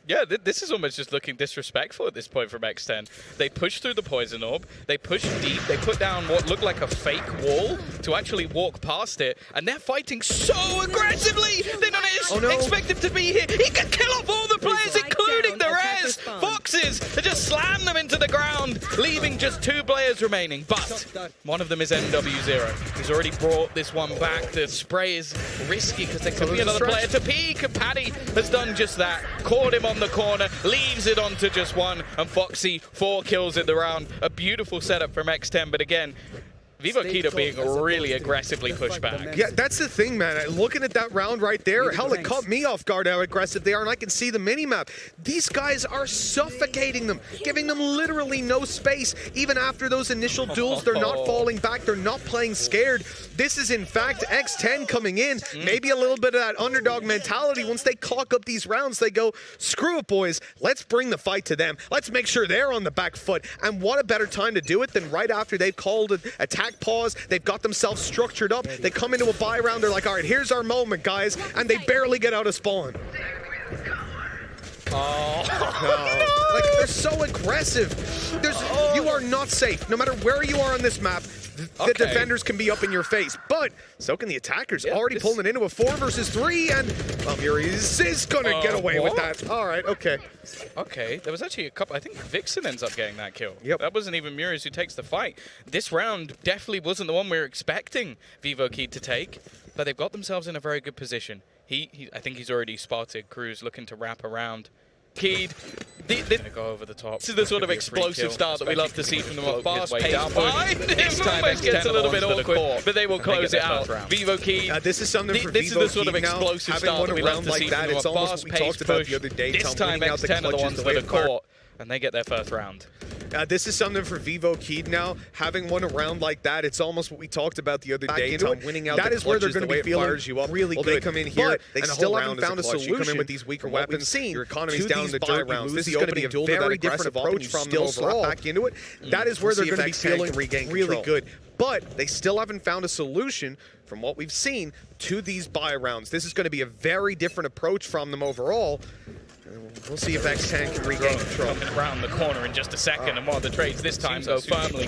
Yeah, this is almost just looking disrespectful at this point from X10. They push through the poison orb, they push deep, they put down what looked like a fake wall to actually walk past it, and they're fighting so aggressively! They don't expect him to be here. He can kill off all the players, including the res! Foxes to just slam them into the ground, leaving just 2 players remaining. But one of them is MW0. He's already brought this one back. The spray is risky because there could be another player to peek, and Paddy has done just that. Caught him on the corner, leaves it onto just one, and Foxy 4 kills in the round. A beautiful setup from X10, but again, Vivo Keto being really aggressively pushed back. Yeah, that's the thing, man. Looking at that round right there, hell, it caught me off guard how aggressive they are, and I can see the mini-map. These guys are suffocating them, giving them literally no space. Even after those initial duels, they're not falling back. They're not playing scared. This is, in fact, X10 coming in. Maybe a little bit of that underdog mentality. Once they clock up these rounds, they go, screw it, boys. Let's bring the fight to them. Let's make sure they're on the back foot. And what a better time to do it than right after they've called an attack pause, they've got themselves structured up, they come into a buy round, they're like, all right, here's our moment, guys, and they barely get out of spawn. Oh. Like, they're so aggressive. You are not safe. No matter where you are on this map, the defenders can be up in your face, but so can the attackers. Already pulling it into a 4 versus 3, and Muriz is gonna get away with that. All right, okay. Okay, there was actually a couple. I think Vixen ends up getting that kill. Yep. That wasn't even Muriz who takes the fight. This round definitely wasn't the one we were expecting Vivo Keed to take, but they've got themselves in a very good position. I think he's already spotted Cruz looking to wrap around. Keed, gonna go over the top. This is the sort of explosive start that we love to see from them. A fast pace behind him. This time it gets a little bit awkward, but they will close it out. Vivo Keed. This is something for This is Vivo the sort of Keed now, explosive having start one that we love around to see like that. from It's them. A almost what we fast-paced talked about push. the other day. This time X10 are the ones that are caught, and they get their first round. This is something for Vivo Keed now. Having one around like that, it's almost what we talked about the other day. Winning out that is where they're going to be feeling you up really good. They come in here, they still haven't found a solution. You come in with these weaker weapons. Your economy's down in the dirt rounds. This is going to be a very different approach from them overall. Back into it. That is where they're going to be feeling really good. But they still haven't found a solution from what we've seen to these buy rounds. This is going to be a very different approach from them overall. We'll see if X10 can regain control. Coming around the corner in just a second, and one of the trades this time go firmly.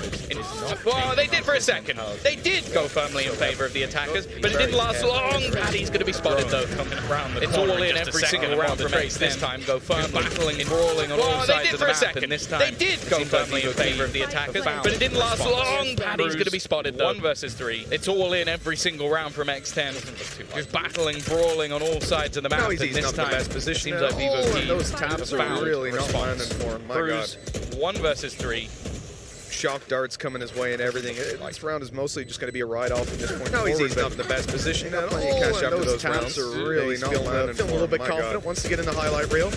Well, they did for a second. They did go firmly in favor of the attackers, but it didn't last long. Paddy's going to be spotted though. Coming around the corner. It's all in every single round. The trades this time go firmly, battling and brawling on all sides of the map. And this time they did go firmly in favor of the attackers, but it didn't last long. Paddy's going to be spotted though. 1 versus 3. It's all in every single round from X10. Just battling, brawling on all sides of the map. And this time, best position. seems like Vivo Keed. Those taps are really not landing for him. My God. 1 versus 3. Shock darts coming his way and everything. This round is mostly just going to be a ride-off from this point forward. He's not in the best position at all. Cash after those taps are really not landing for him. Feeling a little bit confident once to get in the highlight reel.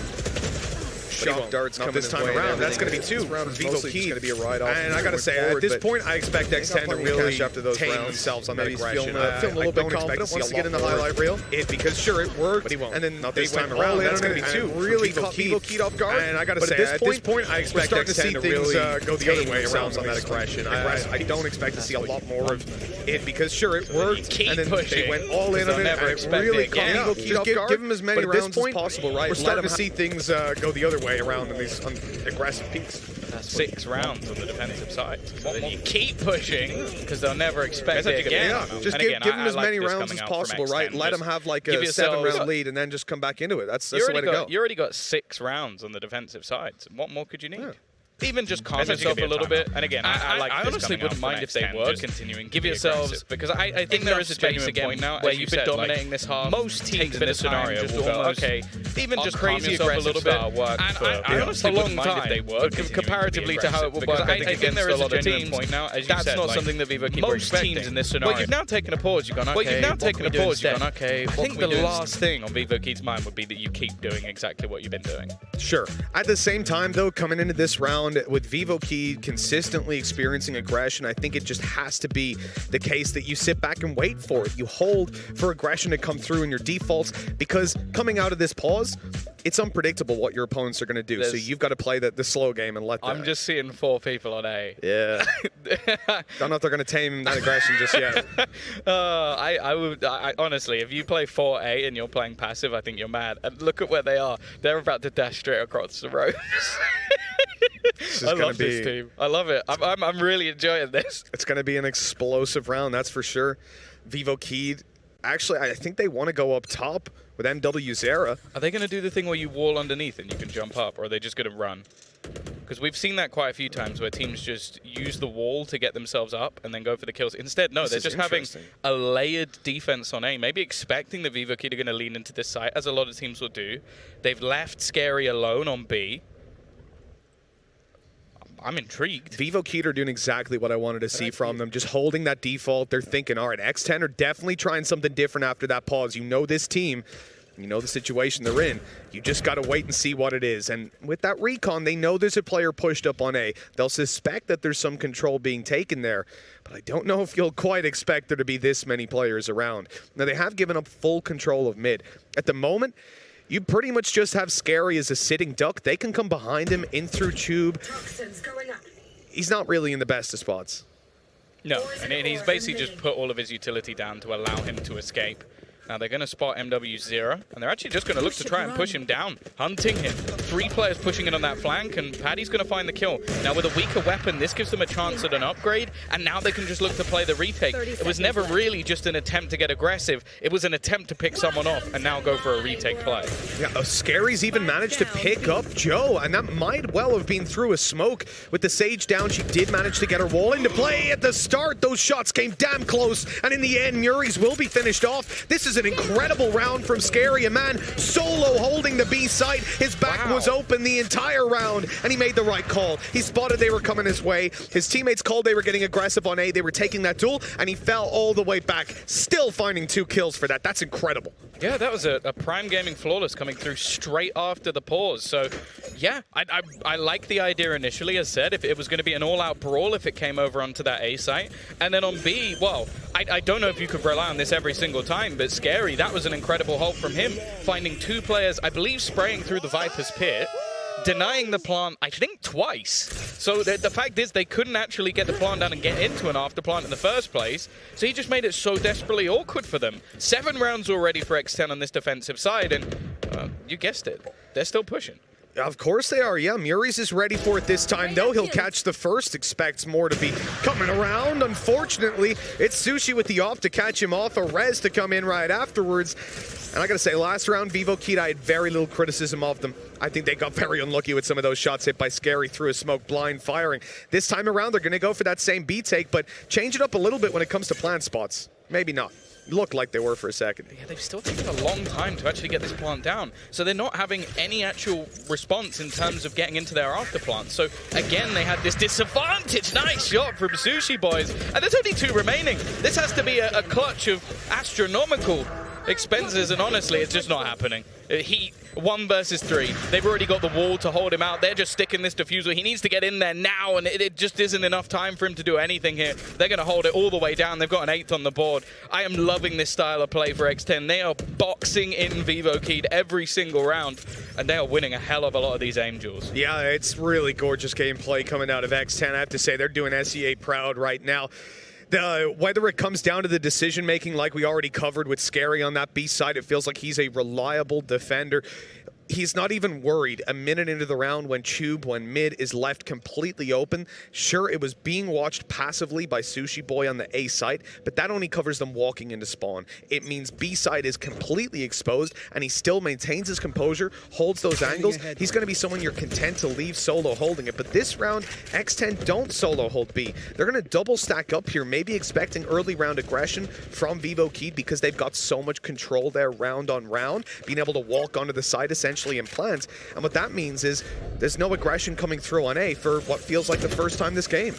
Shock darts coming this time around. That's going to be 2. Vivo Keed. Going to be a ride-off. And I got to say, at this point, I expect X10 to really tame themselves on that aggression. Feeling a little bit confident once to get in the highlight reel. Because sure, it worked. And then not this time around. That's going to be 2. Really caught Vivo Keed off guard. And I got to say, at this point, I expect X10 to really go the other way around on that aggression. I don't expect to see a lot more of it because sure, it worked. And then they went all in on it. And it really caught Vivo Keed off guard. Give them as many rounds as possible, right? We're starting to see things go the other way around in these aggressive peaks. That's 6 rounds on the defensive side. Then you keep pushing because they'll never expect it again. Yeah, just give them as many rounds as possible, right? Let them have like a 7-round lead and then just come back into it. That's the way to go. You already got 6 rounds on the defensive side. So what more could you need? Even just calm yourself a little bit. And again, I honestly wouldn't mind if they were continuing. Give yourselves, because I think there is a genuine point now where you've been dominating this half. Most teams in this scenario will go, okay, even just crazy aggressive a little bit. I honestly wouldn't mind if they were, comparatively to how it would work. I think there is a genuine point now, as you said. That's not something that Vivo keep most teams in this scenario. Well, you've now taken a pause. You've gone, okay, I think the last thing on Vivo Keed's mind would be that you keep doing exactly what you've been doing. Sure. At the same time, though, coming into this round, with Vivo Keed consistently experiencing aggression, I think it just has to be the case that you sit back and wait for it. You hold for aggression to come through in your defaults, because coming out of this pause, it's unpredictable what your opponents are going to do. So you've got to play the slow game and let them. I'm just seeing 4 people on A. Yeah. Don't know if they're going to tame that aggression just yet. I honestly, if you play 4A and you're playing passive, I think you're mad. And look at where they are. They're about to dash straight across the road. I love this team. I love it. I'm really enjoying this. It's going to be an explosive round, that's for sure. Vivo Keed, actually, I think they want to go up top with MW Zera. Are they going to do the thing where you wall underneath and you can jump up, or are they just going to run? Because we've seen that quite a few times where teams just use the wall to get themselves up and then go for the kills. Instead, no, they're just having a layered defense on A, maybe expecting the Vivo Kid are going to lean into this site, as a lot of teams will do. They've left Scary alone on B. I'm intrigued. Vivo Kid are doing exactly what I wanted to see from them, just holding that default. They're thinking, all right, X10 are definitely trying something different after that pause. You know this team. You know the situation they're in. You just got to wait and see what it is. And with that recon, they know there's a player pushed up on A. They'll suspect that there's some control being taken there. But I don't know if you'll quite expect there to be this many players around. Now, they have given up full control of mid. At the moment, you pretty much just have Scary as a sitting duck. They can come behind him in through tube. He's not really in the best of spots. No, and he's basically just put all of his utility down to allow him to escape. Now they're going to spot MW0, and they're actually just going to look to try and push him down, hunting him. 3 players pushing in on that flank, and Paddy's going to find the kill. Now with a weaker weapon, this gives them a chance at an upgrade, and now they can just look to play the retake. It was never really just an attempt to get aggressive. It was an attempt to pick someone off, and now go for a retake play. Yeah, Scary's even managed to pick up Joe, and that might well have been through a smoke. With the Sage down, she did manage to get her wall into play at the start. Those shots came damn close, and in the end, Muri's will be finished off. This is an incredible round from Scary. A man solo holding the B site. His back was open the entire round, and he made the right call. He spotted they were coming his way. His teammates called they were getting aggressive on A. They were taking that duel, and he fell all the way back. Still finding 2 kills for that. That's incredible. Yeah, that was a Prime Gaming Flawless coming through straight after the pause. So, yeah, I like the idea initially, as said, if it was going to be an all-out brawl if it came over onto that A site. And then on B, well, I don't know if you could rely on this every single time, but Scary, that was an incredible hold from him, finding 2 players, I believe, spraying through the Viper's pit, denying the plant, I think, twice. So the fact is they couldn't actually get the plant down and get into an after plant in the first place. So he just made it so desperately awkward for them. 7 rounds already for X10 on this defensive side, and you guessed it, they're still pushing. Of course they are, yeah. Muri's is ready for it this time, though. He'll catch the first, expects more to be coming around. Unfortunately, it's Sushi with the off to catch him off, a res to come in right afterwards. And I gotta say, last round, Vivo Kid, I had very little criticism of them. I think they got very unlucky with some of those shots hit by Scary through a smoke, blind firing. This time around, they're gonna go for that same B take, but change it up a little bit when it comes to plant spots. Maybe not. Looked like they were for a second. Yeah, they've still taken a long time to actually get this plant down. So they're not having any actual response in terms of getting into their after plant. So again, they had this disadvantage. Nice shot from Sushi Boys. And there's only 2 remaining. This has to be a clutch of astronomical expenses, and honestly, it's just not happening. Heat, 1 versus 3. They've already got the wall to hold him out. They're just sticking this diffuser. He needs to get in there now, and it just isn't enough time for him to do anything here. They're going to hold it all the way down. They've got an 8th on the board. I am loving this style of play for X10. They are boxing in Vivo Kid every single round, and they are winning a hell of a lot of these aim duels. Yeah, it's really gorgeous gameplay coming out of X10. I have to say, they're doing SEA proud right now. Whether it comes down to the decision-making like we already covered with Scary on that B side, it feels like he's a reliable defender. He's not even worried a minute into the round when mid is left completely open. Sure, it was being watched passively by Sushi Boy on the A side, but that only covers them walking into spawn. It means B side is completely exposed, and he still maintains his composure, holds those angles. He's going to be someone you're content to leave solo holding it. But this round, X10 don't solo hold B. They're going to double stack up here, maybe expecting early round aggression from Vivo Kid because they've got so much control there round on round, being able to walk onto the side essentially in plants. And what that means is there's no aggression coming through on A for what feels like the first time this game.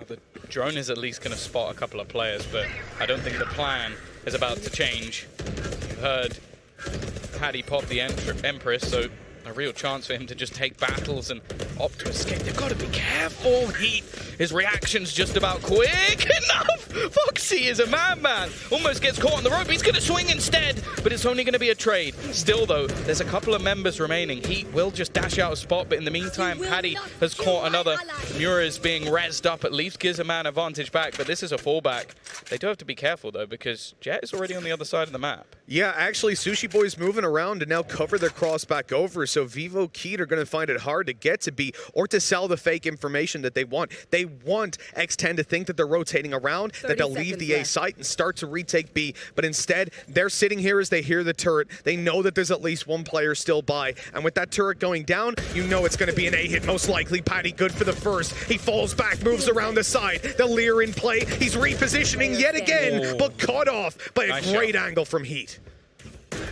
The drone is at least going to spot a couple of players, but I don't think the plan is about to change. You heard Paddy pop the Empress, so a real chance for him to just take battles and opt to escape. They've got to be careful. His reaction's just about quick enough. Foxy is a madman. Almost gets caught on the rope. He's going to swing instead, but it's only going to be a trade. Still, though, there's a couple of members remaining. He will just dash out a spot, but in the meantime, Paddy has caught another. Mura is being rezzed up. At least gives a man advantage back, but this is a fallback. They do have to be careful, though, because Jet is already on the other side of the map. Yeah, actually, Sushi Boy's moving around to now cover their cross back over, so Vivo Kid are going to find it hard to get to B. be, or to sell the fake information that they want. They want X10 to think that they're rotating around, that they'll leave the A site and start to retake B, but instead, they're sitting here as they hear the turret. They know that there's at least one player still by, and with that turret going down, you know it's going to be an A hit, most likely. Patty good for the first. He falls back, moves around the side. The Lear in play. He's repositioning yet again, but cut off by a great angle from Heat.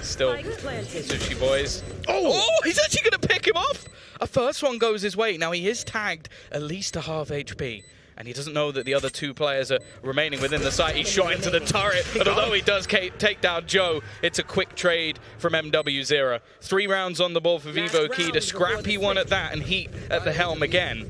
Still, Sushi Boys. Oh, he's actually going to pick him off. A first one goes his way. Now, he is tagged at least a half HP. And he doesn't know that the other two players are remaining within the site. He's shot into the turret. And although he does take down Joe, it's a quick trade from MW0. 3 rounds on the ball for Vivo Kid. A scrappy one at that, and Heat at the helm again.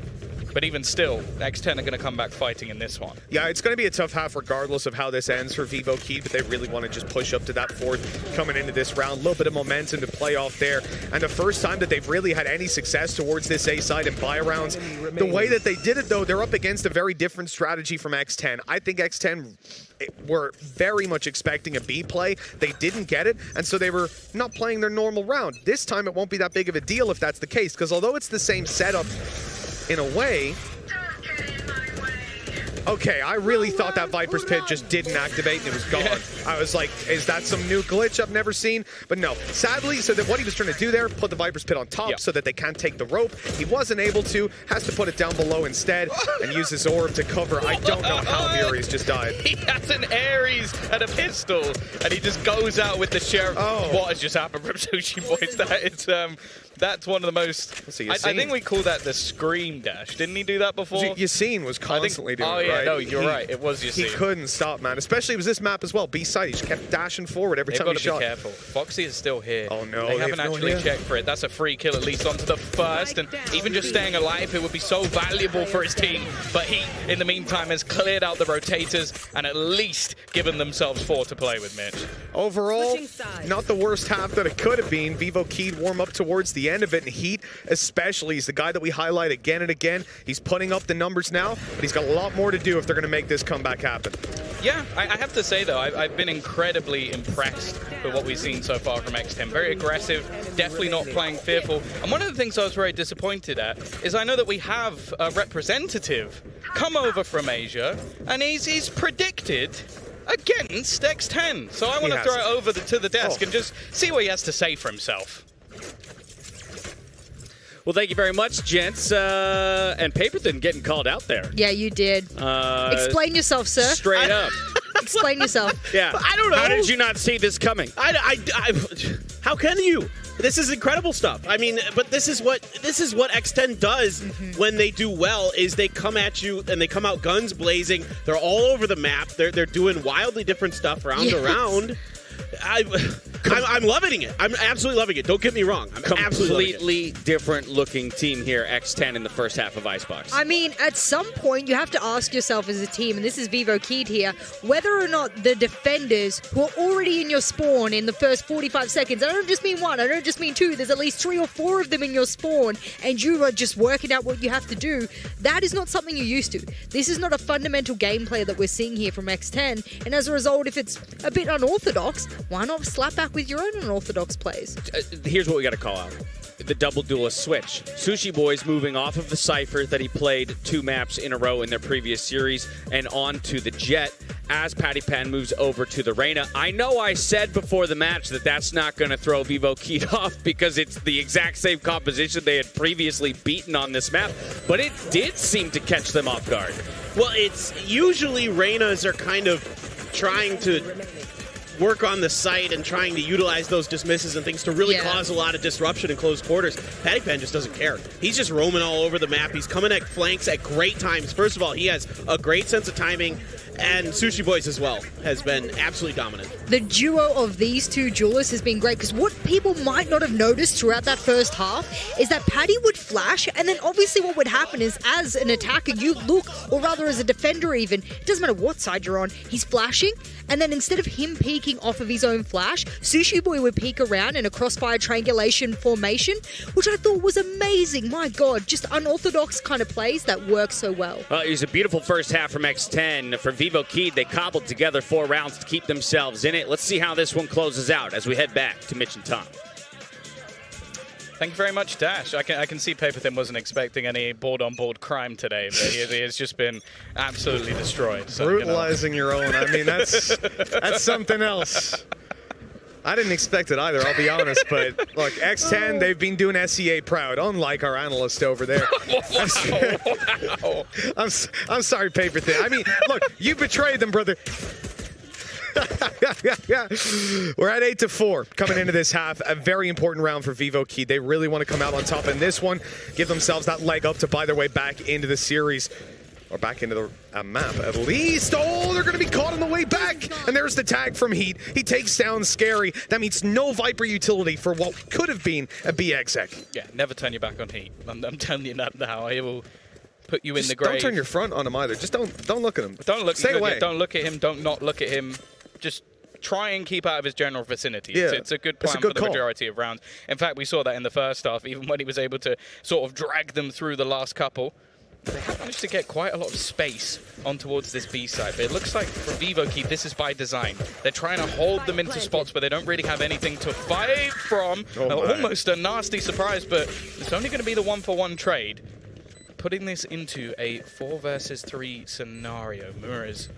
But even still, X10 are going to come back fighting in this one. Yeah, it's going to be a tough half regardless of how this ends for Vivo Kid, but they really want to just push up to that 4th coming into this round. A little bit of momentum to play off there. And the first time that they've really had any success towards this A side and buy rounds. The way that they did it, though, they're up against a very different strategy from X10. I think X10 were very much expecting a B play. They didn't get it, and so they were not playing their normal round. This time, it won't be that big of a deal if that's the case, because although it's the same setup, in a way. Okay, I really thought that Viper's Pit just didn't activate and it was gone. I was like, is that some new glitch I've never seen? But no, sadly, so that what he was trying to do there, put the Viper's Pit on top so that they can't take the rope. He wasn't able to, has to put it down below instead and use his orb to cover. I don't know how Muri's just died. He has an Ares and a pistol, and he just goes out with the sheriff. What has just happened from Sushi Boys? That's one of the most. I think we call that the scream dash. Didn't he do that before? Yassine was constantly doing it, right? Oh, yeah, no, you're right. It was Yassine. He couldn't stop, man. Especially it was this map as well. B-side, he just kept dashing forward every time he shot. They've got to be careful. Foxy is still here. Oh, no. They haven't actually checked for it. That's a free kill, at least onto the first. And even just staying alive, it would be so valuable for his team. But he, in the meantime, has cleared out the rotators and at least given themselves 4 to play with, Mitch. Overall, not the worst half that it could have been. Vivo Kid warm up towards the end of it, and Heat especially. He's the guy that we highlight again and again. He's putting up the numbers now, but he's got a lot more to do if they're going to make this comeback happen. Yeah, I have to say, though, I've been incredibly impressed with what we've seen so far from X10. Very aggressive, definitely not playing fearful. And one of the things I was very disappointed at is I know that we have a representative come over from Asia, and he's predicted against X10. So I want to throw it over to the desk and just see what he has to say for himself. Well, thank you very much, gents. And Paperton getting called out there. Yeah, you did. Explain yourself, sir. Straight up. Explain yourself. Yeah. But I don't know. How did you not see this coming? How can you? This is incredible stuff. I mean, but this is what X10 does when they do well, is they come at you and they come out guns blazing. They're all over the map. They're doing wildly different stuff round to round. I'm loving it. I'm absolutely loving it. Don't get me wrong. I'm completely different looking team here, X10 in the first half of Icebox. I mean, at some point, you have to ask yourself as a team, and this is Vivo Kid here, whether or not the defenders who are already in your spawn in the first 45 seconds, I don't just mean 1, I don't just mean 2, there's at least 3 or 4 of them in your spawn, and you are just working out what you have to do. That is not something you're used to. This is not a fundamental gameplay that we're seeing here from X10, and as a result, if it's a bit unorthodox, why not slap back with your own unorthodox plays? Here's what we got to call out. The double duelist switch. Sushi Boy's moving off of the Cypher that he played 2 maps in a row in their previous series and on to the Jet as Patty Pan moves over to the Reyna. I know I said before the match that that's not going to throw Vivo Kid off because it's the exact same composition they had previously beaten on this map, but it did seem to catch them off guard. Well, it's usually Reynas are kind of trying to work on the site and trying to utilize those dismisses and things to really cause a lot of disruption in close quarters. Patty Pan just doesn't care. He's just roaming all over the map. He's coming at flanks at great times. First of all, he has a great sense of timing, and Sushi Boys as well has been absolutely dominant. The duo of these 2 duelists has been great because what people might not have noticed throughout that first half is that Patty would flash, and then obviously what would happen is as an attacker you look, or rather as a defender even, it doesn't matter what side you're on, he's flashing, and then instead of him peeking off of his own flash, Sushi Boy would peek around in a crossfire triangulation formation, which I thought was amazing. My God, just unorthodox kind of plays that work so well. Well, it was a beautiful first half from X10. For Vivo Kid, they cobbled together 4 rounds to keep themselves in it. Let's see how this one closes out as we head back to Mitch and Tom. Thank you very much, Dash. I can see Paper Thin wasn't expecting any board-on-board crime today, but he has just been absolutely destroyed. So, Brutalizing your own. I mean, that's something else. I didn't expect it either, I'll be honest, but look, X10, they've been doing SEA proud, unlike our analyst over there. Wow. I'm sorry, Paper Thin. I mean, look, you betrayed them, brother. We're at 8-4 coming into this half. A very important round for Vivo Key. They really want to come out on top in this one, give themselves that leg up to buy their way back into the series. Or back into the map, at least. Oh, they're going to be caught on the way back. And there's the tag from Heat. He takes down Scary. That means no Viper utility for what could have been a BXX. Yeah, never turn your back on Heat. I'm telling you that now. He will put you in the grave. Don't turn your front on him either. Just don't look at him. Don't look. Stay away. Don't look at him. Don't not look at him. Just try and keep out of his general vicinity. Yeah, it's a good plan for the majority of rounds. In fact, we saw that in the first half, even when he was able to sort of drag them through the last couple. They have managed to get quite a lot of space on towards this B side, but it looks like for Vivo Key, this is by design. They're trying to hold them into spots where they don't really have anything to fight from. Almost a nasty surprise, but it's only going to be the 1-for-1 trade. Putting this into a 4 versus 3 scenario. Mura's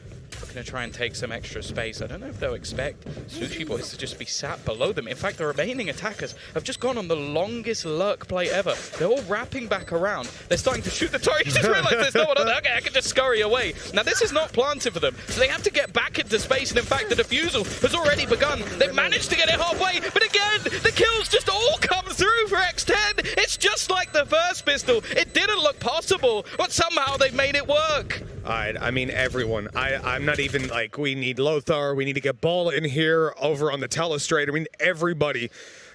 going to try and take some extra space. I don't know if they'll expect Sushi Boys to just be sat below them. In fact, the remaining attackers have just gone on the longest lurk play ever. They're all wrapping back around. They're starting to shoot the turret. You just realized there's no one on there. Okay, I can just scurry away. Now, this is not planted for them, so they have to get back into space, and in fact, the defusal has already begun. They've managed to get it halfway, but again, the kills just all come through for X10. It's just like the first pistol. It didn't look possible, but somehow they've made it work. All right, I mean, everyone. I'm not even like, we need Lothar, we need to get Ball in here over on the telestrate. I mean, everybody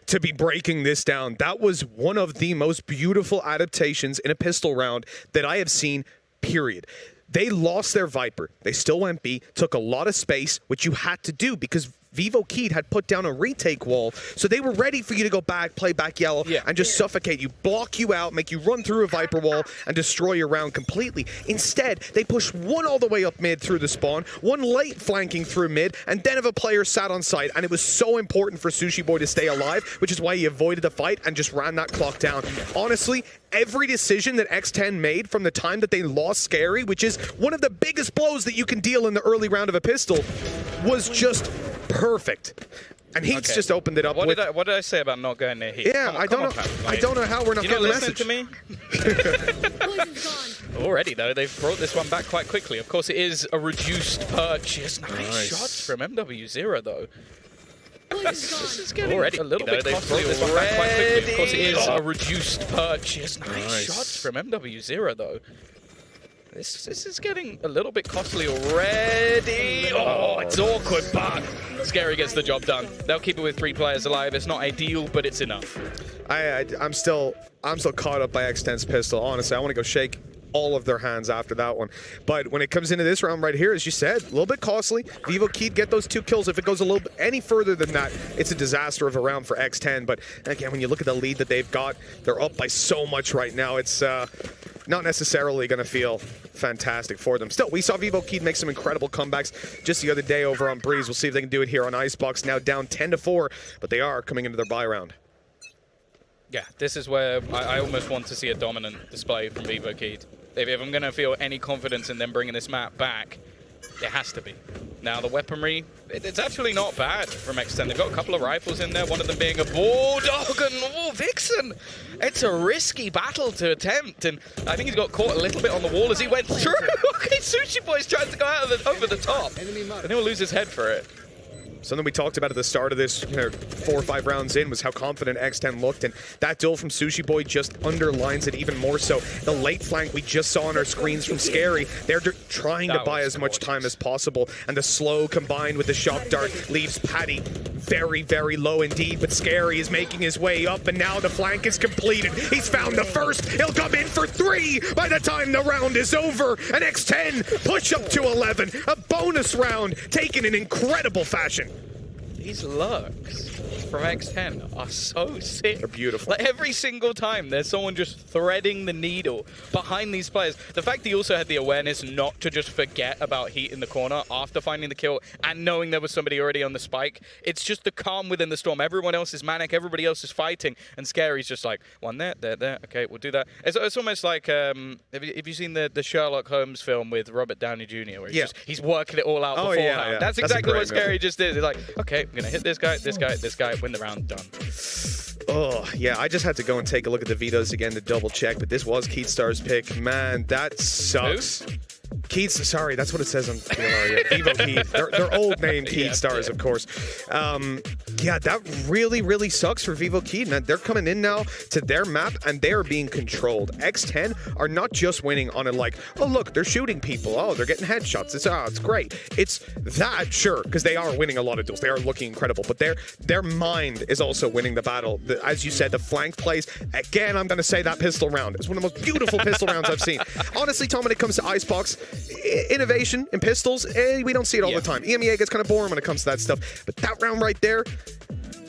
to be breaking this down. That was one of the most beautiful adaptations in a pistol round that I have seen, period. They lost their Viper. They still went B, took a lot of space, which you had to do because Vivo Keed had put down a retake wall, so they were ready for you to go back, play back yellow, and just suffocate you, block you out, make you run through a Viper wall, and destroy your round completely. Instead, they pushed one all the way up mid through the spawn, one late flanking through mid, and then if a player sat on site, and it was so important for Sushi Boy to stay alive, which is why he avoided the fight and just ran that clock down. Honestly, every decision that X10 made from the time that they lost Scary, which is one of the biggest blows that you can deal in the early round of a pistol, was just perfect. And Heat's just opened it up. What did I say about not going near Heat? Yeah, I don't know how we're not getting the message. To me? Already, though, they've brought this one back quite quickly. Of course, it is a reduced purchase. Nice shots from MW0, though. This is getting already a little bit costly. This one back quite quickly. Of course, it is a reduced purchase. Nice shots from MW0, though. This is getting a little bit costly already. Oh, it's awkward, but Scary gets the job done. They'll keep it with 3 players alive. It's not ideal, but it's enough. I'm still caught up by X10's pistol. Honestly, I want to go shake all of their hands after that one. But when it comes into this round right here, as you said, a little bit costly. Vivo Keed get those 2 kills. If it goes a little bit any further than that, it's a disaster of a round for X10. But again, when you look at the lead that they've got, they're up by so much right now. It's not necessarily going to feel fantastic for them. Still, we saw Vivo Keed make some incredible comebacks just the other day over on Breeze. We'll see if they can do it here on Icebox. Now down 10-4, but they are coming into their bye round. Yeah, this is where I almost want to see a dominant display from Vivo Keed. If I'm going to feel any confidence in them bringing this map back, it has to be. Now, the weaponry, it's actually not bad from X10. They've got a couple of rifles in there, one of them being a Bulldog and Vixen. It's a risky battle to attempt, and I think he's got caught a little bit on the wall as he went through. Okay, Sushi Boy's trying to go out of over the top, and he'll lose his head for it. Something we talked about at the start of this, 4 or 5 rounds in, was how confident X10 looked, and that duel from Sushi Boy just underlines it even more so. The late flank we just saw on our screens from Scary, they're trying to buy as much time as possible, and the slow combined with the shock dart leaves Patty very, very low indeed, but Scary is making his way up, and now the flank is completed. He's found the first. He'll come in for 3 by the time the round is over, and X10 push up to 11. A bonus round taken in incredible fashion. These lurks from X10 are so sick. They're beautiful. Like every single time there's someone just threading the needle behind these players. The fact that he also had the awareness not to just forget about Heat in the corner after finding the kill and knowing there was somebody already on the spike. It's just the calm within the storm. Everyone else is manic, everybody else is fighting, and Scary's just like, one there, there, okay, we'll do that. It's almost like, have you seen the Sherlock Holmes film with Robert Downey Jr. where he's working it all out beforehand? Yeah. That's exactly what Scary movie. just did. He's like, okay, I'm gonna hit this guy, this guy, this guy, win the round, done. Oh, yeah, I just had to go and take a look at the vetoes again to double check, but this was Keatstar's pick. Man, that sucks. Who? Keats, sorry, that's what it says on PLR. Yeah. Vivo Keat. They're old name Keatstars, of course. Yeah, that really, really sucks for Vivo Keat. Man, they're coming in now to their map, and they are being controlled. X10 are not just winning on it like, oh, look, they're shooting people. Oh, they're getting headshots. It's great. It's that, sure, because they are winning a lot of duels. They are looking incredible, but their mind is also winning the battle. As you said, the flank plays. Again, I'm going to say that pistol round. It's one of the most beautiful pistol rounds I've seen. Honestly, Tom, when it comes to Icebox, innovation in pistols, we don't see it all the time. EMEA gets kind of boring when it comes to that stuff, but that round right there,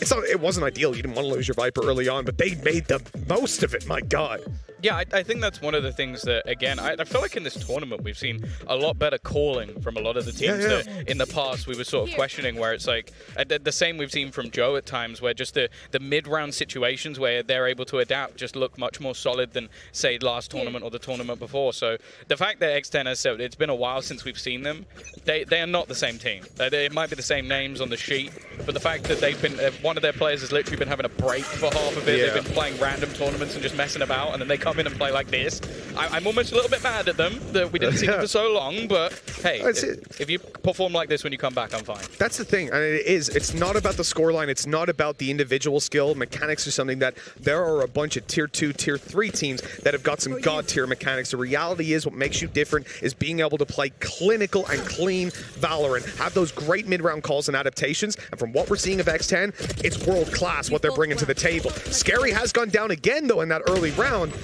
it wasn't ideal. You didn't want to lose your Viper early on, but they made the most of it. My God. Yeah, I think that's one of the things that, again, I feel like in this tournament we've seen a lot better calling from a lot of the teams that in the past we were sort of questioning, where it's like the same we've seen from Joe at times, where just the mid-round situations where they're able to adapt just look much more solid than, say, last tournament or the tournament before. So the fact that X10 has said it's been a while since we've seen them, they are not the same team. It might be the same names on the sheet, but the fact that they've been, one of their players has literally been having a break for half of it, they've been playing random tournaments and just messing about, and then they come in and play like this. I'm almost a little bit mad at them that we didn't see them for so long, but hey, if you perform like this when you come back, I'm fine. That's the thing, and it's not about the scoreline, it's not about the individual skill. Mechanics are something that there are a bunch of tier 2, tier 3 teams that have got some god tier mechanics. The reality is what makes you different is being able to play clinical and clean Valorant, have those great mid-round calls and adaptations, and from what we're seeing of X10, it's world class what they're bringing to the table. Scary has gone down again though in that early round,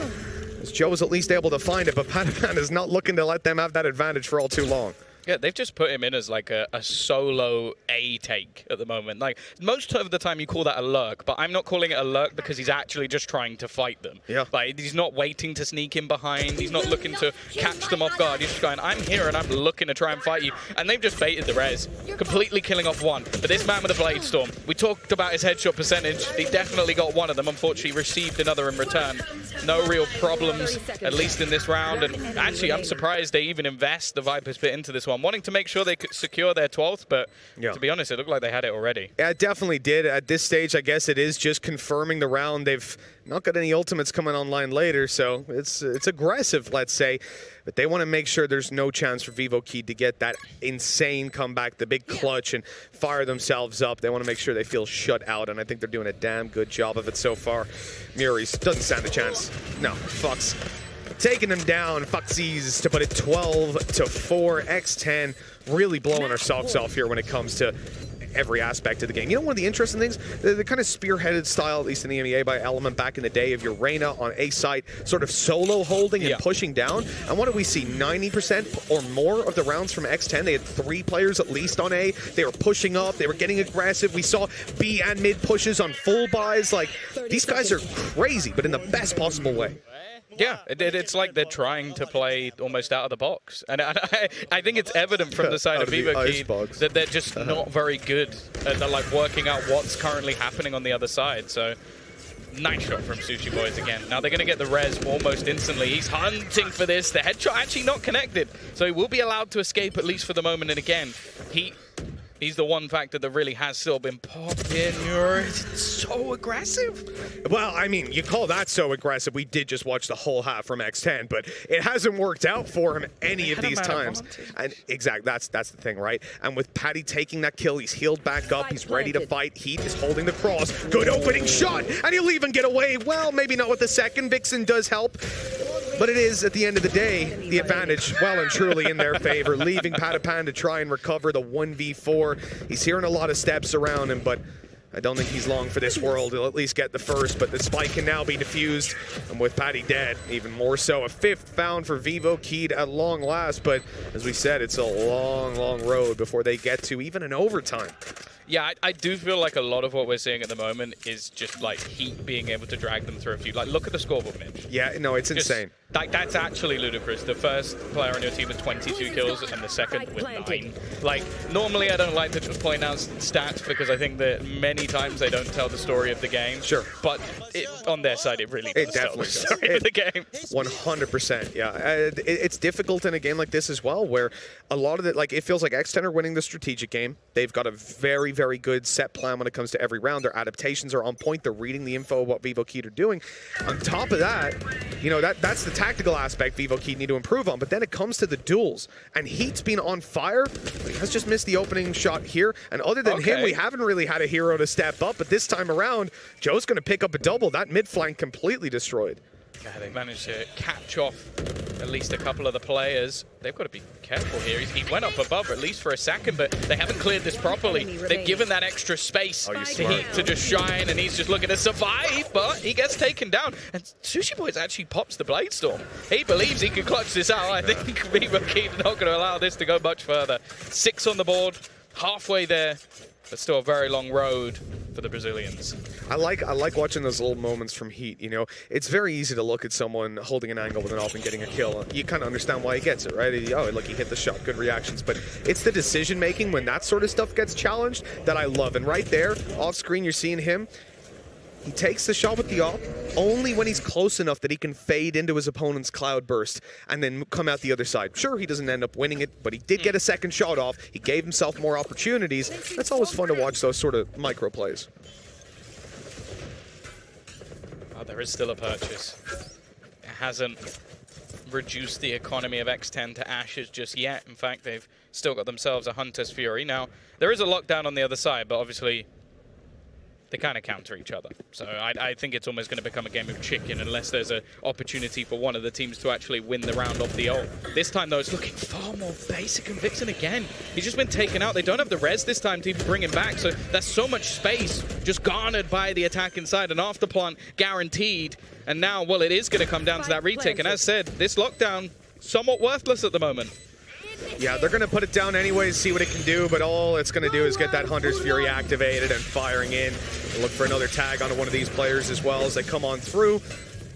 as Joe was at least able to find it, but Patapan is not looking to let them have that advantage for all too long. Yeah, they've just put him in as like a solo A take at the moment. Like, most of the time you call that a lurk, but I'm not calling it a lurk because he's actually just trying to fight them. Yeah. Like, he's not waiting to sneak in behind. He's not looking to catch them off guard. He's just going, I'm here and I'm looking to try and fight you. And they've just baited the res, completely killing off one. But this man with a Blade Storm, we talked about his headshot percentage. He definitely got one of them. Unfortunately, received another in return. No real problems, at least in this round. And actually, I'm surprised they even invest the Viper's bit into this one, wanting to make sure they could secure their 12th, but to be honest, it looked like they had it already. Yeah, it definitely did. At this stage, I guess it is just confirming the round. They've not got any ultimates coming online later, so it's aggressive, let's say. But they want to make sure there's no chance for Vivo Keat to get that insane comeback, the big clutch, and fire themselves up. They want to make sure they feel shut out, and I think they're doing a damn good job of it so far. Muri's doesn't stand a chance. No, Fox taking them down. Foxies to put it 12-4. X10 really blowing our socks off here when it comes to every aspect of the game. You know, one of the interesting things, the kind of spearheaded style, at least in the EMEA by Element back in the day, of your Reyna on A site, sort of solo holding and pushing down. And what did we see? 90% or more of the rounds from X10. They had 3 players at least on A. They were pushing up. They were getting aggressive. We saw B and mid pushes on full buys. Like, these guys are crazy, but in the best possible way. Yeah, it's like they're trying to play almost out of the box. And I think it's evident from the side of Vivo Keat that they're just not very good at like working out what's currently happening on the other side. So, nice shot from Sushi Boys again. Now they're going to get the res almost instantly. He's hunting for this. The headshot actually not connected. So he will be allowed to escape, at least for the moment. And again, he's the one factor that really has still been popped in. It's so aggressive. Well, I mean, you call that so aggressive. We did just watch the whole half from X10, but it hasn't worked out for him any of these times. And exactly, that's the thing, right? And with Patty taking that kill, he's healed back up. He's ready to fight. Heat is holding the cross. Good opening shot, and he'll even get away. Well, maybe not with the second. Vixen does help. But it is, at the end of the day, the advantage well and truly in their favor, leaving Patapan to try and recover the 1v4. He's hearing a lot of steps around him, but I don't think he's long for this world. He'll at least get the first, but the spike can now be defused. And with Patty dead, even more so. A 5th found for Vivo Keat at long last, but as we said, it's a long, long road before they get to even an overtime. Yeah, I do feel like a lot of what we're seeing at the moment is just like Heat being able to drag them through a few. Like, look at the scoreboard, Mitch. Yeah, no, it's insane. That's actually ludicrous. The first player on your team with 22 kills and the second with 9. Like, normally I don't like to just point out stats because I think that many times they don't tell the story of the game. Sure. But on their side, it really does tell the story of the game. 100%, yeah. It's difficult in a game like this as well, where a lot of it, like, it feels like X10 are winning the strategic game. They've got a very, very good set plan when it comes to every round. Their adaptations are on point. They're reading the info of what Vivokeed are doing. On top of that, you know, that's the tactical aspect Vivokeed need to improve on, but then it comes to the duels, and Heat's been on fire. He has just missed the opening shot here, and other than him, we haven't really had a hero to step up, but this time around, Joe's going to pick up a double. That mid flank completely destroyed. Yeah, they managed to catch off at least a couple of the players. They've got to be careful here. He went up above at least for a second, but they haven't cleared this properly. They've given that extra space to Heat to just shine, and he's just looking to survive, but he gets taken down. And Sushi Boys actually pops the Blade Storm. He believes he can clutch this out. I think Vivokeed not going to allow this to go much further. 6 on the board, halfway there, but still a very long road for the Brazilians. I like watching those little moments from Heat, you know. It's very easy to look at someone holding an angle with an AWP and getting a kill. You kind of understand why he gets it, right? Oh, look, he hit the shot, good reactions. But it's the decision-making when that sort of stuff gets challenged that I love. And right there, off-screen, you're seeing him. He takes the shot with the AWP only when he's close enough that he can fade into his opponent's cloud burst and then come out the other side. Sure, he doesn't end up winning it, but he did get a second shot off. He gave himself more opportunities. That's always fun to watch those sort of micro plays. Oh, there is still a purchase. It hasn't reduced the economy of X10 to ashes just yet. In fact, they've still got themselves a Hunter's Fury. Now, there is a lockdown on the other side, but obviously they kind of counter each other. So I think it's almost going to become a game of chicken unless there's an opportunity for one of the teams to actually win the round off the ult. This time, though, it's looking far more basic, and Vixen again. He's just been taken out. They don't have the res this time to even bring him back, so that's so much space just garnered by the attack inside. An afterplant guaranteed. And now, well, it is going to come down to that retake. And as said, this lockdown, somewhat worthless at the moment. Yeah, they're going to put it down anyways, see what it can do, but all it's going to do is get that Hunter's Fury activated and firing in. And look for another tag onto one of these players as well as they come on through.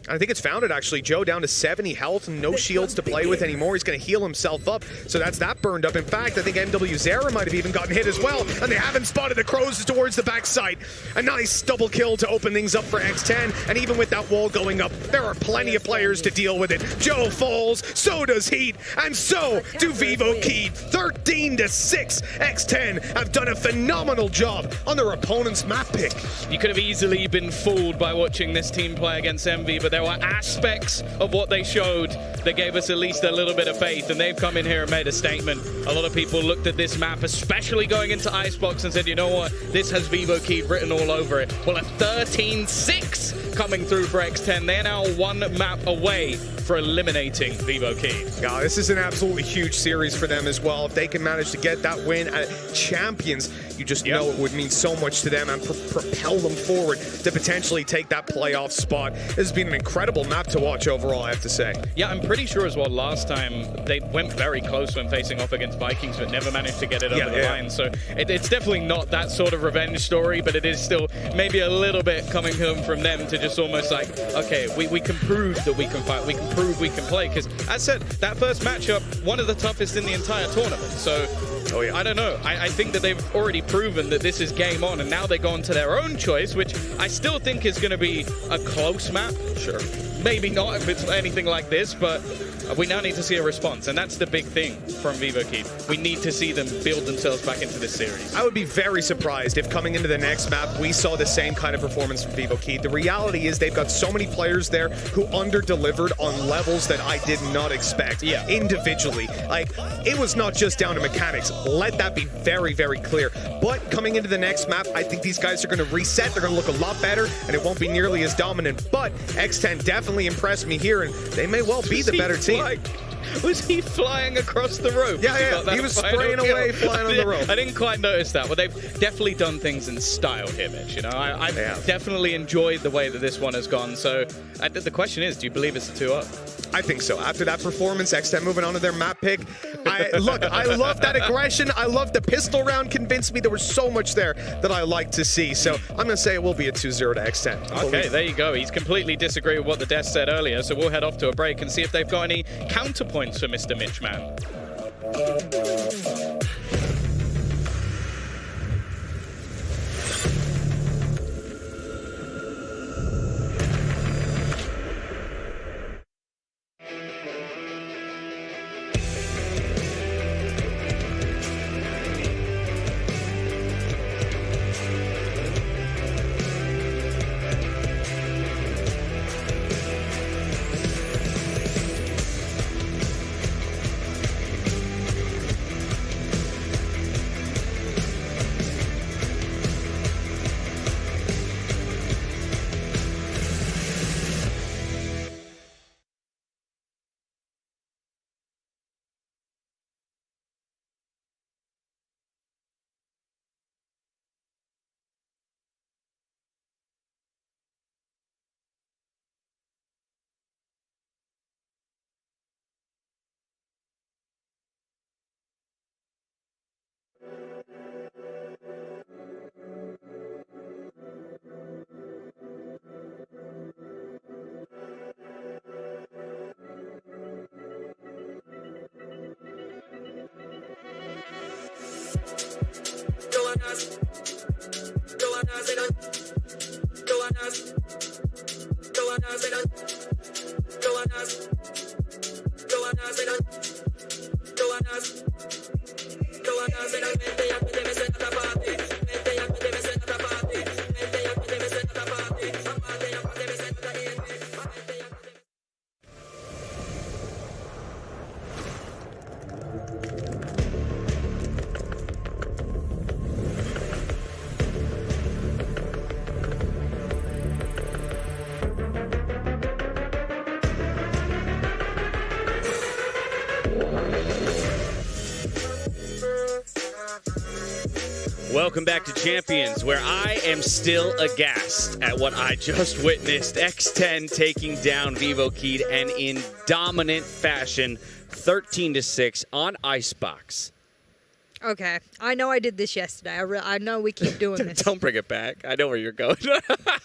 I think it's founded, actually. Joe down to 70 health and no shields to play with anymore. He's going to heal himself up, so that's that burned up. In fact, I think MW Zera might have even gotten hit as well, and they haven't spotted the Crows towards the backside. A nice double kill to open things up for X10, and even with that wall going up, there are plenty of players to deal with it. Joe falls, so does Heat, and so do Vivokeed. 13-6. X10 have done a phenomenal job on their opponent's map pick. You could have easily been fooled by watching this team play against MV, but there were aspects of what they showed that gave us at least a little bit of faith, and they've come in here and made a statement. A lot of people looked at this map, especially going into Icebox, and said, you know what, this has Vivokeed written all over it. Well, a 13-6 coming through for X10. They're now one map away for eliminating Vivokeed. Yeah, this is an absolutely huge series for them as well. If they can manage to get that win at Champions, you just know it would mean so much to them and propel them forward to potentially take that playoff spot. This has been an incredible map to watch overall, I have to say. Yeah, I'm pretty sure as well last time they went very close when facing off against Vikings, but never managed to get it over the line. So it's definitely not that sort of revenge story, but it is still maybe a little bit coming home from them to just almost like, okay, we can prove that we can fight, we can prove we can play. Because as said, that first matchup, one of the toughest in the entire tournament. So I don't know. I think that they've already proven that this is game on, and now they go on to their own choice, which I still think is going to be a close map. Sure. Maybe not if it's anything like this, but we now need to see a response, and that's the big thing from Vivokeed. We need to see them build themselves back into this series. I would be very surprised if coming into the next map we saw the same kind of performance from Vivokeed. The reality is they've got so many players there who under-delivered on levels that I did not expect individually. Like, it was not just down to mechanics. Let that be very, very clear. But coming into the next map, I think these guys are going to reset. They're going to look a lot better, and it won't be nearly as dominant. But X10 definitely impressed me here, and they may well be the better team. Was he flying across the rope? Yeah. He was spraying away, flying on the rope. I didn't quite notice that, but they've definitely done things in style here, Mitch. You know, I've definitely enjoyed the way that this one has gone. So the question is, do you believe it's a 2-0? I think so. After that performance, X10 moving on to their map pick. I love that aggression. I love the pistol round. Convinced me there was so much there that I like to see. So I'm going to say it will be a 2-0 to X10. Okay, there you go. He's completely disagreed with what the Death said earlier. So we'll head off to a break and see if they've got any counterpoints for Mr. Mitchman. Welcome back to Champions, where I am still aghast at what I just witnessed. X10 taking down Vivo Kid and in dominant fashion, 13-6 on Icebox. Okay, I know I did this yesterday. I know we keep doing this. Don't bring it back. I know where you're going.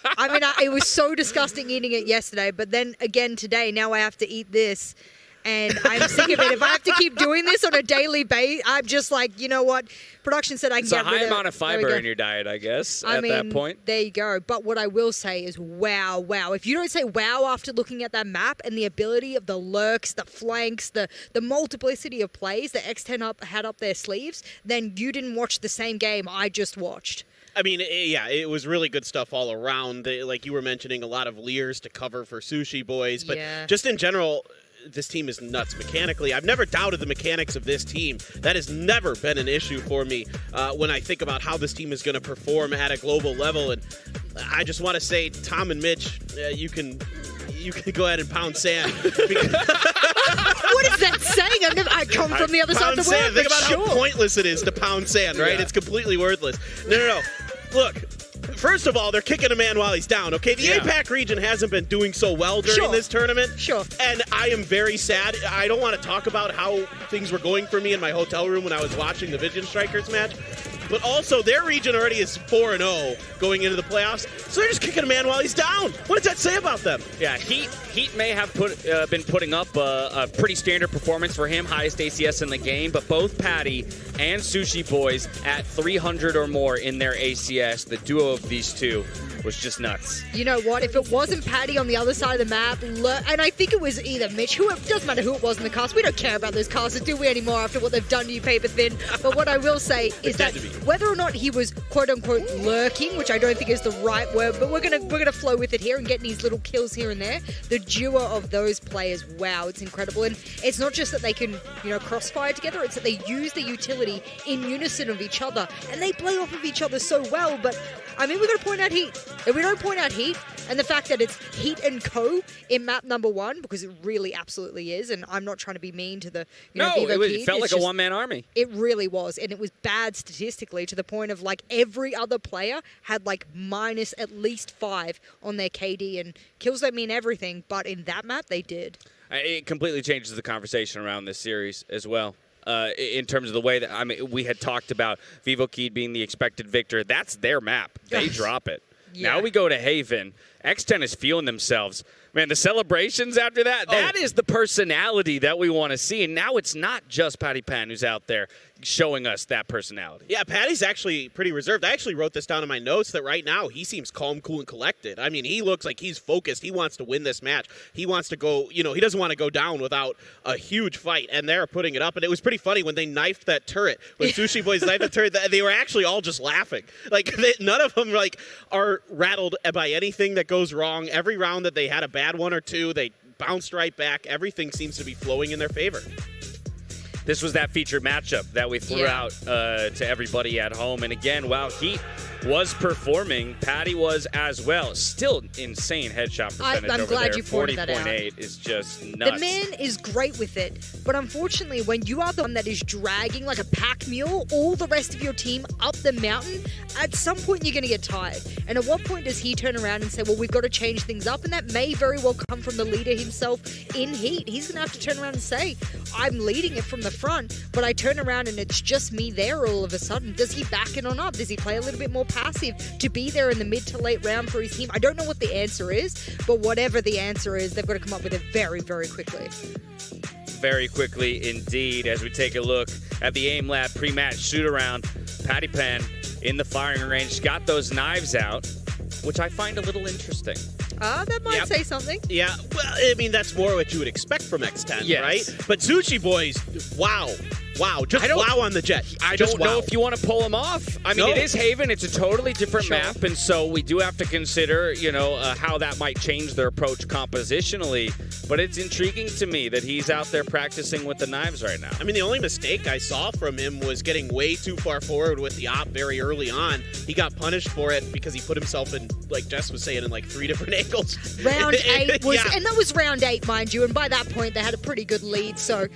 I mean, it was so disgusting eating it yesterday, but then again today, now I have to eat this. And I'm sick of it. If I have to keep doing this on a daily basis, I'm just like, you know what? Production said I can it's get rid of it. It's a high amount of fiber in your diet, I guess, at that point. There you go. But what I will say is, wow. If you don't say wow after looking at that map and the ability of the lurks, the flanks, the multiplicity of plays that X10 had up their sleeves, then you didn't watch the same game I just watched. I mean, yeah, it was really good stuff all around. Like you were mentioning, a lot of Leers to cover for Sushi Boys. But just in general, this team is nuts mechanically. I've never doubted the mechanics of this team. That has never been an issue for me when I think about how this team is going to perform at a global level. And I just want to say, Tom and Mitch, you can go ahead and pound sand. What is that saying? I come from the other side of the world. Think about how pointless it is to pound sand, right? Yeah. It's completely worthless. No. Look. First of all, they're kicking a man while he's down, okay? The APAC region hasn't been doing so well during this tournament. Sure. And I am very sad. I don't want to talk about how things were going for me in my hotel room when I was watching the Vision Strikers match. But also, their region already is 4-0 going into the playoffs, so they're just kicking a man while he's down. What does that say about them? Yeah, Heat may have been putting up a pretty standard performance for him, highest ACS in the game, but both Patty and Sushi Boys at 300 or more in their ACS. The duo of these two was just nuts. You know what? If it wasn't Patty on the other side of the map, and I think it was either Mitch, it doesn't matter who it was in the cast. We don't care about those casters, do we, anymore after what they've done to you, Paper Thin? But what I will say is that whether or not he was quote-unquote lurking, which I don't think is the right word, but we're gonna flow with it here and getting these little kills here and there. The duo of those players, wow, it's incredible. And it's not just that they can, crossfire together, it's that they use the utility in unison of each other, and they play off of each other so well. But I mean, we're going to point out Heat. If we don't point out Heat and the fact that it's Heat and Co. in map number 1, because it really absolutely is, and I'm not trying to be mean to the, Vivo it felt like a one-man army. It really was, and it was bad statistically to the point of, like, every other player had, like, minus at least 5 on their KD, and kills don't mean everything, but in that map, they did. It completely changes the conversation around this series as well. In terms of the way that, we had talked about Vivo Keed being the expected victor. That's their map. They drop it. Yeah. Now we go to Haven. X10 is feeling themselves. Man, the celebrations after that, that is the personality that we want to see. And now it's not just Patty Pan who's out there showing us that personality. Yeah, Patty's actually pretty reserved. I actually wrote this down in my notes that right now he seems calm, cool, and collected. I mean, he looks like he's focused. He wants to win this match. He wants to go, he doesn't want to go down without a huge fight, and they're putting it up. And it was pretty funny when they knifed that turret. When Sushi Boys knifed the turret, they were actually all just laughing. Like, none of them, are rattled by anything that goes wrong. Every round that they had a bad one or two, they bounced right back. Everything seems to be flowing in their favor. This was that featured matchup that we threw out to everybody at home. And again, while Heat was performing, Patty was as well. Still insane headshot percentage I'm over glad there. you pointed that out. 40.8 is just nuts. The man is great with it, but unfortunately, when you are the one that is dragging like a pack mule all the rest of your team up the mountain, at some point you're going to get tired. And at what point does he turn around and say, well, we've got to change things up? And that may very well come from the leader himself in Heat. He's going to have to turn around and say, I'm leading it from the front, but I turn around and it's just me there all of a sudden. Does he back it on up? Does he play a little bit more passive to be there in the mid to late round for his team? I don't know what the answer is, but whatever the answer is, they've got to come up with it very, very quickly. Very quickly indeed, as we take a look at the Aim Lab pre-match shoot-around. Patty Pan in the firing range, got those knives out, which I find a little interesting. That might say something. Yeah, well, I mean, that's more what you would expect from X10, right? But Sushi Boys, wow, just wow on the jet. I don't know if you want to pull them off. I mean, it is Haven. It's a totally different map, and so we do have to consider, how that might change their approach compositionally. But it's intriguing to me that he's out there practicing with the knives right now. I mean, the only mistake I saw from him was getting way too far forward with the op very early on. He got punished for it because he put himself in, like Jess was saying, in like 3 different angles. Round 8 was, and that was round 8, mind you, and by that point they had a pretty good lead, so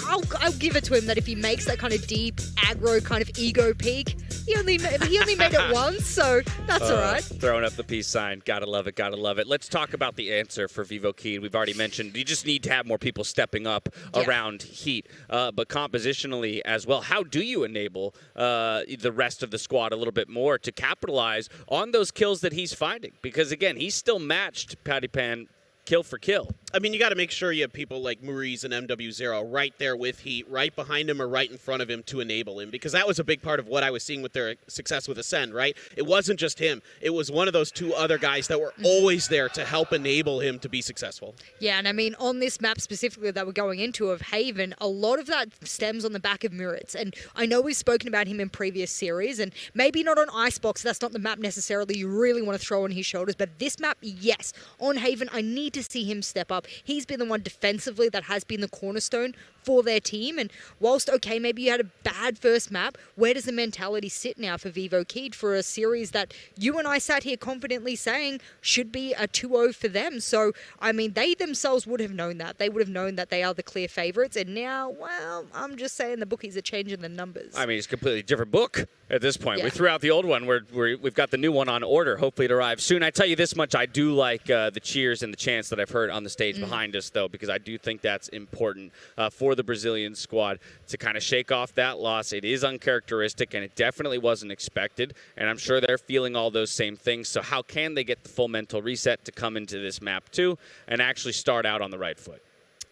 I'll give it to him that if he makes that kind of deep, aggro kind of ego peak, he only made it once, so that's all right. Throwing up the peace sign. Gotta love it, gotta love it. Let's talk about the answer for Vivo Keed. We've already mentioned you just need to have more people stepping up around Heat, but compositionally as well. How do you enable the rest of the squad a little bit more to capitalize on those kills that he's finding? Because again, he's still matched Patty Pan kill for kill. I mean, you got to make sure you have people like Maurice and MW0 right there with Heat, right behind him or right in front of him to enable him, because that was a big part of what I was seeing with their success with Ascend, right? It wasn't just him. It was one of those 2 other guys that were always there to help enable him to be successful. Yeah, and I mean, on this map specifically that we're going into of Haven, a lot of that stems on the back of Muritz. And I know we've spoken about him in previous series, and maybe not on Icebox, that's not the map necessarily you really want to throw on his shoulders, but this map, yes. On Haven, I need to see him step up. He's been the one defensively that has been the cornerstone for their team, and whilst, okay, maybe you had a bad first map, where does the mentality sit now for Vivo Keed for a series that you and I sat here confidently saying should be a 2-0 for them? So, I mean, they themselves would have known that. They would have known that they are the clear favourites, and now, well, I'm just saying the bookies are changing the numbers. I mean, it's a completely different book at this point. Yeah. We threw out the old one. We've got the new one on order. Hopefully it arrives soon. I tell you this much, I do like the cheers and the chants that I've heard on the stage behind us, though, because I do think that's important for the Brazilian squad to kind of shake off that loss. It is uncharacteristic, and it definitely wasn't expected, and I'm sure they're feeling all those same things. So how can they get the full mental reset to come into this map, too, and actually start out on the right foot?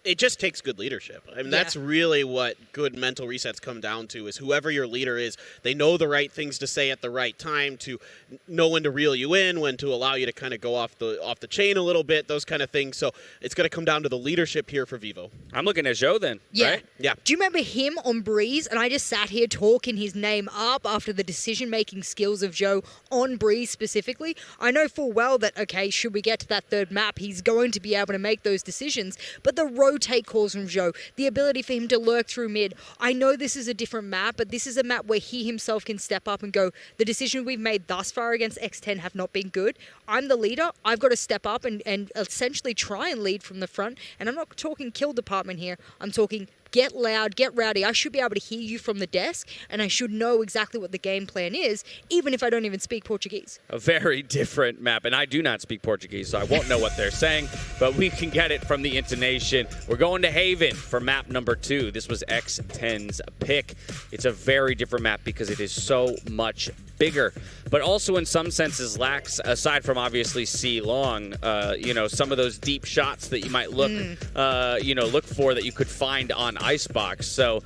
it just takes good leadership. I mean, that's really what good mental resets come down to, is whoever your leader is, they know the right things to say at the right time, to know when to reel you in, when to allow you to kind of go off the chain a little bit, those kind of things. So it's going to come down to the leadership here for Vivo. I'm looking at Joe then, right? Yeah. Do you remember him on Breeze? And I just sat here talking his name up after the decision-making skills of Joe on Breeze specifically. I know full well that, okay, should we get to that third map, he's going to be able to make those decisions. But the rotate calls from Joe, the ability for him to lurk through mid. I know this is a different map, but this is a map where he himself can step up and go, the decisions we've made thus far against X10 have not been good. I'm the leader. I've got to step up and essentially try and lead from the front. And I'm not talking kill department here. I'm talking get loud, get rowdy. I should be able to hear you from the desk, and I should know exactly what the game plan is, even if I don't even speak Portuguese. A very different map, and I do not speak Portuguese, so I won't know what they're saying, but we can get it from the intonation. We're going to Haven for map number 2. This was X10's pick. It's a very different map because it is so much bigger, but also in some senses lacks, aside from obviously C long, some of those deep shots that you might look for that you could find on Icebox. So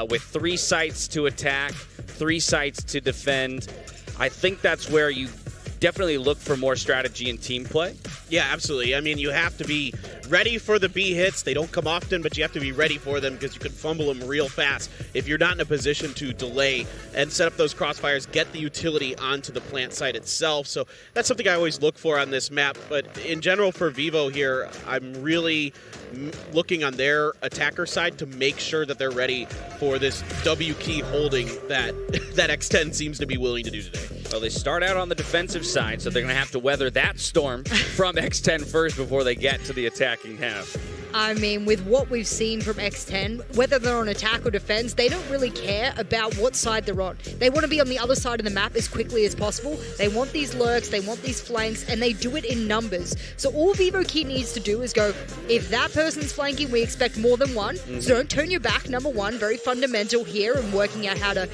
with 3 sites to attack, 3 sites to defend, I think that's where you definitely look for more strategy and team play. Yeah, absolutely. I mean, you have to be ready for the B hits. They don't come often, but you have to be ready for them because you can fumble them real fast if you're not in a position to delay and set up those crossfires, get the utility onto the plant site itself. So that's something I always look for on this map. But in general for Vivo here, I'm really looking on their attacker side to make sure that they're ready for this W key holding that X10 seems to be willing to do today. Well, they start out on the defensive side, so they're going to have to weather that storm from X10 first before they get to the attacking half. I mean, with what we've seen from X10, whether they're on attack or defense, they don't really care about what side they're on. They want to be on the other side of the map as quickly as possible. They want these lurks, they want these flanks, and they do it in numbers. So all Vivo Key needs to do is go, if that person's flanking, we expect more than one. So don't turn your back, number one, very fundamental here and working out how to,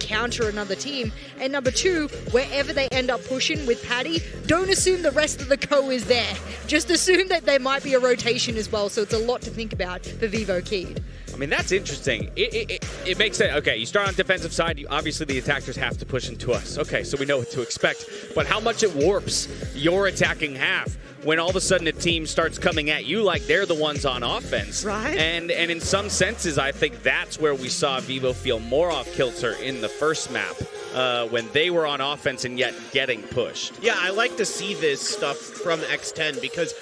counter another team. And number 2, wherever they end up pushing with Paddy, don't assume the rest of the co is there. Just assume that there might be a rotation as well. So it's a lot to think about for Vivo Keyed. I mean, that's interesting. It makes sense. Okay, you start on defensive side. Obviously, the attackers have to push into us. Okay, so we know what to expect. But how much it warps your attacking half when all of a sudden a team starts coming at you like they're the ones on offense. Right. And in some senses, I think that's where we saw Vivo feel more off kilter in the first map. When they were on offense and yet getting pushed. Yeah, I like to see this stuff from X10 because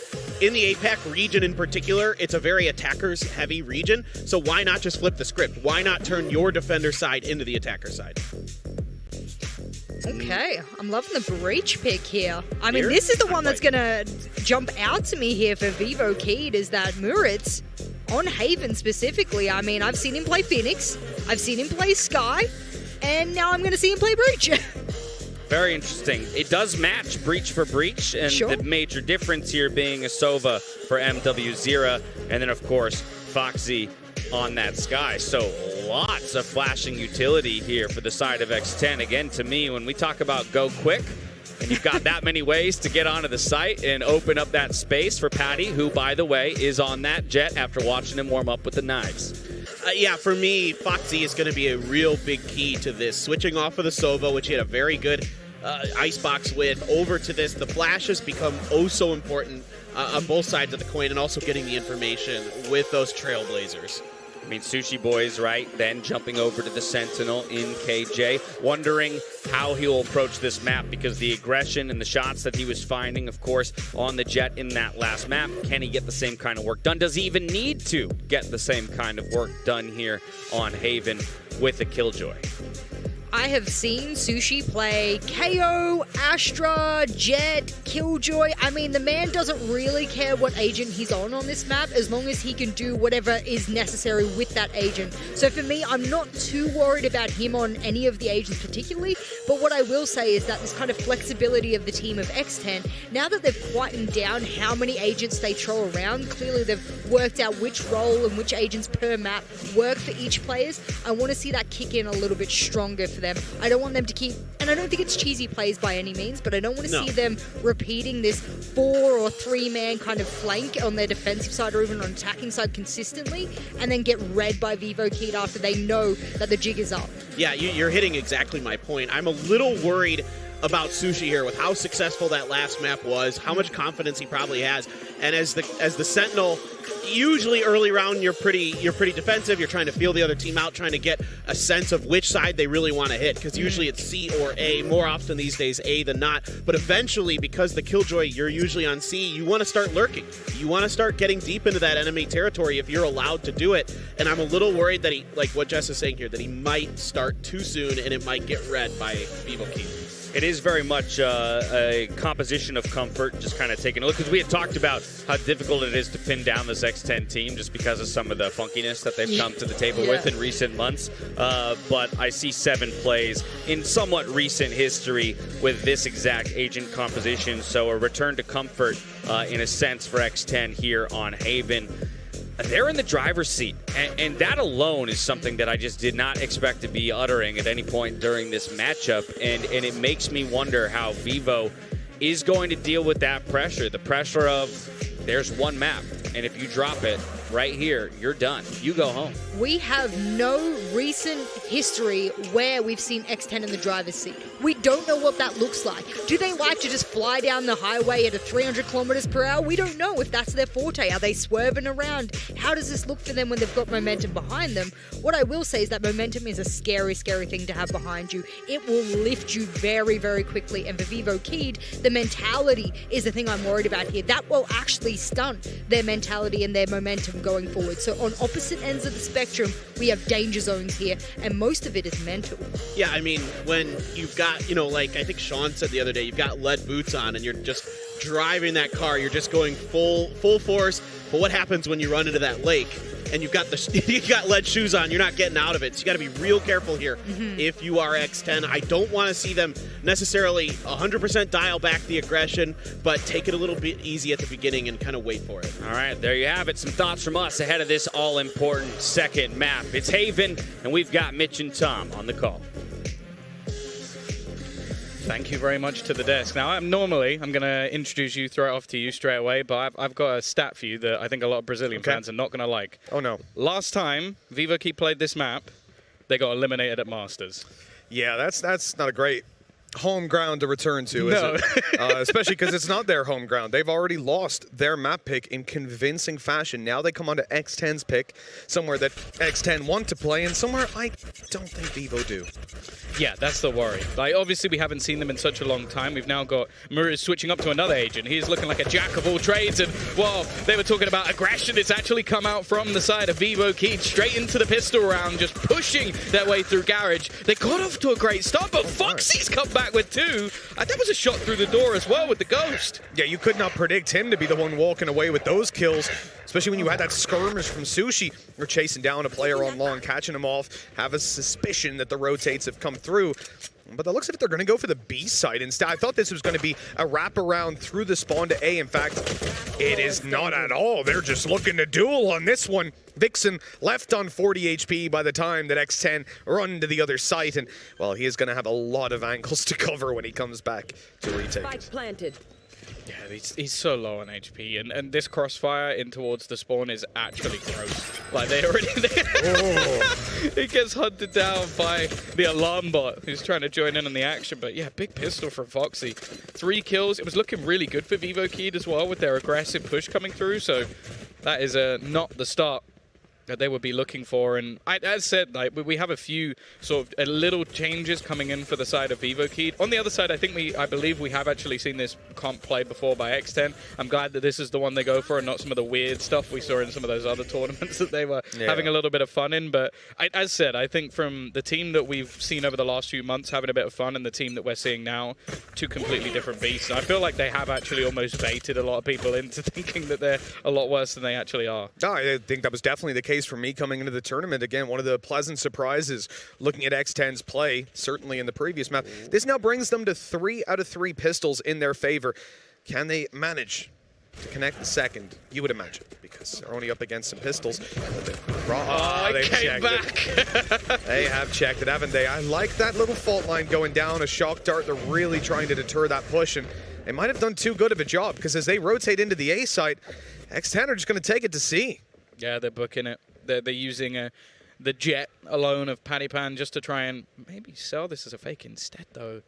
in the APAC region in particular, it's a very attackers-heavy region, so why not just flip the script? Why not turn your defender side into the attacker side? Okay, I'm loving the breach pick here. I mean, this is the one that's going to jump out to me here for Vivo Keyed, is that Muritz on Haven specifically. I mean, I've seen him play Phoenix, I've seen him play Sky, and now I'm going to see him play Breach. Very interesting. It does match Breach for Breach, and the major difference here being a Sova for MW0, and then, of course, Foxy on that Sky. So lots of flashing utility here for the side of X10. Again, to me, when we talk about go quick, and you've got that many ways to get onto the site and open up that space for Patty, who, by the way, is on that jet after watching him warm up with the knives. Yeah, for me, Foxy is going to be a real big key to this. Switching off of the Sova, which he had a very good icebox with, over to this. The flashes become oh so important on both sides of the coin, and also getting the information with those Trailblazers. I mean, Sushi Boys, right? Then jumping over to the Sentinel in KJ, wondering how he'll approach this map because the aggression and the shots that he was finding, of course, on the jet in that last map, can he get the same kind of work done? Does he even need to get the same kind of work done here on Haven with a Killjoy? I have seen Sushi play KO, Astra, Jet, Killjoy. I mean, the man doesn't really care what agent he's on this map as long as he can do whatever is necessary with that agent. So for me, I'm not too worried about him on any of the agents particularly, But what I will say is that this kind of flexibility of the team of X10, now that they've quietened down how many agents they throw around, clearly they've worked out which role and which agents per map work for each players. I want to see that kick in a little bit stronger for them. I don't want them to keep, and I don't think it's cheesy plays by any means, but I don't want to see them repeating this 4 or 3-man kind of flank on their defensive side or even on attacking side consistently, and then get read by Vivo Kid after they know that the jig is up. Yeah, you're hitting exactly my point. I'm a little worried about Sushi here with how successful that last map was, how much confidence he probably has, and as the Sentinel, usually early round you're pretty defensive. You're trying to feel the other team out, trying to get a sense of which side they really want to hit, because usually it's C or A. More often these days A than not. But eventually, because the Killjoy, you're usually on C, you want to start lurking. You want to start getting deep into that enemy territory if you're allowed to do it. And I'm a little worried that he, like what Jess is saying here, that he might start too soon and it might get read by Vivo Key. It is very much a composition of comfort, just kind of taking a look, because we had talked about how difficult it is to pin down this X10 team just because of some of the funkiness that they've come to the table with in recent months. But I see 7 plays in somewhat recent history with this exact agent composition, so a return to comfort in a sense for X10 here on Haven. They're in the driver's seat, and that alone is something that I just did not expect to be uttering at any point during this matchup, and it makes me wonder how Vivo is going to deal with that pressure, the pressure of there's one map, and if you drop it right here, you're done. You go home. We have no recent history where we've seen X10 in the driver's seat. We don't know what that looks like. Do they like to just fly down the highway at a 300 kilometers per hour? We don't know if that's their forte. Are they swerving around? How does this look for them when they've got momentum behind them? What I will say is that momentum is a scary, scary thing to have behind you. It will lift you very, very quickly. And for Vivo Kid, the mentality is the thing I'm worried about here. That will actually stunt their mentality and their momentum going forward. So on opposite ends of the spectrum, we have danger zones here, and most of it is mental. Yeah, I mean, when you've got, like I think Sean said the other day, you've got lead boots on and you're just driving that car, you're just going full force. But what happens when you run into that lake and you got lead shoes on? You're not getting out of it. So you got to be real careful here. If you are X10, I don't want to see them necessarily 100% dial back the aggression, but take it a little bit easy at the beginning and kind of wait for it. All right, there you have it. Some thoughts from us ahead of this all-important second map. It's Haven, and we've got Mitch and Tom on the call. Thank you very much to the desk. Now, I'm going to introduce you, throw it off to you straight away, but I've got a stat for you that I think a lot of Brazilian fans are not going to like. Oh, no. Last time Vivo Key played this map, they got eliminated at Masters. Yeah, that's not a great home ground to return to, is it? Especially because it's not their home ground. They've already lost their map pick in convincing fashion. Now they come on to X10's pick, somewhere that X10 want to play, and somewhere I don't think Vivo do. Yeah, that's the worry. Like, obviously, we haven't seen them in such a long time. We've now got Muriz switching up to another agent. He's looking like a jack of all trades. And while they were talking about aggression, it's actually come out from the side of Vivo Key straight into the pistol round, just pushing their way through Garage. They got off to a great start, but Foxy's come back with 2. That was a shot through the door as well with the Ghost. Yeah, you could not predict him to be the one walking away with those kills, especially when you had that skirmish from Sushi. You're chasing down a player on long, catching him off, have a suspicion that the rotates have come through. But it looks like they're going to go for the B side instead. I thought this was going to be a wraparound through the spawn to A. In fact, it is not at all. They're just looking to duel on this one. Vixen left on 40 HP by the time that X10 run to the other site. And, well, he is going to have a lot of angles to cover when he comes back to retake. Spike planted. Yeah, he's so low on HP, and this crossfire in towards the spawn is actually gross. Like, they already... He gets hunted down by the alarm bot who's trying to join in on the action, but yeah, big pistol from Foxy. 3 kills. It was looking really good for Vivo Kid as well with their aggressive push coming through, so that is not the start that they would be looking for. And as said, like, we have a few sort of little changes coming in for the side of Vivo Kid. On the other side, I believe we have actually seen this comp played before by X10. I'm glad that this is the one they go for and not some of the weird stuff we saw in some of those other tournaments that they were having a little bit of fun in. But as said, I think from the team that we've seen over the last few months having a bit of fun and the team that we're seeing now, 2 completely different beasts. I feel like they have actually almost baited a lot of people into thinking that they're a lot worse than they actually are. I think that was definitely the case case for me coming into the tournament. Again, one of the pleasant surprises looking at X10's play, certainly in the previous map. This now brings them to 3 out of 3 pistols in their favor. Can they manage to connect the second? You would imagine, because they're only up against some pistols. They came back. They have checked it, haven't they? I like that little fault line going down, a shock dart. They're really trying to deter that push, and they might have done too good of a job, because as they rotate into the A site, X10 are just going to take it to C. Yeah, they're booking it. They're using the jet alone of Paddy Pan just to try and maybe sell this as a fake instead, though.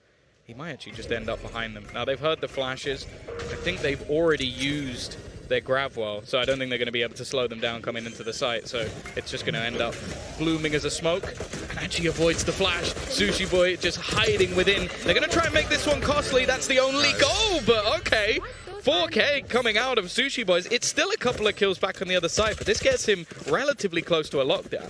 He might actually just end up behind them. Now, they've heard the flashes. I think they've already used their grab well, so I don't think they're going to be able to slow them down coming into the site, so it's just going to end up blooming as a smoke. And actually avoids the flash. Sushi Boy just hiding within. They're going to try and make this one costly. That's the only goal, but okay. 4K coming out of Sushi Boys. It's still a couple of kills back on the other side, but this gets him relatively close to a lockdown.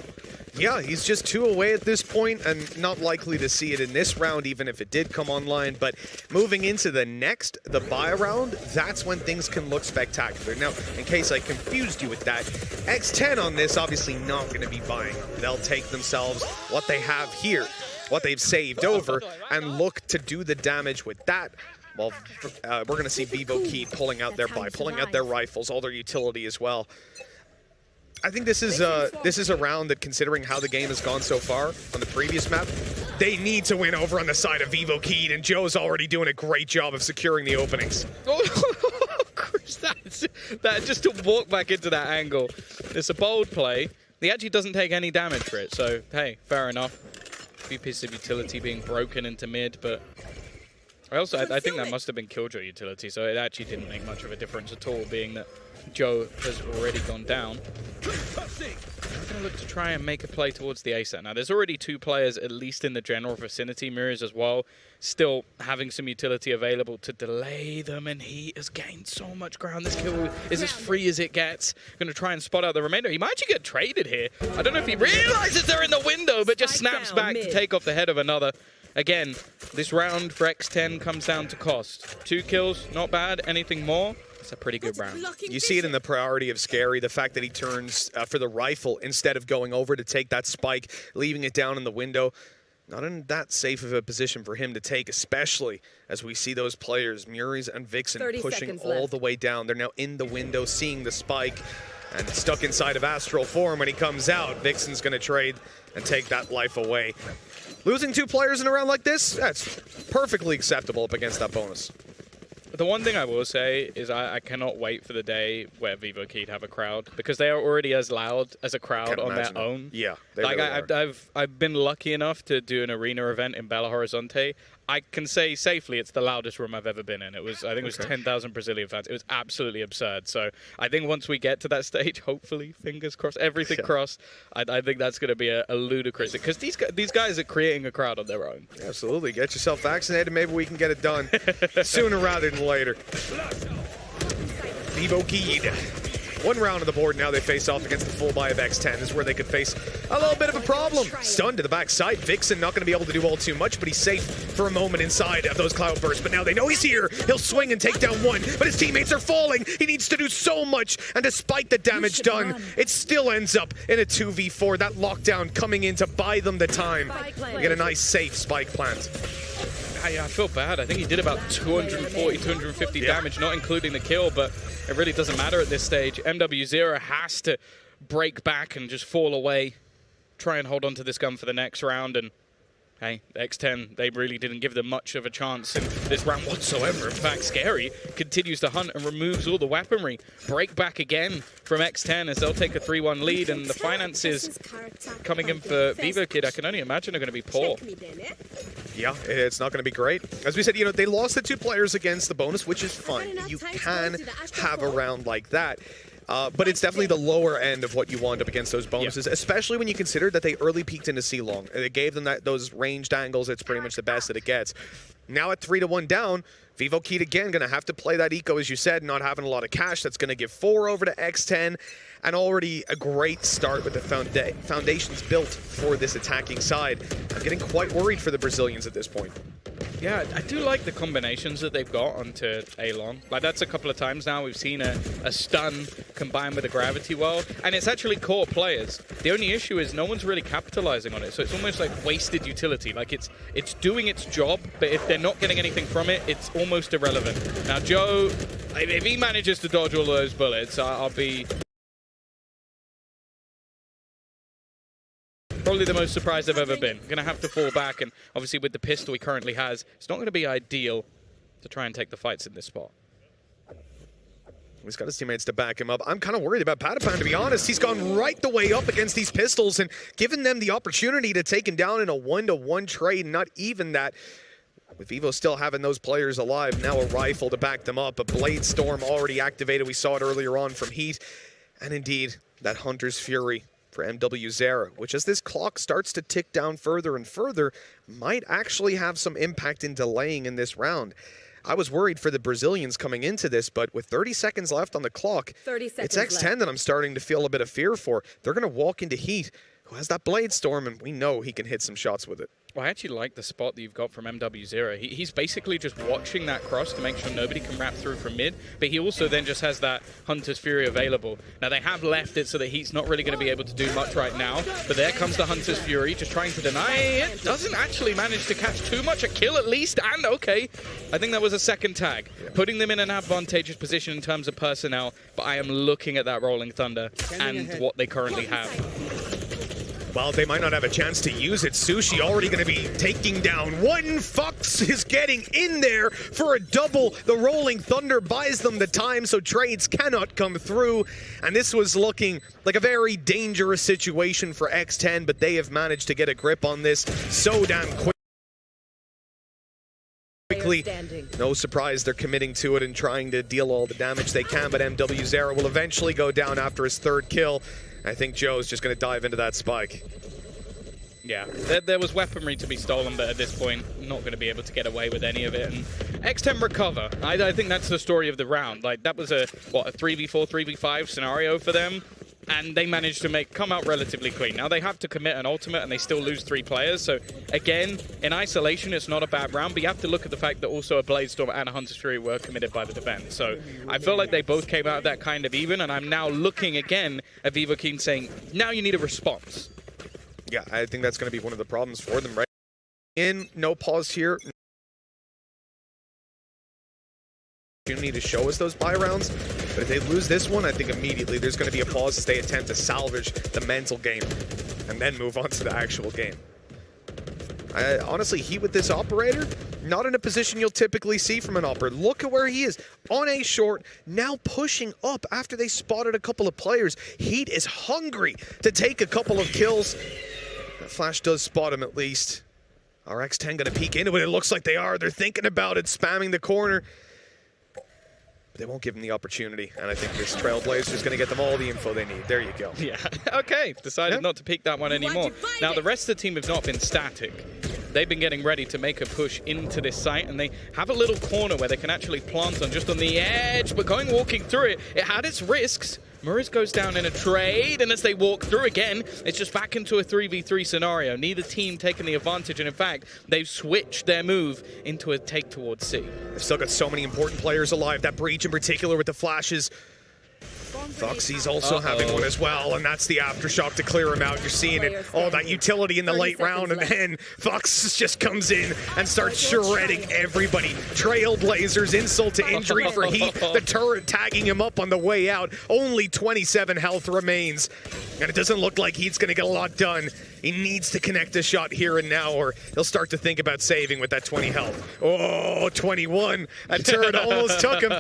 Yeah, he's just 2 away at this point and not likely to see it in this round, even if it did come online. But moving into the next, the buy round, that's when things can look spectacular. Now, in case I confused you with that, X10 on this obviously not going to be buying. They'll take themselves what they have here, what they've saved over, and look to do the damage with that. Well, we're going to see Vivo Key pulling out their buy, pulling out their rifles, all their utility as well. I think this is a round that, considering how the game has gone so far on the previous map, they need to win over on the side of Vivo Key, and Joe's already doing a great job of securing the openings. Chris, that just to walk back into that angle. It's a bold play. He actually doesn't take any damage for it, so hey, fair enough. A few pieces of utility being broken into mid, but I think that must have been Killjoy utility, so it actually didn't make much of a difference at all, being that Joe has already gone down. I'm going to look to try and make a play towards the A set. Now, there's already 2 players, at least in the general vicinity, Mirrors as well, still having some utility available to delay them, and he has gained so much ground. This kill is as free as it gets. Going to try and spot out the remainder. He might actually get traded here. I don't know if he realizes they're in the window, but just snaps back to take off the head of another. Again, this round for X10 comes down to cost. 2 kills, not bad. Anything more? It's a pretty good round. You see it in the priority of Scary, the fact that he turns for the rifle instead of going over to take that spike, leaving it down in the window. Not in that safe of a position for him to take, especially as we see those players, Murray's and Vixen, pushing all the way down. They're now in the window, seeing the spike, and stuck inside of Astral form when he comes out. Vixen's going to trade and take that life away. Losing 2 players in a round like this, that's perfectly acceptable up against that bonus. The one thing I will say is I cannot wait for the day where Vivo Key'd have a crowd, because they are already as loud as a crowd on their own. Yeah, they like really are. I've been lucky enough to do an arena event in Belo Horizonte. I can say safely it's the loudest room I've ever been in. I think it was 10,000 Brazilian fans. It was absolutely absurd. So I think once we get to that stage, hopefully, fingers crossed, everything crossed, I think that's going to be a ludicrous, because these guys are creating a crowd on their own. Absolutely. Get yourself vaccinated. Maybe we can get it done sooner rather than later. Vivo Key. 1 round on the board. Now they face off against the full buy of X10. This is where they could face a little bit of a problem. Stunned to the backside. Vixen not going to be able to do all too much, but he's safe for a moment inside of those cloud bursts. But now they know he's here. He'll swing and take down 1, but his teammates are falling. He needs to do so much, and despite the damage done, it still ends up in a 2v4. That lockdown coming in to buy them the time. We get a nice safe spike plant. I feel bad. I think he did about 240, 250 damage, not including the kill, but it really doesn't matter at this stage. MW0 has to break back and just fall away, try and hold on to this gun for the next round, and hey, X10, they really didn't give them much of a chance in this round whatsoever. In fact, Scary continues to hunt and removes all the weaponry. Break back again from X10 as they'll take a 3-1 lead, and the finances coming in for Vivo Kid, I can only imagine, are going to be poor. Yeah, it's not going to be great. As we said, they lost the 2 players against the bonus, which is fine. You can have a round like that. But it's definitely the lower end of what you want up against those bonuses, especially when you consider that they early peaked into C-Long. They gave them those ranged angles. It's pretty much the best that it gets. Now at 3-1 down, Vivo Key again going to have to play that eco, as you said, not having a lot of cash. That's going to give 4 over to X10, and already a great start with the foundations built for this attacking side. I'm getting quite worried for the Brazilians at this point. Yeah, I do like the combinations that they've got onto A-Long. Like, that's a couple of times now we've seen a stun combined with a gravity well, and it's actually core players. The only issue is no one's really capitalizing on it, so it's almost like wasted utility. Like, it's doing its job, but if they're not getting anything from it, it's almost irrelevant. Now, Joe, if he manages to dodge all of those bullets, I'll be probably the most surprised I've ever been. Going to have to fall back, and obviously with the pistol he currently has, it's not going to be ideal to try and take the fights in this spot. He's got his teammates to back him up. I'm kind of worried about Patapan, to be honest. He's gone right the way up against these pistols and given them the opportunity to take him down in a 1-to-1 trade. Not even that. With Evo still having those players alive, now a rifle to back them up. A Blade Storm already activated. We saw it earlier on from Heat. And indeed, that Hunter's Fury for MW Zera, which as this clock starts to tick down further and further, might actually have some impact in delaying in this round. I was worried for the Brazilians coming into this, but with 30 seconds left on the clock, 30 seconds it's X10 left. that I'm starting to feel a bit of fear for. They're going to walk into Heat, who has that Blade Storm, and we know he can hit some shots with it. Well, I actually like the spot that you've got from MW0. He's basically just watching that cross to make sure nobody can wrap through from mid, but he also then just has that Hunter's Fury available. Now, they have left it so that Heat's not really going to be able to do much right now, but there comes the Hunter's Fury, just trying to deny it. Doesn't actually manage to catch too much, a kill at least, and okay. I think that was a second tag, putting them in an advantageous position in terms of personnel, but I am looking at that Rolling Thunder and what they currently have. Well, they might not have a chance to use it. Sushi already going to be taking down one. Fox is getting in there for a double. The Rolling Thunder buys them the time, so trades cannot come through. And this was looking like a very dangerous situation for X10, but they have managed to get a grip on this so damn quickly. No surprise they're committing to it and trying to deal all the damage they can, but MW Zera will eventually go down after his third kill. I think Joe's just going to dive into that spike. Yeah, there was weaponry to be stolen, but at this point, not going to be able to get away with any of it. And X10 recover. I think that's the story of the round. Like, that was a 3v4, 3v5 scenario for them, and they managed to come out relatively clean. Now they have to commit an ultimate, and they still lose 3 players. So again, in isolation, it's not a bad round, but you have to look at the fact that also a Blade Storm and a Hunter's Fury were committed by the defense. So I feel like they both came out of that kind of even, and I'm now looking again at Vivo Keen saying, now you need a response. Yeah, I think that's going to be one of the problems for them, right? No pause here. You need to show us those buy rounds, but if they lose this one, I think immediately there's going to be a pause as they attempt to salvage the mental game and then move on to the actual game. Honestly, Heat with this operator, not in a position you'll typically see from an operator. Look at where he is on a short, now pushing up after they spotted a couple of players. Heat is hungry to take a couple of kills. The Flash does spot him at least. Are X10 going to peek into it? It looks like they are. They're thinking about it, spamming the corner. But they won't give him the opportunity, and I think this Trailblazer is going to get them all the info they need. There you go. Yeah, okay. Decided not to peek that one anymore. Now, the rest of the team have not been static. They've been getting ready to make a push into this site, and they have a little corner where they can actually plant on just on the edge, but walking through it, it had its risks. Muriz goes down in a trade, and as they walk through again, it's just back into a 3v3 scenario. Neither team taking the advantage, and in fact, they've switched their move into a take towards C. They've still got so many important players alive. That breach in particular with the flashes. Foxy's also having one as well, and that's the aftershock to clear him out. You're seeing it, all that utility in the late round, and then Fox just comes in and starts shredding everybody. Trailblazers, insult to injury for Heat. The turret tagging him up on the way out. Only 27 health remains, and it doesn't look like Heat's going to get a lot done. He needs to connect a shot here and now, or he'll start to think about saving with that 20 health. Oh, 21. That turret almost took him.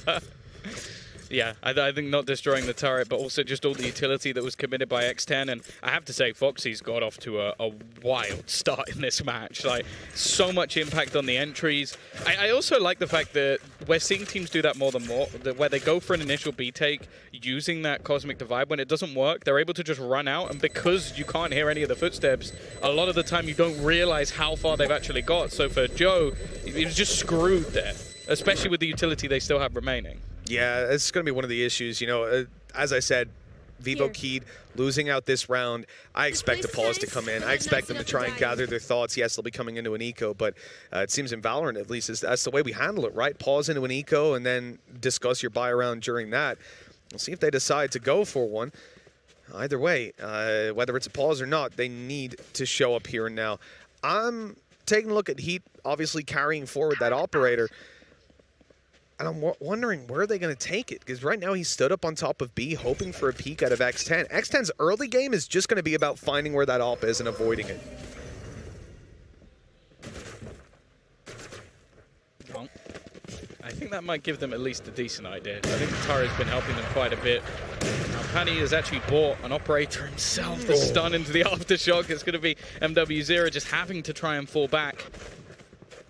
Yeah, I think not destroying the turret, but also just all the utility that was committed by X10. And I have to say, Foxy's got off to a wild start in this match. Like, so much impact on the entries. I also like the fact that we're seeing teams do that more, where they go for an initial B take using that Cosmic Divide. When it doesn't work, they're able to just run out. And because you can't hear any of the footsteps, a lot of the time you don't realize how far they've actually got. So for Joe, he was just screwed there, especially with the utility they still have remaining. Yeah, it's going to be one of the issues. You know, as I said, Vivo Keed losing out this round. I expect a pause to come in. I expect them to try and gather their thoughts. Yes, they'll be coming into an eco, but it seems in Valorant, at least, that's the way we handle it, right? Pause into an eco and then discuss your buy around during that. We'll see if they decide to go for one. Either way, whether it's a pause or not, they need to show up here and now. I'm taking a look at Heat, obviously carrying forward that operator. And I'm wondering where are they going to take it? Because right now he stood up on top of B, hoping for a peek out of X10. X10's early game is just going to be about finding where that op is and avoiding it. Well, I think that might give them at least a decent idea. I think Tara's been helping them quite a bit. Now, Pani has actually bought an operator himself to stun into the aftershock. It's going to be MW0 just having to try and fall back.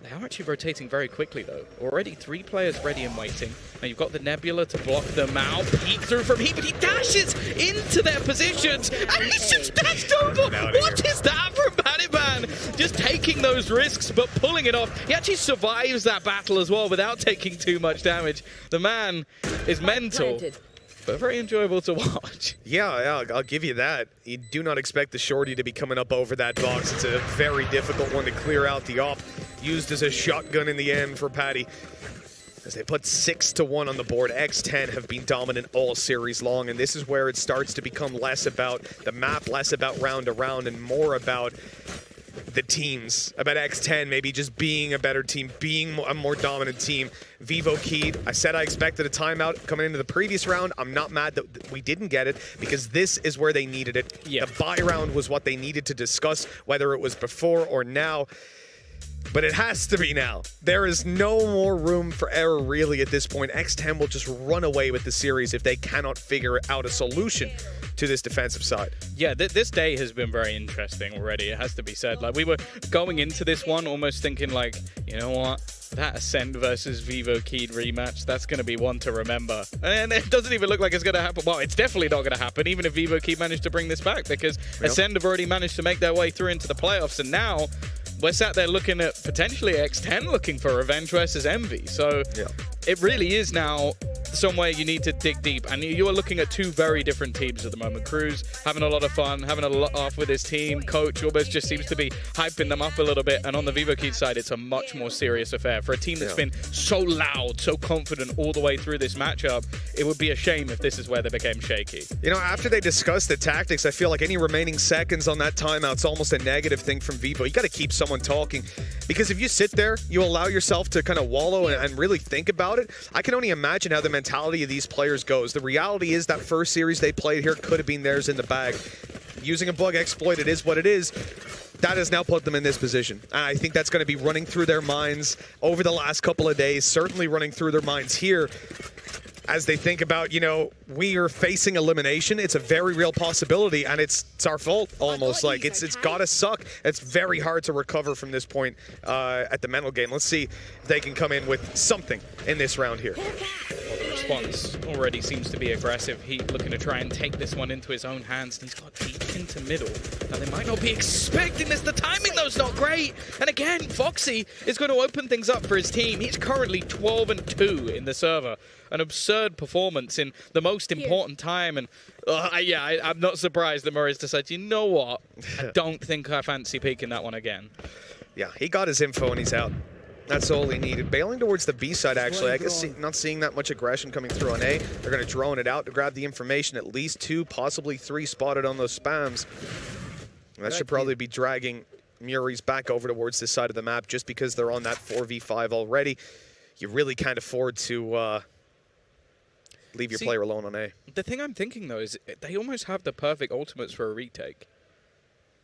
They are actually rotating very quickly, though. Already 3 players ready and waiting. Now you've got the Nebula to block them out. Peek through from Heat, but he dashes into their positions, and he's just dashed over. What is that from Paniban? Just taking those risks, but pulling it off. He actually survives that battle as well without taking too much damage. The man is mental. But very enjoyable to watch. Yeah, I'll give you that. You do not expect the shorty to be coming up over that box. It's a very difficult one to clear out. The op used as a shotgun in the end for Patty. As they put 6-1 on the board, X10 have been dominant all series long, and this is where it starts to become less about the map, less about round to round, and more about the teams, about X10 maybe just being a better team, being a more dominant team. Vivo Keed, I said I expected a timeout coming into the previous round. I'm not mad that we didn't get it because this is where they needed it. The buy round was what they needed to discuss, whether it was before or now. But it has to be now. There is no more room for error really at this point. X10 will just run away with the series if they cannot figure out a solution to this defensive side. Yeah, this day has been very interesting already, it has to be said. Like, we were going into this one almost thinking like, you know what? That Ascend versus Vivo Keed rematch, that's going to be one to remember. And it doesn't even look like it's going to happen. Well, it's definitely not going to happen, even if Vivo Keed managed to bring this back, because Ascend have already managed to make their way through into the playoffs, and now we're sat there looking at potentially X10 looking for revenge versus Envy. So it really is now somewhere you need to dig deep. And you are looking at 2 very different teams at the moment. Cruz having a lot of fun, having a lot off with his team. Coach almost just seems to be hyping them up a little bit. And on the Vivo Keed side, it's a much more serious affair. For a team that's been so loud, so confident all the way through this matchup, it would be a shame if this is where they became shaky. You know, after they discussed the tactics, I feel like any remaining seconds on that timeout's almost a negative thing from Vivo. You got to keep someone talking, because if you sit there, you allow yourself to kind of wallow and really think about it. I can only imagine how the mentality of these players goes. The reality is that first series they played here could have been theirs in the bag. Using a bug exploit, it is what it is. That has now put them in this position. And I think that's going to be running through their minds over the last couple of days, certainly running through their minds here as they think about, you know, we are facing elimination. It's a very real possibility, and it's our fault almost. Like, it's got to suck. It's very hard to recover from this point at the mental game. Let's see if they can come in with something in this round here. Well, the response already seems to be aggressive. Heat looking to try and take this one into his own hands. He's got deep into middle. Now, they might not be expecting this. The timing, though, is not great. And again, Foxy is going to open things up for his team. He's currently 12-2 in the server. An absurd performance in the most important time. And I'm not surprised that Murray's decided, you know what? I don't think I fancy peeking that one again. Yeah, he got his info and he's out. That's all he needed. Bailing towards the B side, actually. I guess not seeing that much aggression coming through on A. They're going to drone it out to grab the information. At least 2, possibly 3 spotted on those spams. And that should probably be dragging Murray's back over towards this side of the map, just because they're on that 4v5 already. You really can't afford to leave your player alone on A. The thing I'm thinking, though, is they almost have the perfect ultimates for a retake.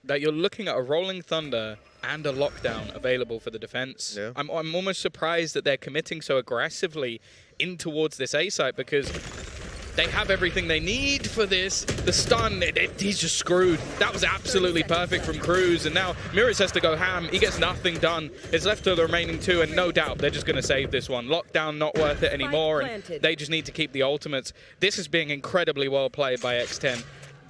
That you're looking at a Rolling Thunder and a Lockdown available for the defense. Yeah. I'm almost surprised that they're committing so aggressively in towards this A site, because they have everything they need for this. The stun, he's just screwed. That was absolutely perfect from Cruz, and now Mirrors has to go ham. He gets nothing done. It's left to the remaining 2, and no doubt they're just going to save this one. Lockdown not worth it anymore, and they just need to keep the ultimates. This is being incredibly well played by X10.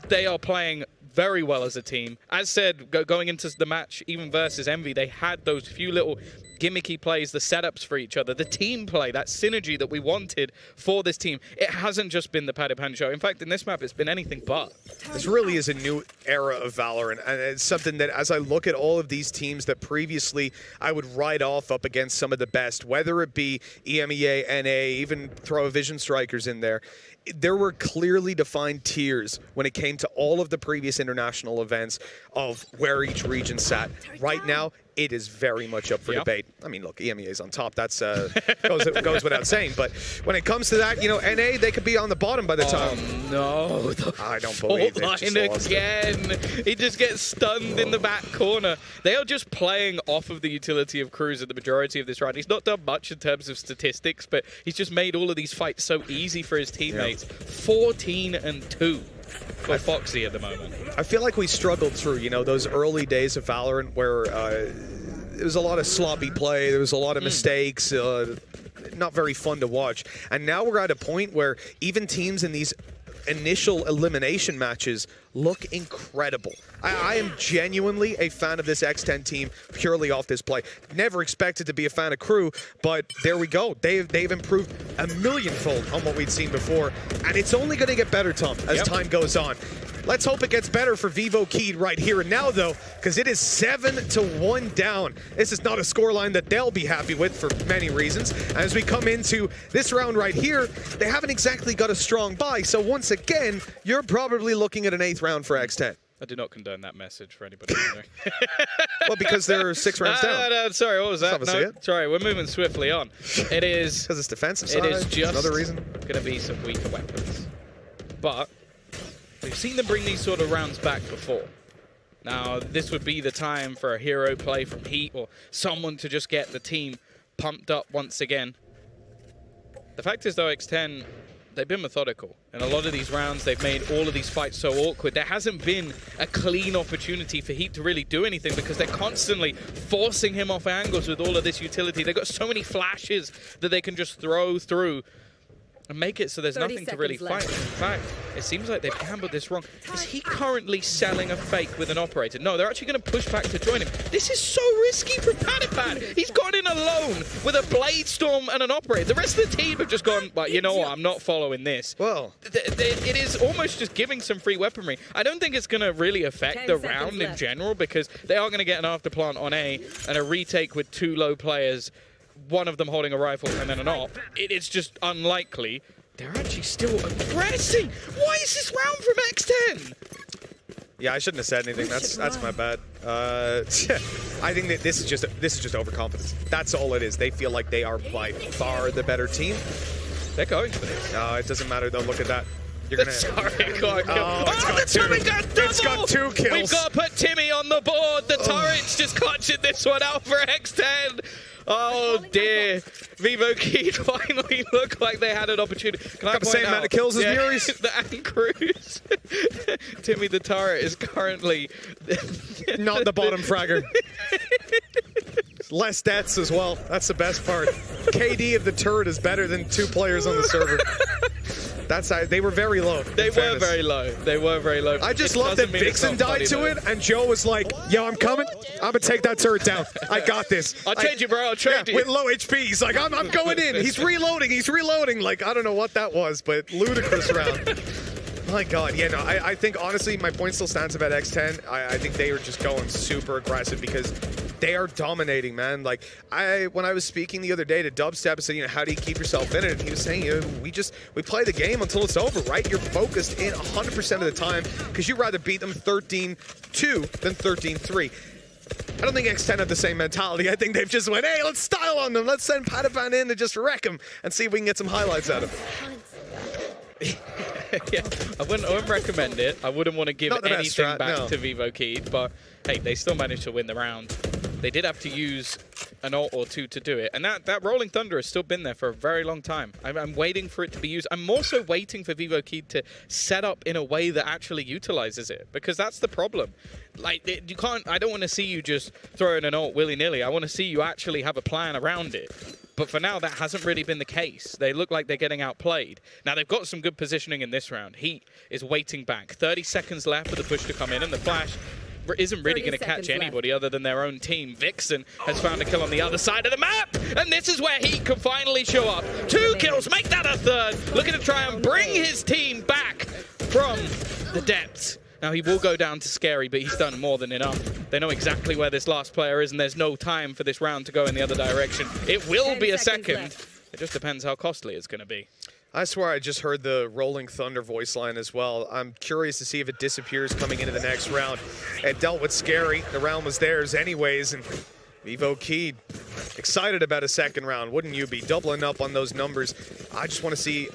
They are playing very well as a team. As said, going into the match, even versus Envy, they had those few little gimmicky plays, the setups for each other, the team play, that synergy that we wanted for this team. It hasn't just been the Padapan show. In fact, in this map, it's been anything but. This really is a new era of Valorant, and it's something that as I look at all of these teams that previously I would write off up against some of the best, whether it be EMEA, NA, even throw a Vision Strikers in there, there were clearly defined tiers when it came to all of the previous international events of where each region sat. Right now, it is very much up for debate. I mean, look, EMEA is on top. That's goes without saying. But when it comes to that, you know, NA, they could be on the bottom by the time. No. I don't believe it. Just lost Again. He just gets stunned in the back corner. They are just playing off of the utility of Cruz at the majority of this round. He's not done much in terms of statistics, but he's just made all of these fights so easy for his teammates. 14-2. For Foxy at the moment. I feel like we struggled through, you know, those early days of Valorant where there was a lot of sloppy play, there was a lot of mistakes, not very fun to watch. And now we're at a point where even teams in these initial elimination matches look incredible. I am genuinely a fan of this X10 team purely off this play. Never expected to be a fan of Crew, but there we go. They've improved a millionfold on what we'd seen before, and it's only going to get better, Tom, as time goes on. Let's hope it gets better for Vivo Keed right here and now, though, because it is 7-1 down. This is not a scoreline that they'll be happy with for many reasons. As we come into this round right here, they haven't exactly got a strong buy, so once again, you're probably looking at an 8th round for X10. I do not condone that message for anybody. Well, because they're 6 rounds down. Sorry, what was that? No, sorry, we're moving swiftly on. It is because it's defensive side. It is just another reason. Going to be some weaker weapons, but we've seen them bring these sort of rounds back before. Now, this would be the time for a hero play from Heat or someone to just get the team pumped up once again. The fact is, though, X10, they've been methodical. In a lot of these rounds, they've made all of these fights so awkward. There hasn't been a clean opportunity for Heat to really do anything because they're constantly forcing him off angles with all of this utility. They've got so many flashes that they can just throw through and make it so there's nothing to really fight. In fact, it seems like they've gambled this wrong. Is he currently selling a fake with an operator? No, they're actually going to push back to join him. This is so risky for Padapan. He's gone in alone with a Blade Storm and an operator. The rest of the team have just gone, but you know what, I'm not following this. Well, it is almost just giving some free weaponry. I don't think it's going to really affect the round in general because they are going to get an afterplant on A and a retake with 2 low players, one of them holding a rifle and then an op. It's just unlikely. They're actually still aggressing. Why is this round from X10? Yeah, I shouldn't have said anything. That's my bad. I think that this is just overconfidence. That's all it is. They feel like they are by far the better team. They're going for this. No, it doesn't matter though. Look at that. You're gonna. Sorry, it got killed. It's got 2 kills. We've got to put Timmy on the board. The turret's just clutching this one out for X10. Oh dear. Vivo Keed finally looked like they had an opportunity. Can I got the same amount of kills as Muri's? And Cruz. Timmy the turret is currently not the bottom fragger. Less deaths as well. That's the best part. KD of the turret is better than 2 players on the server. That's how they were very low. They were very low. They were very low. I just love that Vixen died to it, and Joe was like, "Yo, I'm coming. I'm gonna take that turret down. I got this. I'll trade you, bro. I'll trade you." With low HP, he's like, "I'm going in." He's reloading. He's reloading. Like I don't know what that was, but ludicrous round. My God, yeah, no, I think honestly my point still stands about X10. I think they are just going super aggressive because they are dominating, man. Like when I was speaking the other day to Dubstep, I said, you know, how do you keep yourself in it? And he was saying, you know, we play the game until it's over, right? You're focused in 100% of the time because you'd rather beat them 13-2 than 13-3. I don't think X10 have the same mentality. I think they've just went, hey, let's style on them. Let's send Padapan in to just wreck them and see if we can get some highlights out of them. Yeah, I wouldn't recommend it. I wouldn't want to give anything back to Vivo Keed, but hey, they still managed to win the round. They did have to use an ult or 2 to do it, and that Rolling Thunder has still been there for a very long time. I'm waiting for it to be used. I'm more so waiting for Vivo Keed to set up in a way that actually utilizes it, because that's the problem. Like, you can't. I don't want to see you just throw in an ult willy-nilly. I want to see you actually have a plan around it. But for now, that hasn't really been the case. They look like they're getting outplayed. Now, they've got some good positioning in this round. Heat is waiting back. 30 seconds left for the push to come in, and the flash isn't really going to catch anybody other than their own team. Vixen has found a kill on the other side of the map, and this is where he can finally show up. 2 kills, make that a third. Looking to try and bring his team back from the depths. Now, he will go down to Scary, but he's done more than enough. They know exactly where this last player is, and there's no time for this round to go in the other direction. It will be a second. It just depends how costly it's going to be. I swear I just heard the Rolling Thunder voice line as well. I'm curious to see if it disappears coming into the next round. It dealt with Scary. The round was theirs anyways, and vivokid excited about a second round. Wouldn't you be? Doubling up on those numbers. I just want to see,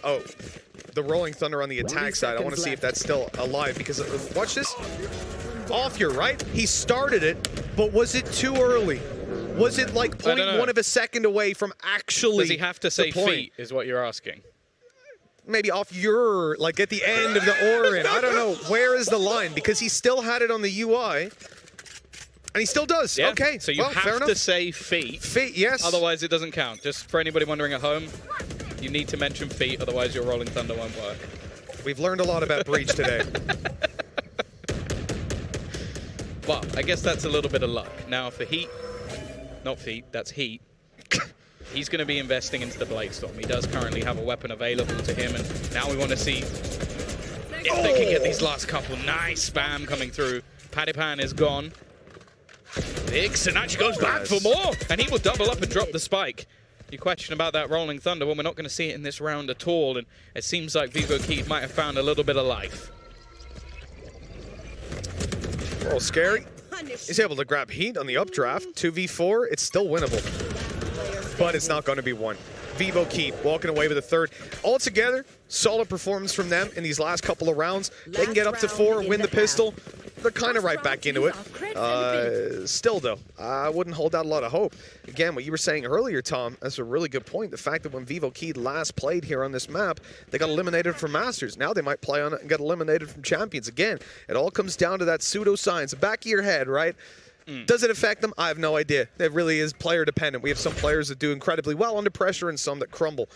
the Rolling Thunder on the attack side. I want to see if that's still alive because, watch this. Off here, right? He started it, but was it too early? Was it like 0.1 of a second away from actually Does he have to say deploying? feet, is what you're asking? Maybe off your, like at the end of the Orin. I don't know. Where is the line? Because he still had it on the UI. And he still does. Yeah. Okay. So you well, fair have enough. to say feet. Feet, yes. Otherwise, it doesn't count. Just for anybody wondering at home, you need to mention feet, otherwise your Rolling Thunder won't work. We've learned a lot about Breach today. Well, I guess that's a little bit of luck. Now for Heat, not feet, that's Heat. He's going to be investing into the Bladestorm. He does currently have a weapon available to him, and now we want to see if they can get these last couple. Nice spam coming through. Padipan is gone. Vixen actually goes back for more, and he will double up and drop the spike. You question about that Rolling Thunder, well, we're not going to see it in this round at all, and it seems like vivokid might have found a little bit of life. Oh, Scary. He's able to grab Heat on the updraft. 2v4, it's still winnable. But it's not going to be one. vivokid walking away with a third. Altogether, solid performance from them in these last couple of rounds. They can get up to 4 and win the pistol. They're kind of right back into it. Still, though, I wouldn't hold out a lot of hope. Again, what you were saying earlier, Tom, that's a really good point. The fact that when vivokid last played here on this map, they got eliminated from Masters. Now they might play on it and get eliminated from Champions. Again, it all comes down to that pseudoscience. Back of your head, right? Does it affect them? I have no idea. It really is player dependent. We have some players that do incredibly well under pressure and some that crumble.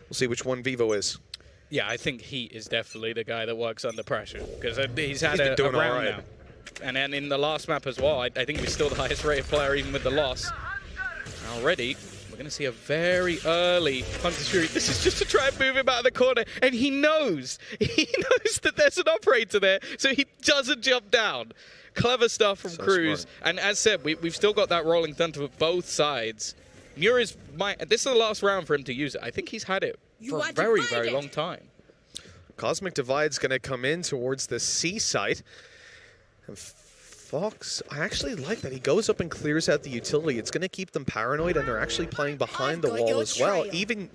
We'll see which one Vivo is. Yeah, I think Heat is definitely the guy that works under pressure, because he's had a doing round all right now. And then in the last map as well, I think he's still the highest rated player even with the loss. Already, we're going to see a very early Hunter Shuri. This is just to try and move him out of the corner, and he knows that there's an operator there, so he doesn't jump down. Clever stuff from Cruz. Smart. And as said, we've still got that Rolling Thunder for both sides. Muir this is the last round for him to use it. I think he's had it for a very, very long time. Cosmic Divide's going to come in towards the C site. And Fox, I actually like that. He goes up and clears out the utility. It's going to keep them paranoid, and they're actually playing behind the wall as well, even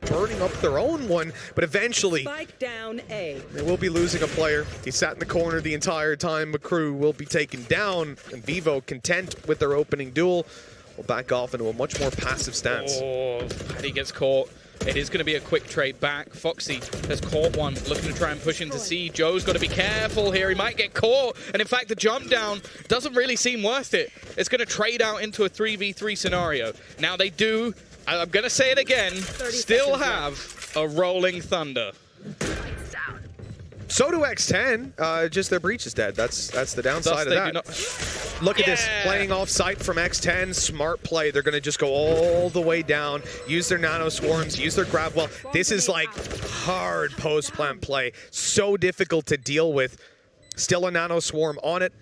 burning up their own one. But eventually, Spike down A. they will be losing a player. He sat in the corner the entire time. McCrew will be taken down, and Vivo, content with their opening duel, will back off into a much more passive stance. Oh, Paddy gets caught. It is going to be a quick trade back. Foxy has caught one, looking to try and push into C. Joe's got to be careful here. He might get caught. And in fact, the jump down doesn't really seem worth it. It's going to trade out into a 3v3 scenario. Now they do, I'm going to say it again, still have a Rolling Thunder. So do X10, just their breach is dead. That's the downside of that. Look at this, playing off site from X10, smart play. They're going to just go all the way down, use their nano swarms, use their grab well. This is like hard post-plant play. So difficult to deal with. Still a nano swarm on it.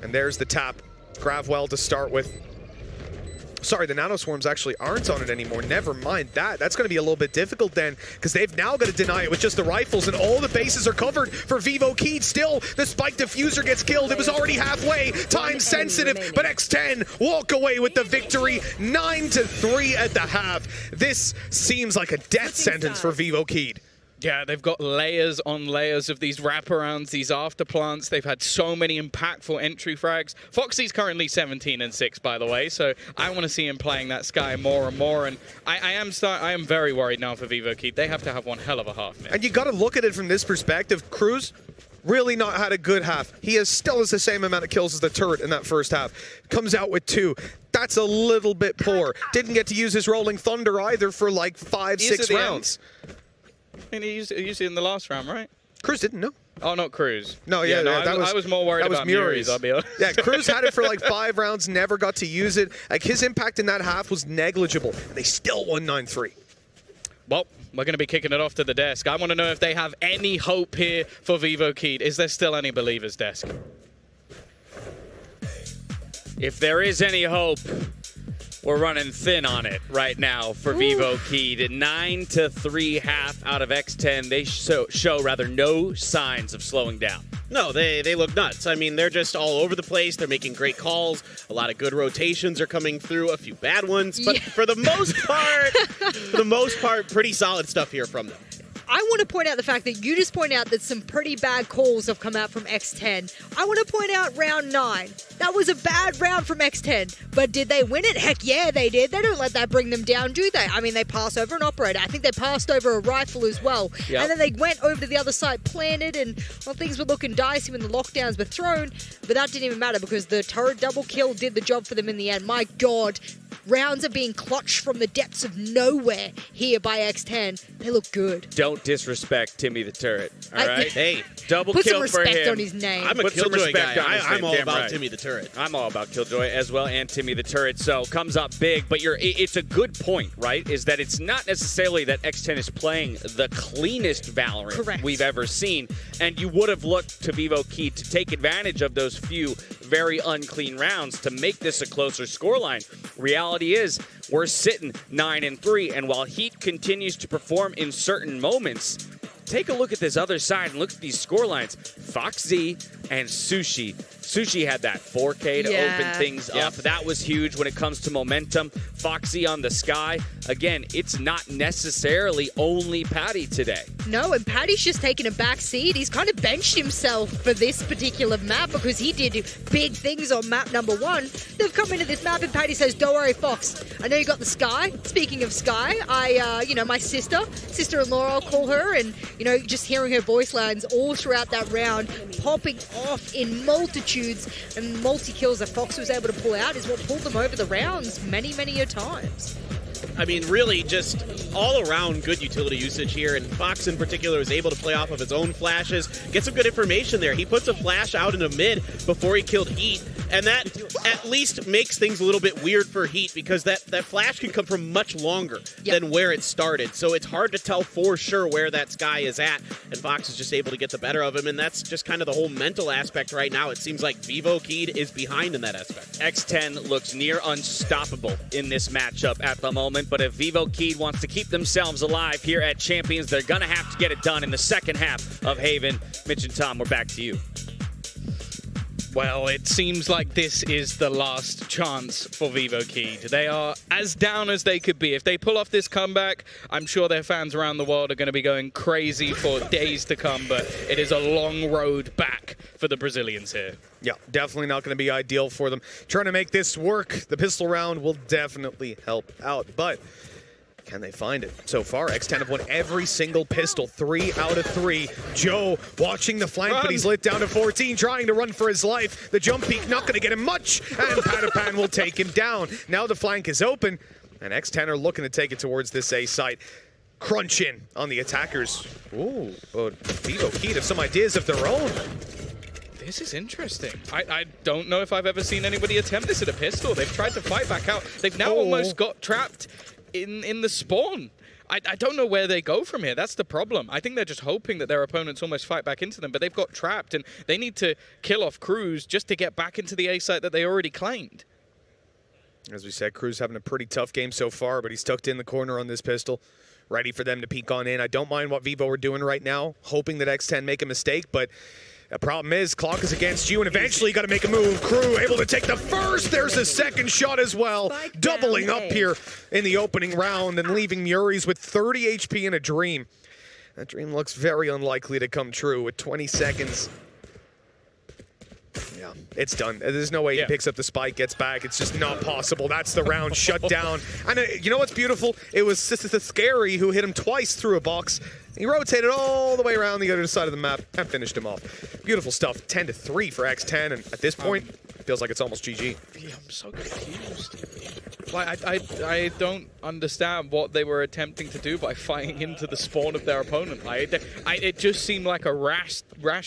And there's the tap. Gravwell to start with. Sorry, the nano swarms actually aren't on it anymore. Never mind that. That's going to be a little bit difficult then, because they've now got to deny it with just the rifles, and all the bases are covered for vivokid. Still, the spike diffuser gets killed. It was already halfway. Time sensitive, but X10 walk away with the victory. 9-3 at the half. This seems like a death sentence for vivokid. Yeah, they've got layers on layers of these wraparounds, these afterplants. They've had so many impactful entry frags. Foxy's currently 17-6, by the way, so I want to see him playing that Sky more and more. And I am very worried now for vivokid. They have to have one hell of a half, man. And you got to look at it from this perspective. Cruz really not had a good half. He still has the same amount of kills as the turret in that first half. Comes out with 2. That's a little bit poor. Didn't get to use his Rolling Thunder either for like 5-6 rounds. And he used it in the last round, right? Cruz didn't know. Oh, not Cruz. No, I was more worried about Muri's, I'll be honest. Yeah, Cruz had it for like 5 rounds, never got to use it. Like, his impact in that half was negligible. And they still won 9-3. Well, we're going to be kicking it off to the desk. I want to know if they have any hope here for Vivo Keed. Is there still any believers, desk? If there is any hope, we're running thin on it right now for Vivo Keed. 9-3 half out of X10. They show rather no signs of slowing down. No, they look nuts. I mean, they're just all over the place. They're making great calls. A lot of good rotations are coming through. A few bad ones, but for the most part, pretty solid stuff here from them. I want to point out the fact that you just point out that some pretty bad calls have come out from X10. I want to point out round 9. That was a bad round from X10. But did they win it? Heck yeah, they did. They don't let that bring them down, do they? I mean, they passed over an operator. I think they passed over a rifle as well. Yep. And then they went over to the other side, planted, and well, things were looking dicey when the lockdowns were thrown. But that didn't even matter because the turret double kill did the job for them in the end. My God. Rounds are being clutched from the depths of nowhere here by X10. They look good. Don't disrespect Timmy the Turret, all right? Hey, double put kill some for him. respect on his name. I'm a Killjoy guy. I'm all about Timmy the Turret. I'm all about Killjoy as well, and Timmy the Turret. So comes up big, but it's a good point, right? Is that it's not necessarily that X10 is playing the cleanest Valorant we've ever seen, and you would have looked to Vivo Keed to take advantage of those few very unclean rounds to make this a closer scoreline. Reality is we're sitting 9-3, and while Heat continues to perform in certain moments, take a look at this other side and look at these score lines. Foxy and Sushi. Sushi had that 4K to open things up. That was huge when it comes to momentum. Foxy on the Sky. Again, it's not necessarily only Patty today. No, and Patty's just taken a back seat. He's kind of benched himself for this particular map because he did big things on map number 1. They've come into this map and Patty says, don't worry, Fox. I know you got the Sky. Speaking of Sky, my sister-in-law, I'll call her, and, just hearing her voice lines all throughout that round, popping off in multitudes and multi-kills that Fox was able to pull out is what pulled them over the rounds many, many a times. I mean, really just all around good utility usage here, and Fox in particular was able to play off of his own flashes, get some good information there. He puts a flash out in a mid before he killed Heat, and that at least makes things a little bit weird for Heat because that flash can come from much longer than where it started. So it's hard to tell for sure where that Sky is at, and Fox is just able to get the better of him, and that's just kind of the whole mental aspect right now. It seems like Vivo Keed is behind in that aspect. X10 looks near unstoppable in this matchup at the moment, but if Vivo Keed wants to keep themselves alive here at Champions, they're going to have to get it done in the second half of Haven. Mitch and Tom, we're back to you. Well, it seems like this is the last chance for Vivo Keed. They are as down as they could be. If they pull off this comeback, I'm sure their fans around the world are going to be going crazy for days to come, but it is a long road back for the Brazilians here. Yeah, definitely not going to be ideal for them. Trying to make this work, the pistol round will definitely help out, but can they find it? So far, X10 have won every single pistol, 3 out of 3. Joe watching the flank, but he's lit down to 14, trying to run for his life. The jump peek not going to get him much, and Patapan will take him down. Now the flank is open, and X10 are looking to take it towards this A site. Crunch in on the attackers. Ooh, but Vivo Keed have some ideas of their own. This is interesting. I don't know if I've ever seen anybody attempt this at a pistol. They've tried to fight back out. They've now almost got trapped in the spawn. I don't know where they go from here. That's the problem. I think they're just hoping that their opponents almost fight back into them, but they've got trapped, and they need to kill off Cruz just to get back into the A site that they already claimed. As we said, Cruz having a pretty tough game so far, but he's tucked in the corner on this pistol, ready for them to peek on in. I don't mind what Vivo are doing right now, hoping that X10 make a mistake, but the problem is, clock is against you, and eventually you got to make a move. Crew able to take the first. There's a second shot as well. Doubling up here in the opening round and leaving Muri's with 30 HP in a dream. That dream looks very unlikely to come true with 20 seconds. Yeah, it's done. There's no way he picks up the spike, gets back. It's just not possible. That's the round shut down. And you know what's beautiful? It was Scary who hit him twice through a box. He rotated all the way around the other side of the map and finished him off. Beautiful stuff. 10-3 for X10, and at this point, it feels like it's almost GG. Yeah, I'm so confused. Like, I don't understand what they were attempting to do by fighting into the spawn of their opponent. It just seemed like a rash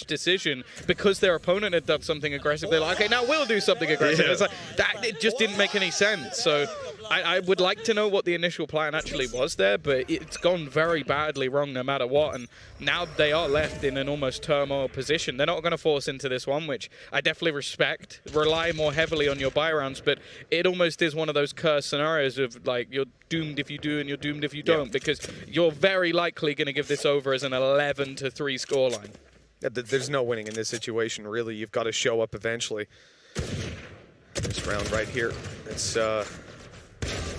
decision because their opponent had done something aggressive. They're like, okay, now we'll do something aggressive. It's like that. It just didn't make any sense. So I would like to know what the initial plan actually was there, but it's gone very badly wrong no matter what. And now they are left in an almost turmoil position. They're not going to force into this one, which I definitely respect. Rely more heavily on your buy rounds, but it almost is one of those cursed scenarios of like you're doomed if you do and you're doomed if you don't, because you're very likely going to give this over as an 11-3 scoreline. Yeah, there's no winning in this situation, really. You've got to show up eventually. This round right here, it's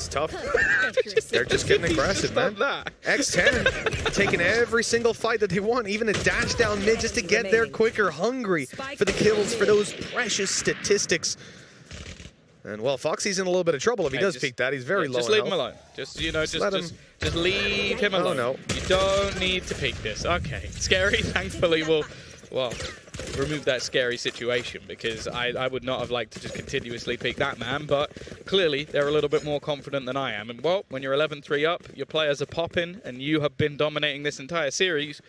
tough. They're just getting aggressive, man. X10 taking every single fight that they want, even a dash down mid just to get there quicker, hungry for the kills, for those precious statistics. And well, Foxy's in a little bit of trouble if he does peek that. He's very low. Just leave him alone. Just just leave him alone. No. You don't need to peek this. Okay, Scary. Thankfully, will remove that scary situation, because I would not have liked to just continuously peek that man, but clearly they're a little bit more confident than I am. And well, when you're 11-3 up, your players are popping, and you have been dominating this entire series,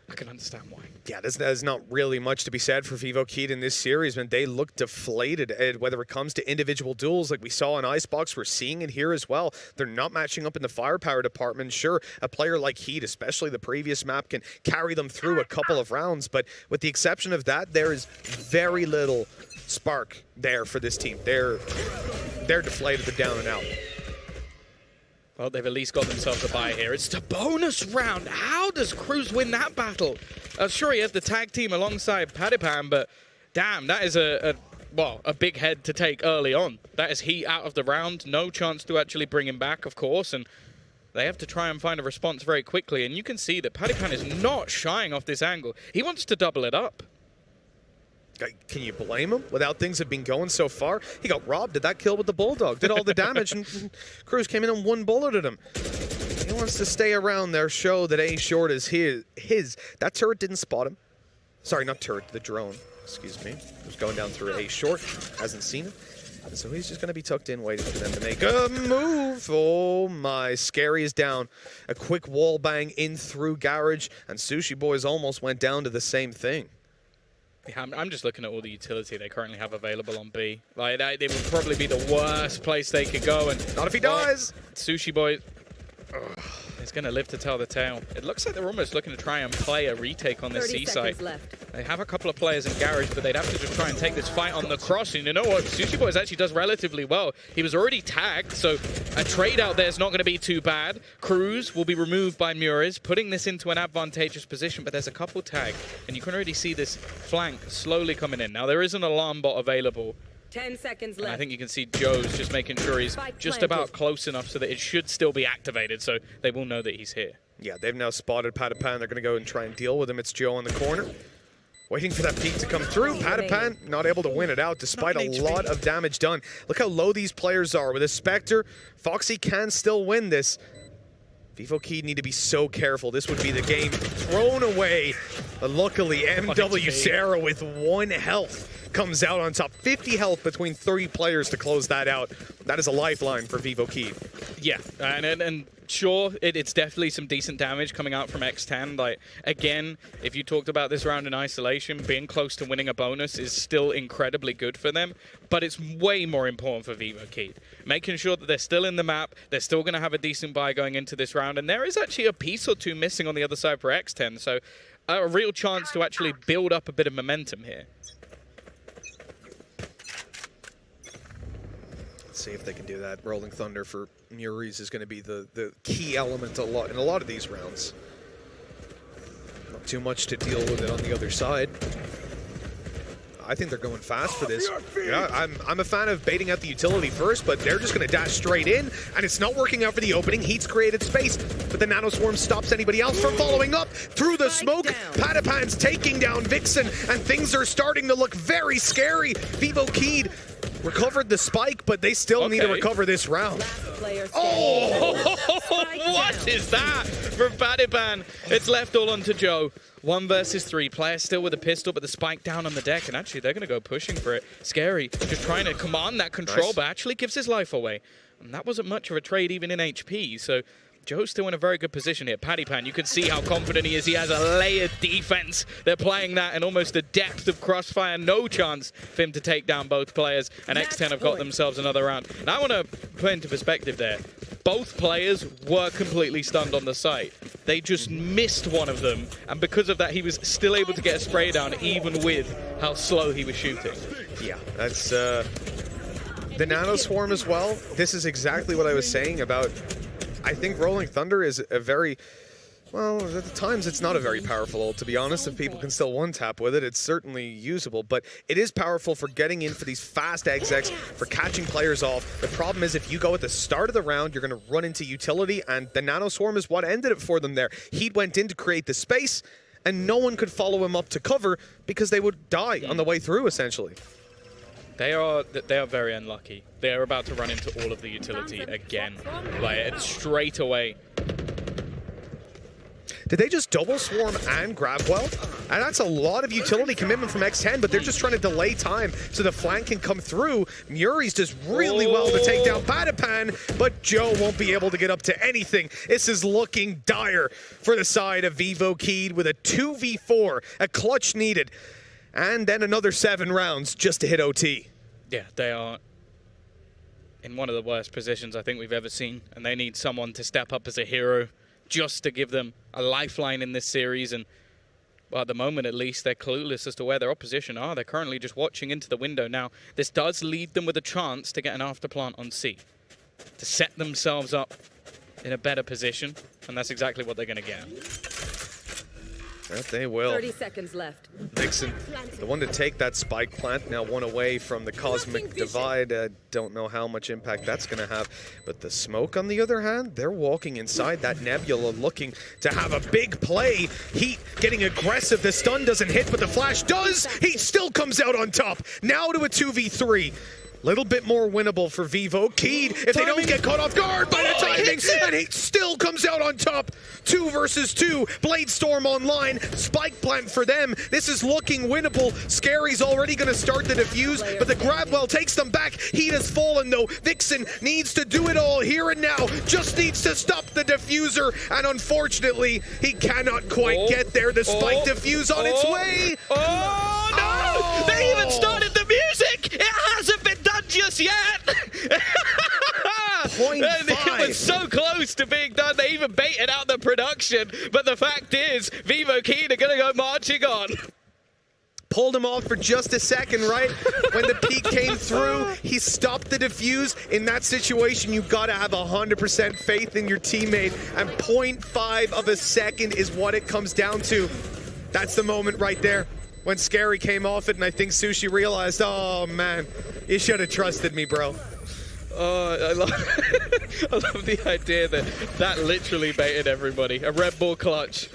I can understand why. Yeah, there's not really much to be said for vivoKid in this series, man. They look deflated, whether it comes to individual duels like we saw in Icebox. We're seeing it here as well. They're not matching up in the firepower department. Sure, a player like Heat, especially the previous map, can carry them through a couple of rounds, but with the exception of that, there is very little spark there for this team. They're deflated. They're down and out. Well, they've at least got themselves a bye here. It's the bonus round. How does Cruz win that battle? Sure, he has the tag team alongside Padipan, but damn, that is a big head to take early on. That is Heat out of the round. No chance to actually bring him back, of course, and they have to try and find a response very quickly. And you can see that Padipan is not shying off this angle. He wants to double it up. Can you blame him? Without things have been going so far, he got robbed. Did that kill with the Bulldog? Did all the damage, and Cruz came in and one bullet at him. He wants to stay around there, show that A short is his. That turret didn't spot him. Sorry, not turret, the drone. Excuse me. It was going down through A short. Hasn't seen him. And so he's just going to be tucked in, waiting for them to make a move. Oh my, Scary is down. A quick wall bang in through Garage, and Sushi Boys almost went down to the same thing. Yeah, I'm just looking at all the utility they currently have available on B. Like, it would probably be the worst place they could go. And not if he dies. Sushi Boy is going to live to tell the tale. It looks like they're almost looking to try and play a retake on this C site. They have a couple of players in Garage, but they'd have to just try and take this fight on the cross. And you know what? Sushi Boys actually does relatively well. He was already tagged, so a trade out there is not going to be too bad. Cruz will be removed by Mures, putting this into an advantageous position, but there's a couple tagged, and you can already see this flank slowly coming in. Now, there is an alarm bot available. 10 seconds left. And I think you can see Joe's just making sure he's just about close enough so that it should still be activated, so they will know that he's here. Yeah, they've now spotted Padipan. They're going to go and try and deal with him. It's Joe on the corner, waiting for that peek to come through. Padipan not able to win it out despite a lot of damage done. Look how low these players are. With a Spectre, Foxy can still win this. vivoKid need to be so careful. This would be the game thrown away. But luckily, MW Sarah with 1 health comes out on top. 50 health between 3 players to close that out. That is a lifeline for vivoKid. Yeah, and sure, it's definitely some decent damage coming out from X10. Like, again, if you talked about this round in isolation, being close to winning a bonus is still incredibly good for them, but it's way more important for vivoKid. Making sure that they're still in the map, they're still going to have a decent buy going into this round, and there is actually a piece or two missing on the other side for X10, so a real chance to actually build up a bit of momentum here. See if they can do that. Rolling Thunder for Mures is going to be the key element in a lot of these rounds. Not too much to deal with it on the other side. I think they're going fast for this. Yeah, I'm a fan of baiting out the utility first, but they're just going to dash straight in, and it's not working out for the opening. Heat's created space, but the Nano Swarm stops anybody else from following up through the smoke. Padipan's taking down Vixen, and things are starting to look very scary. vivoKid recovered the spike, but they still need to recover this round. Oh! What is that from Padipan? It's left all onto Joe. 1 versus 3. Player still with a pistol, but the spike down on the deck, and actually they're going to go pushing for it. Scary, just trying to command that control, but actually gives his life away. And that wasn't much of a trade even in HP, so Joe's still in a very good position here. Paddypan, you can see how confident he is. He has a layered defense. They're playing that in almost a depth of crossfire. No chance for him to take down both players. And X10 have got themselves another round. Now I want to put into perspective there. Both players were completely stunned on the site. They just missed one of them. And because of that, he was still able to get a spray down, even with how slow he was shooting. Yeah, that's the Nano Swarm as well. This is exactly what I was saying about... I think Rolling Thunder is a very, well, at times it's not a very powerful ult, to be honest. If people can still one-tap with it, it's certainly usable. But it is powerful for getting in for these fast execs, for catching players off. The problem is if you go at the start of the round, you're going to run into utility, and the Nano Swarm is what ended it for them there. He went in to create the space, and no one could follow him up to cover because they would die on the way through, essentially. They are very unlucky. They are about to run into all of the utility again. Like, straight away. Did they just double swarm and grab well? And that's a lot of utility commitment from X10, but they're just trying to delay time so the flank can come through. Muri's does really well to take down Paddypan, but Joe won't be able to get up to anything. This is looking dire for the side of Vivokeed with a 2v4, a clutch needed. And then another 7 rounds just to hit OT. Yeah, they are in one of the worst positions I think we've ever seen. And they need someone to step up as a hero just to give them a lifeline in this series. And well, at the moment, at least, they're clueless as to where their opposition are. They're currently just watching into the window. Now, this does lead them with a chance to get an afterplant on C, to set themselves up in a better position. And that's exactly what they're going to get. That they will. 30 seconds left. Vixen, the one to take that spike plant, now one away from the Cosmic Divide. Don't know how much impact that's going to have. But the Smoke, on the other hand, they're walking inside that Nebula looking to have a big play. Heat getting aggressive. The stun doesn't hit, but the flash does. Heat still comes out on top. Now to a 2v3. Little bit more winnable for Vivokeed if they don't get caught off guard by the timing, and he still comes out on top. 2 versus 2, Blade Storm online, Spike Plant for them. This is looking winnable. Scary's already going to start the defuse, but the Grabwell takes them back. Heat has fallen though. Vixen needs to do it all here and now, just needs to stop the diffuser, and unfortunately, he cannot quite get there. The Spike diffuse on its way. Oh no! They even started the music! It hasn't been done just yet! It was so close to being done, they even baited out the production, but the fact is, Vivokeed are gonna go marching on. Pulled him off for just a second, right? When the peak came through, he stopped the diffuse. In that situation, you've got to have 100% faith in your teammate, and 0.5 of a second is what it comes down to. That's the moment right there when Scary came off it, and I think Sushi realized, oh man, you should have trusted me, bro. I love the idea that literally baited everybody. A Red Bull clutch,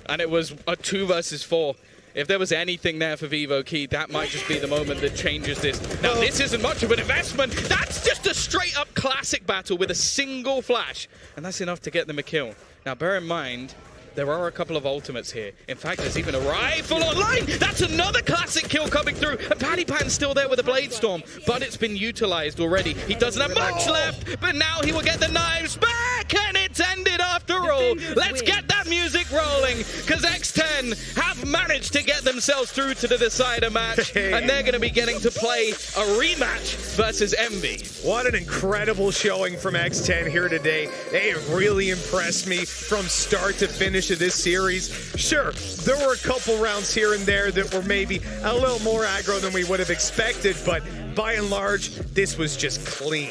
and it was a 2 versus 4. If there was anything there for Vivokeed, that might just be the moment that changes this. Now, this isn't much of an investment. That's just a straight-up classic battle with a single flash, and that's enough to get them a kill. Now, bear in mind, there are a couple of ultimates here. In fact, there's even a rifle online. That's another classic kill coming through. And Paddypan's still there with a Blade Storm, but it's been utilized already. He doesn't have much left, but now he will get the knives back, and it's ended after all. Let's get that music rolling, because X10 have managed to get themselves through to the decider match, and they're going to be getting to play a rematch versus Envy. What an incredible showing from X10 here today. They have really impressed me from start to finish of this series. Sure, there were a couple rounds here and there that were maybe a little more aggro than we would have expected, but by and large, this was just clean.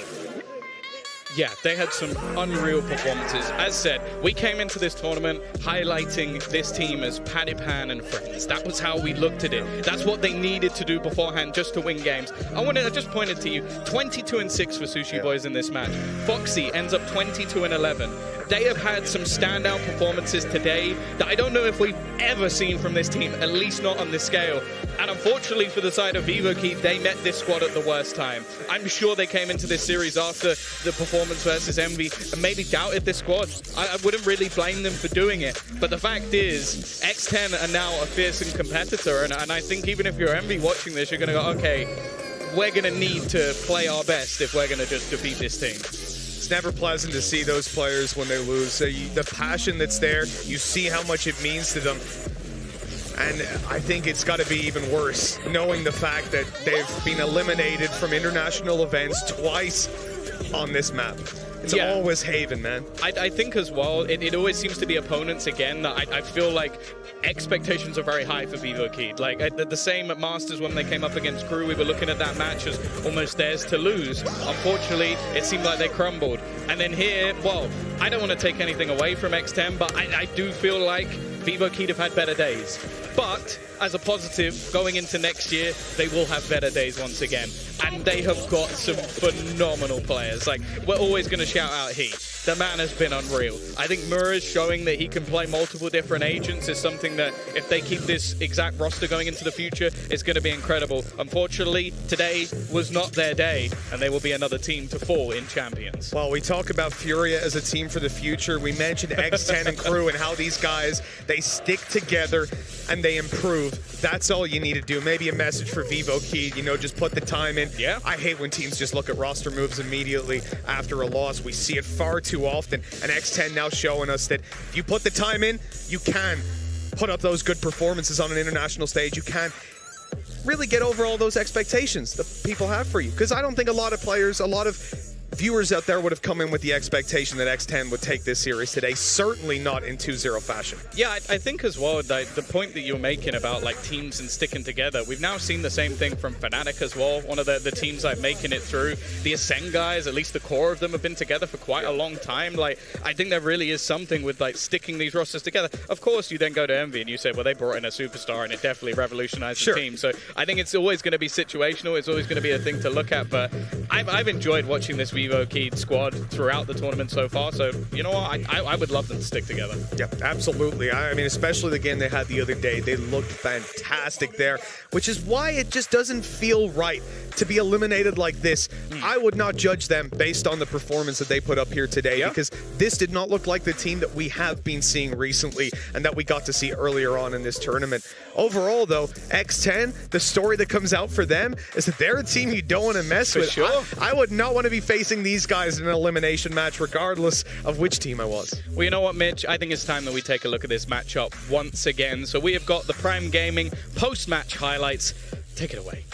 Yeah, they had some unreal performances. As said, we came into this tournament highlighting this team as Paddypan and friends. That was how we looked at it. That's what they needed to do beforehand just to win games. I just pointed to you, 22-6 for Sushi Boys in this match. Foxy ends up 22-11. They have had some standout performances today that I don't know if we've ever seen from this team, at least not on this scale. And unfortunately for the side of Vivokeed, they met this squad at the worst time. I'm sure they came into this series after the performance versus Envy and maybe doubted this squad. I wouldn't really blame them for doing it. But the fact is, X10 are now a fearsome competitor, and I think even if you're Envy watching this, you're going to go, okay, we're going to need to play our best if we're going to just defeat this team. It's never pleasant to see those players when they lose. So the passion that's there, you see how much it means to them. And I think it's got to be even worse, knowing the fact that they've been eliminated from international events twice on this map. It's always Haven, man. I think as well, it always seems to be opponents again that I feel like expectations are very high for Vivo Like the same at Masters when they came up against Crew, we were looking at that match as almost theirs to lose. Unfortunately, it seemed like they crumbled. And then here, well, I don't want to take anything away from X10, but I do feel like Vivo have had better days. But as a positive, going into next year, they will have better days once again. And they have got some phenomenal players. Like, we're always going to shout out Heat. The man has been unreal. I think Mura's showing that he can play multiple different agents is something that, if they keep this exact roster going into the future, it's going to be incredible. Unfortunately, today was not their day, and they will be another team to fall in Champions. Well, we talk about Furia as a team for the future. We mentioned X10 and Crew and how these guys, they stick together and they improve. That's all you need to do. Maybe a message for Vivo Key, you know, just put the time in. Yeah. I hate when teams just look at roster moves immediately after a loss. We see it far too often. And X10 now showing us that if you put the time in, you can put up those good performances on an international stage. You can really get over all those expectations that people have for you. Because I don't think a lot of players, a lot of viewers out there would have come in with the expectation that X10 would take this series today. Certainly not in 2-0 fashion. Yeah, I think as well, the point that you're making about like teams and sticking together, we've now seen the same thing from Fnatic as well. One of the teams like making it through. The Ascend guys, at least the core of them have been together for quite a long time. Like, I think there really is something with like sticking these rosters together. Of course, you then go to Envy and you say, well, they brought in a superstar and it definitely revolutionized the team. So I think it's always going to be situational. It's always going to be a thing to look at. But I've enjoyed watching this Vivo Keyed squad throughout the tournament so far, so you know what, I would love them to stick together. Yeah, absolutely. I mean, especially the game they had the other day, they looked fantastic there, which is why it just doesn't feel right to be eliminated like this. I would not judge them based on the performance that they put up here today, because this did not look like the team that we have been seeing recently and that we got to see earlier on in this tournament. Overall, though, X10, the story that comes out for them is that they're a team you don't want to mess with. Sure. I would not want to be facing these guys in an elimination match, regardless of which team I was. Well, you know what, Mitch? I think it's time that we take a look at this matchup once again. So we have got the Prime Gaming post-match highlights. Take it away.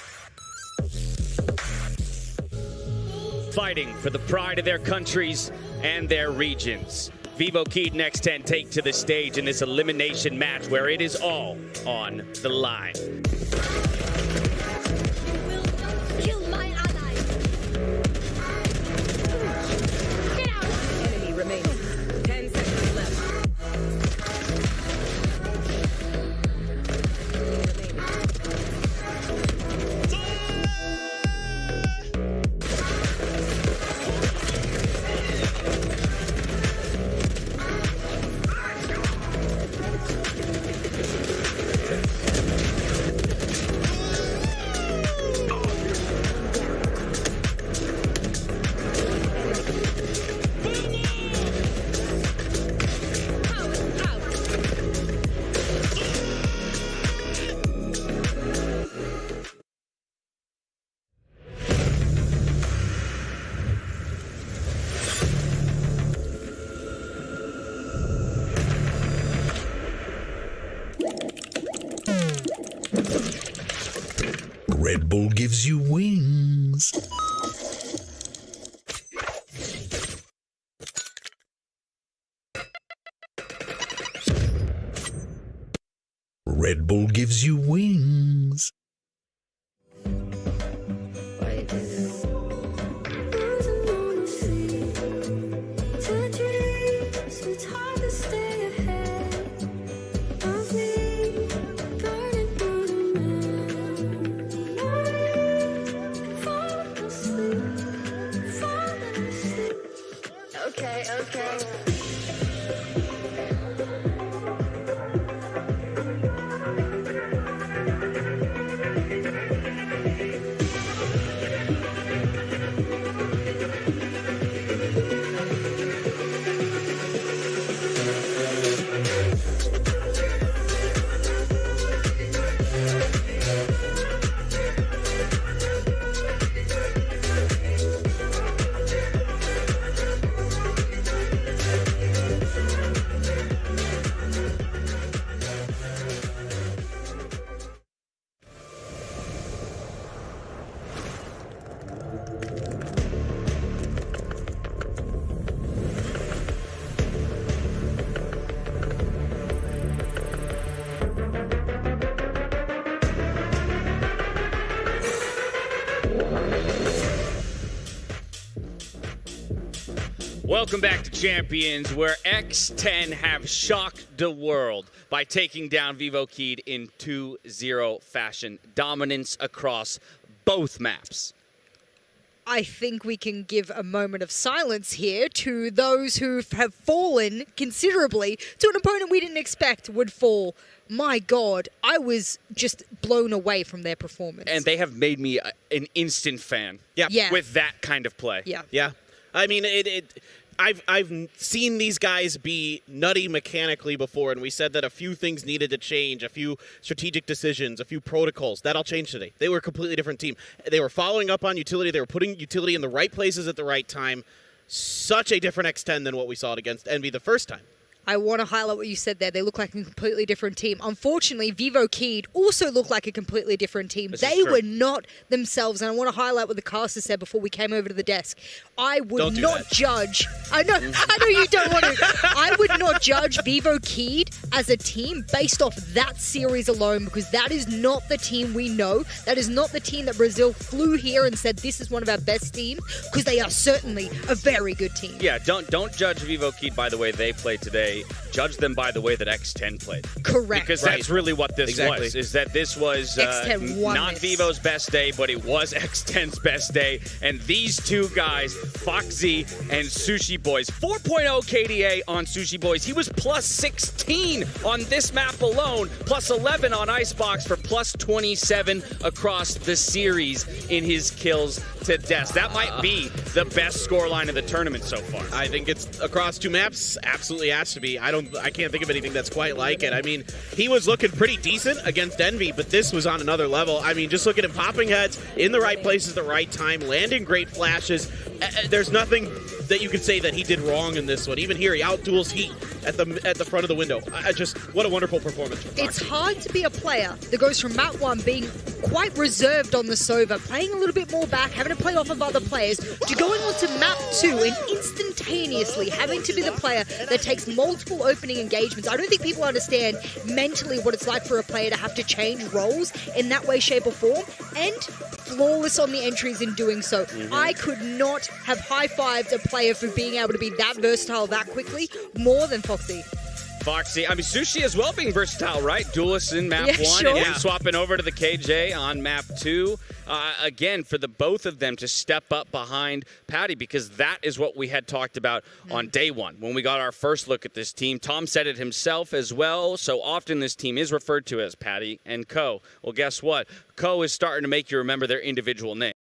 Fighting for the pride of their countries and their regions. Vivo Keyed and X10 take to the stage in this elimination match where it is all on the line. Kill my ally. Get out. Enemy remaining. 10 seconds left. Red Bull gives you wings. Red Bull gives you wings. Okay. Welcome back to Champions, where X10 have shocked the world by taking down vivoKeyd in 2-0 fashion. Dominance across both maps. I think we can give a moment of silence here to those who have fallen considerably to an opponent we didn't expect would fall. My God, I was just blown away from their performance. And they have made me an instant fan. Yeah. With that kind of play. Yeah. I mean, I've seen these guys be nutty mechanically before, and we said that a few things needed to change, a few strategic decisions, a few protocols. That all changed today. They were a completely different team. They were following up on utility. They were putting utility in the right places at the right time. Such a different X10 than what we saw against Envy the first time. I want to highlight what you said there. They look like a completely different team. Unfortunately, vivoKeyd also looked like a completely different team. They were not themselves. And I want to highlight what the caster said before we came over to the desk. I would not judge. I know you don't want to. I would not judge vivoKeyd as a team based off that series alone, because that is not the team we know. That is not the team that Brazil flew here and said this is one of our best teams, because they are certainly a very good team. Yeah, don't judge vivoKeyd by the way they played today. Judge them by the way that X10 played. Correct. Because that's really what this was, is that this was not Vivo's best day, but it was X10's best day. And these two guys, Foxy and Sushi Boys, 4.0 KDA on Sushi Boys. He was plus 16 on this map alone, plus 11 on Icebox for plus 27 across the series in his kills to death. That might be the best scoreline of the tournament so far. I think it's across two maps. Absolutely has to be. I can't think of anything that's quite like it. I mean, he was looking pretty decent against Envy, but this was on another level. I mean, just look at him popping heads in the right places at the right time, landing great flashes. There's nothing that you could say that he did wrong in this one. Even here, he outduels Heat at the front of the window. What a wonderful performance from Foxy. It's hard to be a player that goes from map 1 being quite reserved on the Sova, playing a little bit more back, having to play off of other players, to going on to map 2 and instantaneously having to be the player that takes multiple opening engagements. I don't think people understand mentally what it's like for a player to have to change roles in that way, shape, or form, and flawless on the entries in doing so. I could not have high-fived a player for being able to be that versatile that quickly more than Foxy. I mean, Sushi as well being versatile, right? Duelist in map 1 and then swapping over to the KJ on map 2. Again, for the both of them to step up behind Patty, because that is what we had talked about on day 1 when we got our first look at this team. Tom said it himself as well. So often this team is referred to as Patty and Co. Well, guess what? Co is starting to make you remember their individual names.